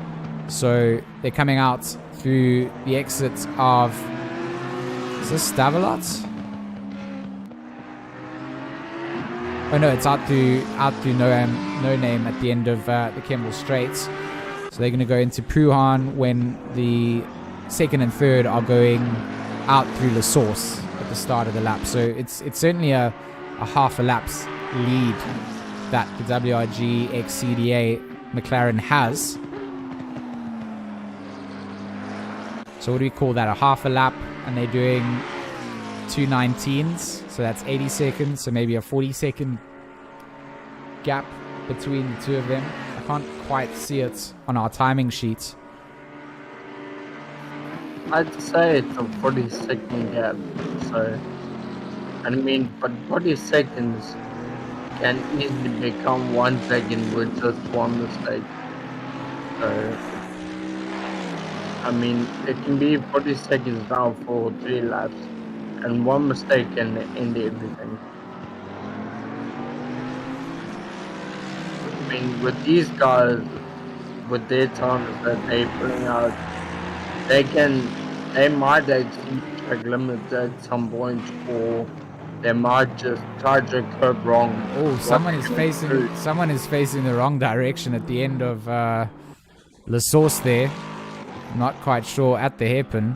So they're coming out through the exit of, is this Stavelot? Oh no, it's out through no name at the end of the Kemmel Straits. So they're going to go into Pruhan when the second and third are going out through La Source at the start of the lap. So it's certainly a half a lap's lead that the WRG XCDA McLaren has. So what do we call that? A half a lap, and they're doing 2:19s, so that's 80 seconds, so maybe a 40-second gap between the two of them. I can't quite see it on our timing sheet. I'd say it's a 40-second gap, so I mean, but 40 seconds can easily become 1 second with just one mistake. So I mean, it can be 40 seconds now for 3 laps, and one mistake can end everything. I mean, with these guys, with their times that they're putting out, they might actually track limits at some point, or they might just try to curb wrong. Oh, someone is facing the wrong direction at the end of La Source there. I'm not quite sure at the hairpin.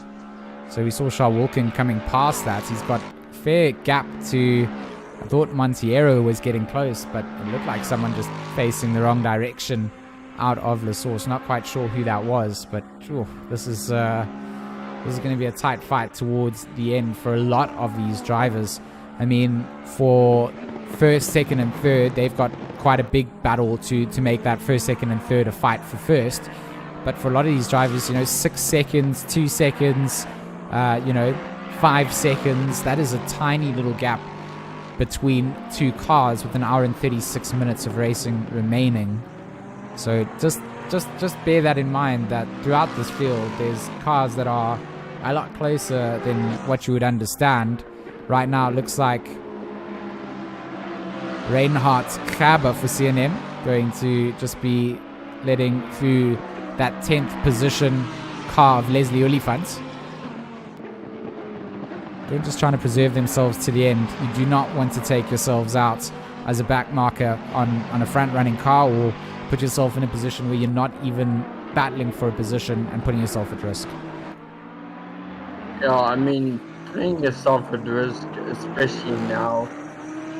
So we saw Charles Wilkin coming past that. He's got a fair gap to, I thought Montiero was getting close, but it looked like someone just facing the wrong direction out of La Source. Not quite sure who that was, but this is going to be a tight fight towards the end for a lot of these drivers. I mean, for first, second, and third, they've got quite a big battle to make that first, second, and third a fight for first. But for a lot of these drivers, 6 seconds, 2 seconds, 5 seconds, that is a tiny little gap between two cars with an hour and 36 minutes of racing remaining. So just bear that in mind, that throughout this field, there's cars that are a lot closer than what you would understand. Right now, it looks like Reinhard Graber for CNM going to just be letting through that 10th position car of Leslie Oliphant. They're just trying to preserve themselves to the end. You do not want to take yourselves out as a back marker on a front running car, or put yourself in a position where you're not even battling for a position and putting yourself at risk. Yeah, I mean, putting yourself at risk, especially now,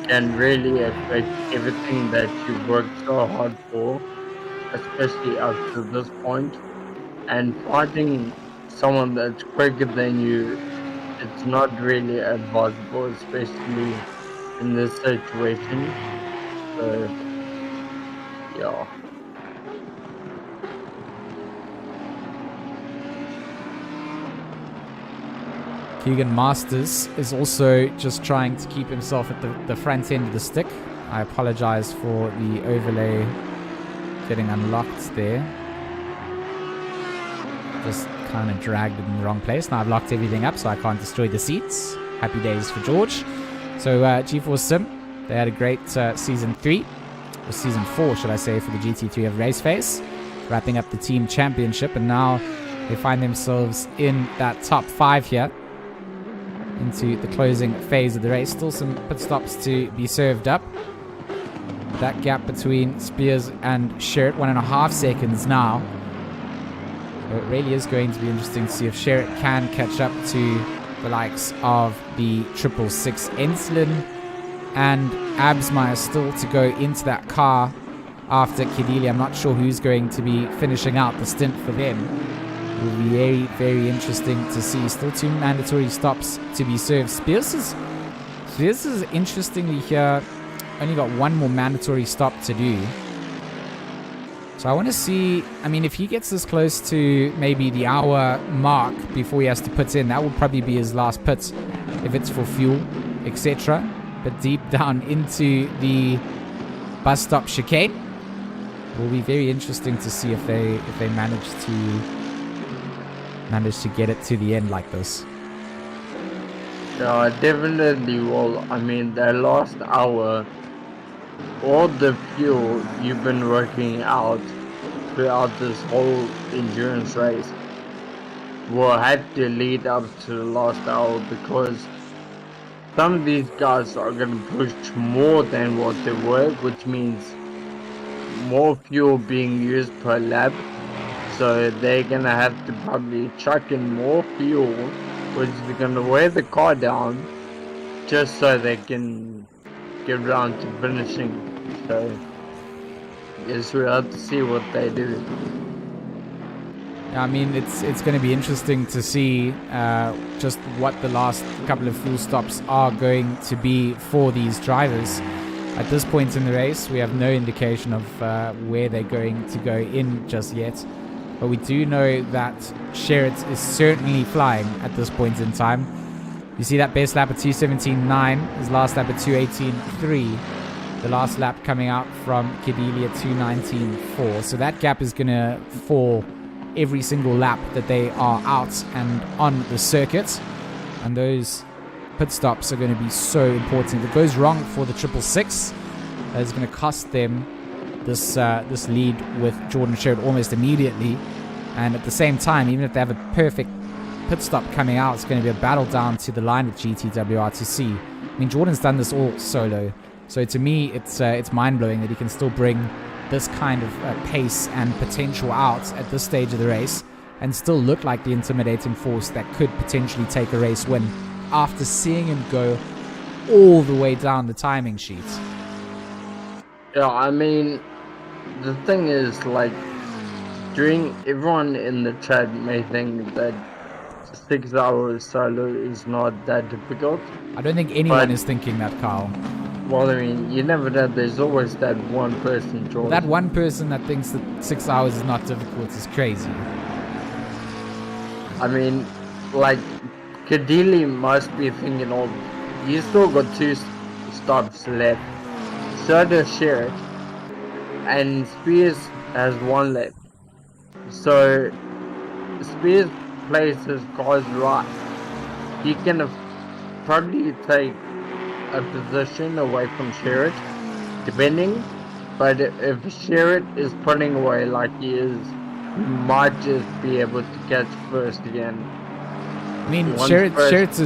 can really affect everything that you've worked so hard for, especially up to this point. And fighting someone that's quicker than you, it's not really advisable, especially in this situation. So, yeah. Keegan Masters is also just trying to keep himself at the front end of the stick. I apologize for the overlay getting unlocked there. Just kind of dragged it in the wrong place. Now I've locked everything up so I can't destroy the seats. Happy days for George. So GeForce Sim, they had a great Season 3, or Season 4 should I say, for the GT3 of RaceFace, wrapping up the team championship, and now they find themselves in that top 5 here, into the closing phase of the race. Still some pit stops to be served up. That gap between Spears and Sherritt, 1.5 seconds now. So it really is going to be interesting to see if Sherritt can catch up to the likes of the 666 Enslin and Absmeyer still to go into that car after Kedili. I'm not sure who's going to be finishing out the stint for them. It will be very, very interesting to see. Still 2 mandatory stops to be served. Spears is interestingly here only got 1 more mandatory stop to do. So I want to see, I mean, if he gets this close to maybe the hour mark before he has to put in, that will probably be his last pit if it's for fuel, etc. But deep down into the bus stop chicane, it will be very interesting to see if they manage to get it to the end like this. Yeah, definitely will. I mean, that last hour, all the fuel you've been working out throughout this whole endurance race will have to lead up to the last hour, because some of these guys are going to push more than what they were, which means more fuel being used per lap. So they're going to have to probably chuck in more fuel, which is going to wear the car down just so they can get around to finishing. So yes, we'll have to see what they do. I mean, it's going to be interesting to see just what the last couple of fuel stops are going to be for these drivers. At this point in the race, we have no indication of where they're going to go in just yet. But we do know that Sherritt is certainly flying at this point in time. You see that best lap at 2:17.9, his last lap at 2:18.3. The last lap coming out from Kedili at 2:19.4. So that gap is going to fall every single lap that they are out and on the circuit. And those pit stops are going to be so important. If it goes wrong for the 666, that is going to cost them this lead with Jordan Sherritt almost immediately. And at the same time, even if they have a perfect pit stop coming out, it's going to be a battle down to the line with GTWR2C. I mean, Jordan's done this all solo, so to me it's mind-blowing that he can still bring this kind of pace and potential out at this stage of the race and still look like the intimidating force that could potentially take a race win after seeing him go all the way down the timing sheet. Yeah, I mean, the thing is, like, everyone in the chat may think that 6 hours solo is not that difficult. I don't think anyone is thinking that, Carl. Well, I mean, you never know. There's always that one person, George. That one person that thinks that 6 hours is not difficult is crazy. I mean, like, Kedili must be thinking, oh, you still got 2 stops left. So does Sherritt, and Spears has 1 left. So Spears plays his cards right. He can probably take a position away from Sherritt, depending. But if Sherritt is putting away like he is, he might just be able to catch first again. I mean, Sherritt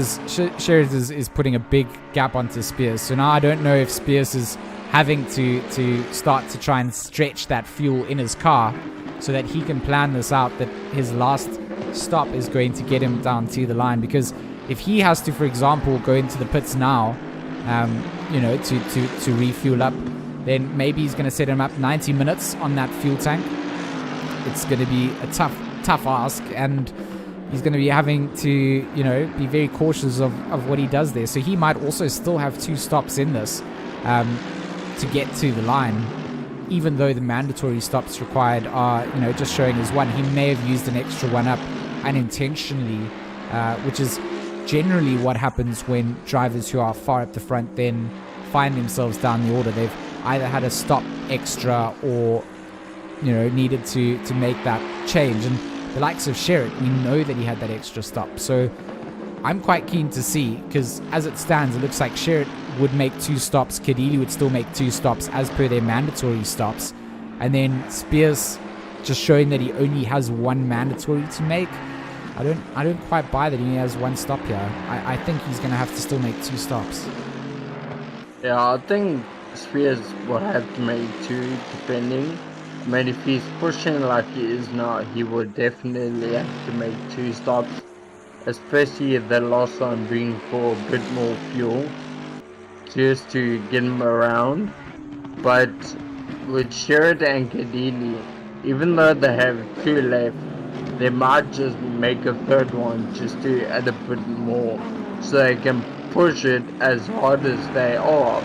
is putting a big gap onto Spears. So now I don't know if Spears is having to start to try and stretch that fuel in his car so that he can plan this out, that his last stop is going to get him down to the line. Because if he has to, for example, go into the pits now, you know, to refuel up, then maybe he's going to set him up 90 minutes on that fuel tank. It's going to be a tough ask, and he's going to be having to, you know, be very cautious of what he does there. So he might also still have 2 stops in this to get to the line, even though the mandatory stops required are, you know, just showing as 1. He may have used an extra 1 up unintentionally, which is generally what happens when drivers who are far up the front then find themselves down the order. They've either had a stop extra or, you know, needed to make that change. And the likes of Sherritt, we know that he had that extra stop. So I'm quite keen to see, because as it stands, it looks like Sherritt would make 2 stops. Kadili would still make 2 stops as per their mandatory stops. And then Spears just showing that he only has 1 mandatory to make. I don't quite buy that he only has 1 stop here. I think he's going to have to still make 2 stops. Yeah, I think Spears will have to make 2 depending. I mean, if he's pushing like he is now, he would definitely have to make 2 stops. Especially if the last time being for a bit more fuel, just to get him around. But with Sherritt and Kadili, even though they have 2 left, they might just make a 3rd one just to add a bit more, so they can push it as hard as they are,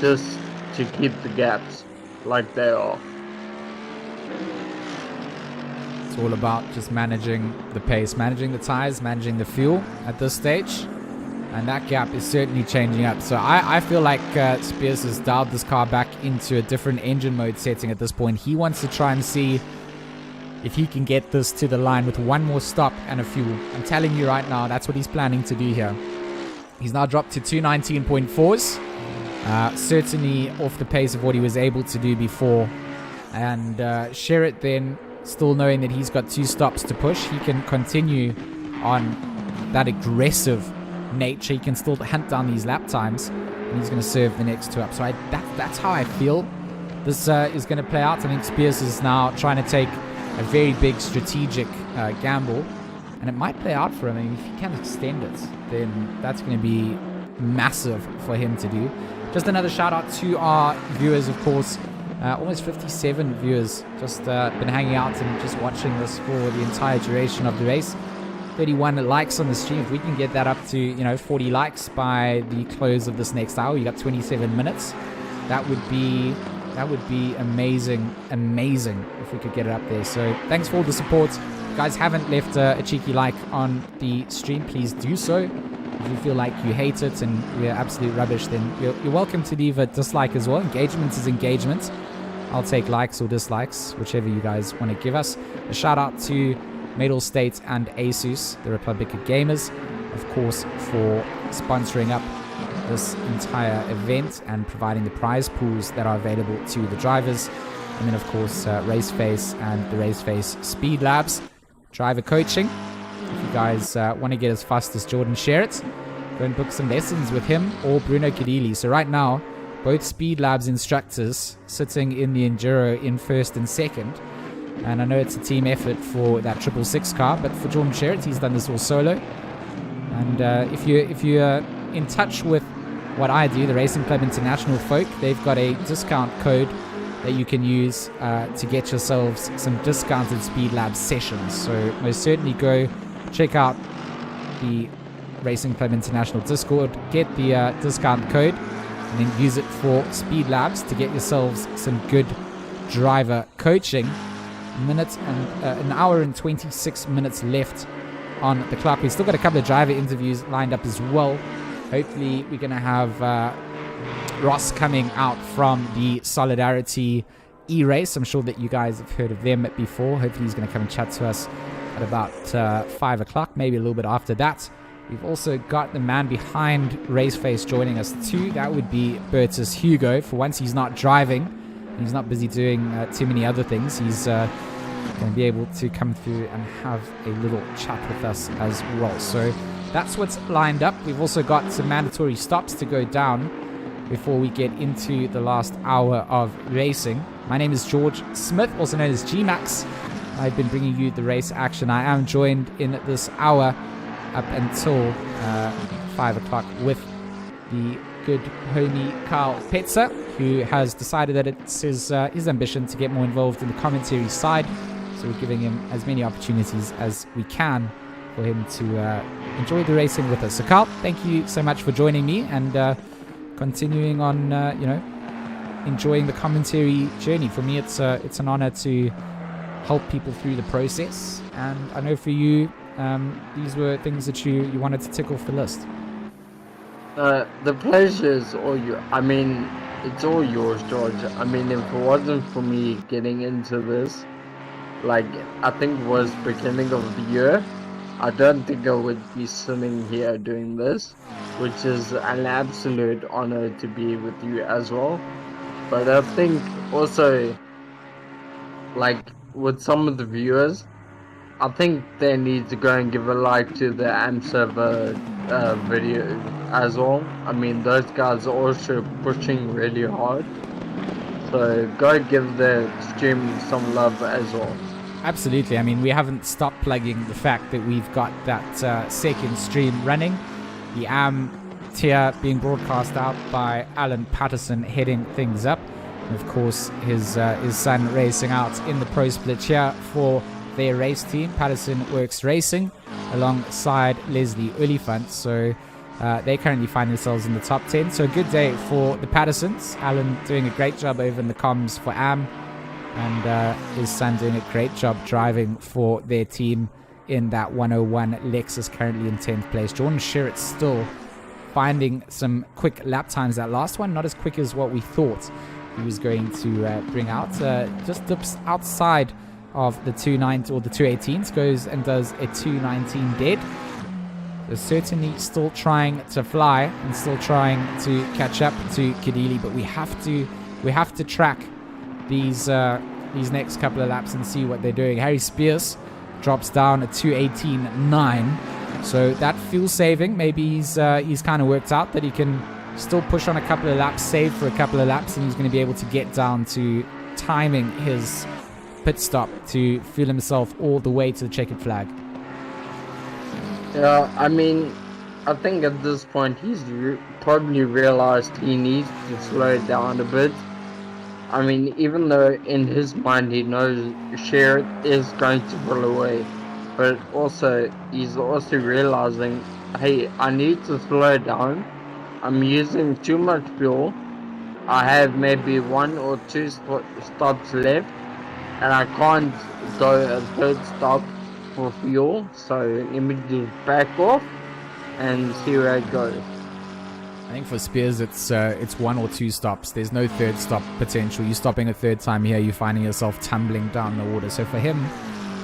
just to keep the gaps like they are. It's all about just managing the pace, managing the tires, managing the fuel at this stage. And that gap is certainly changing up. So I feel like Spears has dialed this car back into a different engine mode setting at this point. He wants to try and see if he can get this to the line with 1 more stop and a fuel. I'm telling you right now, that's what he's planning to do here. He's now dropped to 219.4s. Certainly off the pace of what he was able to do before. And Sherritt then, still knowing that he's got 2 stops to push, he can continue on that aggressive nature. He can still hunt down these lap times, and he's going to serve the next 2 up. So that's how I feel this is going to play out. I think Spears is now trying to take a very big strategic gamble, and it might play out for him. I mean, if he can extend it, then that's going to be massive for him to do. Just another shout out to our viewers, of course. Almost 57 viewers just been hanging out and just watching this for the entire duration of the race. 31 likes on the stream. If we can get that up to, you know, 40 likes by the close of this next hour, you got 27 minutes. That would be amazing if we could get it up there. So thanks for all the support. If you guys haven't left a cheeky like on the stream, please do so. If you feel like you hate it and we're absolute rubbish, then you're welcome to leave a dislike as well. Engagement is engagement. I'll take likes or dislikes, whichever you guys want to give us. A shout out to Mettlestate and Asus, the Republic of Gamers, of course, for sponsoring up this entire event and providing the prize pools that are available to the drivers. And then, of course, RaceFace and the RaceFace Speed Labs driver coaching. If you guys want to get as fast as Jordan Sherritt, go and book some lessons with him or Bruno Kadili. So right now, both Speed Labs instructors sitting in the Enduro in 1st and 2nd. And I know it's a team effort for that 666 car, but for Jordan Sherritt, he's done this all solo. And if you're in touch with what I do, the Racing Club International folk, they've got a discount code that you can use to get yourselves some discounted Speed Lab sessions. So most certainly go check out the Racing Club International Discord, get the discount code, and then use it for Speed Labs to get yourselves some good driver coaching. An hour and 26 minutes left on the clock. We've still got a couple of driver interviews lined up as well. Hopefully we're going to have Ross coming out from the Solidarity E-Race. I'm sure that you guys have heard of them before. Hopefully he's going to come and chat to us at about 5 o'clock, maybe a little bit after that. We've also got the man behind RaceFace joining us too. That would be Bertus Hugo. For once he's not driving, he's not busy doing too many other things. He's going to be able to come through and have a little chat with us as well. So that's what's lined up. We've also got some mandatory stops to go down before we get into the last hour of racing. My name is George Smith, also known as G-Max. I've been bringing you the race action. I am joined in this hour up until 5 o'clock with the good homie Carl Petzer, who has decided that it's his ambition to get more involved in the commentary side. So we're giving him as many opportunities as we can for him to enjoy the racing with us. So Carl, thank you so much for joining me and continuing on, enjoying the commentary journey. For me, it's an honor to help people through the process, and I know for you, these were things that you wanted to tick off the list. The pleasure is all you. I mean, it's all yours, George. I mean, if it wasn't for me getting into this, like I think it was beginning of the year, I don't think I would be sitting here doing this, which is an absolute honor to be with you as well. But I think also, like with some of the viewers, I think they need to go and give a like to the AM server video as well. I mean, those guys are also pushing really hard, so go give the stream some love as well. Absolutely. I mean, we haven't stopped plugging the fact that we've got that second stream running. The AM tier being broadcast out by Alan Patterson, heading things up. And of course, his son racing out in the pro split here for their race team, Patterson Works Racing, alongside Leslie Oliphant. So they currently find themselves in the top 10. So a good day for the Pattersons. Alan doing a great job over in the comms for AM, and his son doing a great job driving for their team in that 101 Lexus, currently in 10th place. Jordan Sherritt still finding some quick lap times. That last one, not as quick as what we thought he was going to bring out. Just dips outside of the 2.9 or the 2.18s, goes and does a 2.19 dead. They're certainly still trying to fly and still trying to catch up to Kadili, but we have to track these next couple of laps and see what they're doing. Harry Spears drops down a 2.18.9, so that fuel saving, maybe he's kind of worked out that he can still push on a couple of laps, save for a couple of laps, and he's going to be able to get down to timing his pit stop to fuel himself all the way to the checkered flag. Yeah, I mean, I think at this point he's probably realized he needs to slow it down a bit. I mean, even though in his mind he knows Sherritt is going to pull away, but also he's also realizing, hey, I need to slow down. I'm using too much fuel. I have maybe 1 or 2 stops left, and I can't go a third stop for fuel, so let me just back off and see where it goes. I think for Spears, it's 1 or 2 stops. There's no third stop potential. You're stopping a third time here, you're finding yourself tumbling down the water. So for him,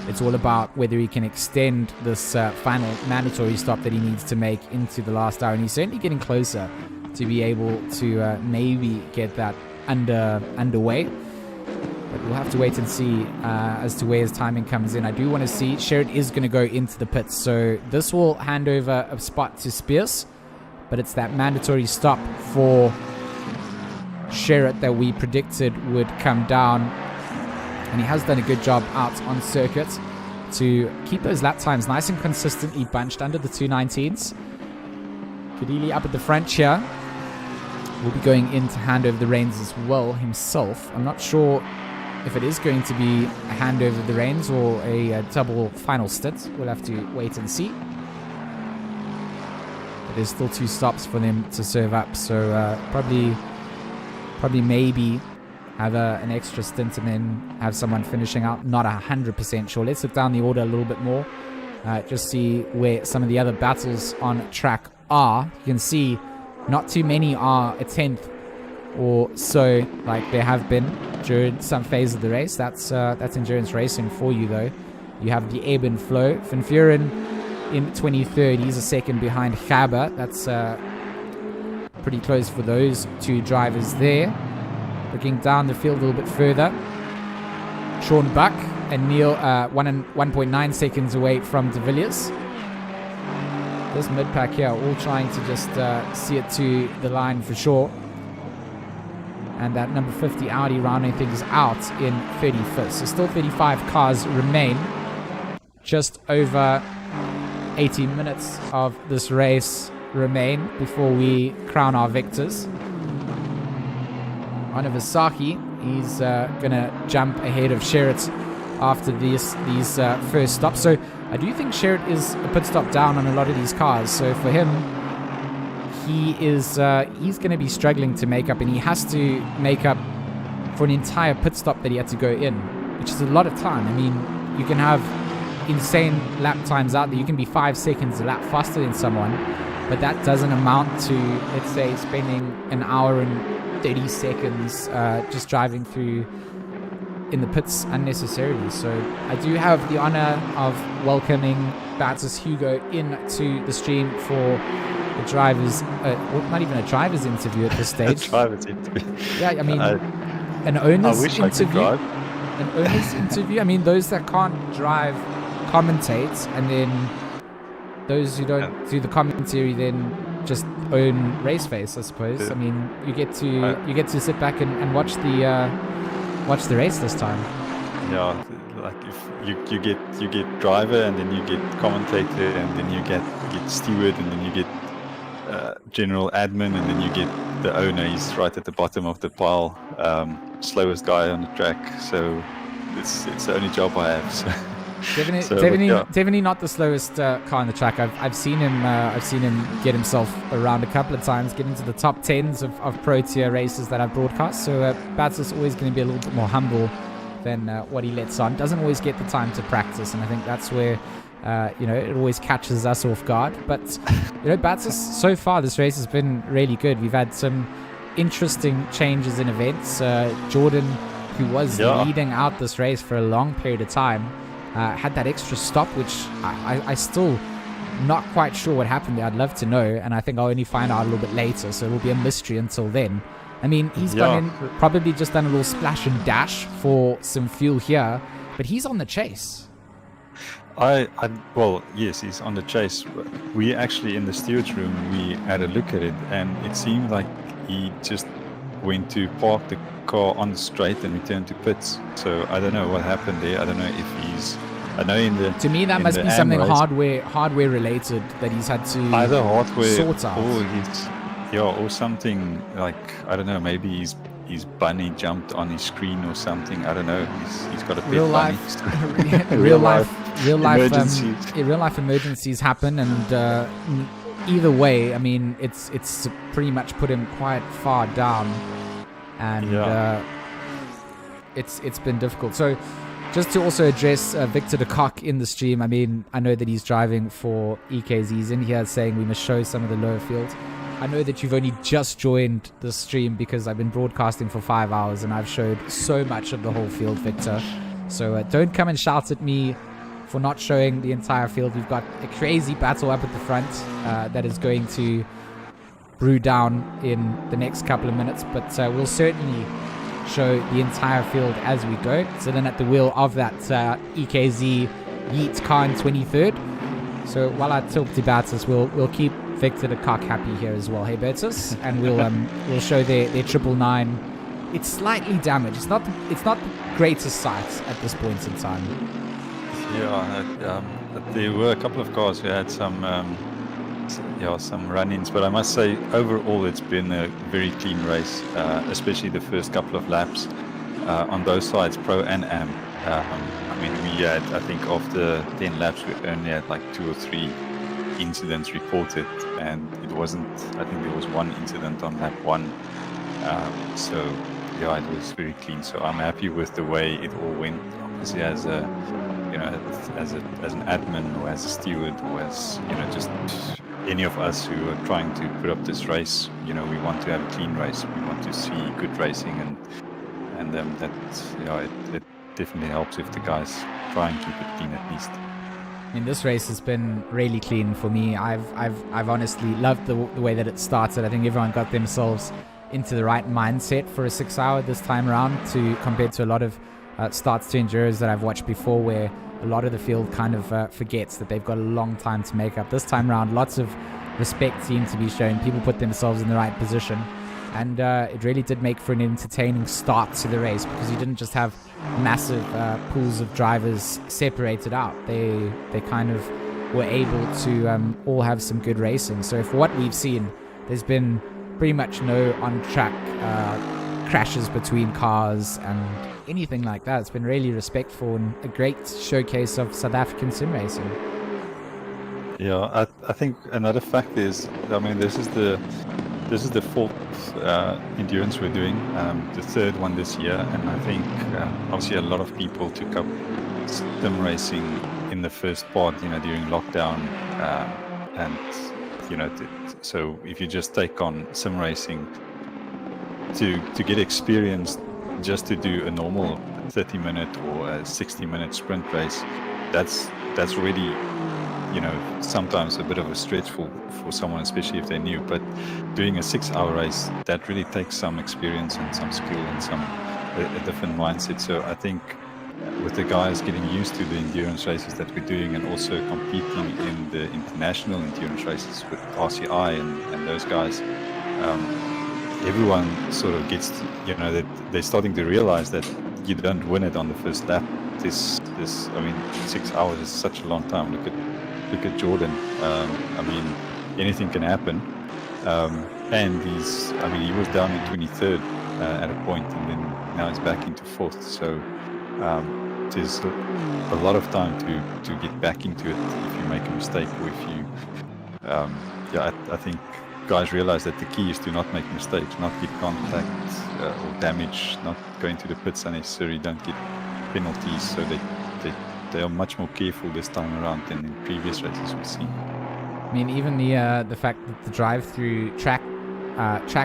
it's all about whether he can extend this final mandatory stop that he needs to make into the last hour. And he's certainly getting closer to be able to maybe get that underway. But we'll have to wait and see as to where his timing comes in. I do want to see Sherritt is going to go into the pits. So this will hand over a spot to Spears. But it's that mandatory stop for Sherritt that we predicted would come down. And he has done a good job out on circuit to keep those lap times nice and consistently bunched under the 2.19s. Kadili up at the front here will be going in to hand over the reins as well himself. I'm not sure if it is going to be a hand over the reins or a double final stint. We'll have to wait and see. But there's still 2 stops for them to serve up, so probably maybe have an extra stint and then have someone finishing out. Not 100% sure. Let's look down the order a little bit more. Just see where some of the other battles on track are. You can see not too many are a 10th or so like there have been during some phase of the race. That's endurance racing for you, though. You have the ebb and flow. Van Vuren in 23rd. He's a second behind Gaber. That's pretty close for those 2 drivers there. Looking down the field a little bit further, Sean Buck and Neil 1.9 seconds away from De Villiers. This mid-pack here all trying to just see it to the line for sure. And that number 50 Audi rounding things out in 35th. So still 35 cars remain. Just over 18 minutes of this race remain before we crown our victors. On Iwasaki, he's going to jump ahead of Sherritt after these first stops. So I do think Sherritt is a pit stop down on a lot of these cars. So for him, he's going to be struggling to make up, and he has to make up for an entire pit stop that he had to go in, which is a lot of time. I mean, you can have insane lap times out there. You can be 5 seconds a lap faster than someone, but that doesn't amount to, let's say, spending an hour and 30 seconds just driving through in the pits unnecessarily. So I do have the honor of welcoming Batis Hugo into the stream for the drivers, well, not even a driver's interview at this stage. A driver's interview. Yeah, I mean, an owner's I wish interview. I could drive. An owner's interview. I mean, those that can't drive commentate, and then those who don't do the commentary then just own RaceFace, I suppose. Yeah. I mean, you get to sit back and watch the race this time. Yeah, like if you get driver, and then you get commentator, and then you get steward, and then you get general admin, and then you get the owner. He's right at the bottom of the pile, slowest guy on the track. So it's the only job I have. So. Definitely not the slowest car on the track. I've seen him get himself around a couple of times, get into the top 10s of pro tier races that I've broadcast. So Bats is always going to be a little bit more humble than what he lets on. Doesn't always get the time to practice, and I think that's where it always catches us off guard. But Bats is, so far this race has been really good. We've had some interesting changes in events. Jordan, who was leading out this race for a long period of time, had that extra stop, which I still not quite sure what happened there. I'd love to know, and I think I'll only find out a little bit later, so it will be a mystery until then. I mean, he's gone in, probably just done a little splash and dash for some fuel here, but he's on the chase. Well, yes, he's on the chase. We actually, in the steward's room, we had a look at it, and it seemed like he just went to park the car on the straight and returned to pits. So I don't know what happened there. I don't know if he's... I know in the... To me, that must be something hardware related that he's had to either hardware sort out. Or something like, I don't know, maybe his bunny jumped on his screen or something. I don't know. He's got a pet bunny. Real life emergencies happen, and either way, I mean, it's pretty much put him quite far down, and it's been difficult. So just to also address Victor de Kock in the stream, I mean, I know that he's driving for EKZ. He's in here saying we must show some of the lower fields. I know that you've only just joined the stream because I've been broadcasting for 5 hours and I've showed so much of the whole field, Victor. So don't come and shout at me for not showing the entire field. We've got a crazy battle up at the front that is going to brew down in the next couple of minutes, but we'll certainly show the entire field as we go. So then at the wheel of that EKZ Yeet car in 23rd. So while I talk to Bertus, we'll keep Victor de Kock happy here as well. Hey Bertus, and we'll show their 999. It's slightly damaged. It's not the greatest sight at this point in time. Yeah, there were a couple of cars who had some run-ins, but I must say overall it's been a very clean race, especially the first couple of laps on both sides, pro and am. I mean, we had, I think, after 10 laps, we only had like 2 or 3 incidents reported, and it wasn't. I think there was one incident on lap 1. So yeah, it was very clean. So I'm happy with the way it all went. Obviously, as a as an admin or as a steward or as just any of us who are trying to put up this race, we want to have a clean race. We want to see good racing, and it definitely helps if the guys try and keep it clean at least. I mean, this race has been really clean for me. I've honestly loved the way that it started. I think everyone got themselves into the right mindset for a 6-hour this time around, compared to a lot of starts to Enduros that I've watched before, where a lot of the field kind of forgets that they've got a long time to make up. This time around, lots of respect seemed to be shown. People put themselves in the right position, and it really did make for an entertaining start to the race, because you didn't just have massive pools of drivers separated out. They kind of were able to all have some good racing. So for what we've seen, there's been pretty much no on-track crashes between cars and anything like that. It's been really respectful and a great showcase of South African sim racing. Yeah, I think another fact is, I mean, this is the fourth endurance we're doing, the third one this year, and I think obviously a lot of people took up sim racing in the first part, you know, during lockdown, and you know, so if you just take on sim racing to get experience, just to do a normal 30-minute or a 60-minute sprint race, that's really, you know, sometimes a bit of a stretch for someone, especially if they're new. But doing a 6-hour race, that really takes some experience and some skill and a different mindset. So I think with the guys getting used to the endurance races that we're doing, and also competing in the international endurance races with RCI and those guys, everyone sort of gets to, you know, that they're starting to realize that you don't win it on the first lap. This I mean, 6 hours is such a long time. Look at Jordan. I mean, anything can happen. And he was down in 23rd at a point, and then now he's back into 4th. So there's a lot of time to get back into it if you make a mistake, or if you, I think guys realize that the key is to not make mistakes, not get contact or damage, not going to the pits unnecessarily, don't get penalties. So they are much more careful this time around than in previous races we've seen. I mean, even the fact that the drive-through track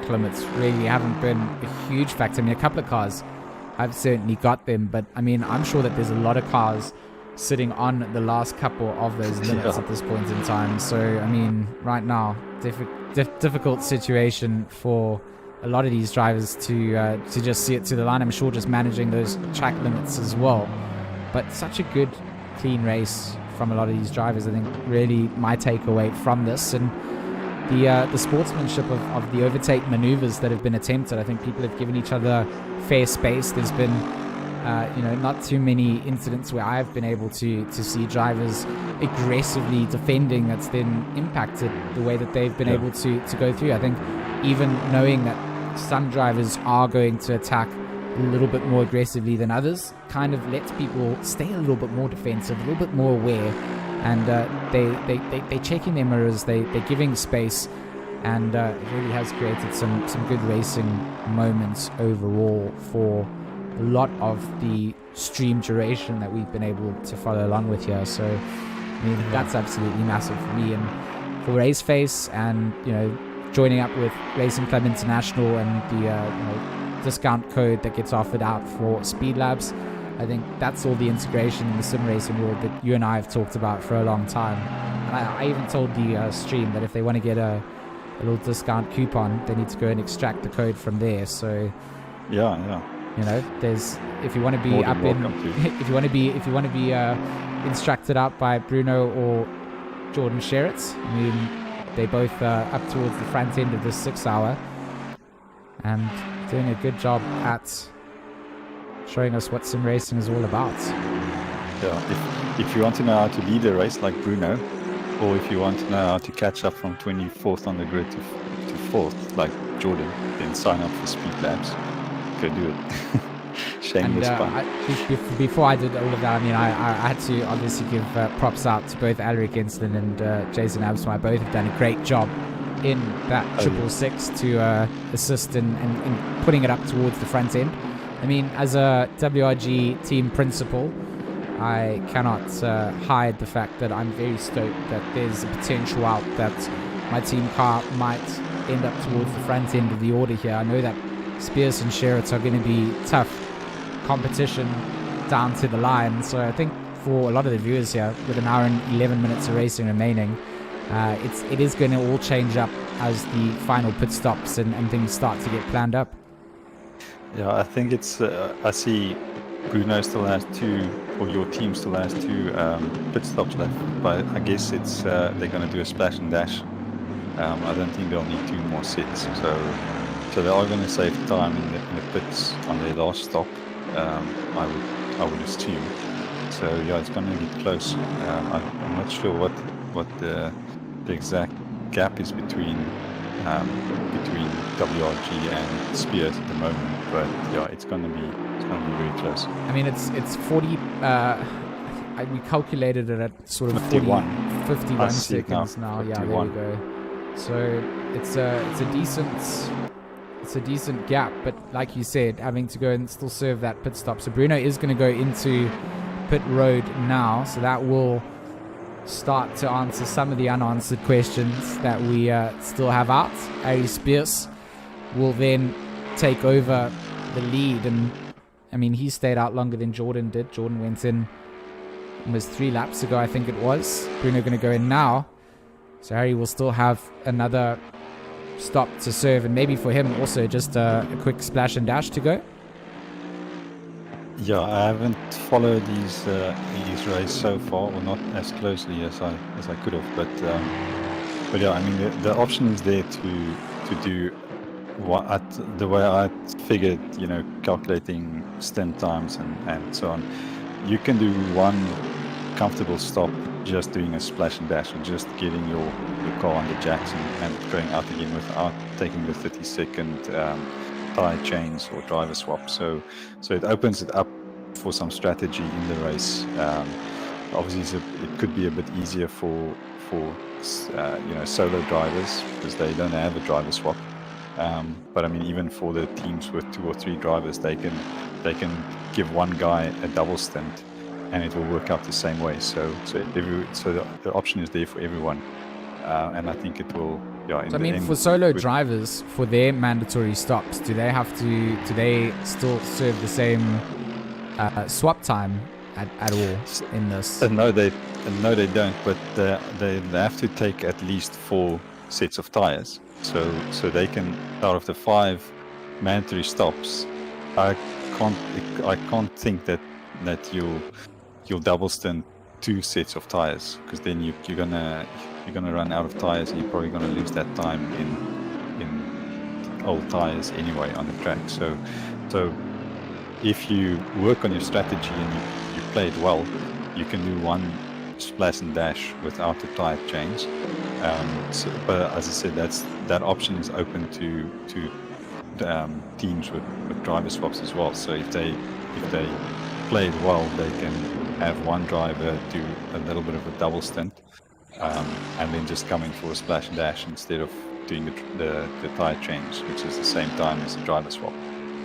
limits really haven't been a huge factor. I mean, a couple of cars, I've certainly got them, but I mean, I'm sure that there's a lot of cars sitting on the last couple of those limits at this point in time. So, I mean, right now, difficult situation for a lot of these drivers to just see it to the line. I'm sure just managing those track limits as well. But such a good, clean race from a lot of these drivers. I think really my takeaway from this, and the sportsmanship of the overtake maneuvers that have been attempted. I think people have given each other fair space. There's been not too many incidents where I've been able to see drivers aggressively defending that's then impacted the way that they've been able to go through. I think even knowing that some drivers are going to attack a little bit more aggressively than others kind of lets people stay a little bit more defensive, a little bit more aware, and they're checking their mirrors, they're giving space, and it really has created some good racing moments overall for a lot of the stream duration that we've been able to follow along with here. So I mean, that's absolutely massive for me, and for RaceFace, and joining up with Racing Club International and the discount code that gets offered out for Speed Labs. I think that's all the integration in the sim racing world that you and I have talked about for a long time. And I even told the stream that if they want to get a little discount coupon, they need to go and extract the code from there. So there's, if you want to be up in, if you want to be instructed out by Bruno or Jordan Sherritt, I mean, they both up towards the front end of this 6 hour and doing a good job at showing us what sim racing is all about. Yeah, if you want to know how to lead a race like Bruno, or if you want to know how to catch up from 24th on the grid to 4th like Jordan, then sign up for Speed Labs. Go do it. Shameless plug. Before I did all of that, I mean, I had to obviously give props out to both Alaric Ensslin and Jason Absmire. Both have done a great job in that 666 to assist in putting it up towards the front end. I mean, as a WRG team principal, I cannot hide the fact that I'm very stoked that there's a potential out that my team car might end up towards the front end of the order here. I know that Spears and Sherritt are going to be tough competition down to the line. So I think for a lot of the viewers here, with an hour and 11 minutes of racing remaining, it is going to all change up as the final pit stops and things start to get planned up. Yeah, I think it's, I see Bruno still has 2, or your team still has 2 pit stops left, but I guess it's they're going to do a splash and dash. I don't think they'll need 2 more sets, so they are going to save time in the pits on their last stop, I would assume. So yeah, it's going to get close. I'm not sure what the exact gap is between WRG and Spears at the moment, but yeah, it's gonna be very close. I mean, it's 40. We calculated it at sort of 51. 51 see it now, seconds now. Yeah, 51. there we go. So it's a decent gap, but like you said, having to go and still serve that pit stop. So Bruno is going to go into pit road now, so that will start to answer some of the unanswered questions that we still have out. Harry Spears will then take over the lead, and I mean, he stayed out longer than Jordan did. Jordan went in almost 3 laps ago, I think it was. Bruno going to go in now, so Harry will still have another stop to serve, and maybe for him also just a quick splash and dash to go. Yeah, I haven't followed his race so far, or not as closely as I could have. But yeah, I mean the option is there to do what the way I figured, you know, calculating stint times and so on. You can do one comfortable stop just doing a splash and dash and just getting your car on the jacks and going out again without taking the 30-second tire change or driver swap. So it opens it up for some strategy in the race. Obviously, it could be a bit easier for solo drivers because they don't have a driver swap. But I mean, even for the teams with 2 or 3 drivers, they can give one guy a double stint, and it will work out the same way. So the option is there for everyone, and I think it will. Yeah. So I mean, for solo drivers, for their mandatory stops, do they still serve the same swap time at all in this? No, they don't. But they have to take at least 4 sets of tires. So they can, out of the 5 mandatory stops, I can't think that you'll double stint 2 sets of tires, because then you're gonna run out of tires, and you're probably gonna lose that time in old tires anyway on the track. So if you work on your strategy and you play it well, you can do one splash and dash without the tire change. But as I said, that option is open to teams with driver swaps as well. So if they play it well, they can have one driver do a little bit of a double stint, and then just come in for a splash and dash instead of doing the tire change, which is the same time as the driver swap.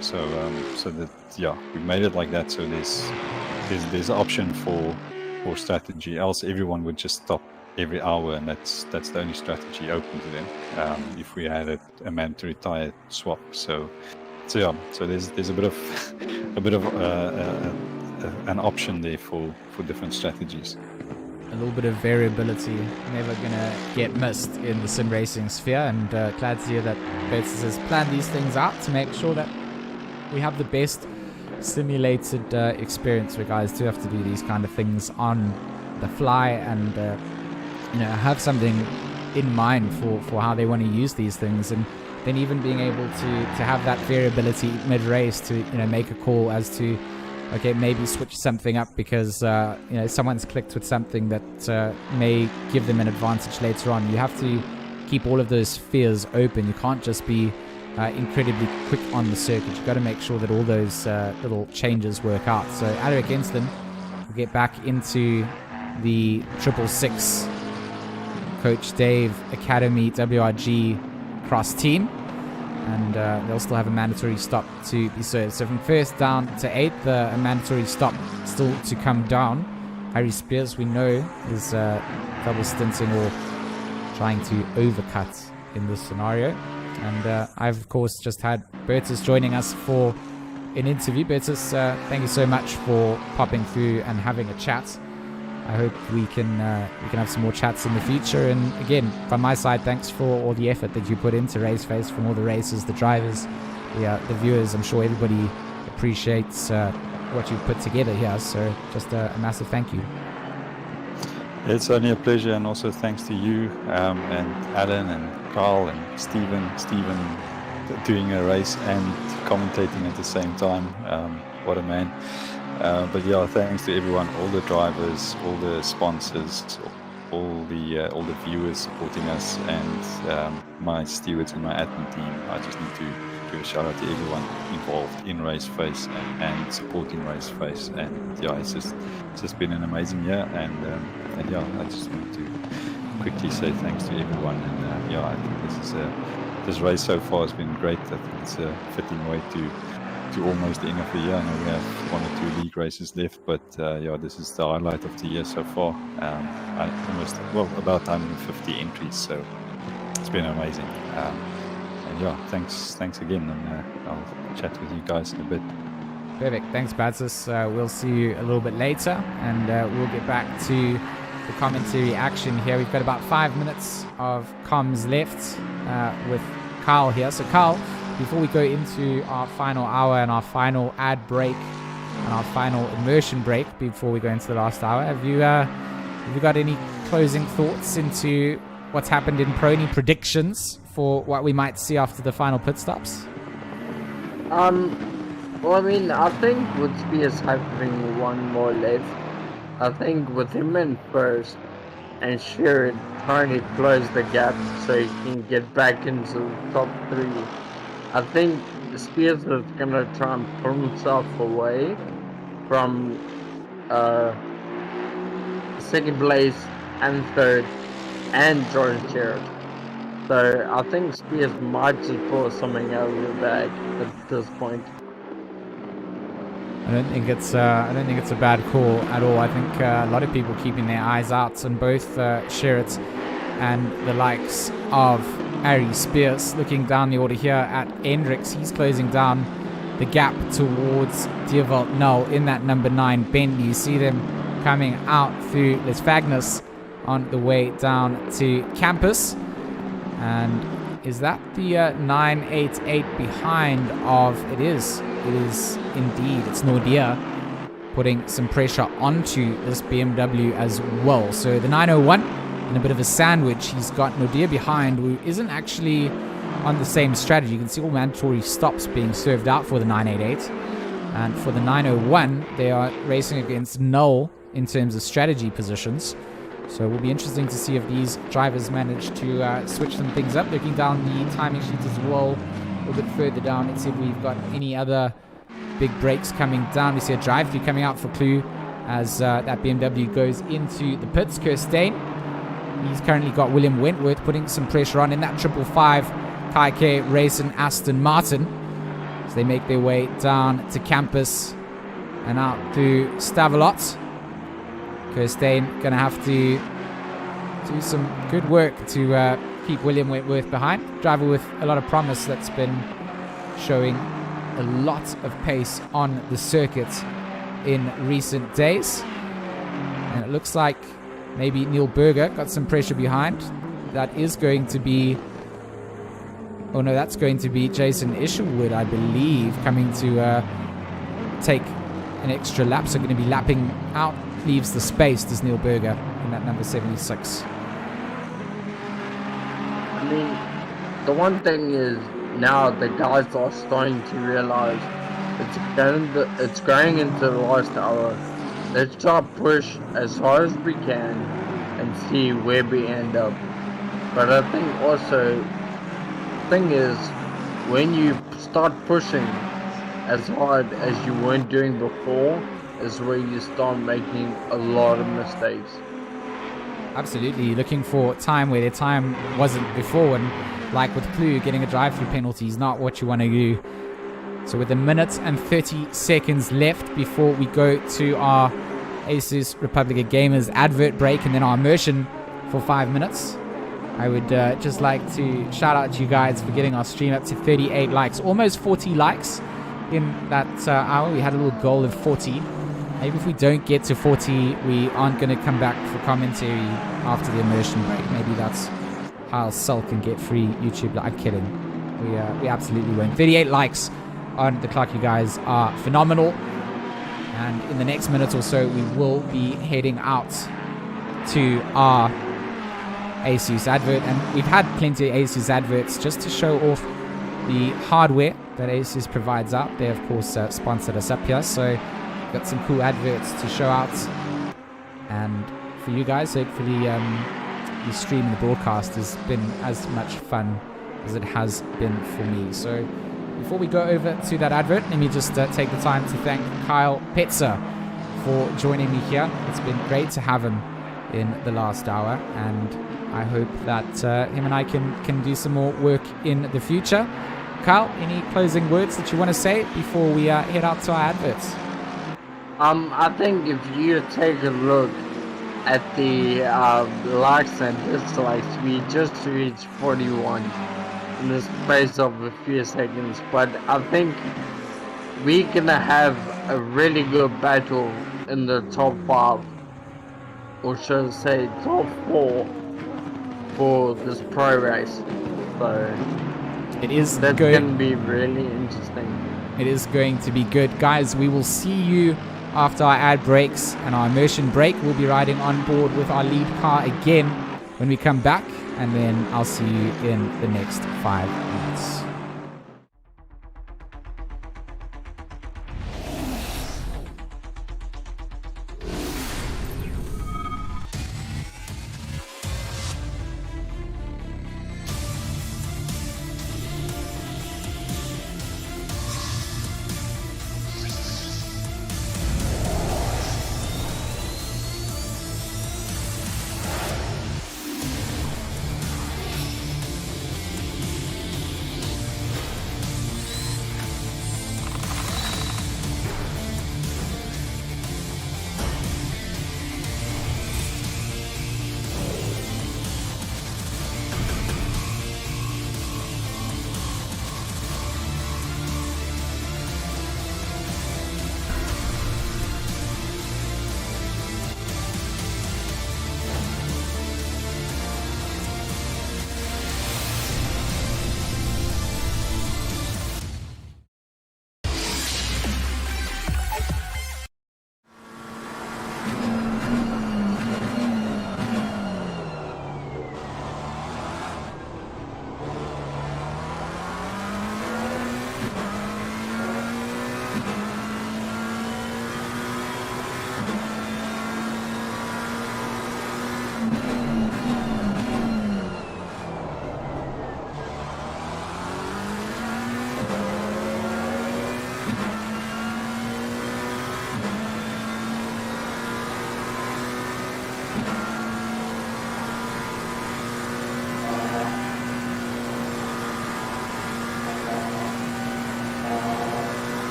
So we made it like that. So there's an option for strategy. Else everyone would just stop every hour, and that's the only strategy open to them if we had a mandatory tire swap. So there's a bit of an option there for different strategies. A little bit of variability, never gonna get missed in the sim racing sphere, and glad to hear that Bertus has planned these things out to make sure that we have the best simulated experience. Where guys do have to do these kind of things on the fly, and have something in mind for how they want to use these things, and then even being able to have that variability mid-race to make a call as to, okay, maybe switch something up because someone's clicked with something that may give them an advantage later on. You have to keep all of those spheres open. You can't just be incredibly quick on the circuit. You've got to make sure that all those little changes work out. So Alaric Enston will get back into the 666 Coach Dave Academy WRG cross team, and they'll still have a mandatory stop to be served. So from 1st down to 8th, a mandatory stop still to come down. Harry Spears, we know, is double stinting or trying to overcut in this scenario. And I've, of course, just had Bertus joining us for an interview. Bertus, thank you so much for popping through and having a chat. I hope we can have some more chats in the future. And again, from my side, thanks for all the effort that you put into RaceFace, from all the racers, the drivers, the viewers. I'm sure everybody appreciates what you've put together here. So just a massive thank you. It's only a pleasure, and also thanks to you and Alan and Carl and Stephen doing a race and commentating at the same time. What a man. But yeah, thanks to everyone, all the drivers, all the sponsors, all the viewers supporting us, and my stewards and my admin team. I just need to give a shout out to everyone involved in RaceFace and supporting RaceFace. And yeah, it's just been an amazing year, and yeah, I just want to quickly say thanks to everyone. And yeah, I think this race so far has been great. I think it's a fitting way to almost the end of the year. I know we have 1 or 2 league races left, but yeah, this is the highlight of the year so far. About 150 entries, so it's been amazing. And yeah, thanks again, and I'll chat with you guys in a bit. Perfect. Thanks, Batsus. We'll see you a little bit later, and we'll get back to the commentary action here. We've got about 5 minutes of comms left with Carl here. So, Carl, before we go into our final hour and our final ad break and our final immersion break before we go into the last hour, have you got any closing thoughts into what's happened in Pro? Any predictions for what we might see after the final pit stops? Well, I mean, I think with Spears having 1 more left, I think with him in first and Sherrod trying to close the gap so he can get back into the top 3, I think Spears is going to try and pull himself away from second place and third and Jordan Sherrod. So I think Spears might just pull something out of the bag at this point. I don't think it's a bad call at all. I think a lot of people keeping their eyes out on both Sherrod and the likes of Ari Spears. Looking down the order here at Hendricks, he's closing down the gap towards Diervelt Null in that number 9 Bentley. You see them coming out through Les Fagnes on the way down to campus. And is that the 988 behind of? It is indeed. It's Nordia putting some pressure onto this BMW as well. So the 901 in a bit of a sandwich. He's got Nordia behind, who isn't actually on the same strategy. You can see all mandatory stops being served out for the 988. And for the 901, they are racing against Null in terms of strategy positions. So it will be interesting to see if these drivers manage to switch some things up. Looking down the timing sheet as well, a little bit further down. Let's see if we've got any other big breaks coming down. We see a drive-through coming out for Clue as that BMW goes into the pits. Kirstein, he's currently got William Wentworth putting some pressure on in that 555. Kai K, Race and Aston Martin as they make their way down to campus and out through Stavelot. Kirstein going to have to do some good work to keep William Wentworth behind. Driver with a lot of promise that's been showing a lot of pace on the circuit in recent days. And it looks like maybe Neil Berger got some pressure behind. That is going to be... Oh no, that's going to be Jason Isherwood, I believe, coming to take an extra lap. So going to be lapping out. Leaves the space, does Neil Berger in that number 76. I mean, the one thing is now the guys are starting to realize it's going into the last hour. Let's try to push as hard as we can and see where we end up. But I think also the thing is when you start pushing as hard as you weren't doing before is where you start making a lot of mistakes. Absolutely, looking for time where their time wasn't before, and like with Clue, getting a drive-through penalty is not what you want to do. So with 1 minute and 30 seconds left before we go to our Asus Republic of Gamers advert break and then our immersion for 5 minutes, I would just like to shout out to you guys for getting our stream up to 38 likes, almost 40 likes in that hour. We had a little goal of 40. Maybe if we don't get to 40, we aren't going to come back for commentary after the immersion break. Maybe that's how I'll sulk and get free YouTube. I'm kidding. We absolutely won't. 38 likes on the clock. You guys are phenomenal. And in the next minute or so, we will be heading out to our Asus advert. And we've had plenty of Asus adverts just to show off the hardware that Asus provides out. They, of course, sponsored us up here. So got some cool adverts to show out. And for you guys. Hopefully the stream and the broadcast has been as much fun as it has been for me. So before we go over to that advert, let me just take the time to thank Kyle Petzer for joining me here. It's been great to have him in the last hour, and I hope that him and I can do some more work in the future. Kyle, any closing words that you want to say before we head out to our adverts? I think if you take a look at the likes and dislikes, we just reached 41 in the space of a few seconds, but I think we're gonna have a really good battle in the top 5, or should I say top 4, for this pro race. So it is that's going gonna be really interesting. It is going to be good. Guys, we will see you after our ad breaks and our immersion break. We'll be riding on board with our lead car again when we come back, and then I'll see you in the next 5 minutes.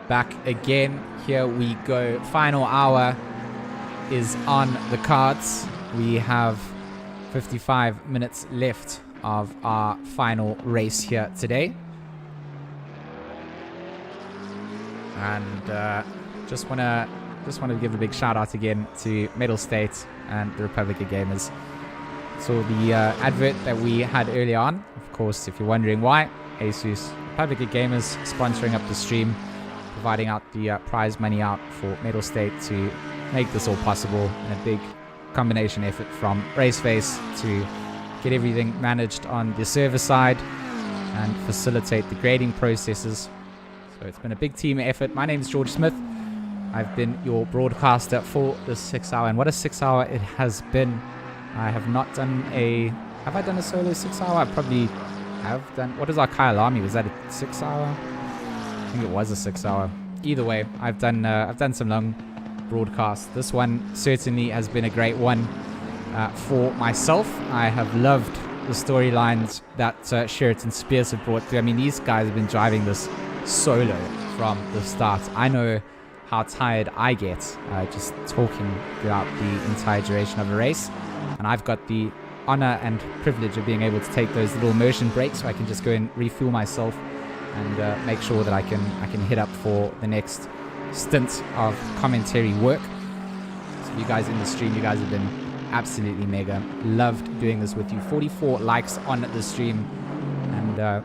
Back again. Here we go. Final hour is on the cards. We have 55 minutes left of our final race here today. And just want to just want to give a big shout out again to Mettlestate and the Republic of Gamers. So the advert that we had earlier on, of course, if you're wondering why, Asus, Republic of Gamers sponsoring up the stream, providing out the prize money out for Mettlestate to make this all possible, and a big combination effort from RaceFace to get everything managed on the server side and facilitate the grading processes. So it's been a big team effort. My name is George Smith. I've been your broadcaster for this 6 hour, and what a 6 hour it has been. I have not done a... Have I done a solo 6 hour? I probably have done... What is our Kyle Army? Was that a 6 hour? I think it was a 6 hour. Either way, I've done some long broadcasts. This one certainly has been a great one for myself. I have loved the storylines that Sheraton Spears have brought through. I mean, these guys have been driving this solo from the start. I know how tired I get just talking throughout the entire duration of a race, and I've got the honor and privilege of being able to take those little immersion breaks so I can just go and refuel myself and make sure that I can hit up for the next stint of commentary work. So you guys in the stream, you guys have been absolutely mega. Loved doing this with you. 44 likes on the stream, and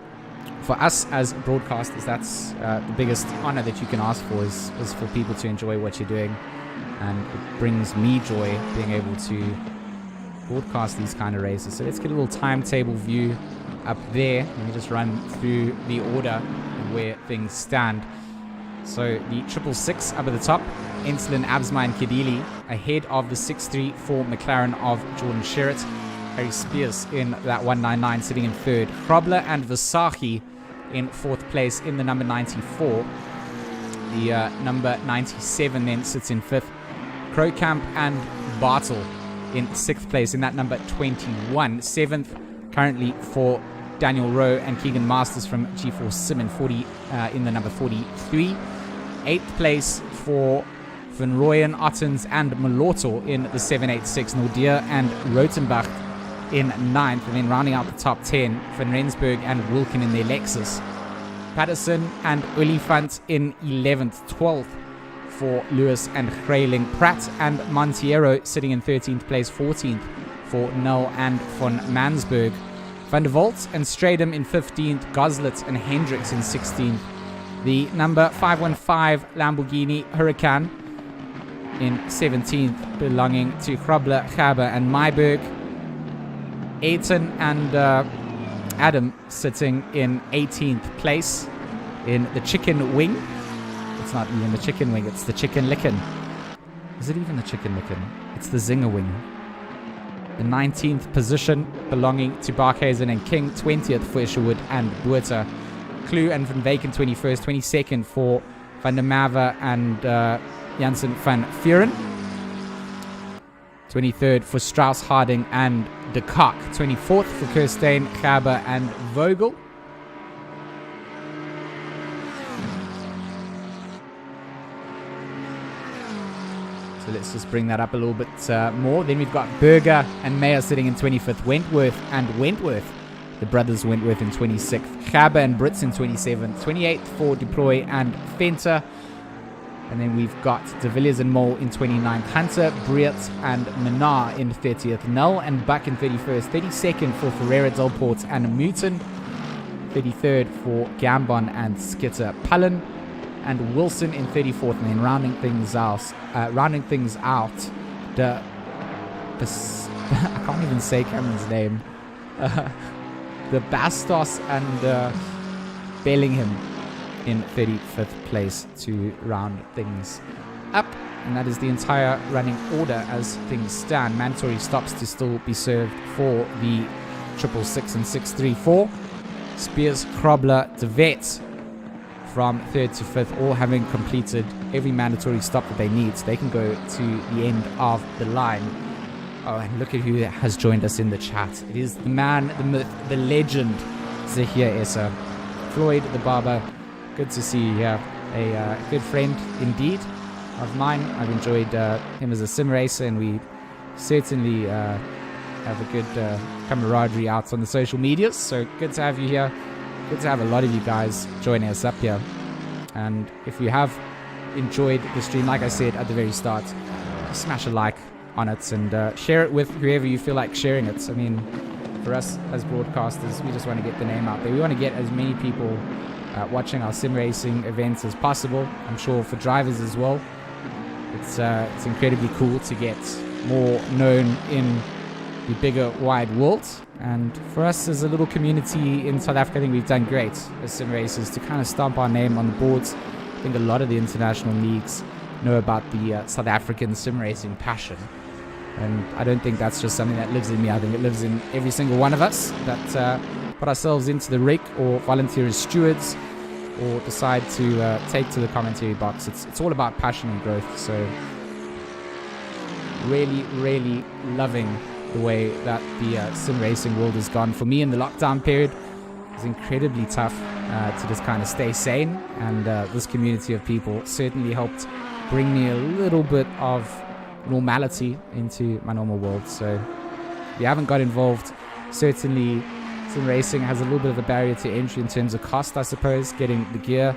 for us as broadcasters, that's the biggest honor that you can ask for is for people to enjoy what you're doing, and it brings me joy being able to broadcast these kind of races. So let's get a little timetable view up there. Let me just run through the order and where things stand. So the 666 up at the top, Insulin, Absma and Kedili ahead of the 634 McLaren of Jordan Sherritt. Harry Spears in that 199 sitting in third. Krobler and Versace in fourth place in the number 94. The number 97 then sits in fifth. Crowcamp and Bartle in sixth place in that number 21. Seventh currently for Daniel Rowe and Keegan Masters from G4 Sim in the number 43. Eighth place for Van Rooyen, Ottens and Malorto in the 786. Nordier and Rotenbach in ninth, and then rounding out the top 10, Van Rensburg and Wilkin in their Lexus. Patterson and Olifant in 11th. 12th for Lewis and Grayling. Pratt and Montiero sitting in 13th place. 14th for Null and von Mansberg. Van der Volt and Stradum in 15th. Goslet and Hendricks in 16th. The number 515 Lamborghini Huracan in 17th, belonging to Krobler, Gaber and Myberg. Aiton and Adam sitting in 18th place in the Chicken Wing. It's not even the Chicken Wing, it's the Chicken Licken. Is it even the Chicken Licken? It's the Zinger Wing. The 19th position belonging to Barkhuizen and King. 20th for Isherwood and Buerta. Clue and Van Vaken 21st. 22nd for Van der Mave and Janssen van Vuren. 23rd for Strauss, Harding and De Kock. 24th for Kirstein, Gaber and Vogel. So let's just bring that up a little bit more. Then we've got Berger and Mayer sitting in 25th. Wentworth and Wentworth. The brothers Wentworth in 26th. Gaber and Brits in 27th. 28th for Deploy and Fenter. And then we've got De Villiers and Mole in 29th. Hunter, Briet and Menar in 30th. Null and Buck in 31st. 32nd for Ferreira, Delport and Muton. 33rd for Gambon and Skitter. Pullen and Wilson in 34th. And then rounding things out, I can't even say Cameron's name. The Bastos and Bellingham in 35th place to round things up. And that is the entire running order as things stand. Mandatory stops to still be served for the 666 and 634. Spears, Krobler, De Vet from 3rd to 5th, all having completed every mandatory stop that they need, so they can go to the end of the line. Oh, and look at who has joined us in the chat. It is the man, the myth, the legend, Zahir Essa. Floyd the Barber, good to see you here. A good friend indeed of mine. I've enjoyed him as a sim racer, and we certainly have a good camaraderie out on the social medias. So good to have you here. Good to have a lot of you guys joining us up here. And if you have enjoyed the stream, like I said at the very start, smash a like on it and share it with whoever you feel like sharing it. I mean, for us as broadcasters, we just want to get the name out there. We want to get as many people watching our sim racing events as possible. I'm sure for drivers as well. It's incredibly cool to get more known in the bigger wide world. And for us as a little community in South Africa, I think we've done great as sim racers to kind of stamp our name on the boards. I think a lot of the international leagues know about the South African sim racing passion. And I don't think that's just something that lives in me. I think it lives in every single one of us that put ourselves into the rig or volunteer as stewards or decide to take to the commentary box. It's all about passion and growth. So really, really loving the way that the sim racing world has gone. For me in the lockdown period, it's incredibly tough to just kind of stay sane. And this community of people certainly helped bring me a little bit of normality into my normal world. So if you haven't got involved, certainly sim racing has a little bit of a barrier to entry in terms of cost, I suppose, getting the gear.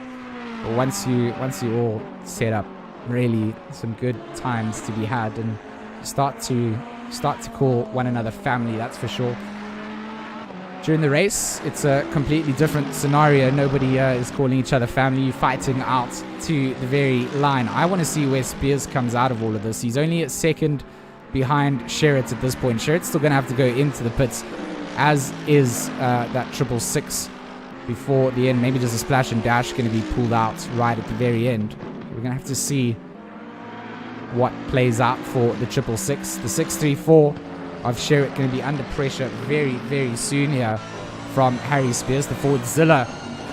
But once you all set up, really some good times to be had, and start to call one another family, that's for sure. During the race, it's a completely different scenario. Nobody is calling each other family. You're fighting out to the very line. I want to see where Spears comes out of all of this. He's only at second behind Sherritt at this point. Sherritt's still going to have to go into the pits, as is that 666 before the end. Maybe just a splash and dash going to be pulled out right at the very end. We're going to have to see what plays out for the 666. The 634 of Sherritt going to be under pressure very, very soon here from Harry Spears. The Fordzilla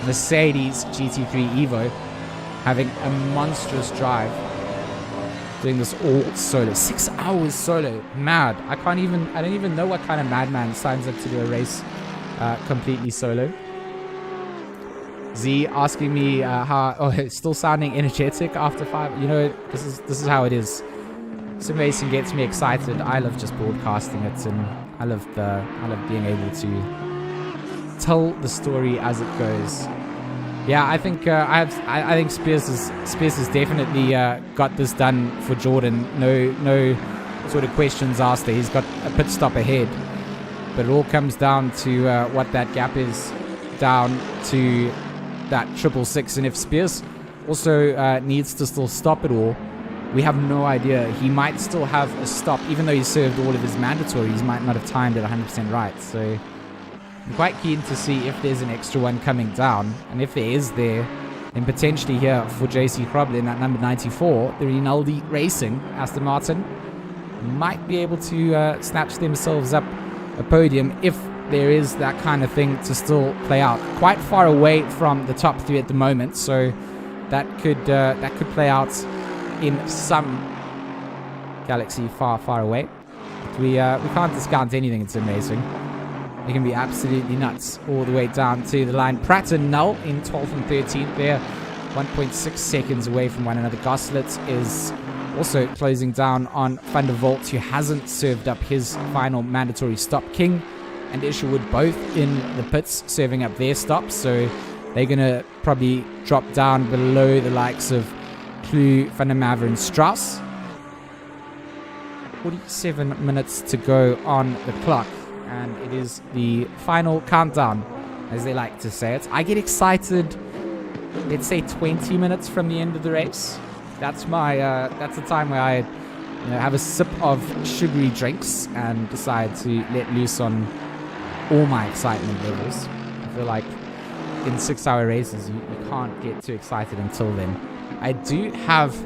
Mercedes GT3 Evo having a monstrous drive, doing this all solo. 6 hours solo. Mad. I don't even know what kind of madman signs up to do a race completely solo. Z asking me still sounding energetic after 5. You know, this is how it is. Sim racing gets me excited. I love just broadcasting it, and I love being able to tell the story as it goes. Yeah, I think I think Spears has definitely got this done for Jordan. No sort of questions asked there. He's got a pit stop ahead, but it all comes down to what that gap is down to that 666. And if Spears also needs to still stop it all, we have no idea. He might still have a stop, even though he served all of his mandatories. He might not have timed it 100% right. So I'm quite keen to see if there's an extra one coming down. And if there is there, then potentially here for JC Croblin at number 94, the Rinaldi Racing Aston Martin might be able to snatch themselves up a podium if there is that kind of thing to still play out. Quite far away from the top 3 at the moment, so that could play out in some galaxy far away. But we can't discount anything in sim racing. It can be absolutely nuts all the way down to the line. Pratt and Null in 12th and 13th there, 1.6 seconds away from one another. Goslet is also closing down on Van der Walt, who hasn't served up his final mandatory stop. King and Isherwood both in the pits serving up their stops, so they're going to probably drop down below the likes of Klue, Van der Maver and Strauss. 47 minutes to go on the clock, and it is the final countdown, as they like to say it. I get excited, let's say 20 minutes from the end of the race. That's the time where I have a sip of sugary drinks and decide to let loose on all my excitement levels. I feel like in 6-hour races, you can't get too excited until then. I do have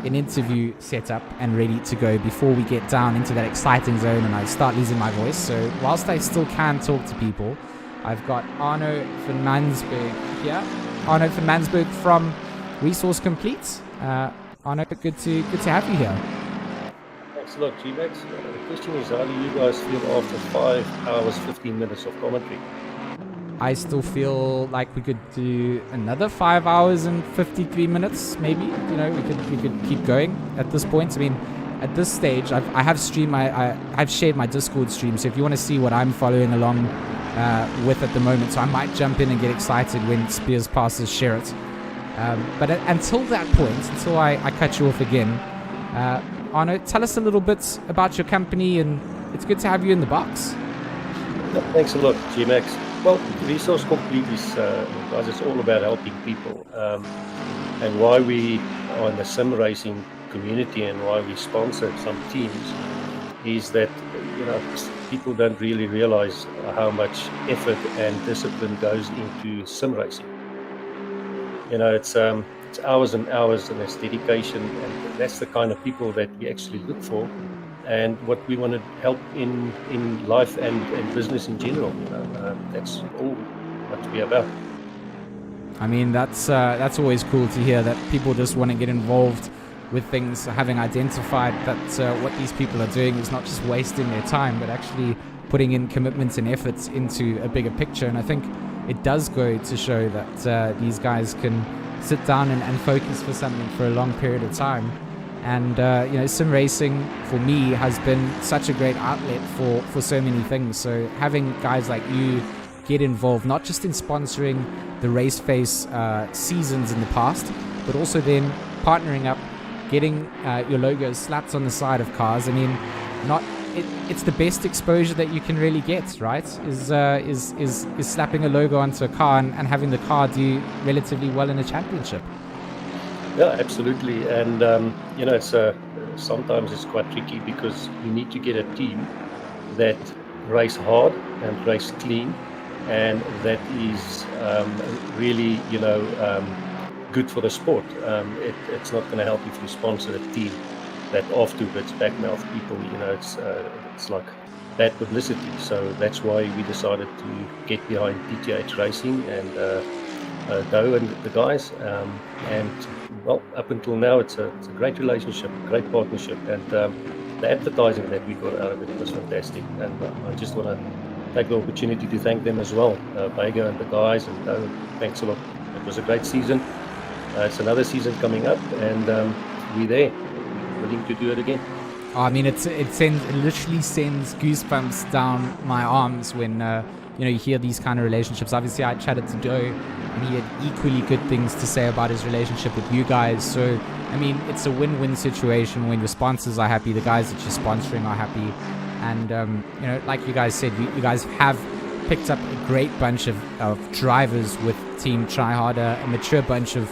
an interview set up and ready to go before we get down into that exciting zone and I start losing my voice. So whilst I still can talk to people, I've got Arno van Mansberg here. Arno van Mansberg from Resource Complete. Arno, good to have you here. Thanks a lot, G-Max. The question is, how do you guys feel after 5 hours, 15 minutes of commentary? I still feel like we could do another 5 hours and 53 minutes, maybe. You know, we could keep going at this point. I mean, at this stage, I have streamed I've shared my Discord stream. So if you want to see what I'm following along with at the moment, so I might jump in and get excited when Spears passes Sherritt. But until that point, until I cut you off again, Arno, tell us a little bit about your company, and it's good to have you in the box. Thanks a lot, G-Max. Well, Resource Complete is, guys, it's all about helping people. And why we are in the sim racing community and why we sponsor some teams is that, you know, people don't really realize how much effort and discipline goes into sim racing. You know, it's hours and hours, and it's dedication, and that's the kind of people that we actually look for, and what we want to help in life and business in general. You know, that's all what we're about. I mean, that's always cool to hear that people just want to get involved with things, having identified that what these people are doing is not just wasting their time, but actually putting in commitments and efforts into a bigger picture. And I think it does go to show that these guys can sit down and focus for something for a long period of time. And you know, sim racing for me has been such a great outlet for so many things. So having guys like you get involved, not just in sponsoring the RaceFace seasons in the past, but also then partnering up, getting your logos slapped on the side of cars. I mean, it's the best exposure that you can really get, right? Is slapping a logo onto a car and having the car do relatively well in a championship. Yeah, absolutely. And you know, it's sometimes it's quite tricky because you need to get a team that race hard and race clean, and that is really, you know, good for the sport. It's not going to help if you sponsor a team that afterwards backmouth people. You know, it's like bad publicity. So that's why we decided to get behind PTH Racing and Doe and the guys. And well, up until now, it's a great relationship, great partnership, and the advertising that we got out of it was fantastic. And I just want to take the opportunity to thank them as well, Vega and the guys, and Doe. Thanks a lot. It was a great season. It's another season coming up, and we're there, willing to do it again. Oh, I mean, it literally sends goosebumps down my arms when you know, you hear these kind of relationships. Obviously, I chatted to Doe, and he had equally good things to say about his relationship with you guys. So, I mean, it's a win-win situation when your sponsors are happy, the guys that you're sponsoring are happy, and you know, like you guys said, you guys have picked up a great bunch of drivers with Team Tryharder, a mature bunch of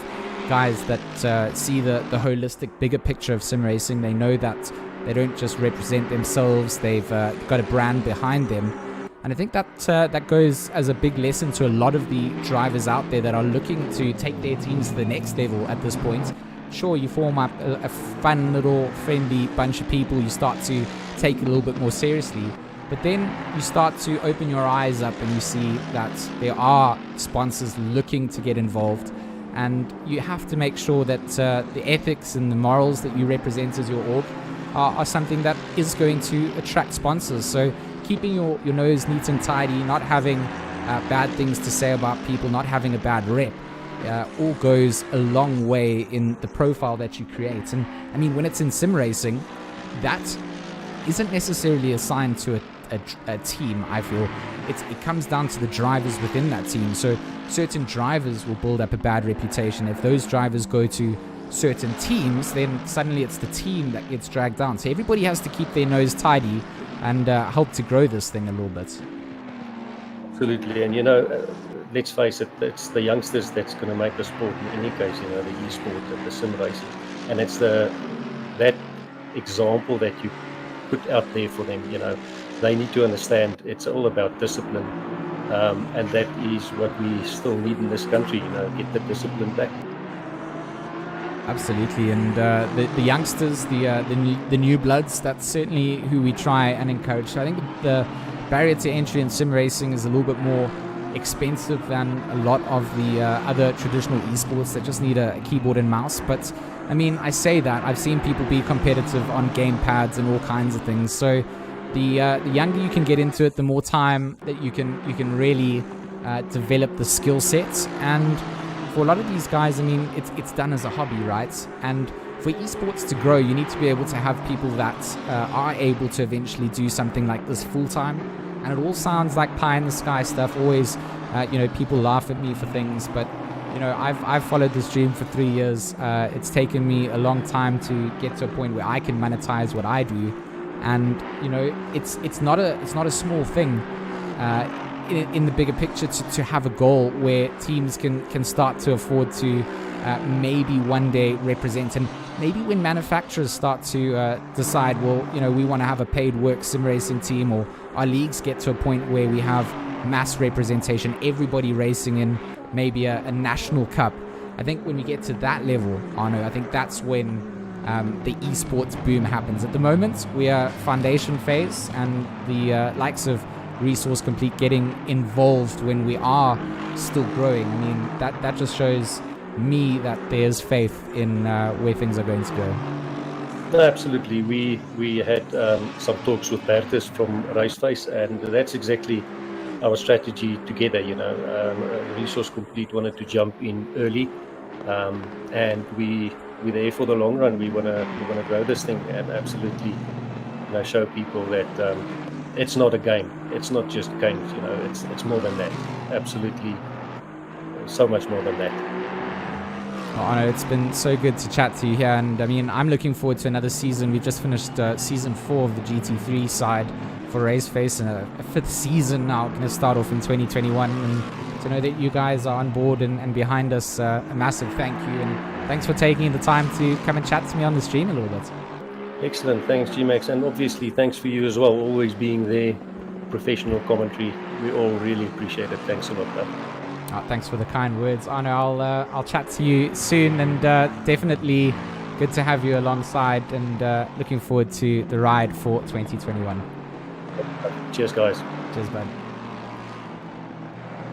guys that see the holistic, bigger picture of sim racing. They know that they don't just represent themselves, they've got a brand behind them. And I think that goes as a big lesson to a lot of the drivers out there that are looking to take their teams to the next level at this point. Sure, you form up a fun little friendly bunch of people, you start to take it a little bit more seriously, but then you start to open your eyes up and you see that there are sponsors looking to get involved. And you have to make sure that the ethics and the morals that you represent as your org are something that is going to attract sponsors. So keeping your nose neat and tidy, not having bad things to say about people, not having a bad rep, all goes a long way in the profile that you create. And I mean, when it's in sim racing, that isn't necessarily assigned to a team. I feel it comes down to the drivers within that team. So certain drivers will build up a bad reputation. If those drivers go to certain teams, then suddenly it's the team that gets dragged down. So everybody has to keep their nose tidy and help to grow this thing a little bit. Absolutely. And you know, let's face it, it's the youngsters that's going to make the sport in any case, you know, the e-sport and the sim racing. And it's that example that you put out there for them. You know, they need to understand it's all about discipline. And that is what we still need in this country, you know, get the discipline back. Absolutely. And the youngsters, the new bloods, that's certainly who we try and encourage. I think the barrier to entry in sim racing is a little bit more expensive than a lot of the other traditional esports that just need a keyboard and mouse. But I mean, I say that I've seen people be competitive on game pads and all kinds of things. So the younger you can get into it, the more time that you can really develop the skill sets. And for a lot of these guys, I mean, it's done as a hobby, right? And for esports to grow, you need to be able to have people that are able to eventually do something like this full time. And it all sounds like pie in the sky stuff. Always, you know, people laugh at me for things, but you you know, I've followed this dream for 3 years. It's taken me a long time to get to a point where I can monetize what I do, and you know, it's not a small thing in the bigger picture to have a goal where teams can start to afford to maybe one day represent, and maybe when manufacturers start to decide, well, you know, we want to have a paid work sim racing team, or our leagues get to a point where we have mass representation, everybody racing in maybe a national cup. I think when we get to that level, Arno, I think that's when the esports boom happens. At the moment, we are foundation phase, and the likes of Resource Complete getting involved when we are still growing. I mean, that just shows me that there's faith in where things are going to go. No, absolutely. We had some talks with Bertus from RaceFace, and that's exactly our strategy together. You know, Resource Complete wanted to jump in early, and we're there for the long run. We wanna grow this thing and absolutely, you know, show people that it's not a game. It's not just games. You know, it's more than that. Absolutely, so much more than that. Well, Arno, it's been so good to chat to you here, and I mean, I'm looking forward to another season. We've just finished season 4 of the GT3 side for RaceFace, and a 5th season now, going to start off in 2021. And to know that you guys are on board and behind us, a massive thank you, and thanks for taking the time to come and chat to me on the stream a little bit. Excellent, thanks G-Max, and obviously thanks for you as well, always being there, professional commentary. We all really appreciate it. Thanks a lot, bro. Thanks for the kind words, Arno. I'll chat to you soon, and definitely good to have you alongside, and looking forward to the ride for 2021. Cheers, guys. Cheers, bud.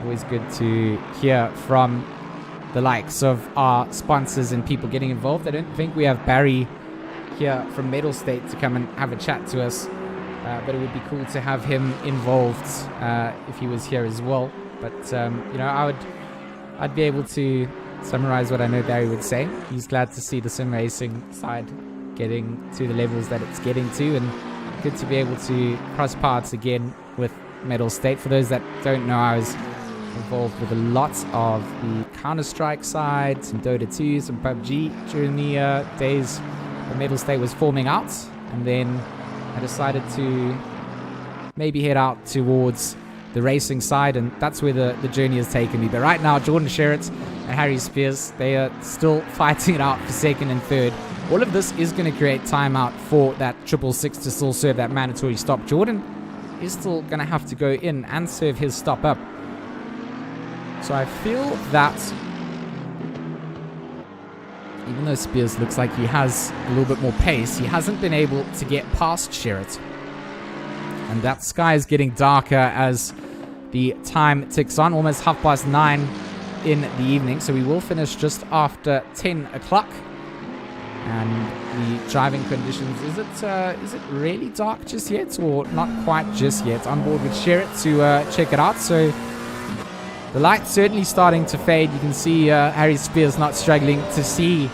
Always good to hear from the likes of our sponsors and people getting involved. I don't think we have Barry here from Mettlestate to come and have a chat to us, but it would be cool to have him involved if he was here as well. But you know, I'd be able to summarize what I know Barry would say. He's glad to see the sim racing side getting to the levels that it's getting to, and good to be able to cross paths again with Mettlestate. For those that don't know, I was involved with a lot of the Counter-Strike side, some Dota 2, some PUBG during the days when Mettlestate was forming out, and then I decided to maybe head out towards the racing side, and that's where the journey has taken me. But right now, Jordan Sherritt and Harry Spears, they are still fighting it out for 2nd and 3rd. All of this is going to create timeout for that 666 to still serve that mandatory stop. Jordan is still going to have to go in and serve his stop up. So I feel that even though Spears looks like he has a little bit more pace, he hasn't been able to get past Sherritt. And that sky is getting darker as the time ticks on, almost 9:30 in the evening. So we will finish just after 10 o'clock. And the driving conditions, is it really dark just yet, or not quite just yet? I'm board with Sherritt to check it out. So the light's certainly starting to fade. You can see Harry Spears not struggling to see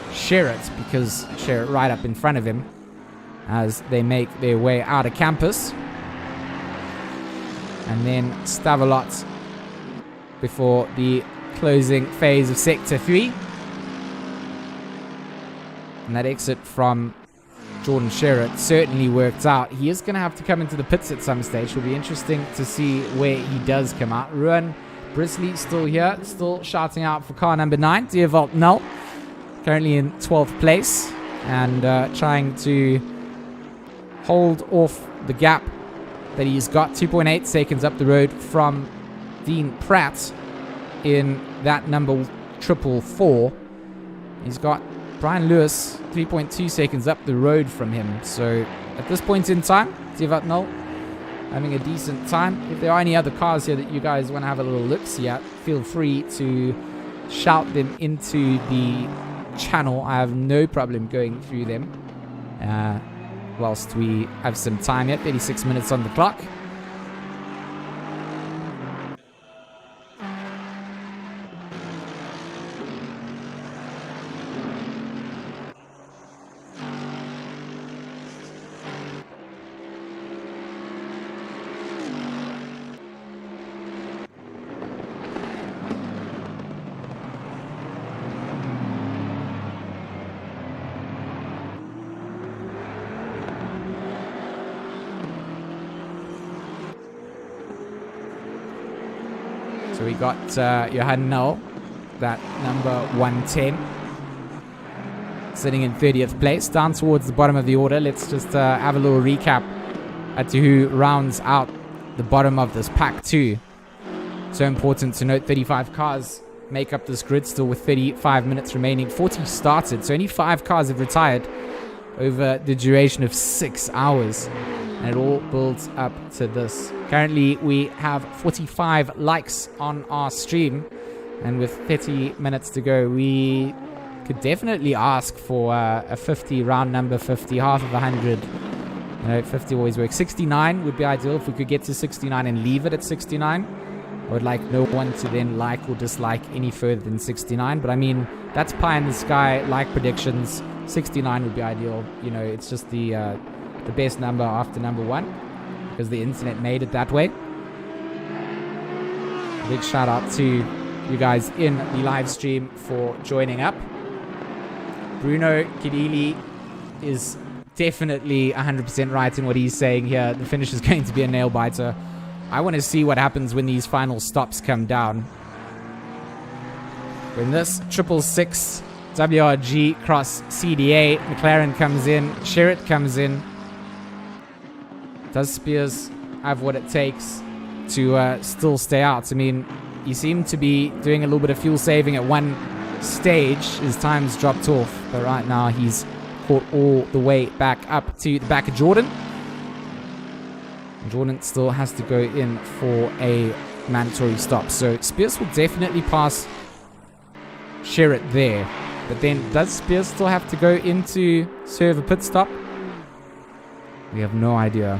Sherritt, because Sherritt right up in front of him as they make their way out of campus. And then Stavelot before the closing phase of Sector 3. And that exit from Jordan Sherritt certainly worked out. He is going to have to come into the pits at some stage. It'll be interesting to see where he does come out. Ruan Brisley still here, still shouting out for car number 9, Deervolt Null, currently in 12th place, and trying to hold off the gap that he's got. 2.8 seconds up the road from Dean Pratt in that number 444. He's got Brian Lewis 3.2 seconds up the road from him. So at this point in time, Deervolt Null having a decent time. If there are any other cars here that you guys want to have a little look-see at, feel free to shout them into the channel. I have no problem going through them whilst we have some time yet. 36 minutes on the clock. So we got Johan Null, that number 110, sitting in 30th place, down towards the bottom of the order. Let's just have a little recap as to who rounds out the bottom of this pack 2. So important to note, 35 cars make up this grid still with 35 minutes remaining. 40 started, so only 5 cars have retired over the duration of 6 hours. And it all builds up to this. Currently, we have 45 likes on our stream. And with 30 minutes to go, we could definitely ask for a 50 round number, 50, half of 100. You know, 50 always works. 69 would be ideal if we could get to 69 and leave it at 69. I would like no one to then like or dislike any further than 69. But I mean, that's pie in the sky, like predictions. 69 would be ideal. You know, it's just the best number after number 1 because the internet made it that way. Big shout out to you guys in the live stream for joining up. Bruno Kidili is definitely 100% right in what he's saying here. The finish is going to be a nail biter. I want to see what happens when these final stops come down. When this 666 WRG cross CDA, McLaren comes in, Sherritt comes in. Does Spears have what it takes to still stay out? I mean, he seemed to be doing a little bit of fuel saving at one stage. His time's dropped off, but right now he's caught all the way back up to the back of Jordan. Jordan still has to go in for a mandatory stop. So Spears will definitely pass Sherritt there. But then does Spears still have to go into serve a pit stop? We have no idea.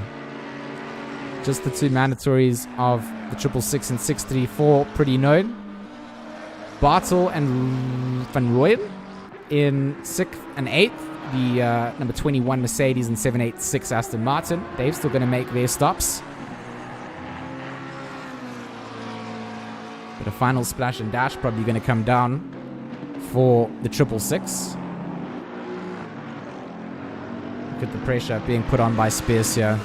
Just the 2 mandatories of the 666 and 634 pretty known. Bartel and Van Rooyen in 6th and 8th. The number 21 Mercedes and 786 Aston Martin. They're still going to make their stops. But a final splash and dash probably going to come down for the 666. Look at the pressure being put on by Spears here.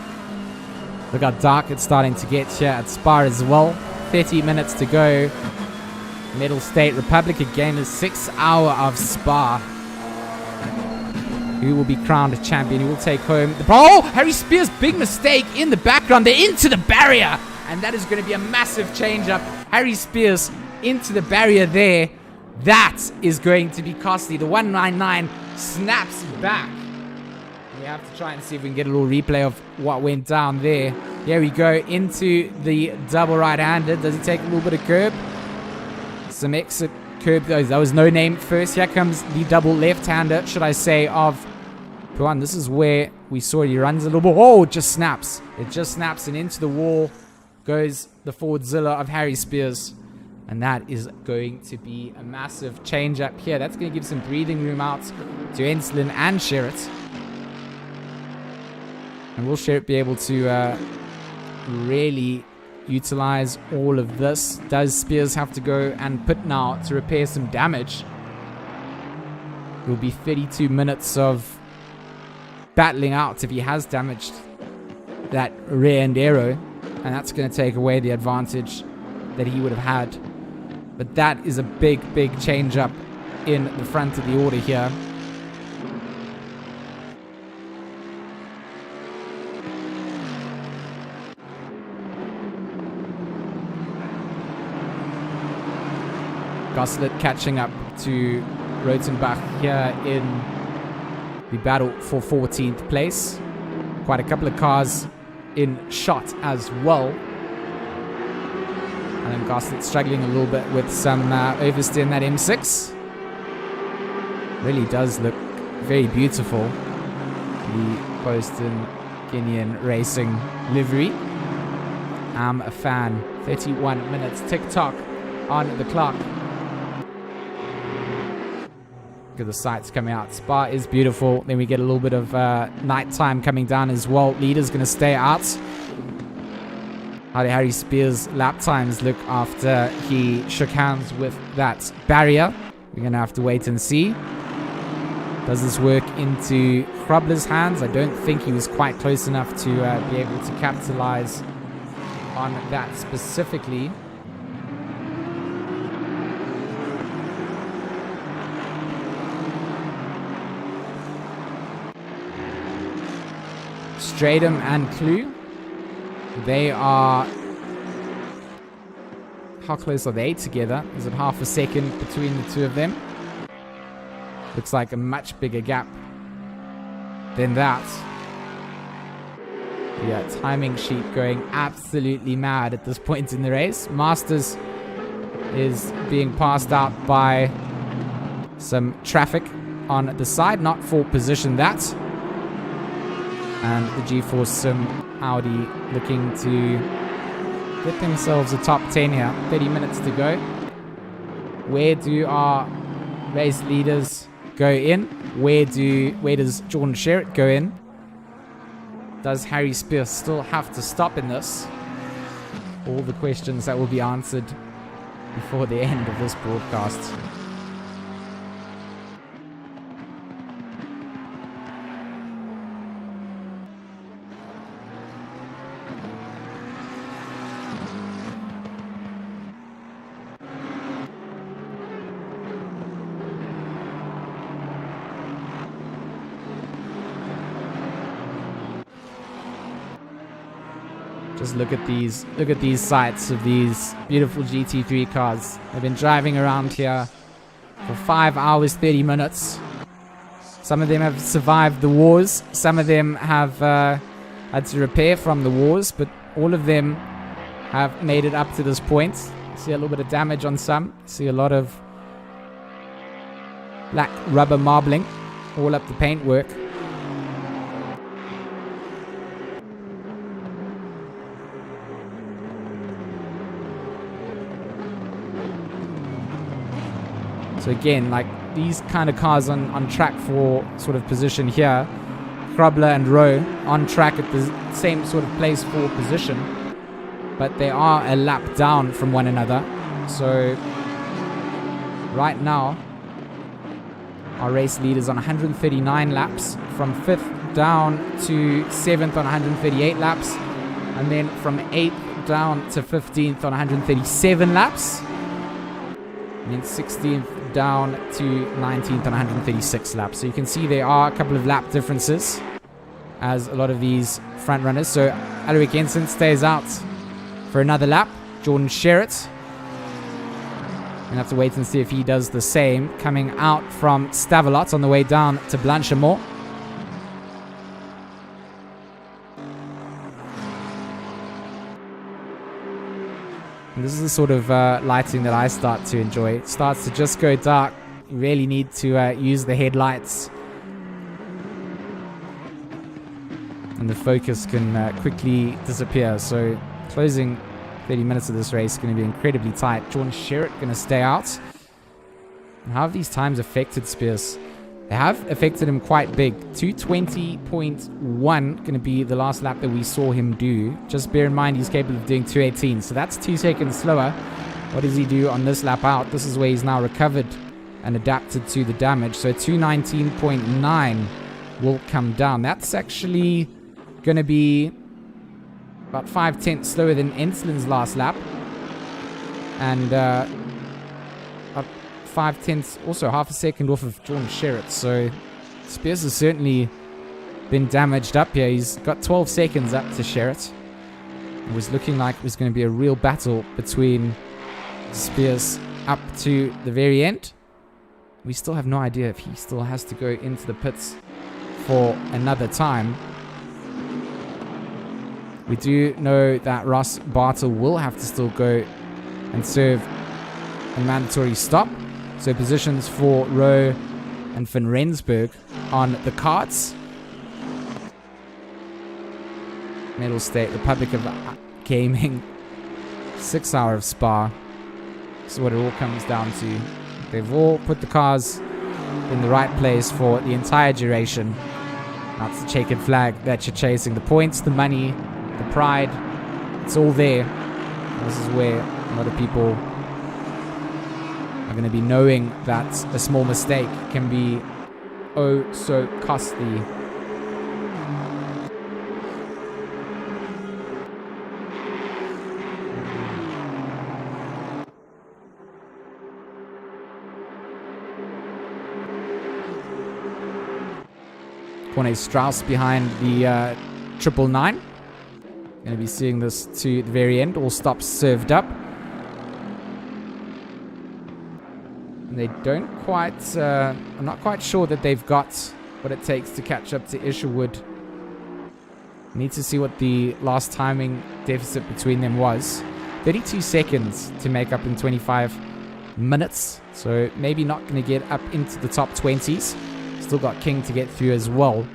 Look how dark it's starting to get here at Spa as well. 30 minutes to go. Mettlestate Republic again, is 6 hour of Spa. Who will be crowned champion? Who will take home the... Oh! Harry Spears, big mistake in the background. They're into the barrier. And that is going to be a massive change-up. Harry Spears into the barrier there. That is going to be costly. The 199 snaps back. We have to try and see if we can get a little replay of what went down there. Here we go into the double right-handed. Does he take a little bit of curb? Some exit curb. That was no name first. Here comes the double left-hander, should I say, of Puan. This is where we saw he runs a little bit. Oh, it just snaps. It just snaps, and into the wall goes the Fordzilla of Harry Spears. And that is going to be a massive change up here. That's going to give some breathing room out to Enslin and Sherritt. And will Sherritt be able to really utilize all of this? Does Spears have to go and pit now to repair some damage? It will be 32 minutes of battling out if he has damaged that rear end aero. And that's going to take away the advantage that he would have had. But that is a big, big change up in the front of the order here. Goslet catching up to Rotenbach here in the battle for 14th place. Quite a couple of cars in shot as well. And then Goslet struggling a little bit with some oversteer in that M6. Really does look very beautiful. The Boston Guinean Racing livery. I'm a fan. 31 minutes tick-tock on the clock. Look at the sights coming out. Spa is beautiful. Then we get a little bit of nighttime coming down as well. Leader's going to stay out. How did Harry Spears' lap times look after he shook hands with that barrier? We're going to have to wait and see. Does this work into Krubler's hands? I don't think he was quite close enough to be able to capitalize on that specifically. Stratum and Clue. They are... How close are they together? Is it half a second between the two of them? Looks like a much bigger gap than that. Yeah, timing sheet going absolutely mad at this point in the race. Masters is being passed out by some traffic on the side, not for position that. And the GeForce Sim Audi looking to get themselves a top 10 here. 30 minutes to go. Where do our race leaders go in? Where does Jordan Sherritt go in? Does Harry Spears still have to stop in this? All the questions that will be answered before the end of this broadcast. Just look at these sights of these beautiful GT3 cars. They've been driving around here for 5 hours, 30 minutes. Some of them have survived the wars. Some of them have had to repair from the wars, but all of them have made it up to this point. See a little bit of damage on some. See a lot of black rubber marbling all up the paintwork. So again, like these kind of cars on track for sort of position here, Krobler and Rowe on track at the same sort of place for position, but they are a lap down from one another. So right now, our race lead is on 139 laps, from 5th down to 7th on 138 laps, and then from 8th down to 15th on 137 laps, and then 16th down to 19th on 136 laps. So you can see there are a couple of lap differences as a lot of these front runners. So Alaric Ensign stays out for another lap. Jordan Sherritt, we'll have to wait and see if he does the same, coming out from Stavelot on the way down to Blanchimont. And this is the sort of lighting that I start to enjoy. It starts to just go dark. You really need to use the headlights. And the focus can quickly disappear. So closing 30 minutes of this race is going to be incredibly tight. Jordan Sherritt going to stay out. And how have these times affected Spears? They have affected him quite big. 220.1 going to be the last lap that we saw him do. Just bear in mind he's capable of doing 218. So that's 2 seconds slower. What does he do on this lap out? This is where he's now recovered and adapted to the damage. So 219.9 will come down. That's actually going to be about 5/10 slower than Enslin's last lap. And 5/10, also half a second off of Jordan Sherritt. So Spears has certainly been damaged up here. He's got 12 seconds up to Sherritt. It was looking like it was going to be a real battle between Spears up to the very end. We still have no idea if he still has to go into the pits for another time. We do know that Ross Bartle will have to still go and serve a mandatory stop. So positions for Rowe and Van Rensburg on the cards. Mettlestate, Republic of Gaming, 6 hour of Spa. This is what it all comes down to. They've all put the cars in the right place for the entire duration. That's the checkered flag that you're chasing. The points, the money, the pride, it's all there. This is where a lot of people are going to be knowing that a small mistake can be oh so costly. Corne Strauss behind the 999. Going to be seeing this to the very end. All stops served up. And they don't quite... I'm not quite sure that they've got what it takes to catch up to Isherwood. Need to see what the last timing deficit between them was. 32 seconds to make up in 25 minutes. So maybe not going to get up into the top 20s. Still got King to get through as well.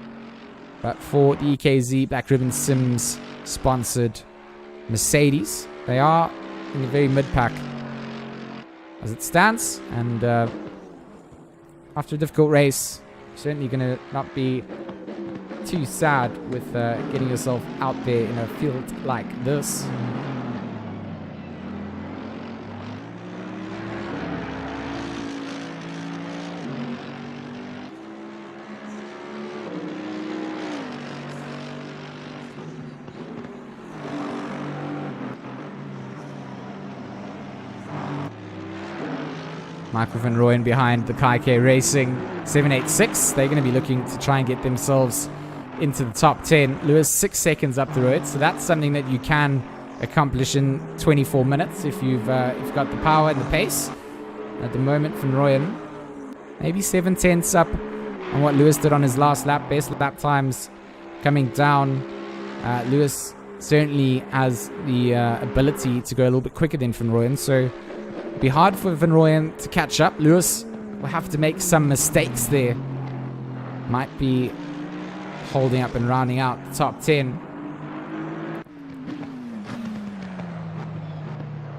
But for the EKZ Black Ribbon Sims sponsored Mercedes, they are in the very mid-pack as it stands. And after a difficult race, certainly going to not be too sad with getting yourself out there in a field like this. Michael Van Rooyen behind the Kaike Racing 786. They're going to be looking to try and get themselves into the top 10. Lewis 6 seconds up the road, so that's something that you can accomplish in 24 minutes if you've got the power and the pace. At the moment, Van Rooyen maybe 7/10 up on what Lewis did on his last lap. Best lap times coming down. Lewis certainly has the ability to go a little bit quicker than Van Rooyen, so it'll be hard for Van Rooyen to catch up. Lewis will have to make some mistakes there. Might be holding up and rounding out the top 10.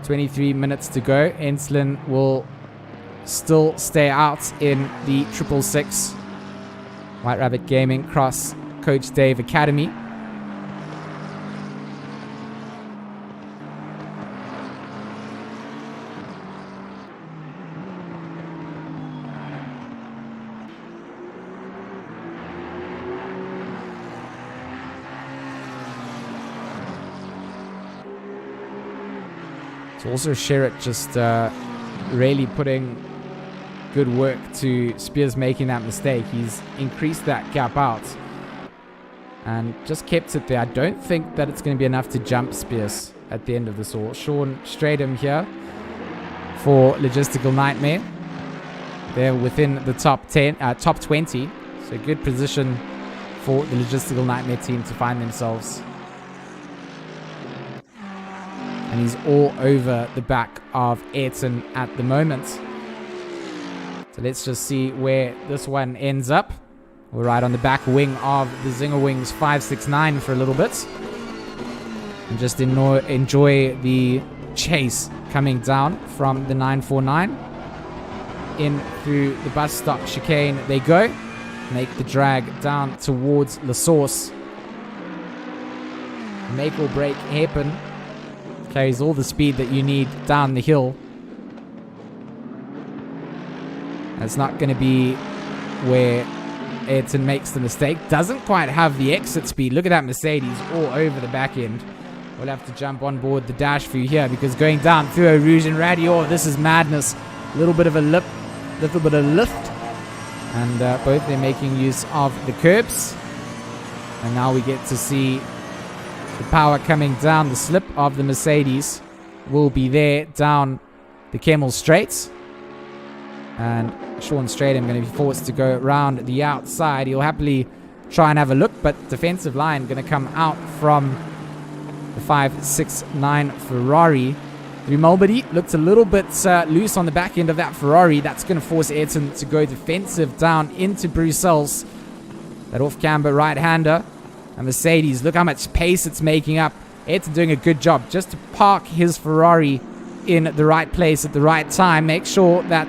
23 minutes to go. Enslin will still stay out in the 666 White Rabbit Gaming Cross Coach Dave Academy. Also, Sherritt just really putting good work to Spears making that mistake. He's increased that gap out and just kept it there. I don't think that it's going to be enough to jump Spears at the end of this all. Sean Stratham here for Logistical Nightmare. They're within the top 20. So good position for the Logistical Nightmare team to find themselves. And he's all over the back of Ayrton at the moment. So let's just see where this one ends up. We're right on the back wing of the Zinger Wings 569 for a little bit. And just enjoy the chase coming down from the 949. In through the bus stop chicane they go. Make the drag down towards La Source. Make or break hairpin. Carries all the speed that you need down the hill. It's not going to be where Ayrton makes the mistake. Doesn't quite have the exit speed. Look at that Mercedes all over the back end. We'll have to jump on board the dash for you here because going down through Eau Rouge and Radio, this is madness. A little bit of a lift. And both they're making use of the curbs. And now we get to see the power coming down. The slip of the Mercedes will be there down the Kemmel Straight. And Sean Stratham going to be forced to go around the outside. He'll happily try and have a look, but defensive line going to come out from the 569 Ferrari. Mulberdy looked a little bit loose on the back end of that Ferrari. That's going to force Ayrton to go defensive down into Brussels. That off-camber right-hander. And Mercedes, look how much pace it's making up. Ayrton doing a good job just to park his Ferrari in the right place at the right time. Make sure that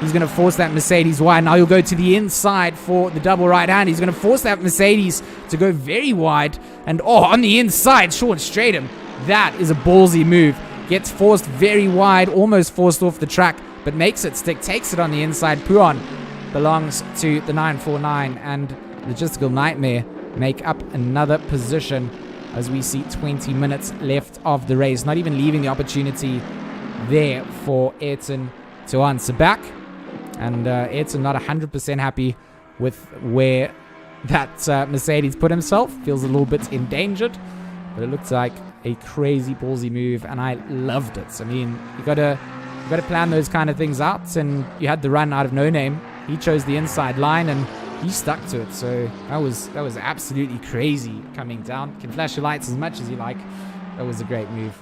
he's going to force that Mercedes wide. Now he'll go to the inside for the double right hand. He's going to force that Mercedes to go very wide. And on the inside, Sean Stratham. That is a ballsy move. Gets forced very wide, almost forced off the track, but makes it stick. Takes it on the inside. Puon belongs to the 949 and Logistical Nightmare make up another position as we see 20 minutes left of the race. Not even leaving the opportunity there for Ayrton to answer back. And Ayrton not 100% happy with where that Mercedes put himself. Feels a little bit endangered, but it looks like a crazy ballsy move, and I loved it. I mean, you gotta plan those kind of things out, and you had the run out of No Name. He chose the inside line, and he stuck to it. So that was absolutely crazy coming down. You can flash your lights as much as you like. That was a great move.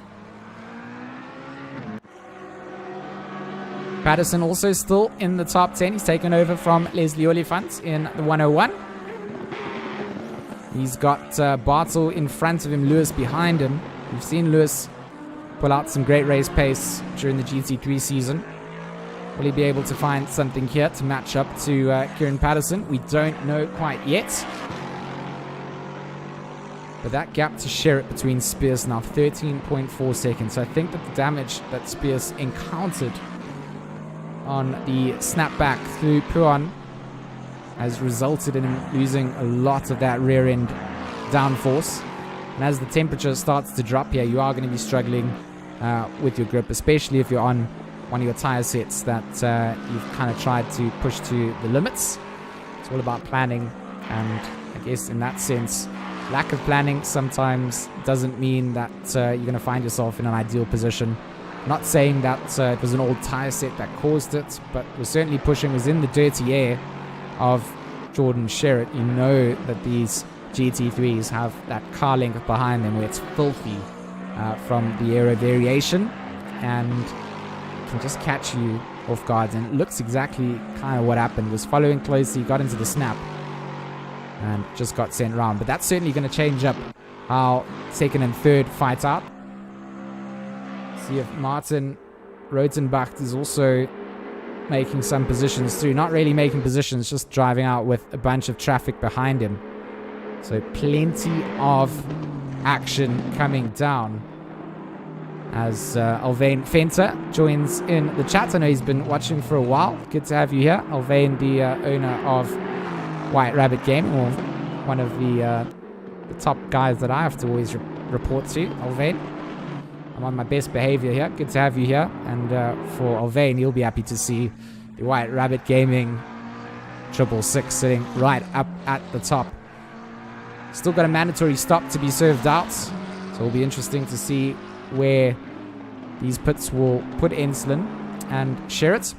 Patterson also still in the top 10. He's taken over from Leslie Oliphant in the 101. He's got Bartel in front of him, Lewis behind him. We've seen Lewis pull out some great race pace during the GT3 season. Will he be able to find something here to match up to Kieran Patterson? We don't know quite yet. But that gap to Sherritt between Spears now 13.4 seconds. So I think that the damage that Spears encountered on the snapback through Puan has resulted in him losing a lot of that rear end downforce. And as the temperature starts to drop here, you are going to be struggling with your grip, especially if you're on one of your tire sets that you've kind of tried to push to the limits. It's all about planning, and I guess in that sense, lack of planning sometimes doesn't mean that you're going to find yourself in an ideal position. Not saying that it was an old tire set that caused it, but was certainly pushing, was in the dirty air of Jordan Sherritt. You know that these GT3s have that car length behind them where it's filthy from the aero variation, and can just catch you off guard. And it looks exactly kind of what happened. Was following closely, got into the snap, and just got sent round. But that's certainly going to change up how second and third fight out. See if Martin Rotenbach is also making some positions through. Not really making positions, just driving out with a bunch of traffic behind him. So plenty of action coming down as Alvain Fenter joins in the chat. I know he's been watching for a while. Good to have you here. Alvain, the owner of White Rabbit Gaming, or one of the top guys that I have to always report to. Alvain, I'm on my best behavior here. Good to have you here. And for Alvain, you'll be happy to see the White Rabbit Gaming 666 sitting right up at the top. Still got a mandatory stop to be served out, so it'll be interesting to see where these pits will put Enslin and Sherritt.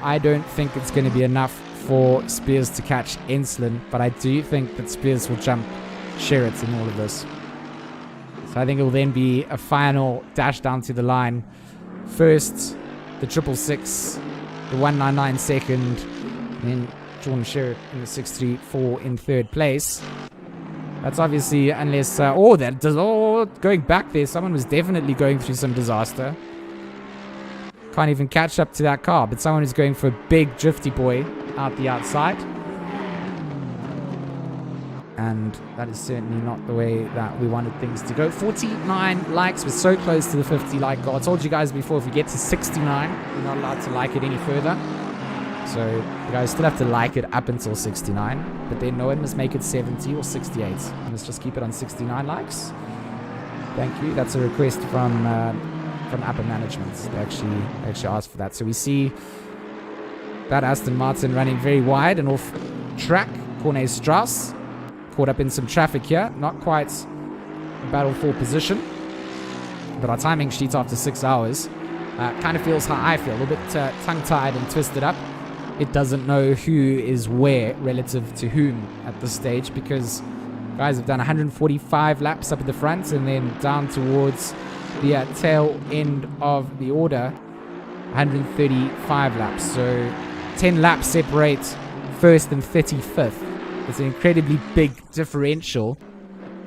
I don't think it's going to be enough for Spears to catch Enslin, but I do think that Spears will jump Sherritt in all of this. So I think it will then be a final dash down to the line. First, the 666, the 199 second, then Jordan Sherritt in the 634 in third place. That's obviously, unless... going back there, someone was definitely going through some disaster. Can't even catch up to that car, but someone is going for a big drifty boy out the outside. And that is certainly not the way that we wanted things to go. 49 likes. We're so close to the 50 like goal. I told you guys before, if we get to 69, you're not allowed to like it any further. So you guys still have to like it up until 69. But then no one must make it 70 or 68. And let's just keep it on 69 likes. Thank you. That's a request from upper management. They actually asked for that. So we see that Aston Martin running very wide and off track. Corne Strauss caught up in some traffic here. Not quite a battle for position. But our timing sheet after 6 hours kind of feels how I feel. A little bit tongue-tied and twisted up. It doesn't know who is where relative to whom at this stage, because guys have done 145 laps up at the front and then down towards the tail end of the order, 135 laps. So 10 laps separate first and 35th. It's an incredibly big differential,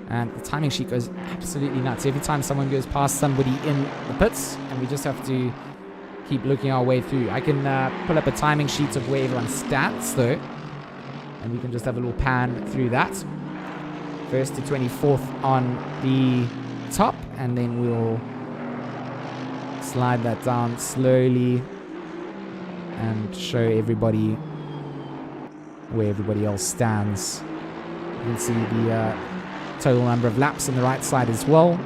and the timing sheet goes absolutely nuts every time someone goes past somebody in the pits, and we just have to keep looking our way through. I can pull up a timing sheet of where everyone stands though, and we can just have a little pan through that. First to 24th on the top, and then we'll slide that down slowly and show everybody where everybody else stands. You can see the total number of laps on the right side as well.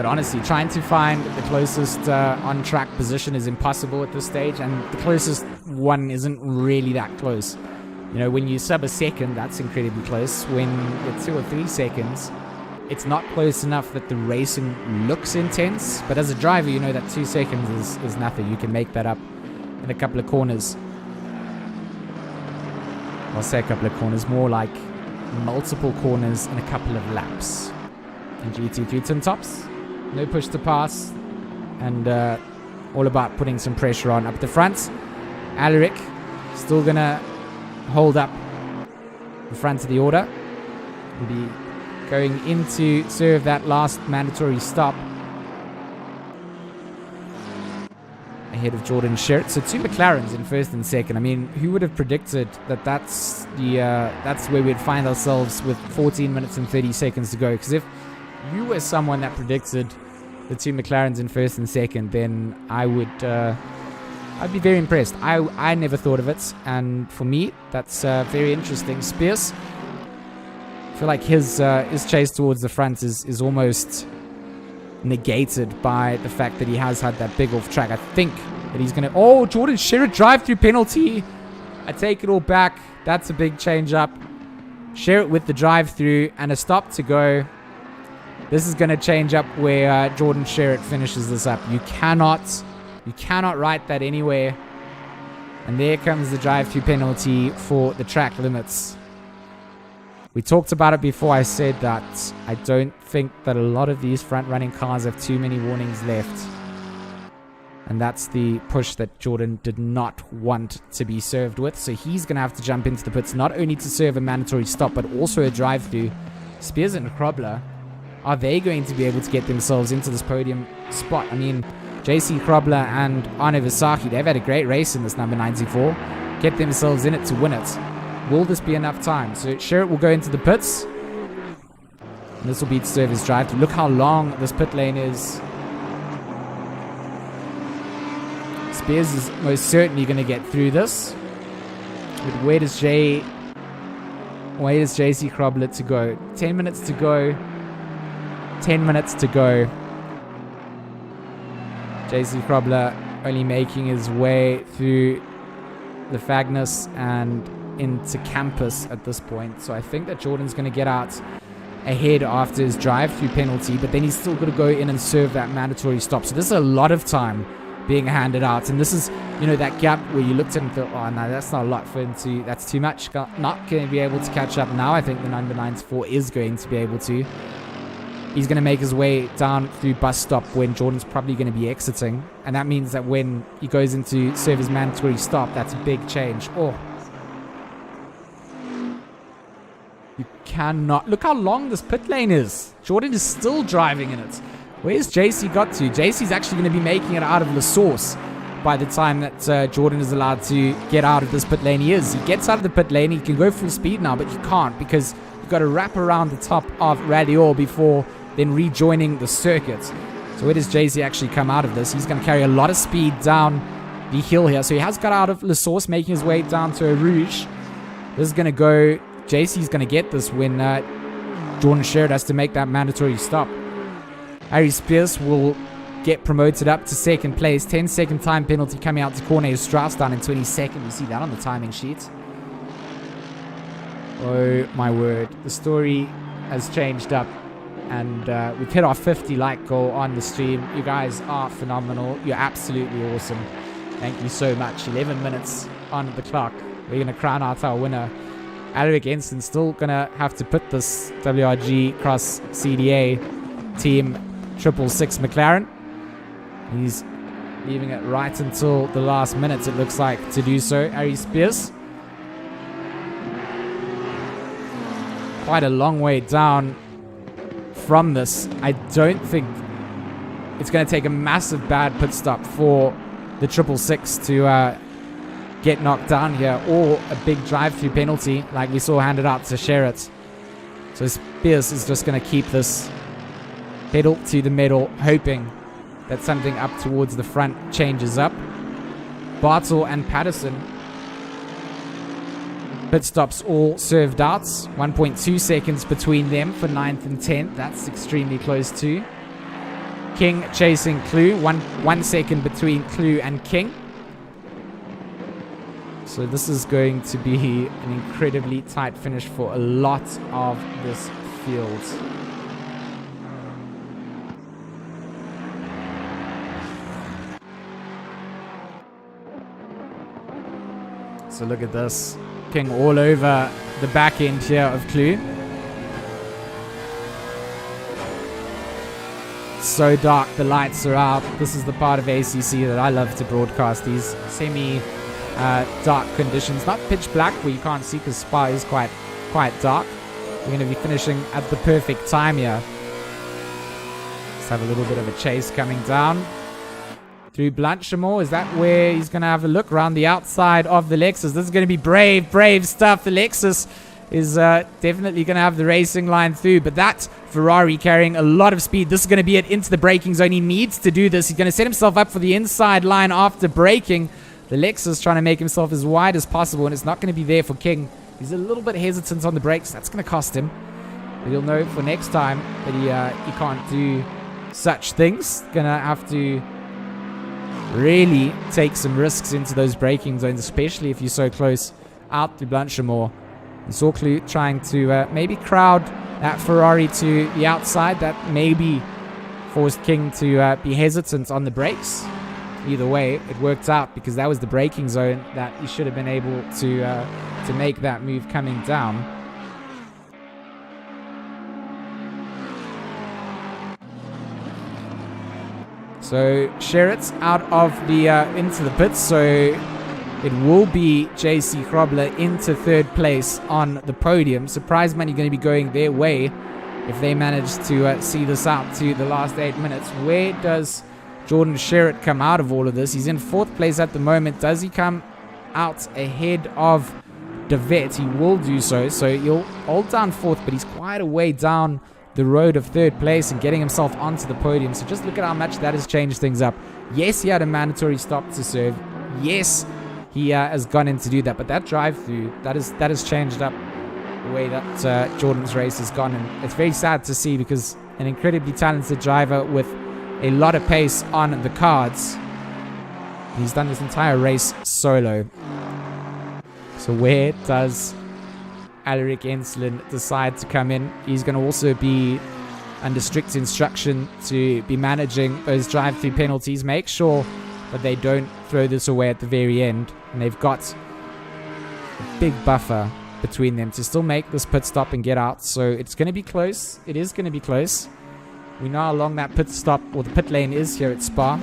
But honestly, trying to find the closest on-track position is impossible at this stage, and the closest one isn't really that close. You know, when you sub a second, that's incredibly close. When you're 2 or 3 seconds, it's not close enough that the racing looks intense. But as a driver, you know that 2 seconds is nothing. You can make that up in a couple of corners. I'll say a couple of corners, more like multiple corners in a couple of laps. And GT3 Tin Tops, no push to pass, and all about putting some pressure on up the front. Alaric still gonna hold up the front of the order. Will be going in to serve that last mandatory stop ahead of Jordan Sherritt. So 2 McLarens in first and second. I mean, who would have predicted that that's where we'd find ourselves with 14 minutes and 30 seconds to go? Because if you were someone that predicted the 2 McLarens in first and second, then I'd be very impressed. I never thought of it, and for me, that's very interesting. Spears, I feel like his chase towards the front is almost negated by the fact that he has had that big off track. I think that he's going to... Oh, Jordan Sherritt drive-through penalty. I take it all back. That's a big change up. Sherritt with the drive-through and a stop to go. This is going to change up where Jordan Sherritt finishes this up. You cannot write that anywhere. And there comes the drive-through penalty for the track limits. We talked about it before. I said that I don't think that a lot of these front-running cars have too many warnings left. And that's the push that Jordan did not want to be served with. So he's going to have to jump into the pits, not only to serve a mandatory stop, but also a drive-through. Spears and Krobler, are they going to be able to get themselves into this podium spot? I mean, JC Krobler and Arne Visaki, they've had a great race in this number 94. Get themselves in it to win it. Will this be enough time? So Sherritt will go into the pits. And this will be to serve his drive. Look how long this pit lane is. Spears is most certainly going to get through this. But where does JC Krobler to go? 10 minutes to go. 10 minutes to go. JC Krobler only making his way through the Fagnus and into campus at this point. So I think that Jordan's going to get out ahead after his drive-through penalty, but then he's still going to go in and serve that mandatory stop. So this is a lot of time being handed out, and this is, you know, that gap where you looked at and thought, oh no, that's not a lot for him to, that's too much. Not going to be able to catch up now. I think the number 94 is going to be able to. He's going to make his way down through bus stop when Jordan's probably going to be exiting, and that means that when he goes into serve his mandatory stop, that's a big change. Oh, you cannot look how long this pit lane is. Jordan is still driving in it. Where's JC got to? JC's actually going to be making it out of La Source by the time that Jordan is allowed to get out of this pit lane. He gets out of the pit lane. He can go full speed now, but you can't because you've got to wrap around the top of Radior before then rejoining the circuit. So where does JC actually come out of this? He's going to carry a lot of speed down the hill here. So he has got out of La Source, making his way down to a Rouge. This is going to go... JC's going to get this when Jordan Sherritt has to make that mandatory stop. Harry Spears will get promoted up to second place. 10-second time penalty coming out to Corne Strauss down in 22nd. You see that on the timing sheet. Oh my word. The story has changed up. And we've hit our 50 like goal on the stream. You guys are phenomenal. You're absolutely awesome. Thank you so much. 11 minutes on the clock. We're going to crown out our winner. Alaric Ensign still going to have to put this WRG Cross CDA team 666 McLaren. He's leaving it right until the last minute, it looks like, to do so. Harry Spears. Quite a long way down from this. I don't think it's going to take a massive bad pit stop for the 666 to get knocked down here, or a big drive-through penalty like we saw handed out to Sherritt. So Spears is just going to keep this pedal to the metal, hoping that something up towards the front changes up. Bartle and Patterson, pit stops all served out. 1.2 seconds between them for 9th and 10th. That's extremely close too. King chasing Clue. One second between Clue and King. So this is going to be an incredibly tight finish for a lot of this field. So look at this. King all over the back end here of Clue. So dark, the lights are out. This is the part of ACC that I love to broadcast, these semi-dark conditions. Not pitch black where you can't see because Spa is quite dark. We're going to be finishing at the perfect time here. Let's have a little bit of a chase coming down. Through Blanchamore, is that where he's going to have a look around the outside of the Lexus? This is going to be brave stuff. The Lexus is definitely going to have the racing line through, but that Ferrari carrying a lot of speed. This is going to be it into the braking zone. He needs to do this. He's going to set himself up for the inside line after braking. The Lexus trying to make himself as wide as possible, and it's not going to be there for King. He's a little bit hesitant on the brakes. That's going to cost him. But he'll know for next time that he can't do such things. Going to have to really take some risks into those braking zones, especially if you're so close out to Blanchamore. And saw Clue trying to maybe crowd that Ferrari to the outside. That maybe forced King to be hesitant on the brakes. Either way, it worked out because that was the braking zone that he should have been able to make that move coming down. So Sherritt's out of the into the pits, so it will be JC Grobler into third place on the podium. Surprise money going to be going their way if they manage to see this out to the last 8 minutes. Where does Jordan Sherritt come out of all of this? He's in fourth place at the moment. Does he come out ahead of DeVette? He will do so. So he'll hold down fourth, but he's quite a way down the road of third place and getting himself onto the podium. So just look at how much that has changed things up. Yes, he had a mandatory stop to serve. Yes, he has gone in to do that. But that drive-through, that has changed up the way that Jordan's race has gone. And it's very sad to see because an incredibly talented driver with a lot of pace on the cards. He's done this entire race solo. So where does Alaric Enslin decide to come in? He's going to also be under strict instruction to be managing those drive-through penalties. Make sure that they don't throw this away at the very end. And they've got a big buffer between them to still make this pit stop and get out. So it's going to be close. It is going to be close. We know how long that pit stop or the pit lane is here at Spa.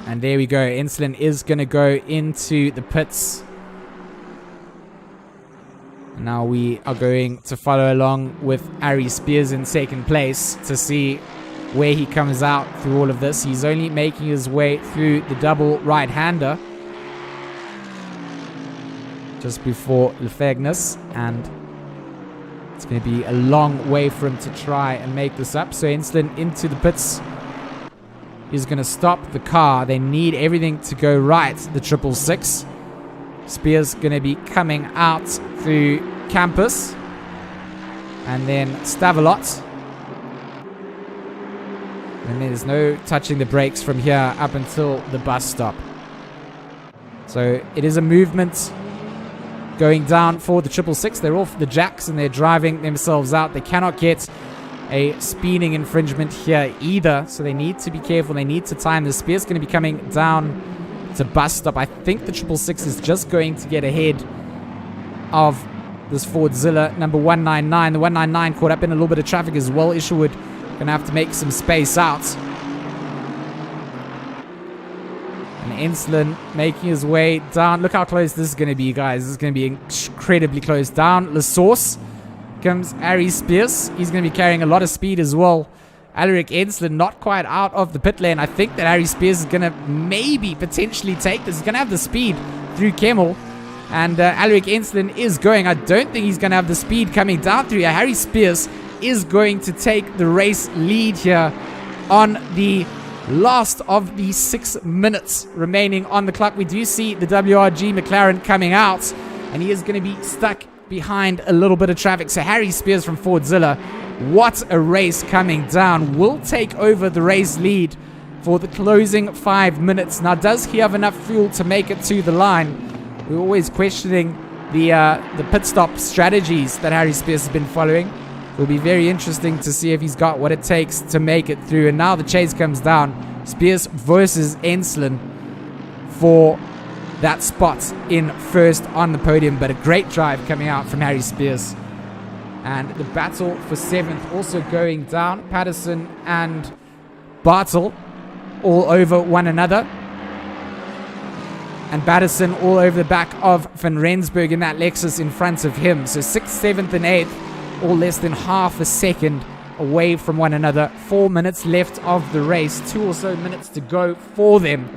And there we go. Enslin is going to go into the pits. Now we are going to follow along with Ari Spears in second place to see where he comes out through all of this. He's only making his way through the double right-hander just before Lefegnis, and it's going to be a long way for him to try and make this up. So Enslin into the pits. He's going to stop the car. They need everything to go right, the 666. Spears going to be coming out through Campus. And then Stavelot. And there's no touching the brakes from here up until the bus stop. So it is a movement going down for the 666. They're off the jacks and they're driving themselves out. They cannot get a speeding infringement here either, so they need to be careful. They need to time. The Spear's going to be coming down to bus stop. I think the 666 is just going to get ahead of this Fordzilla number 199. The 199 caught up in a little bit of traffic as well. Isherwood going to have to make some space out. And Enslin making his way down. Look how close this is going to be, guys. This is going to be incredibly close. Down La Source comes Ari Spears. He's going to be carrying a lot of speed as well. Alaric Enslin not quite out of the pit lane. I think that Ari Spears is going to maybe potentially take this. He's going to have the speed through Kemmel. And Alaric Enslin is going. I don't think he's going to have the speed coming down through here. Harry Spears is going to take the race lead here on the last of the 6 minutes remaining on the clock. We do see the WRG McLaren coming out. And he is going to be stuck behind a little bit of traffic. So Harry Spears from Fordzilla, what a race coming down, will take over the race lead for the closing 5 minutes. Now, does he have enough fuel to make it to the line? We're always questioning the pit stop strategies that Harry Spears has been following. It will be very interesting to see if he's got what it takes to make it through. And now the chase comes down. Spears versus Enslin for that spot in first on the podium. But a great drive coming out from Harry Spears. And the battle for 7th also going down. Patterson and Bartel all over one another. And Patterson all over the back of Van Rensburg in that Lexus in front of him. So 6th, 7th, and 8th, all less than half a second away from one another. 4 minutes left of the race. 2 or so minutes to go for them.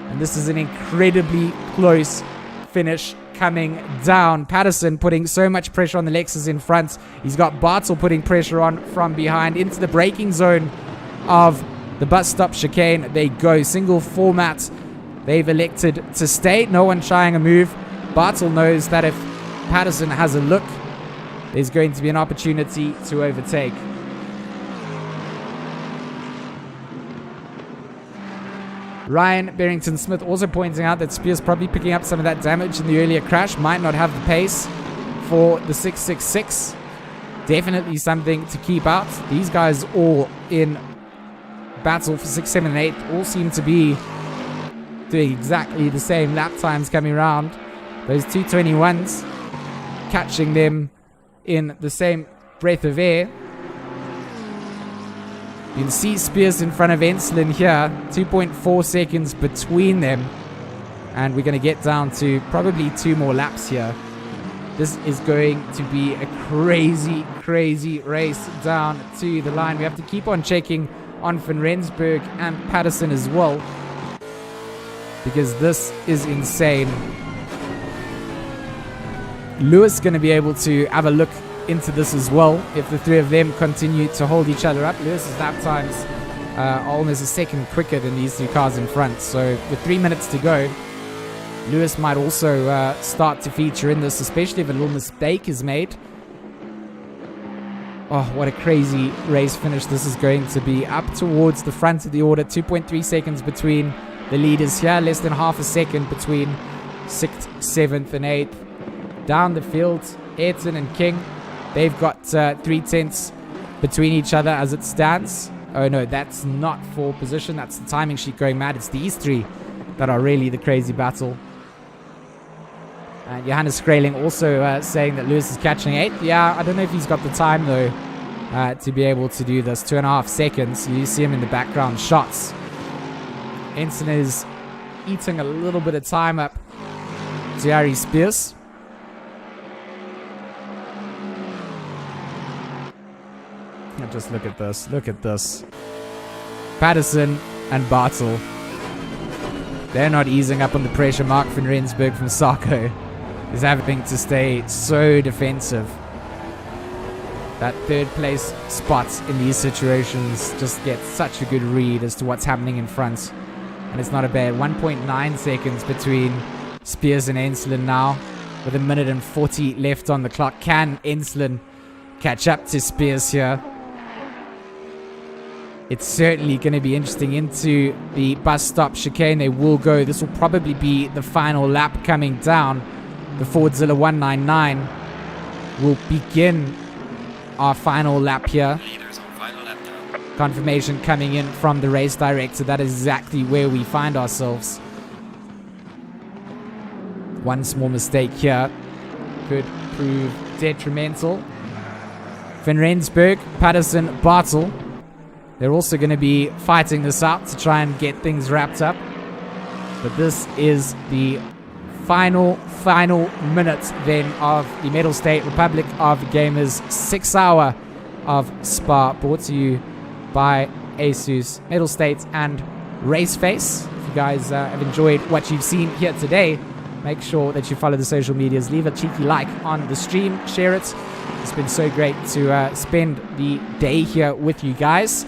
And this is an incredibly close finish coming down. Patterson putting so much pressure on the Lexus in front. He's got Bartel putting pressure on from behind into the braking zone of the bus stop chicane. They go single format. They've elected to stay. No one trying a move. Bartel knows that if Patterson has a look, there's going to be an opportunity to overtake. Ryan Barrington-Smith also pointing out that Spears probably picking up some of that damage in the earlier crash. Might not have the pace for the 666. Definitely something to keep out. These guys all in battle for 6, 7, and 8 all seem to be doing exactly the same lap times coming around. Those 221s catching them in the same breath of air. You can see Spears in front of Enslin here. 2.4 seconds between them. And we're going to get down to probably 2 more laps here. This is going to be a crazy, crazy race down to the line. We have to keep on checking on Van Rensburg and Patterson as well, because this is insane. Lewis going to be able to have a look into this as well if the 3 of them continue to hold each other up. Lewis's lap times are almost a second quicker than these 2 cars in front. So with 3 minutes to go, Lewis might also start to feature in this, especially if a little mistake is made. Oh, what a crazy race finish this is going to be. Up towards the front of the order. 2.3 seconds between the leaders here. Less than half a second between 6th, 7th, and 8th. Down the field, Ayrton and King. They've got 3/10 between each other as it stands. Oh no, that's not for position. That's the timing sheet going mad. It's these 3 that are really the crazy battle. And Johannes Skreling also saying that Lewis is catching 8th. Yeah, I don't know if he's got the time though to be able to do this. 2.5 seconds. You see him in the background shots. Ensign is eating a little bit of time up to Harry Spears. Just look at this. Look at this. Patterson and Bartel. They're not easing up on the pressure. Mark van Rensburg from Sarko is having to stay so defensive. That 3rd place spot in these situations just gets such a good read as to what's happening in front. And it's not a bad 1.9 seconds between Spears and Enslin now, with 1 minute and 40 left on the clock. Can Enslin catch up to Spears here? It's certainly going to be interesting into the bus stop chicane. They will go. This will probably be the final lap coming down. The Fordzilla 199 will begin our final lap here. Confirmation coming in from the race director. That is exactly where we find ourselves. One small mistake here could prove detrimental. Van Rensburg, Patterson, Bartel. They're also going to be fighting this out to try and get things wrapped up. But this is the final minute then of the Mettlestate Republic of Gamers 6 hour of Spa, brought to you by Asus, Mettlestate, and RaceFace. If you guys have enjoyed what you've seen here today, make sure that you follow the social medias. Leave a cheeky like on the stream. Share it. It's been so great to spend the day here with you guys.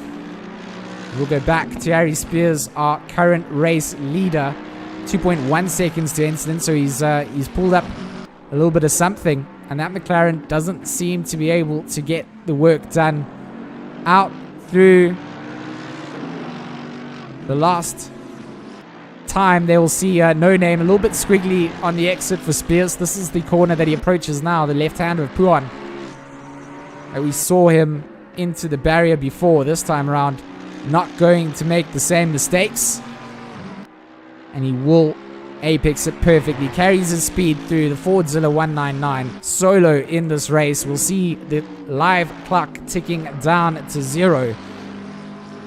We'll go back to Harry Spears, our current race leader. 2.1 seconds to incident, so he's pulled up a little bit of something And that McLaren doesn't seem to be able to get the work done. Out through the last time, they will see No Name a little bit squiggly on the exit for Spears. This is the corner that he approaches now, the left hand of Puan. And we saw him into the barrier before. This time around, not going to make the same mistakes. And he will apex it perfectly. Carries his speed through the Fordzilla 199. Solo in this race. We'll see the live clock ticking down to 0.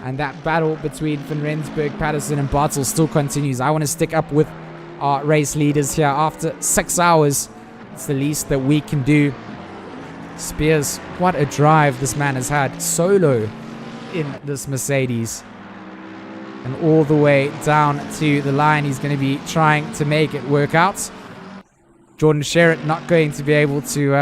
And that battle between Van Rensburg, Patterson, and Bartel still continues. I want to stick up with our race leaders here. After 6 hours, it's the least that we can do. Spears, what a drive this man has had. Solo in this Mercedes. And all the way down to the line, he's going to be trying to make it work out. Jordan Sherritt not going to be able to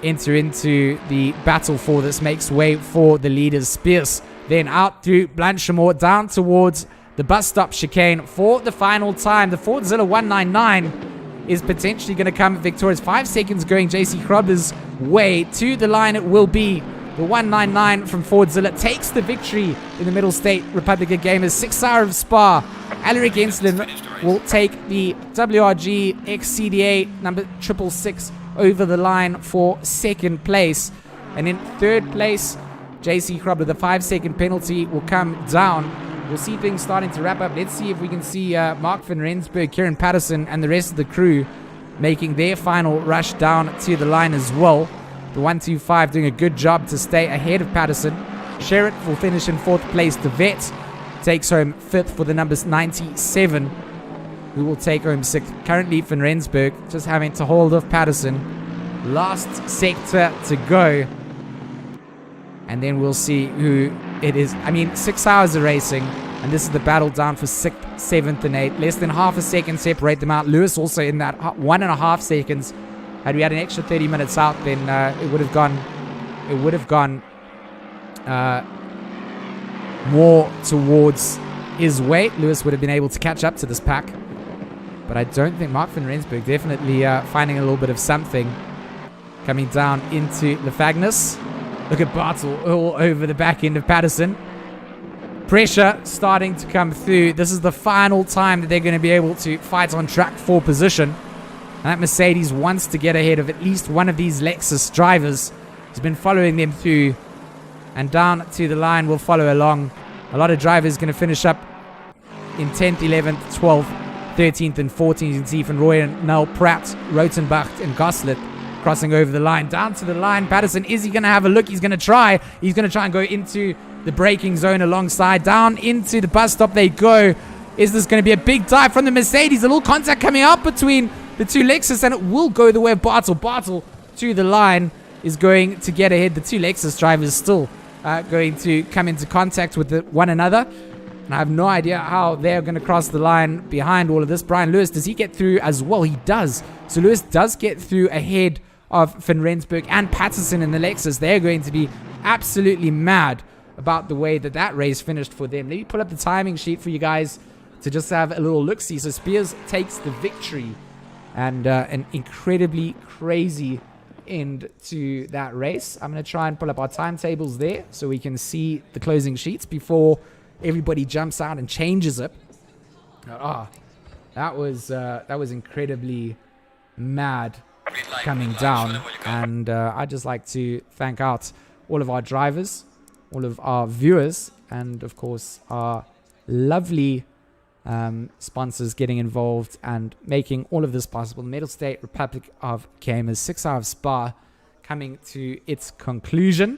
enter into the battle for this. Makes way for the leaders. Spears then out through Blanchimore, down towards the bus stop chicane for the final time. The Fordzilla 199 is potentially going to come victorious. 5 seconds going JC Krobber's way. To the line it will be. The 199 from Fordzilla takes the victory in the Mettlestate Republic of Gamers. 6 hour of Spa. Alaric Enslin will take the WRG XCDA number 666 over the line for 2nd place. And in 3rd place, JC Krobber, the 5-second penalty will come down. We'll see things starting to wrap up. Let's see if we can see Mark van Rensburg, Kieran Patterson, and the rest of the crew making their final rush down to the line as well. The 125 doing a good job to stay ahead of Patterson. Sherritt will finish in 4th place. The Vet takes home 5th for the numbers 97, who will take home 6th. Currently, Van Rensburg just having to hold off Patterson. Last sector to go. And then we'll see who it is. I mean, 6 hours of racing. And this is the battle down for 6th, 7th, and 8th. Less than half a second separate them out. Lewis also in that 1.5 seconds. Had we had an extra 30 minutes out, then it would have gone more towards his weight. Lewis would have been able to catch up to this pack. But I don't think Mark van Rensburg definitely finding a little bit of something coming down into the Fagnus. Look at Bartel all over the back end of Patterson. Pressure starting to come through. This is the final time that they're going to be able to fight on track for position. And that Mercedes wants to get ahead of at least one of these Lexus drivers. He's been following them through. And down to the line will follow along. A lot of drivers going to finish up in 10th, 11th, 12th, 13th, and 14th. You can see from Roy and Nell Pratt, Rotenbach, and Goslet crossing over the line. Down to the line. Patterson, is he going to have a look? He's going to try. He's going to try and go into the braking zone alongside. Down into the bus stop they go. Is this going to be a big dive from the Mercedes? A little contact coming out between the two Lexus, and it will go the way of Bartel. Bartel to the line is going to get ahead. The two Lexus drivers still going to come into contact with one another. And I have no idea how they're going to cross the line behind all of this. Brian Lewis, does he get through as well? He does. So Lewis does get through ahead of Van Rensburg and Patterson in the Lexus. They're going to be absolutely mad about the way that race finished for them. Let me pull up the timing sheet for you guys to just have a little look-see. So Spears takes the victory. And an incredibly crazy end to that race. I'm going to try and pull up our timetables there so we can see the closing sheets before everybody jumps out and changes it. That was incredibly mad coming down. And I'd just like to thank out all of our drivers, all of our viewers, and of course our lovely sponsors getting involved and making all of this possible. Mettlestate Republic of Gamers 6 hour of Spa coming to its conclusion.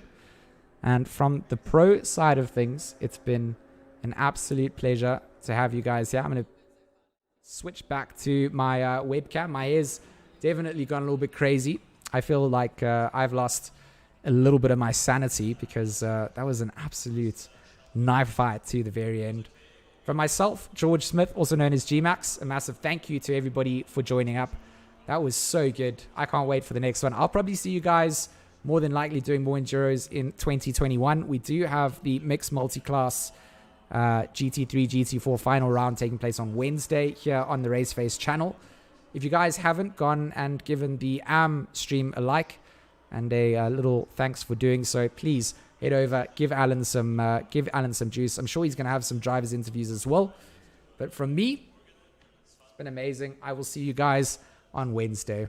And from the pro side of things, it's been an absolute pleasure to have you guys here. I'm going to switch back to my webcam. My hair's definitely gone a little bit crazy. I feel like I've lost a little bit of my sanity because that was an absolute knife fight to the very end. From myself, George Smith, also known as G-Max, a massive thank you to everybody for joining up. That was so good. I can't wait for the next one. I'll probably see you guys more than likely doing more Enduros in 2021. We do have the mixed multi-class GT3, GT4 final round taking place on Wednesday here on the RaceFace channel. If you guys haven't gone and given the AM stream a like and a little thanks for doing so, please head over, give Alan some juice. I'm sure he's going to have some drivers interviews as well. But from me, it's been amazing. I will see you guys on Wednesday.